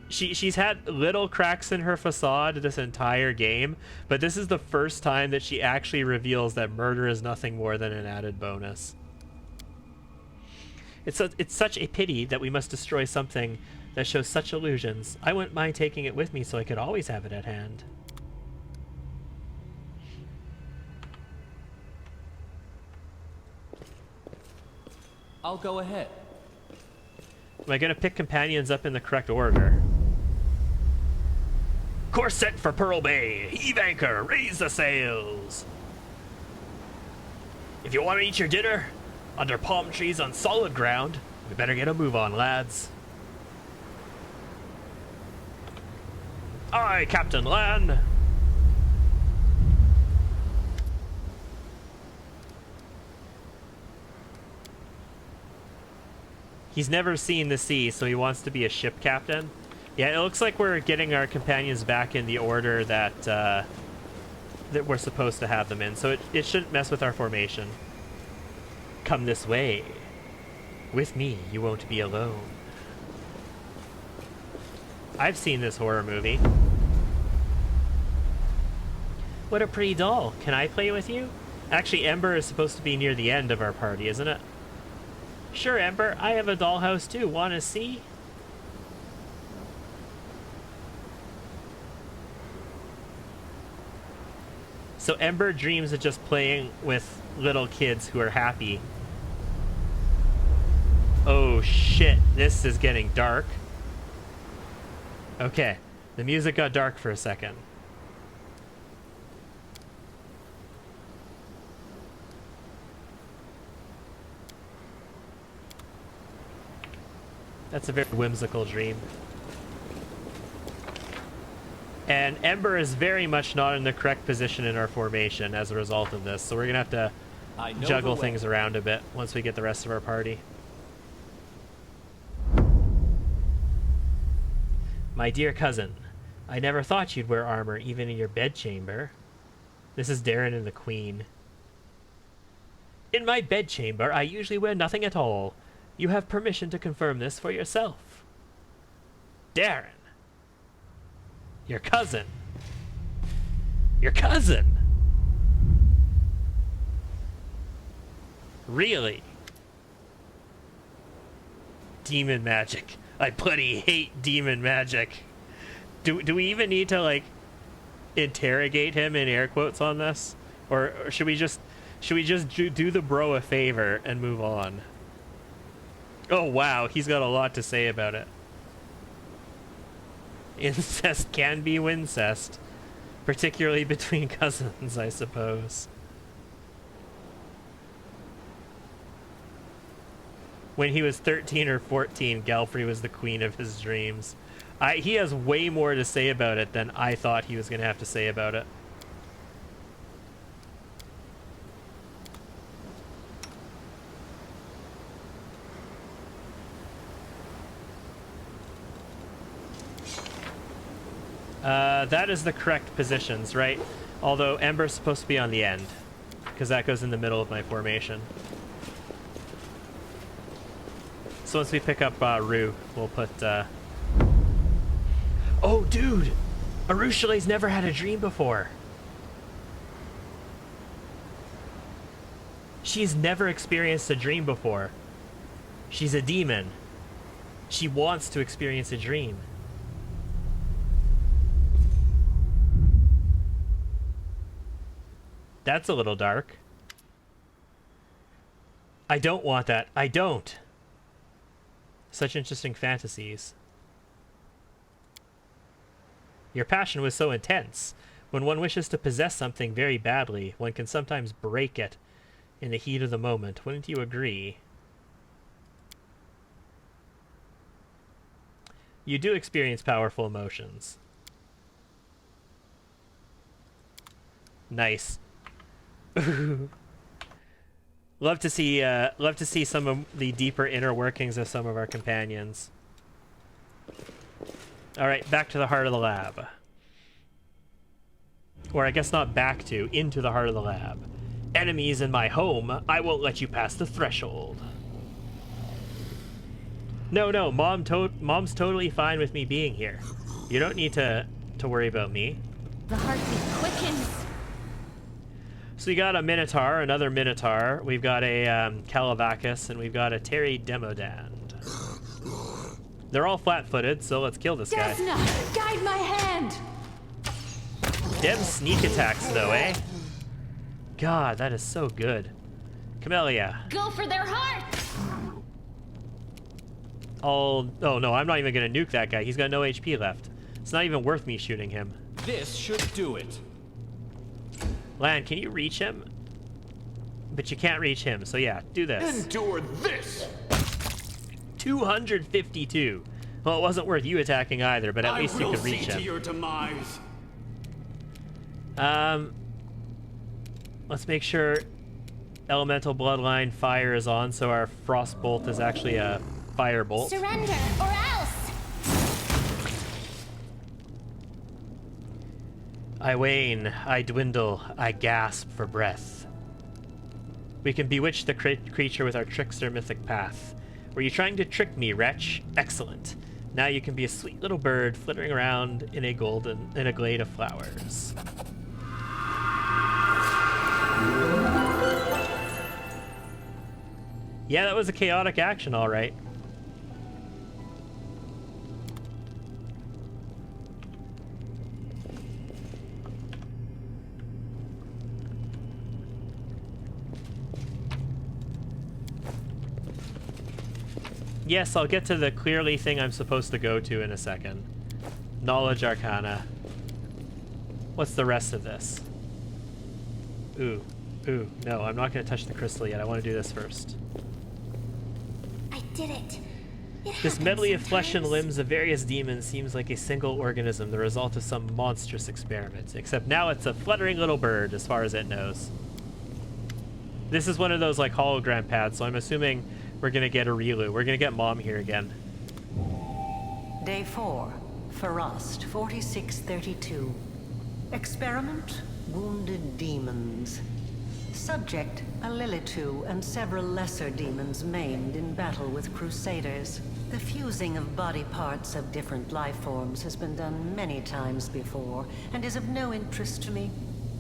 She's had little cracks in her facade this entire game, but this is the first time that she actually reveals that murder is nothing more than an added bonus. It's such a pity that we must destroy something that shows such illusions. I wouldn't mind taking it with me so I could always have it at hand. I'll go ahead. Am I gonna pick companions up in the correct order? Course set for Pearl Bay. Heave anchor. Raise the sails. If you want to eat your dinner under palm trees on solid ground, we better get a move on, lads. Aye, Captain Lan. He's never seen the sea, so he wants to be a ship captain. Yeah, it looks like we're getting our companions back in the order that that we're supposed to have them in, so it shouldn't mess with our formation. Come this way. With me, you won't be alone. I've seen this horror movie. What a pretty doll. Can I play with you? Actually, Ember is supposed to be near the end of our party, isn't it? Sure, Ember. I have a dollhouse too. Want to see? So Ember dreams of just playing with little kids who are happy. Oh shit, this is getting dark. Okay, the music got dark for a second. That's a very whimsical dream. And Ember is very much not in the correct position in our formation as a result of this, so we're gonna have to juggle things around a bit once we get the rest of our party. My dear cousin, I never thought you'd wear armor even in your bedchamber. This is Darren and the Queen. In my bedchamber, I usually wear nothing at all. You have permission to confirm this for yourself. Darren. Your cousin. Your cousin. Really? Demon magic. I bloody hate demon magic. Do we even need to, like, interrogate him in air quotes on this? Or should we just do the bro a favor and move on? Oh wow, he's got a lot to say about it. Incest can be wincest, particularly between cousins, I suppose. When he was 13 or 14, Galfrey was the queen of his dreams. He has way more to say about it than I thought he was going to have to say about it. That is the correct positions, right? Although Ember's supposed to be on the end, because that goes in the middle of my formation. So once we pick up Rue, we'll put... Oh, dude! Arushale's never had a dream before. She's never experienced a dream before. She's a demon. She wants to experience a dream. That's a little dark. I don't want that. I don't. Such interesting fantasies. Your passion was so intense. When one wishes to possess something very badly, one can sometimes break it in the heat of the moment. Wouldn't you agree? You do experience powerful emotions. Nice. Love to see some of the deeper inner workings of some of our companions. All right, back to the heart of the lab. Or I guess not back to, into the heart of the lab. Enemies in my home, I won't let you pass the threshold. No, Mom's totally fine with me being here. You don't need to worry about me. The heartbeat quickens. So we got a Minotaur, another Minotaur. We've got a Calavacus, and we've got a Terry Demodand. They're all flat-footed, so let's kill this guy. Desna, guide my hand. Dem sneak attacks, though, eh? God, that is so good. Camellia. Go for their hearts. Oh no, I'm not even gonna nuke that guy. He's got no HP left. It's not even worth me shooting him. This should do it. Lan, can you reach him? But you can't reach him, so yeah, do this. Endure this! 252. Well, it wasn't worth you attacking either, but at least you could reach him. To your demise. Let's make sure Elemental Bloodline Fire is on, so our Frost Bolt is actually a Fire Bolt. Surrender, or else! I wane, I dwindle, I gasp for breath. We can bewitch the creature with our Trickster mythic path. Were you trying to trick me, wretch? Excellent. Now you can be a sweet little bird flittering around in a glade of flowers. Yeah, that was a chaotic action, all right. Yes, I'll get to the clearly thing I'm supposed to go to in a second. Knowledge Arcana. What's the rest of this? Ooh. Ooh, no, I'm not going to touch the crystal yet. I want to do this first. I did it. This medley of flesh and limbs of various demons seems like a single organism, the result of some monstrous experiment. Except now it's a fluttering little bird, as far as it knows. This is one of those, like, hologram pads, so I'm assuming we're going to get a Rilu. We're going to get Mom here again. Day 4. Farost, 4632. Experiment, wounded demons. Subject, a Lilitu and several lesser demons maimed in battle with Crusaders. The fusing of body parts of different life forms has been done many times before, and is of no interest to me.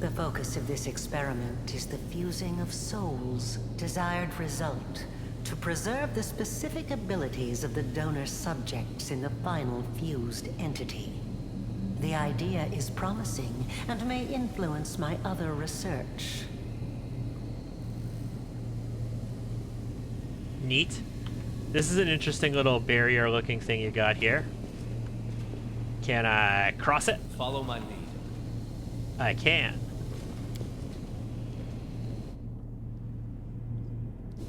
The focus of this experiment is the fusing of souls. Desired result, to preserve the specific abilities of the donor subjects in the final fused entity. The idea is promising, and may influence my other research. Neat. This is an interesting little barrier-looking thing you got here. Can I cross it? Follow my lead. I can.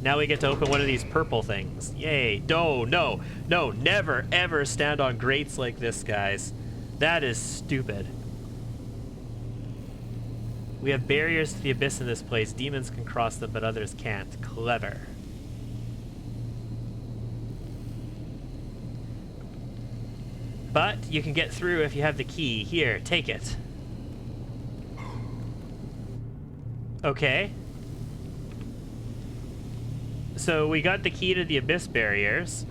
Now we get to open one of these purple things. Yay. No, no, no, never, ever stand on grates like this, guys. That is stupid. We have barriers to the abyss in this place. Demons can cross them, but others can't. Clever. But you can get through if you have the key. Here, take it. Okay. So we got the key to the abyss barriers.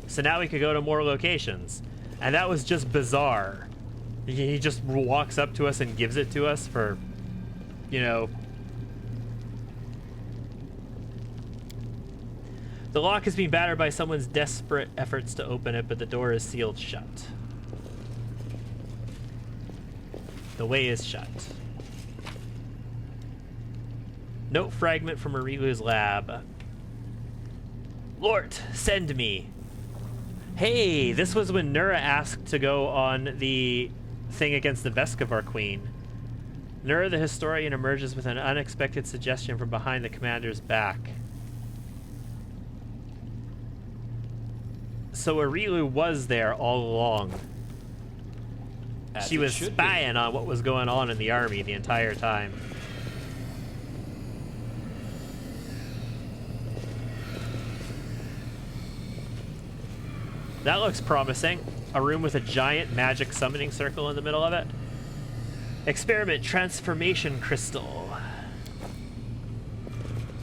So now we could go to more locations. And that was just bizarre. He just walks up to us and gives it to us for, you know... The lock has been battered by someone's desperate efforts to open it, but the door is sealed shut. The way is shut. Note fragment from Marilu's lab. Lort, send me. Hey, this was when Nura asked to go on the thing against the Veskavar Queen. Nura the historian emerges with an unexpected suggestion from behind the commander's back. So Arilu was there all along. She was spying on what was going on in the army the entire time. That looks promising. A room with a giant magic summoning circle in the middle of it. Experiment transformation crystal.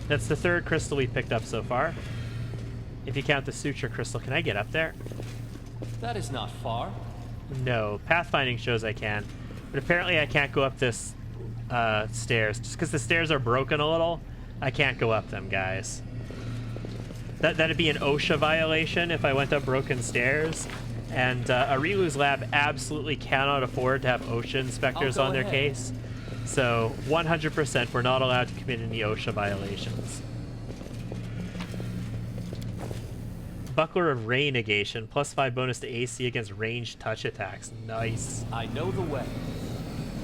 That's the third crystal we picked up so far. If you count the suture crystal, can I get up there? That is not far. No, pathfinding shows I can, but apparently I can't go up this stairs. Just because the stairs are broken a little, I can't go up them, guys. That'd be an OSHA violation if I went up broken stairs, and Arilu's lab absolutely cannot afford to have OSHA inspectors on their case, so 100% we're not allowed to commit any OSHA violations. Buckler of Ray negation, +5 bonus to AC against ranged touch attacks. Nice. I know the way.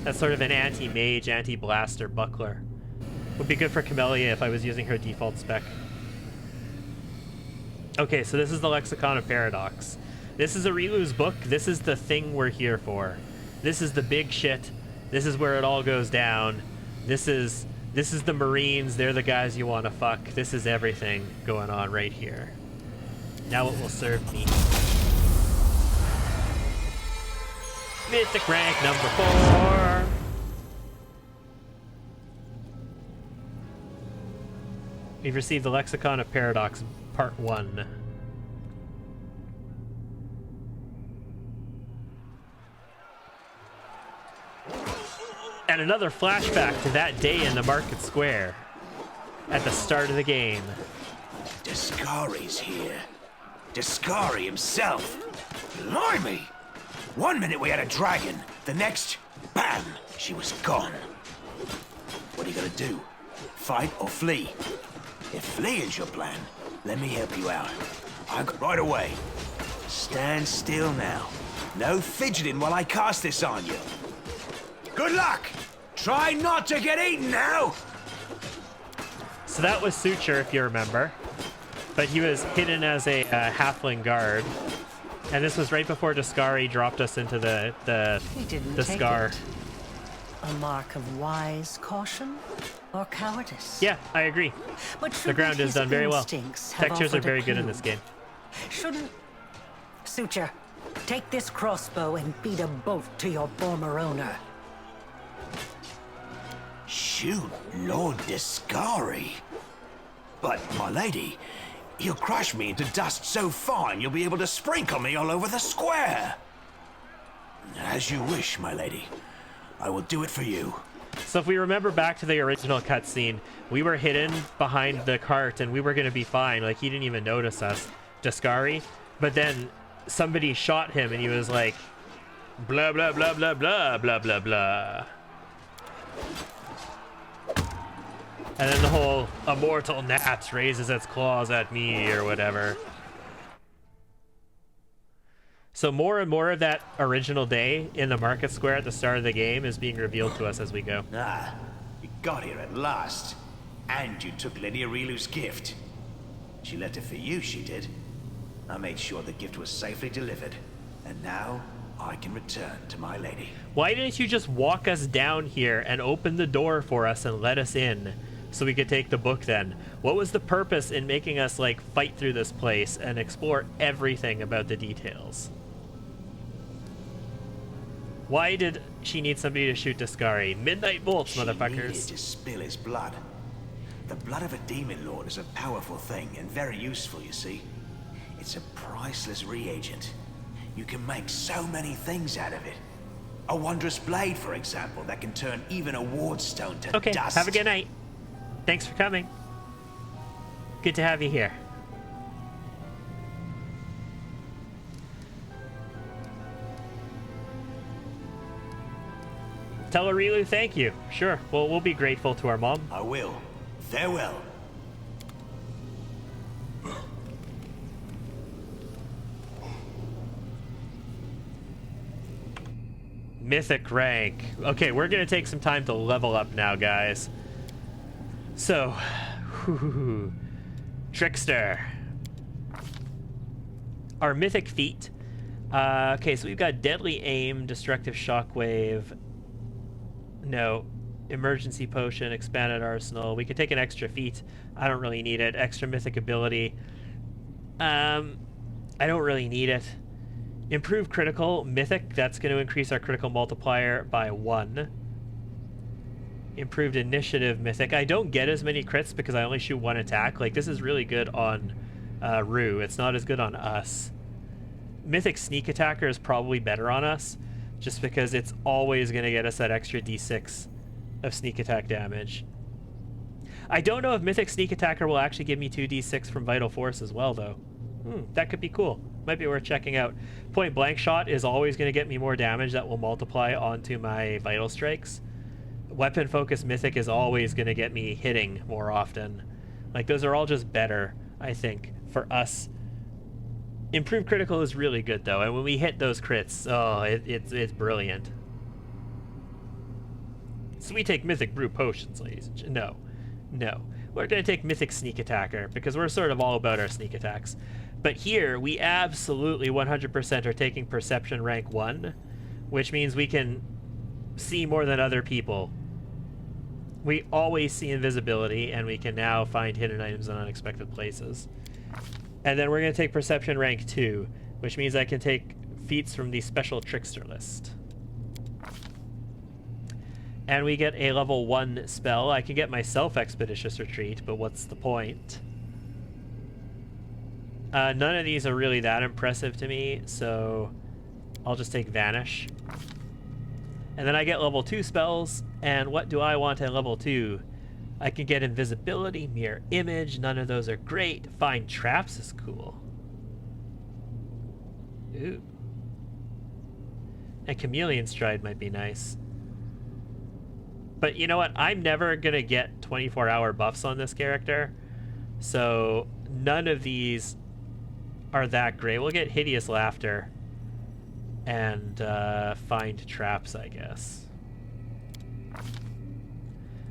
That's sort of an anti-mage, anti-blaster buckler. Would be good for Camellia if I was using her default spec. Okay, so this is the Lexicon of Paradox. This is Arilu's book. This is the thing we're here for. This is the big shit. This is where it all goes down. This is the Marines. They're the guys you want to fuck. This is everything going on right here. Now it will serve me. Mythic rank number 4. We've received the Lexicon of Paradox, Part 1. And another flashback to that day in the market square. At the start of the game. Discari's here. Discari himself. Blimey! One minute we had a dragon, the next, bam, she was gone. What are you gonna do? Fight or flee? If flee is your plan, let me help you out. Right away. Stand still now. No fidgeting while I cast this on you. Good luck! Try not to get eaten now! So that was Suture, if you remember. But he was hidden as a halfling guard. And this was right before Discari dropped us into the scar. It. A mark of wise caution or cowardice? Yeah, I agree. But the ground is done very well. Textures are very good in this game. Shouldn't... Suture, take this crossbow and beat a bolt to your former owner. Shoot, Lord Discari. But, my lady, you'll crush me into dust so fine you'll be able to sprinkle me all over the square. As you wish, my lady. I will do it for you. So if we remember back to the original cutscene, we were hidden behind the cart and we were going to be fine. Like, he didn't even notice us, Discari. But then somebody shot him and he was like, blah, blah, blah, blah, blah, blah, blah, blah. And then the whole immortal gnat raises its claws at me or whatever. So more and more of that original day in the market square at the start of the game is being revealed to us as we go. Ah, you got here at last. And you took Lady Aurilu's gift. She left it for you, she did. I made sure the gift was safely delivered. And now, I can return to my lady. Why didn't you just walk us down here and open the door for us and let us in? So we could take the book then. What was the purpose in making us, like, fight through this place and explore everything about the details? Why did she need somebody to shoot Discari? Midnight bolts, motherfuckers. She needed to spill his blood. The blood of a demon lord is a powerful thing and very useful, you see. It's a priceless reagent. You can make so many things out of it. A wondrous blade, for example, that can turn even a wardstone to okay, dust. Have a good night. Thanks for coming. Good to have you here. Tell Aurilu thank you. Sure, we'll be grateful to our mom. I will. Farewell. Mythic rank. Okay, we're gonna take some time to level up now, guys. So, Trickster. Our mythic feat. Okay, so we've got Deadly Aim, Destructive Shockwave. No. Emergency Potion, Expanded Arsenal. We could take an extra feat. I don't really need it. Extra mythic ability. I don't really need it. Improved Critical, Mythic. That's going to increase our critical multiplier by 1. Improved Initiative, Mythic. I don't get as many crits because I only shoot 1 attack. Like, this is really good on Rue. It's not as good on us. Mythic Sneak Attacker is probably better on us, just because it's always going to get us that extra d6 of sneak attack damage. I don't know if Mythic Sneak Attacker will actually give me 2d6 from Vital Force as well, though. That could be cool. Might be worth checking out. Point Blank Shot is always going to get me more damage that will multiply onto my Vital Strikes. Weapon Focus Mythic is always going to get me hitting more often. Like, those are all just better, I think, for us. Improved Critical is really good, though, and when we hit those crits, oh, it's brilliant. So we take Mythic Brew Potions, ladies and gentlemen. No. We're going to take Mythic Sneak Attacker, because we're sort of all about our sneak attacks. But here, we absolutely 100% are taking Perception rank 1, which means we can see more than other people. We always see invisibility, and we can now find hidden items in unexpected places. And then we're going to take Perception rank 2, which means I can take feats from the special Trickster list. And we get a level 1 spell. I can get myself Expeditious Retreat, but what's the point? None of these are really that impressive to me, so I'll just take Vanish. And then I get level 2 spells, and what do I want at level 2? I can get Invisibility, Mirror Image, none of those are great. Find Traps is cool. Ooh. And Chameleon Stride might be nice. But you know what? I'm never going to get 24-hour buffs on this character. So none of these are that great. We'll get Hideous Laughter and Find Traps, I guess.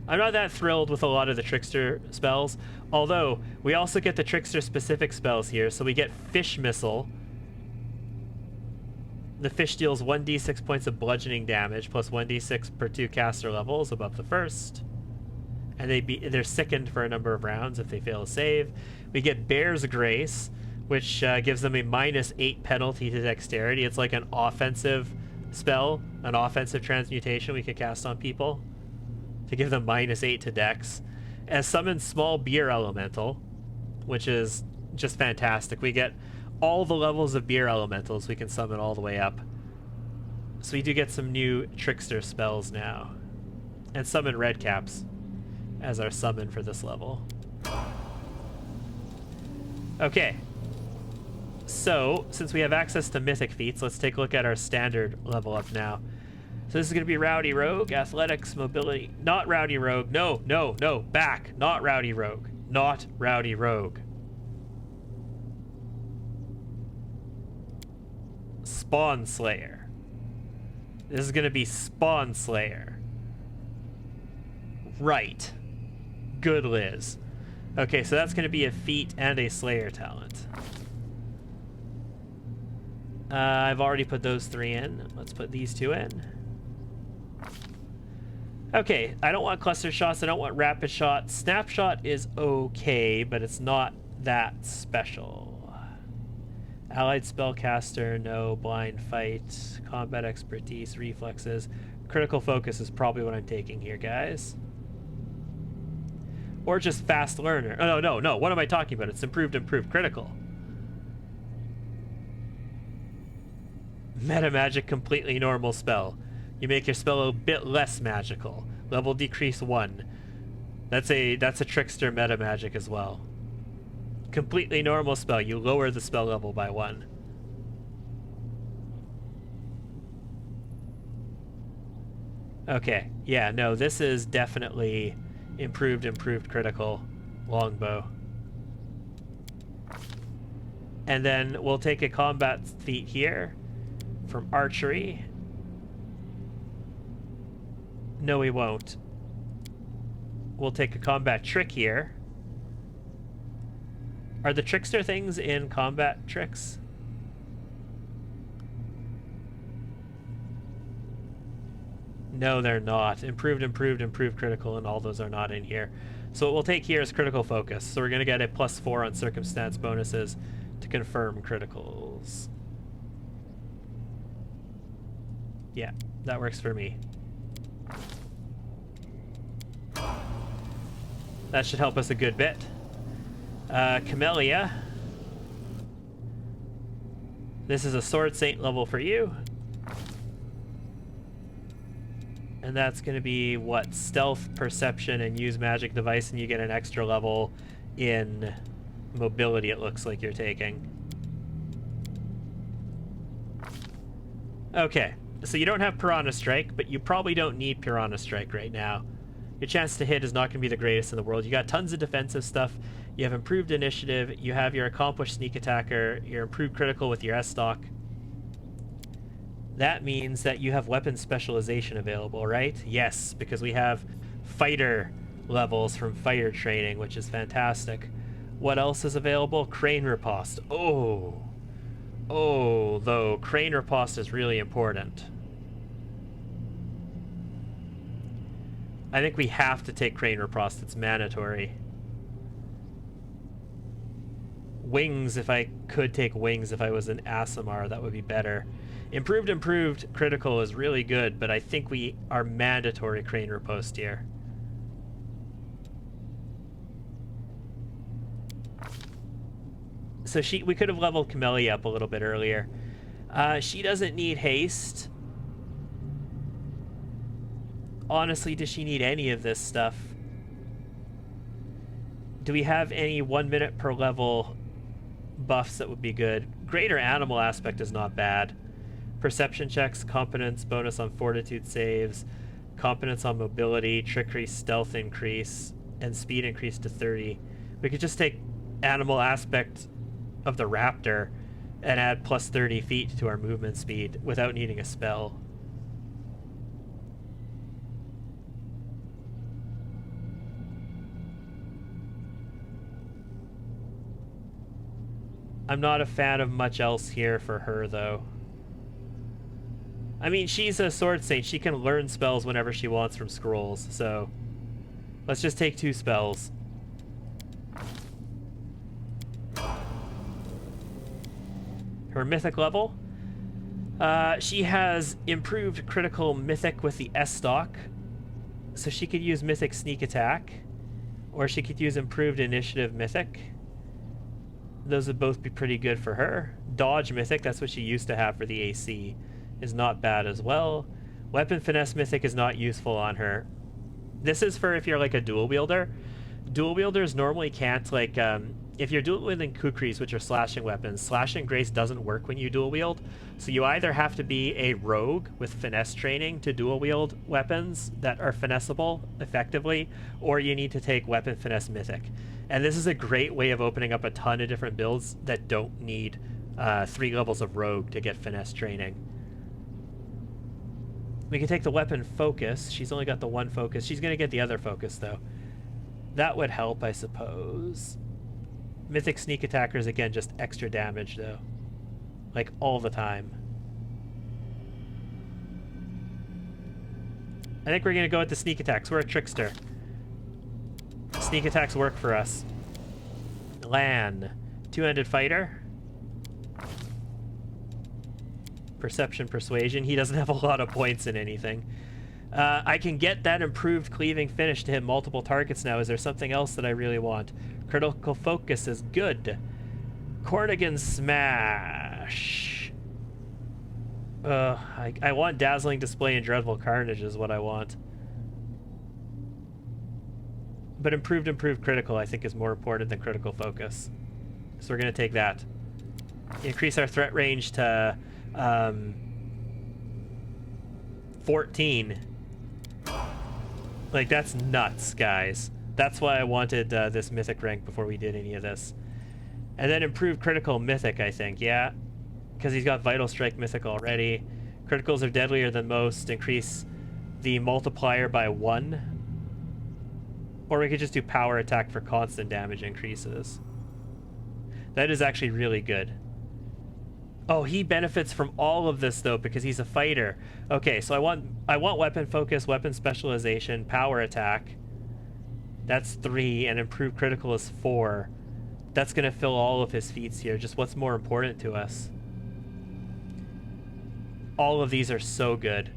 I'm not that thrilled with a lot of the Trickster spells, although we also get the Trickster-specific spells here. So we get Fish Missile. The fish deals 1d6 points of bludgeoning damage, plus 1d6 per 2 caster levels above the first. And they're sickened for a number of rounds if they fail a save. We get Bear's Grace, which gives them a -8 penalty to dexterity. It's like an offensive spell, an offensive transmutation we could cast on people to give them -8 to dex. And summon Small Beer Elemental, which is just fantastic. We get all the levels of beer elementals we can summon all the way up. So we do get some new Trickster spells now. And summon Redcaps as our summon for this level. Okay. So, since we have access to mythic feats, let's take a look at our standard level up now. So this is going to be Rowdy Rogue, Athletics, Mobility. Not Rowdy Rogue. No, no, no. Back. Not Rowdy Rogue. Not Rowdy Rogue. Spawn Slayer. This is going to be Spawn Slayer. Right. Good, Liz. Okay, so that's going to be a feat and a Slayer talent. I've already put those 3 in. Let's put these 2 in. Okay, I don't want cluster shots. I don't want rapid shot. Snapshot is okay, but it's not that special. Allied spellcaster, no. Blind fight, combat expertise, reflexes. Critical focus is probably what I'm taking here, guys. Or just fast learner. Oh, no. What am I talking about? It's improved critical. Meta magic, completely normal spell. You make your spell a bit less magical. Level decrease 1. That's a trickster meta magic as well. Completely normal spell. You lower the spell level by 1. Okay. Yeah, no, this is definitely improved critical longbow. And then we'll take a combat feat here from archery. No, we won't. We'll take a combat trick here. Are the trickster things in combat tricks? No, they're not. Improved critical, and all those are not in here. So what we'll take here is critical focus. So we're going to get a +4 on circumstance bonuses to confirm criticals. Yeah, that works for me. That should help us a good bit. Camellia. This is a Sword Saint level for you. And that's going to be, what, stealth, perception, and use magic device, and you get an extra level in mobility, it looks like you're taking. Okay, so you don't have Piranha Strike, but you probably don't need Piranha Strike right now. Your chance to hit is not going to be the greatest in the world. You got tons of defensive stuff. You have improved initiative. You have your accomplished sneak attacker. Your improved critical with your S-Stock. That means that you have weapon specialization available, right? Yes, because we have fighter levels from fighter training, which is fantastic. What else is available? Crane Riposte. Oh, though, Crane Riposte is really important. I think we have to take Crane Riposte. It's mandatory. Wings, if I could take wings if I was an Aasimar, that would be better. Improved critical is really good, but I think we are mandatory Crane Riposte here. So we could have leveled Camellia up a little bit earlier. She doesn't need haste. Honestly, does she need any of this stuff? Do we have any 1 minute per level buffs that would be good? Greater Animal Aspect is not bad. Perception checks, competence, bonus on fortitude saves, competence on mobility, trickery, stealth increase, and speed increase to 30. We could just take animal aspect of the raptor and add plus 30 feet to our movement speed without needing a spell. I'm not a fan of much else here for her, though. I mean, she's a sword saint. She can learn spells whenever she wants from scrolls, so let's just take 2 spells. Her mythic level. She has improved critical mythic with the S stock, so she could use mythic sneak attack, or she could use improved initiative mythic. Those would both be pretty good for her. Dodge mythic, that's what she used to have for the AC, is not bad as well. Weapon finesse mythic is not useful on her. This is for if you're like a dual wielder. Dual wielders normally can't, like, if you're dual wielding kukris, which are slashing weapons, slashing grace doesn't work when you dual wield. So you either have to be a rogue with finesse training to dual wield weapons that are finessable effectively, or you need to take weapon finesse mythic. And this is a great way of opening up a ton of different builds that don't need 3 levels of rogue to get finesse training. We can take the weapon focus. She's only got the 1 focus. She's going to get the other focus, though. That would help, I suppose. Mythic sneak attackers, again, just extra damage, though. Like, all the time. I think we're going to go with the sneak attacks. We're a trickster. Sneak attacks work for us. Lan. 2-handed fighter. Perception, persuasion. He doesn't have a lot of points in anything. I can get that improved cleaving finish to hit multiple targets now. Is there something else that I really want? Critical focus is good. Cornigan smash. I want dazzling display and dreadful carnage is what I want. But improved critical I think is more important than critical focus. So we're going to take that. Increase our threat range to 14. Like, that's nuts, guys. That's why I wanted this mythic rank before we did any of this. And then improved critical mythic, I think, yeah. Because he's got vital strike mythic already. Criticals are deadlier than most. Increase the multiplier by 1. Or we could just do power attack for constant damage increases. That is actually really good. Oh, he benefits from all of this, though, because he's a fighter. Okay, so I want weapon focus, weapon specialization, power attack. That's 3, and improved critical is 4. That's going to fill all of his feats here. Just what's more important to us. All of these are so good.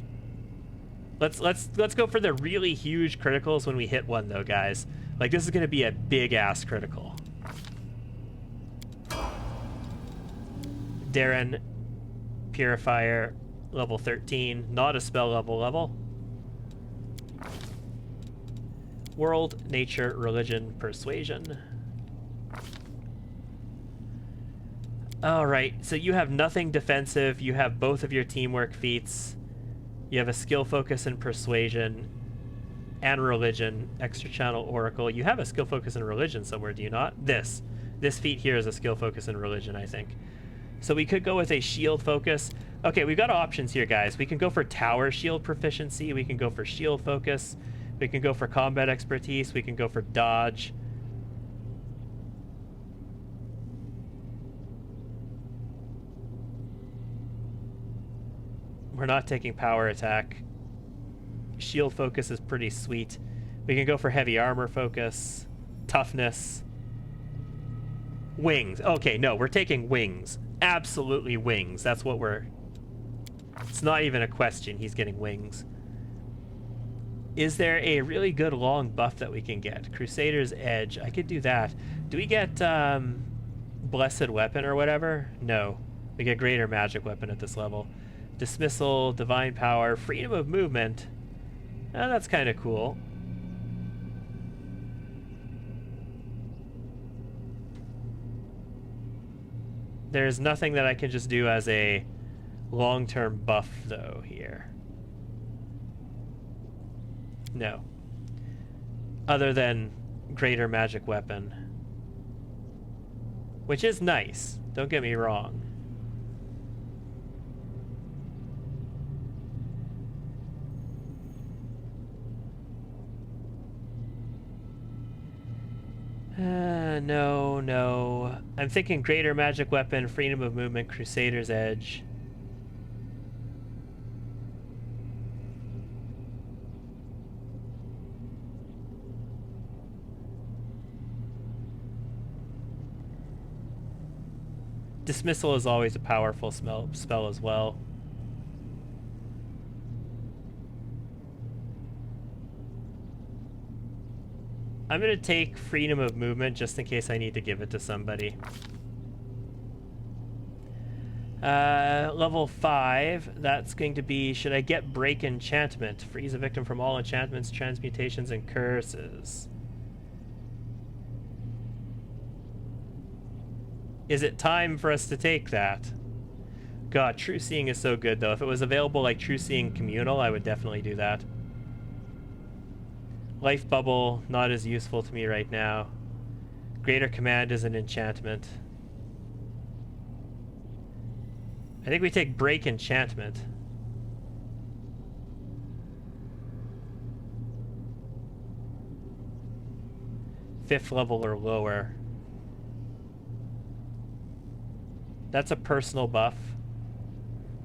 Let's go for the really huge criticals when we hit one, though, guys. Like, this is going to be a big-ass critical. Darren, Purifier, level 13. Not a spell level. World, Nature, Religion, Persuasion. Alright, so you have nothing defensive. You have both of your teamwork feats. You have a skill focus in Persuasion and Religion. Extra Channel Oracle. You have a skill focus in Religion somewhere, do you not? This feat here is a skill focus in Religion, I think. So we could go with a shield focus. Okay, we've got options here, guys. We can go for tower shield proficiency. We can go for shield focus. We can go for combat expertise. We can go for dodge. We're not taking power attack. Shield focus is pretty sweet. We can go for heavy armor focus. Toughness. Wings. Okay, no, we're taking wings. Absolutely wings. That's what we're... It's not even a question. He's getting wings. Is there a really good long buff that we can get? Crusader's Edge. I could do that. Do we get Blessed Weapon or whatever? No. We get Greater Magic Weapon at this level. Dismissal, Divine Power, Freedom of Movement. Oh, that's kind of cool. There's nothing that I can just do as a long-term buff, though, here. No. Other than greater magic weapon. Which is nice, don't get me wrong. No. I'm thinking greater magic weapon, freedom of movement, Crusader's Edge. Dismissal is always a powerful spell as well. I'm going to take freedom of movement just in case I need to give it to somebody. Level 5, that's going to be, should I get break enchantment? Freeze a victim from all enchantments, transmutations, and curses. Is it time for us to take that? God, True Seeing is so good though. If it was available like True Seeing Communal, I would definitely do that. Life Bubble, not as useful to me right now. Greater Command is an enchantment. I think we take Break Enchantment. Fifth level or lower. That's a personal buff.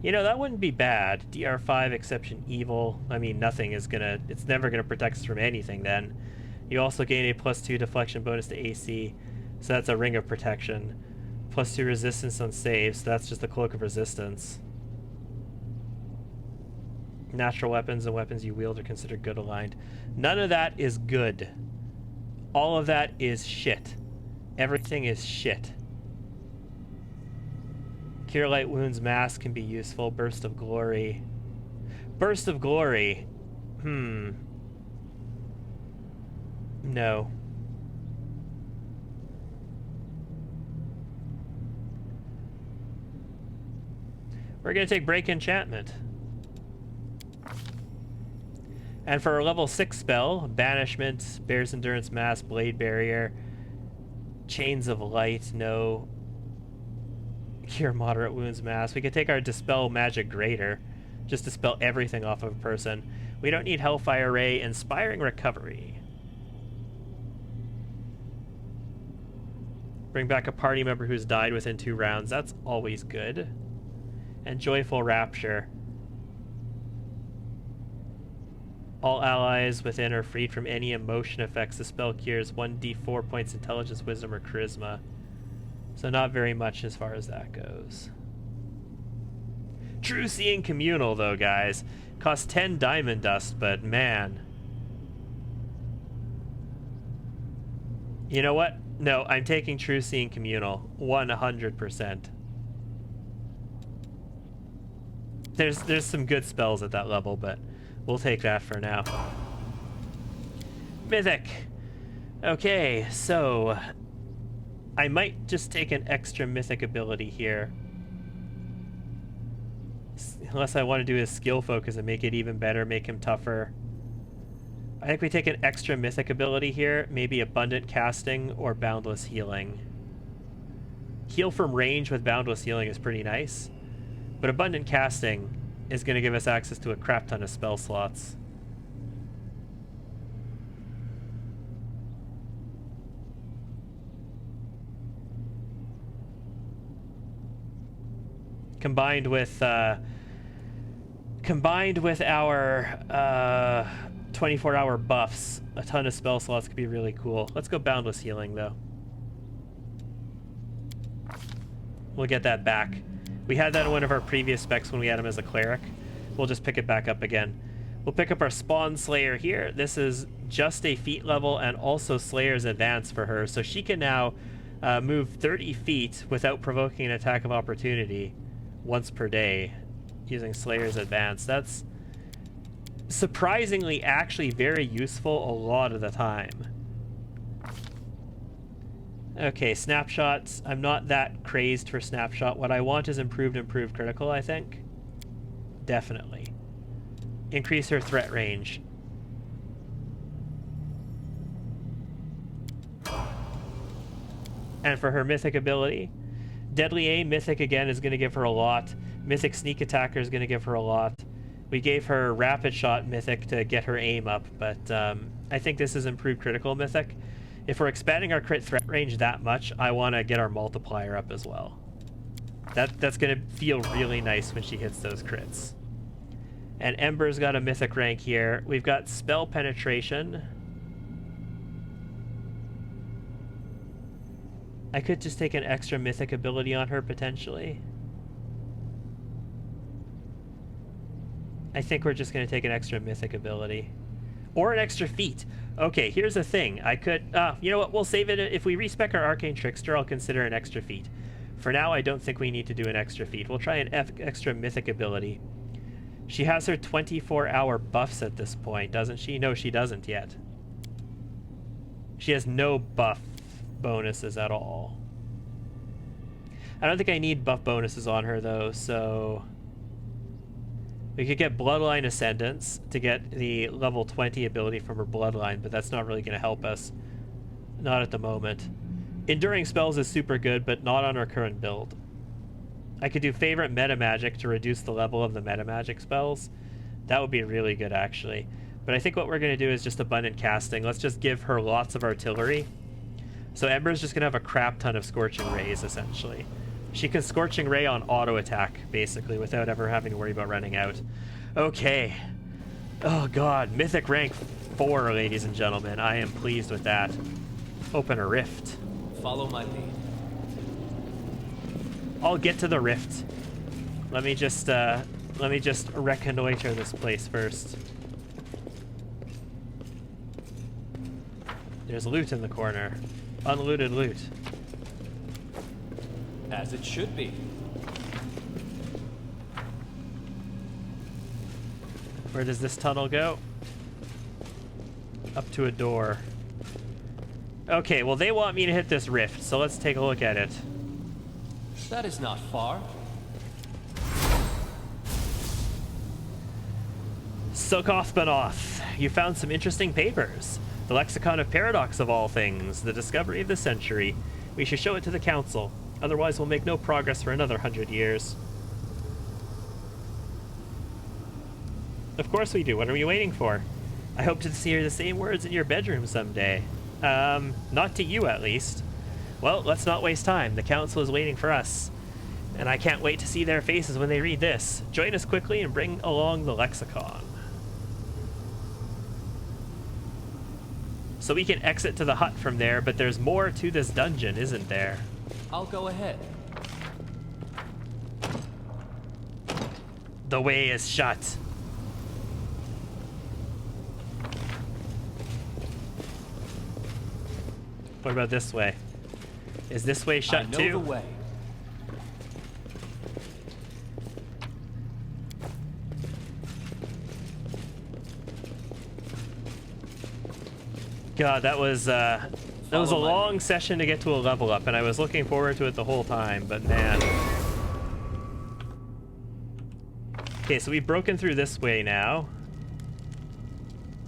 You know, that wouldn't be bad. DR5, exception evil. I mean, nothing is gonna... It's never gonna protect us from anything then. You also gain a +2 deflection bonus to AC. So that's a ring of protection. +2 resistance on saves. So that's just a cloak of resistance. Natural weapons and weapons you wield are considered good aligned. None of that is good. All of that is shit. Everything is shit. Cure Light Wounds Mask can be useful. Burst of Glory. Burst of Glory. No. We're going to take Break Enchantment. And for our level 6 spell, Banishment, Bear's Endurance Mask, Blade Barrier, Chains of Light, no. Cure Moderate Wounds Mask. We could take our Dispel Magic Greater. Just dispel everything off of a person. We don't need Hellfire Ray. Inspiring Recovery. Bring back a party member who's died within 2 rounds. That's always good. And Joyful Rapture. All allies within are freed from any emotion effects. The spell cures 1d4 points Intelligence, Wisdom, or Charisma. So not very much as far as that goes. True Seeing Communal, though, guys. Costs 10 Diamond Dust, but man. You know what? No, I'm taking True Seeing Communal. 100%. There's some good spells at that level, but we'll take that for now. Mythic. Okay, so I might just take an extra mythic ability here. Unless I want to do his skill focus and make it even better, make him tougher. I think we take an extra mythic ability here, maybe Abundant Casting or Boundless Healing. Heal from range with Boundless Healing is pretty nice, but Abundant Casting is going to give us access to a crap ton of spell slots. Combined with our 24-hour buffs, a ton of spell slots could be really cool. Let's go Boundless Healing, though. We'll get that back. We had that in one of our previous specs when we had him as a cleric. We'll just pick it back up again. We'll pick up our Spawn Slayer here. This is just a feat level and also Slayer's Advance for her, so she can now move 30 feet without provoking an attack of opportunity once per day using Slayer's Advance. That's surprisingly actually very useful a lot of the time. Okay, Snapshots. I'm not that crazed for Snapshot. What I want is improved critical, I think. Definitely. Increase her threat range. And for her mythic ability, Deadly Aim Mythic again is going to give her a lot. Mythic Sneak Attacker is going to give her a lot. We gave her Rapid Shot Mythic to get her aim up, but I think this is improved critical Mythic. If we're expanding our crit threat range that much, I want to get our multiplier up as well. That's going to feel really nice when she hits those crits. And Ember's got a Mythic rank here. We've got Spell Penetration. I could just take an extra Mythic ability on her, potentially. I think we're just going to take an extra Mythic ability. Or an extra feat. Okay, here's the thing. I could... you know what? We'll save it. If we respec our Arcane Trickster, I'll consider an extra feat. For now, I don't think we need to do an extra feat. We'll try an extra Mythic ability. She has her 24-hour buffs at this point, doesn't she? No, she doesn't yet. She has no buff bonuses at all. I don't think I need buff bonuses on her, though, so... We could get Bloodline Ascendance to get the level 20 ability from her Bloodline, but that's not really going to help us. Not at the moment. Enduring Spells is super good, but not on our current build. I could do Favorite Meta Magic to reduce the level of the Meta Magic spells. That would be really good, actually. But I think what we're going to do is just Abundant Casting. Let's just give her lots of Artillery. So Ember's just going to have a crap ton of Scorching Rays, essentially. She can Scorching Ray on auto attack, basically, without ever having to worry about running out. Okay. Oh god, Mythic rank 4, ladies and gentlemen. I am pleased with that. Open a rift. Follow my lead. I'll get to the rift. Let me just reconnoiter this place first. There's loot in the corner. Unlooted loot. As it should be. Where does this tunnel go? Up to a door. Okay, well they want me to hit this rift, so let's take a look at it. That is not far. Sokoth Banoth, you found some interesting papers. The Lexicon of Paradox of all things, the discovery of the century. We should show it to the council. Otherwise, we'll make no progress for another 100 years. Of course we do. What are we waiting for? I hope to hear the same words in your bedroom someday. Not to you, at least. Well, let's not waste time. The council is waiting for us. And I can't wait to see their faces when they read this. Join us quickly and bring along the lexicon. So we can exit to the hut from there, but there's more to this dungeon, isn't there? I'll go ahead. The way is shut. What about this way? Is this way shut too? I know the way. God, that was a long session to get to a level up, and I was looking forward to it the whole time, but man. Okay, so we've broken through this way now.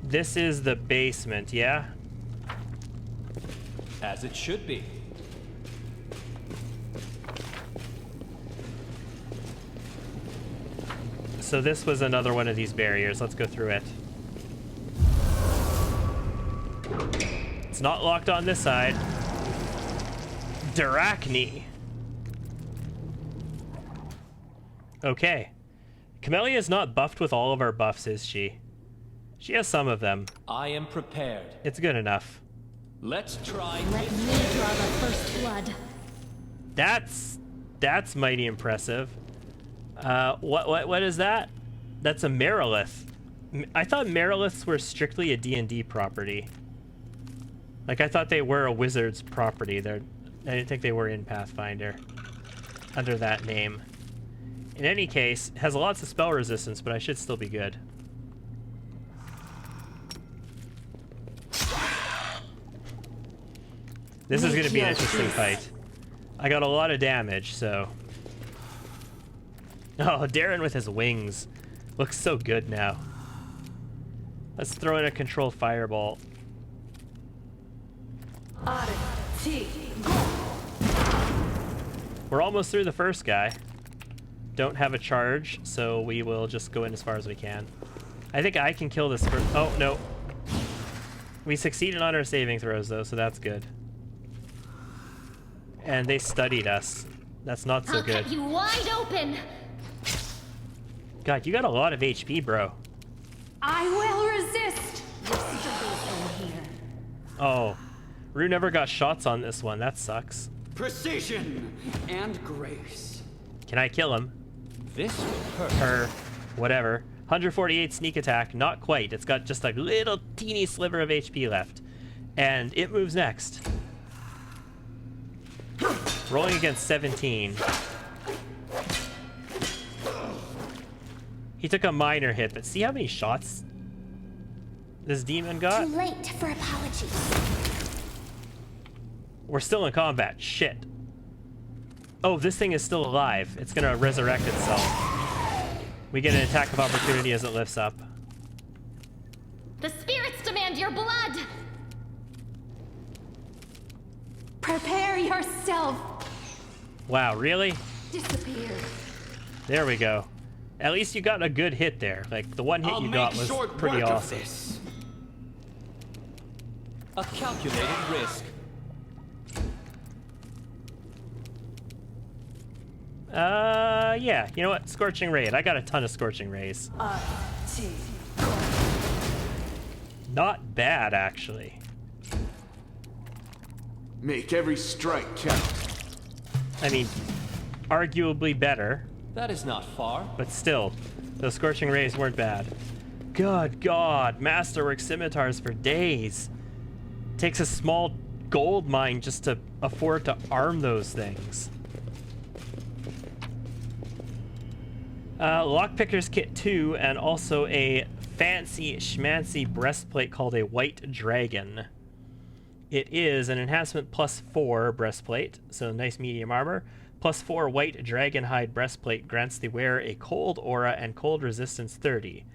This is the basement, yeah? As it should be. So this was another one of these barriers. Let's go through it. It's not locked on this side. Darachne. Okay. Camellia is not buffed with all of our buffs, is she? She has some of them. I am prepared. It's good enough. Let's try. Let me draw the first blood. That's mighty impressive. What is that? That's a Merilith. I thought Meriliths were strictly a D&D property. Like, I thought they were a wizard's property. I didn't think they were in Pathfinder under that name. In any case, it has lots of spell resistance, but I should still be good. This is going to be an interesting fight. I got a lot of damage, so... Oh, Darren with his wings. Looks so good now. Let's throw in a controlled fireball. We're almost through the first guy. Don't have a charge, so we will just go in as far as we can. I think I can kill this first. Oh, no. We succeeded on our saving throws, though, so that's good. And they studied us. That's not so good. I'll cut you wide open. God, you got a lot of HP, bro. I will resist. Your struggles in here. Oh. Rue never got shots on this one. That sucks. Precision and grace. Can I kill him? This will hurt. Her. Whatever. 148 sneak attack. Not quite. It's got just a little teeny sliver of HP left. And it moves next. Rolling against 17. He took a minor hit, but see how many shots this demon got? Too late for apologies. We're still in combat. Shit. Oh, this thing is still alive. It's gonna resurrect itself. We get an attack of opportunity as it lifts up. The spirits demand your blood. Prepare yourself. Wow, really? Disappear. There we go. At least you got a good hit there. Like, the one hit you got was pretty awesome. A calculated risk. Yeah. You know what? Scorching Ray. I got a ton of Scorching Rays. Not bad, actually. Make every strike count. I mean, arguably better. That is not far. But still, those Scorching Rays weren't bad. Good God, Masterwork Scimitars for days. Takes a small gold mine just to afford to arm those things. Lockpicker's Kit 2, and also a fancy schmancy breastplate called a White Dragon. It is an enhancement +4 breastplate, so nice medium armor. +4 White Dragon Hide breastplate grants the wearer a cold aura and cold resistance 30.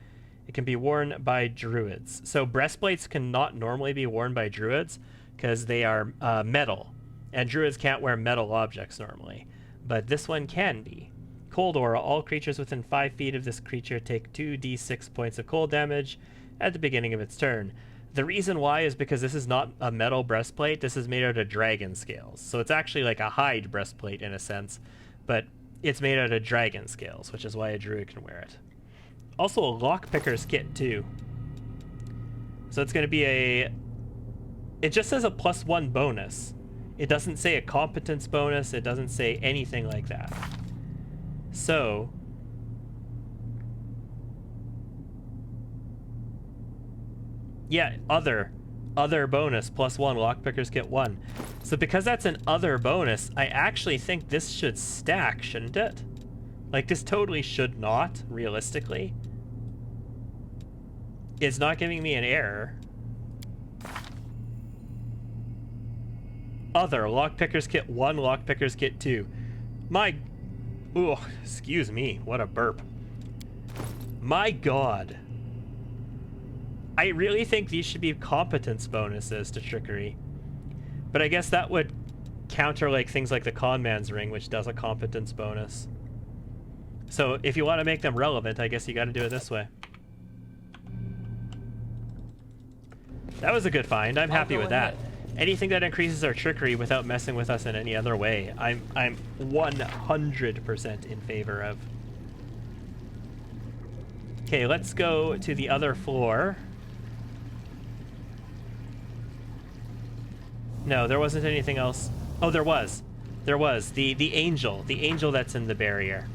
It can be worn by druids. So breastplates cannot normally be worn by druids because they are metal, and druids can't wear metal objects normally. But this one can be. Cold aura. All creatures within 5 feet of this creature take 2d6 points of cold damage at the beginning of its turn. The reason why is because this is not a metal breastplate. This is made out of dragon scales. So it's actually like a hide breastplate in a sense, but it's made out of dragon scales, which is why a druid can wear it. Also a Lockpicker's Kit too. So it's going to be a... It just says a +1 bonus. It doesn't say a competence bonus. It doesn't say anything like that. So... Yeah, other bonus +1, Lockpicker's Kit 1. So because that's an other bonus, I actually think this should stack, shouldn't it? Like, this totally should not, realistically. It's not giving me an error. Other, Lockpicker's Kit 1, Lockpicker's Kit 2. My... Ooh, excuse me, what a burp. My God. I really think these should be competence bonuses to trickery. But I guess that would counter like things like the Conman's Ring, which does a competence bonus. So if you want to make them relevant, I guess you got to do it this way. That was a good find. I'm happy with that. Anything that increases our trickery without messing with us in any other way, I'm 100% in favor of. Okay, let's go to the other floor. No, there wasn't anything else. Oh, there was. There was. The angel. The angel that's in the barrier.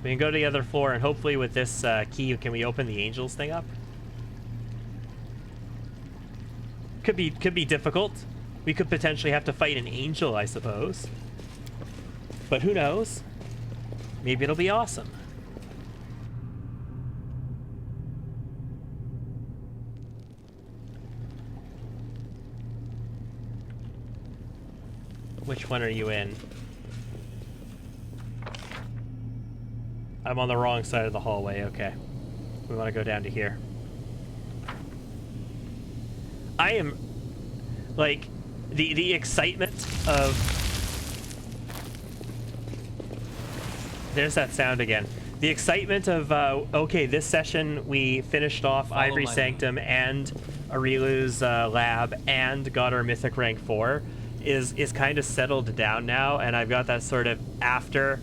We can go to the other floor, and hopefully with this key, can we open the angel's thing up? Could be difficult. We could potentially have to fight an angel, I suppose. But who knows? Maybe it'll be awesome. Which one are you in? I'm on the wrong side of the hallway, okay. We want to go down to here. I am, like, the excitement of there's that sound again. The excitement of, okay, this session we finished off Ivory Sanctum and Arilu's lab and got our Mythic rank 4 is kind of settled down now, and I've got that sort of after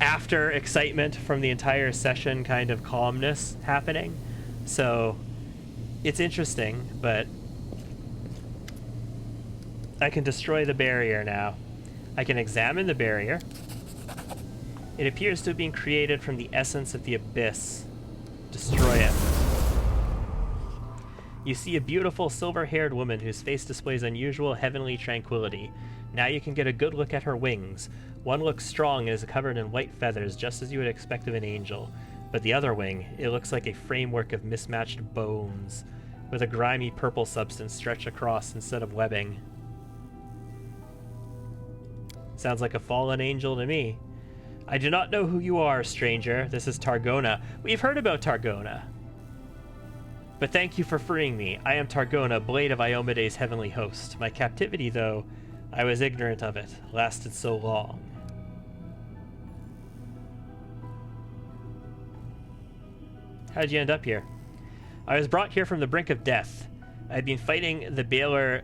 excitement from the entire session kind of calmness happening. So it's interesting, but I can destroy the barrier now. I can examine the barrier. It appears to have been created from the essence of the abyss. Destroy it. You see a beautiful silver-haired woman whose face displays unusual heavenly tranquility. Now you can get a good look at her wings. One looks strong and is covered in white feathers, just as you would expect of an angel. But the other wing, it looks like a framework of mismatched bones, with a grimy purple substance stretched across instead of webbing. Sounds like a fallen angel to me. I do not know who you are, stranger. This is Targona. We've heard about Targona. But thank you for freeing me. I am Targona, blade of Iomede's heavenly host. My captivity, though, I was ignorant of it, lasted so long. How'd you end up here? I was brought here from the brink of death. I had been fighting the Baelor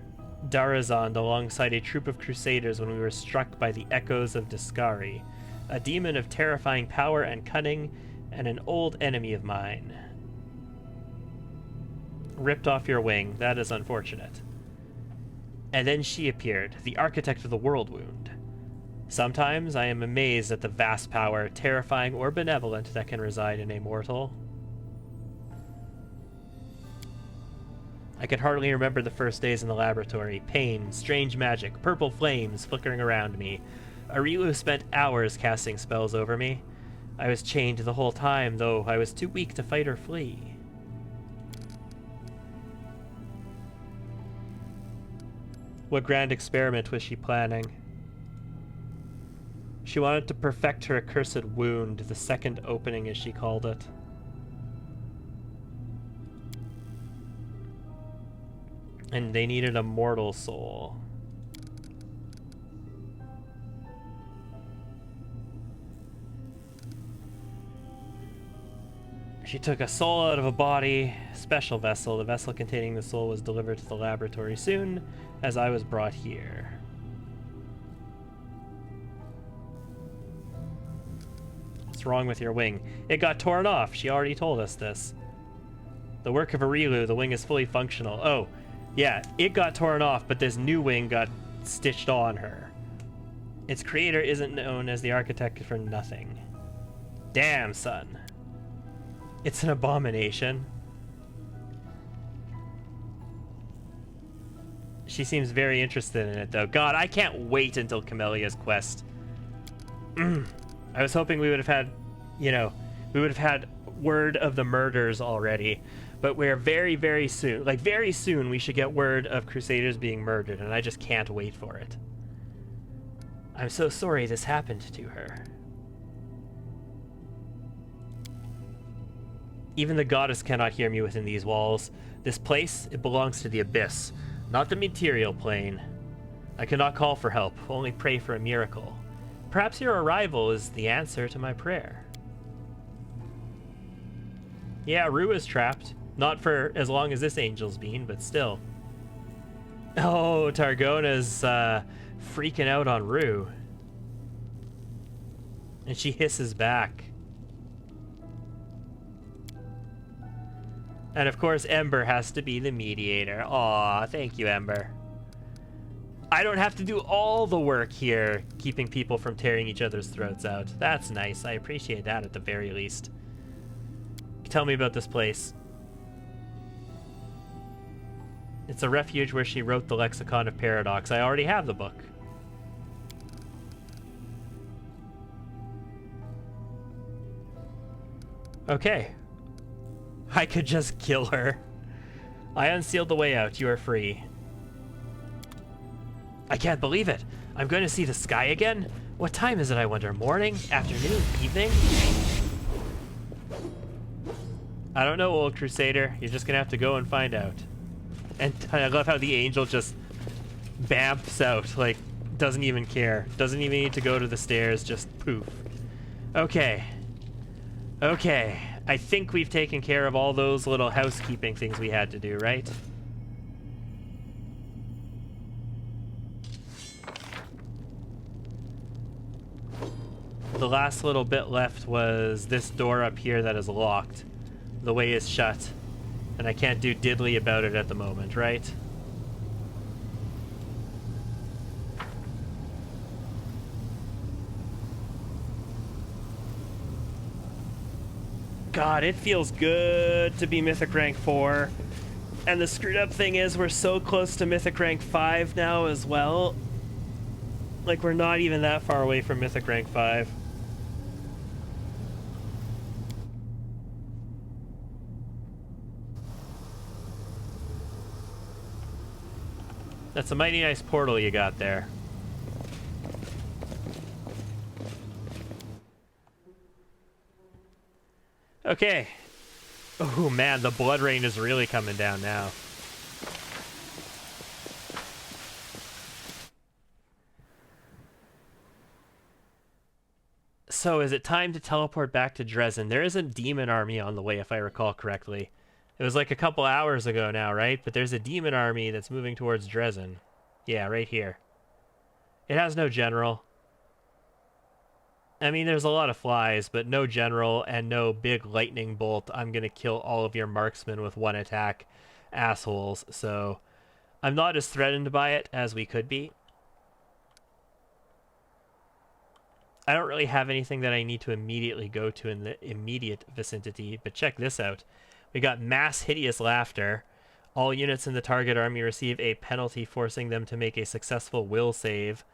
Darazond alongside a troop of crusaders when we were struck by the echoes of Discari, a demon of terrifying power and cunning, and an old enemy of mine. Ripped off your wing. That is unfortunate. And then she appeared, the architect of the world wound. Sometimes I am amazed at the vast power, terrifying or benevolent, that can reside in a mortal. I can hardly remember the first days in the laboratory. Pain, strange magic, purple flames flickering around me. Arilu spent hours casting spells over me. I was chained the whole time, though I was too weak to fight or flee. What grand experiment was she planning? She wanted to perfect her accursed wound, the second opening as she called it. And they needed a mortal soul. She took a soul out of a body, special vessel. The vessel containing the soul was delivered to the laboratory soon, as I was brought here. What's wrong with your wing? It got torn off. She already told us this. The work of Arilu, the wing is fully functional. Oh, yeah, it got torn off, but this new wing got stitched on her. Its creator isn't known as the architect for nothing. Damn, son. It's an abomination. She seems very interested in it, though. God, I can't wait until Camelia's quest. I was hoping we would have had, we would have had word of the murders already. But we're very, very soon, very soon, we should get word of Crusaders being murdered, and I just can't wait for it. I'm so sorry this happened to her. Even the goddess cannot hear me within these walls. This place, it belongs to the abyss, not the material plane. I cannot call for help, only pray for a miracle. Perhaps your arrival is the answer to my prayer. Yeah, Rue is trapped. Not for as long as this angel's been, but still. Oh, Targona's freaking out on Rue. And she hisses back. And of course, Ember has to be the mediator. Aw, thank you, Ember. I don't have to do all the work here, keeping people from tearing each other's throats out. That's nice. I appreciate that at the very least. Tell me about this place. It's a refuge where she wrote the Lexicon of Paradox. I already have the book. Okay. I could just kill her. I unsealed the way out. You are free. I can't believe it. I'm going to see the sky again? What time is it, I wonder? Morning? Afternoon? Evening? I don't know, old Crusader. You're just going to have to go and find out. And I love how the angel just bamps out, doesn't even care. Doesn't even need to go to the stairs, just poof. Okay. Okay. I think we've taken care of all those little housekeeping things we had to do, right? The last little bit left was this door up here that is locked. The way is shut. And I can't do diddly about it at the moment, right? God, it feels good to be Mythic Rank 4. And the screwed up thing is we're so close to Mythic Rank 5 now as well. Like, we're not even that far away from Mythic Rank 5. That's a mighty nice portal you got there. Okay. Oh man, the blood rain is really coming down now. So is it time to teleport back to Dresden? There is a demon army on the way, if I recall correctly. It was like a couple hours ago now, right? But there's a demon army that's moving towards Dresden. Yeah, right here. It has no general. I mean, there's a lot of flies, but no general and no big lightning bolt. I'm going to kill all of your marksmen with one attack assholes. So I'm not as threatened by it as we could be. I don't really have anything that I need to immediately go to in the immediate vicinity, but check this out. We got mass hideous laughter. All units in the target army receive a penalty forcing them to make a successful will save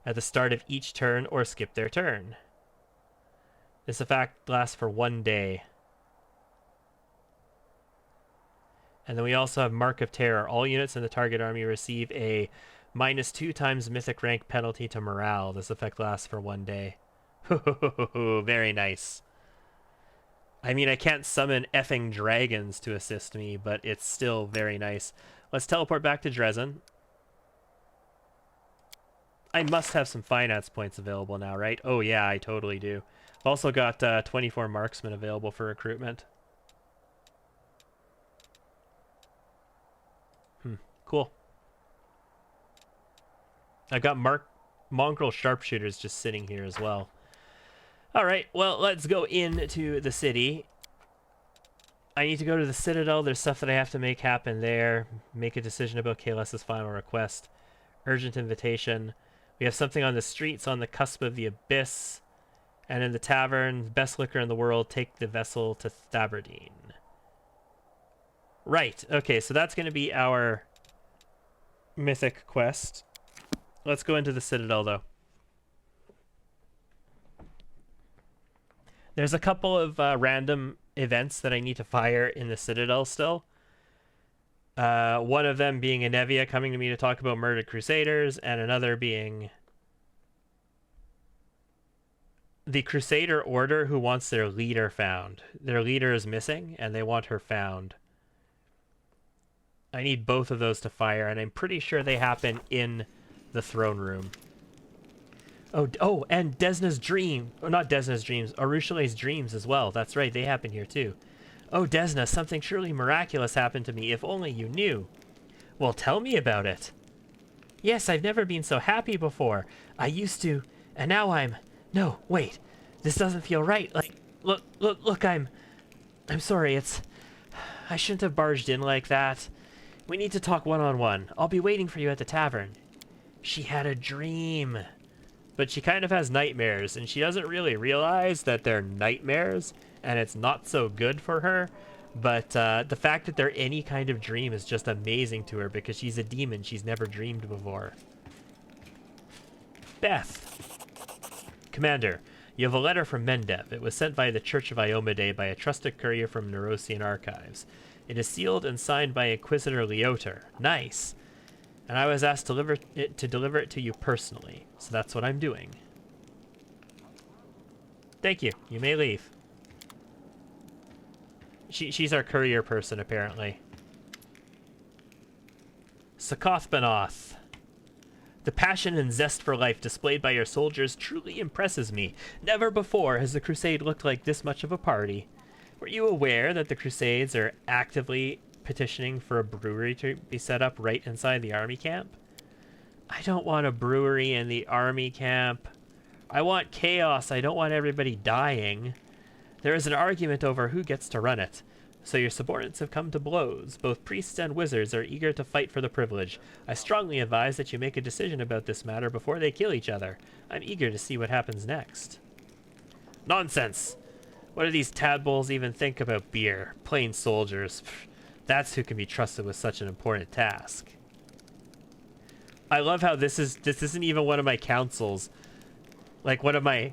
at the start of each turn or skip their turn. This effect lasts for 1 day. And then we also have Mark of Terror. All units in the target army receive a -2 times mythic rank penalty to morale. This effect lasts for 1 day. Very nice. I mean, I can't summon effing dragons to assist me, but it's still very nice. Let's teleport back to Dresden. I must have some finance points available now, right? Oh yeah, I totally do. I've also got 24 marksmen available for recruitment. Cool. I got mongrel sharpshooters just sitting here as well. Alright, well, let's go into the city. I need to go to the Citadel. There's stuff that I have to make happen there. Make a decision about Kael'thas's final request. Urgent invitation. We have something on the streets on the cusp of the abyss. And in the tavern, best liquor in the world, take the vessel to Thaberdine. Right, okay, so that's going to be our mythic quest. Let's go into the Citadel, though. There's a couple of random events that I need to fire in the Citadel still. One of them being Anevia coming to me to talk about murdered Crusaders, and another being the Crusader Order who wants their leader found. Their leader is missing, and they want her found. I need both of those to fire, and I'm pretty sure they happen in the throne room. Oh, and Desna's dream. Oh, not Desna's dreams. Arushale's dreams as well. That's right, they happen here too. Oh, Desna, something truly miraculous happened to me. If only you knew. Well, tell me about it. Yes, I've never been so happy before. I used to, and now I'm... No, wait. This doesn't feel right. Like, look, I'm sorry, I shouldn't have barged in like that. We need to talk one-on-one. I'll be waiting for you at the tavern. She had a dream. But she kind of has nightmares, and she doesn't really realize that they're nightmares, and it's not so good for her. But the fact that they're any kind of dream is just amazing to her, because she's a demon she's never dreamed before. Beth. Commander, you have a letter from Mendev. It was sent by the Church of Iomade by a trusted courier from Neurosian Archives. It is sealed and signed by Inquisitor Leoter. Nice. And I was asked to deliver it to you personally, so that's what I'm doing. Thank you. You may leave. She's our courier person, apparently. Sakothbanoth. The passion and zest for life displayed by your soldiers truly impresses me. Never before has the crusade looked like this much of a party. Were you aware that the Crusades are actively petitioning for a brewery to be set up right inside the army camp? I don't want a brewery in the army camp. I want chaos. I don't want everybody dying. There is an argument over who gets to run it. So your subordinates have come to blows. Both priests and wizards are eager to fight for the privilege. I strongly advise that you make a decision about this matter before they kill each other. I'm eager to see what happens next. Nonsense! What do these tadpoles even think about beer? Plain soldiers. That's who can be trusted with such an important task. I love how this isn't even one of my councils. Like one of my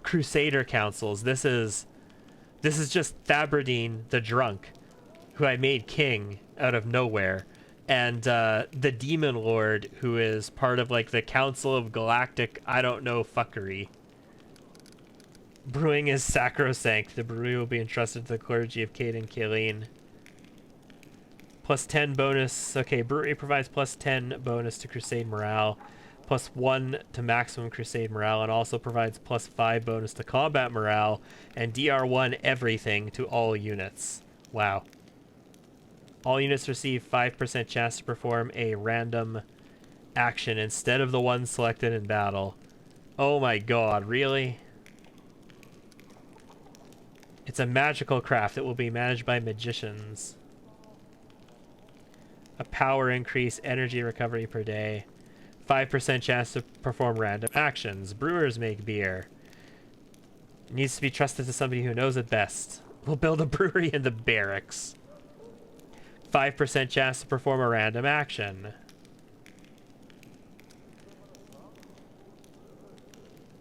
Crusader councils. This is just Thaberdine the drunk, who I made king out of nowhere, and the demon lord, who is part of like the Council of Galactic I don't know fuckery. Brewing is sacrosanct. The brewery will be entrusted to the clergy of Cade and Kaleen. Plus 10 bonus. Okay, brewery provides plus 10 bonus to crusade morale. Plus 1 to maximum crusade morale, and also provides plus 5 bonus to combat morale, and DR1 everything to all units. Wow. All units receive 5% chance to perform a random action instead of the one selected in battle. Oh my god, really? It's a magical craft that will be managed by magicians. A power increase, energy recovery per day. 5% chance to perform random actions. Brewers make beer. It needs to be trusted to somebody who knows it best. We'll build a brewery in the barracks. 5% chance to perform a random action.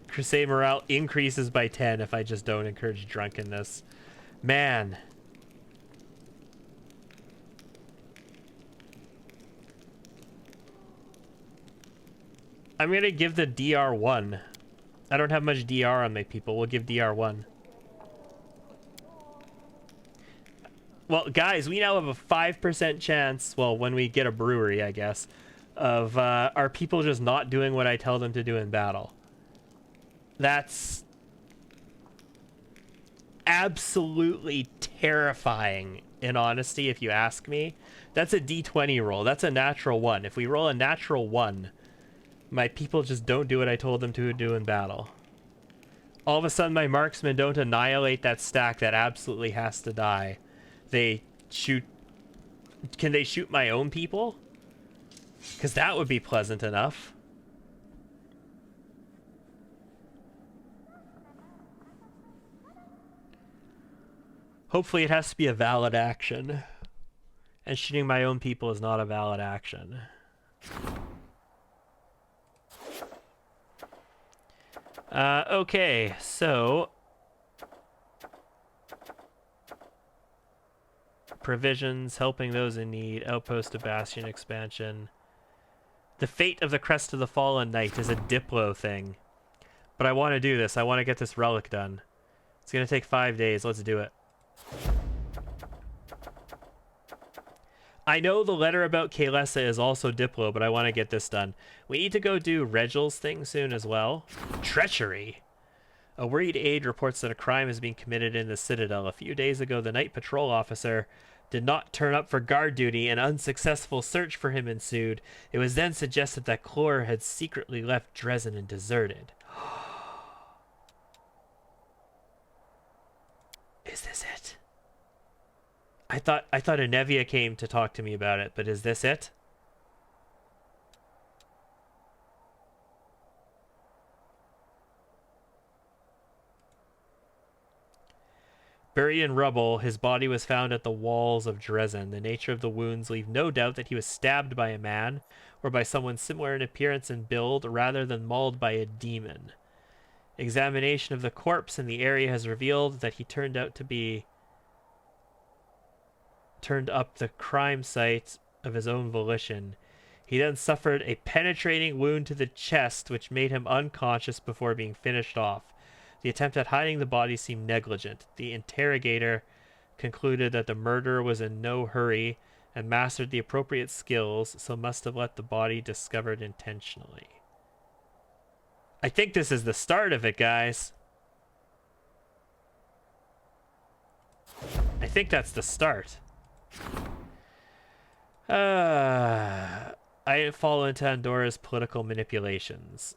Crusade morale increases by 10 if I just don't encourage drunkenness. Man. I'm gonna give the DR1. I don't have much DR on my people. We'll give DR1. Well, guys, we now have a 5% chance, well, when we get a brewery, I guess, of our people just not doing what I tell them to do in battle. That's absolutely terrifying, in honesty, if you ask me. That's a D20 roll. That's a natural 1. If we roll a natural 1, my people just don't do what I told them to do in battle. All of a sudden, my marksmen don't annihilate that stack that absolutely has to die. They shoot... Can they shoot my own people? Because that would be pleasant enough. Hopefully it has to be a valid action. And shooting my own people is not a valid action. Okay, so... Provisions, helping those in need, outpost of Bastion expansion. The fate of the Crest of the Fallen Knight is a Diplo thing. But I want to do this. I want to get this relic done. It's going to take 5 days. Let's do it. I know the letter about Kaelessa is also Diplo, but I want to get this done. We need to go do Regel's thing soon as well. Treachery. A worried aide reports that a crime is being committed in the Citadel. A few days ago, the night patrol officer did not turn up for guard duty. An unsuccessful search for him ensued. It was then suggested that Clore had secretly left Dresden and deserted. Is this it? I thought Anevia came to talk to me about it, but is this it? Buried in rubble, his body was found at the walls of Dresden. The nature of the wounds leave no doubt that he was stabbed by a man, or by someone similar in appearance and build, rather than mauled by a demon. Examination of the corpse in the area has revealed that he turned up the crime site of his own volition. He then suffered a penetrating wound to the chest, which made him unconscious before being finished off. The attempt at hiding the body seemed negligent. The interrogator concluded that the murderer was in no hurry and mastered the appropriate skills, so must have let the body discovered intentionally. I think this is the start of it, guys. I think that's the start. I fall into Andora's political manipulations.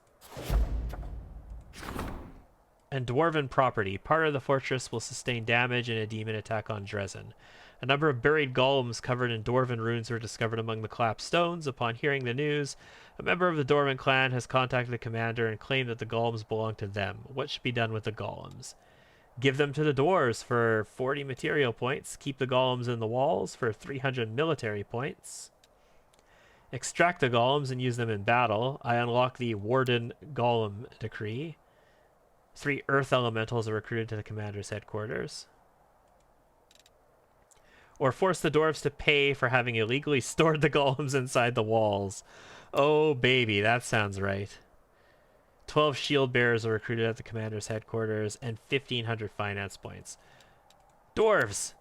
And dwarven property. Part of the fortress will sustain damage in a demon attack on Dresden. A number of buried golems covered in dwarven runes were discovered among the collapsed stones. Upon hearing the news, a member of the dwarven clan has contacted the commander and claimed that the golems belong to them. What should be done with the golems? Give them to the dwarves for 40 material points. Keep the golems in the walls for 300 military points. Extract the golems and use them in battle. I unlock the Warden Golem Decree. 3 earth elementals are recruited to the commander's headquarters. Or force the dwarves to pay for having illegally stored the golems inside the walls. Oh, baby, that sounds right. 12 shield bearers are recruited at the commander's headquarters, and 1,500 finance points. Dwarves,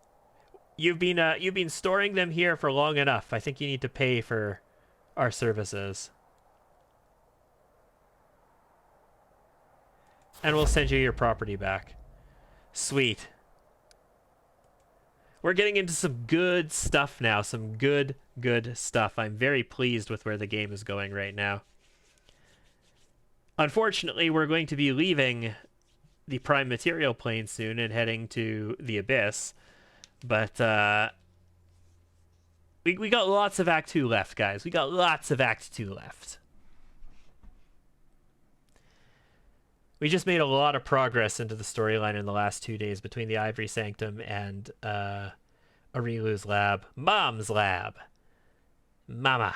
you've been storing them here for long enough. I think you need to pay for our services. And we'll send you your property back. Sweet. We're getting into some good stuff now. Some good stuff. I'm very pleased with where the game is going right now. Unfortunately, we're going to be leaving the Prime Material Plane soon and heading to the Abyss. But we got lots of Act 2 left, guys. We got lots of Act 2 left. We just made a lot of progress into the storyline in the last 2 days between the Ivory Sanctum and Arilu's lab. Mom's lab. Mama.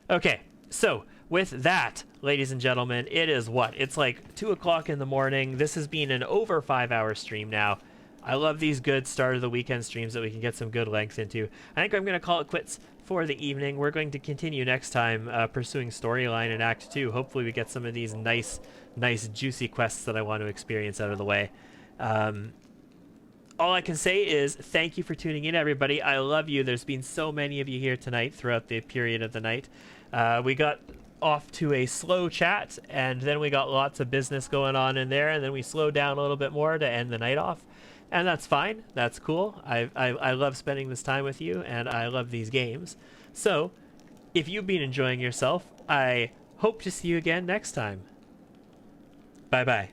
Okay, so with that, ladies and gentlemen, it is what? It's like 2 o'clock in the morning. This has been an over 5-hour stream now. I love these good start of the weekend streams that we can get some good length into. I think I'm going to call it quits for the evening. We're going to continue next time pursuing storyline in Act 2. Hopefully we get some of these nice juicy quests that I want to experience out of the way. All I can say is thank you for tuning in, everybody. I love you. There's been so many of you here tonight throughout the period of the night. We got off to a slow chat, and then we got lots of business going on in there, and then we slowed down a little bit more to end the night off. And that's fine. That's cool. I love spending this time with you, and I love these games. So, if you've been enjoying yourself, I hope to see you again next time. Bye-bye.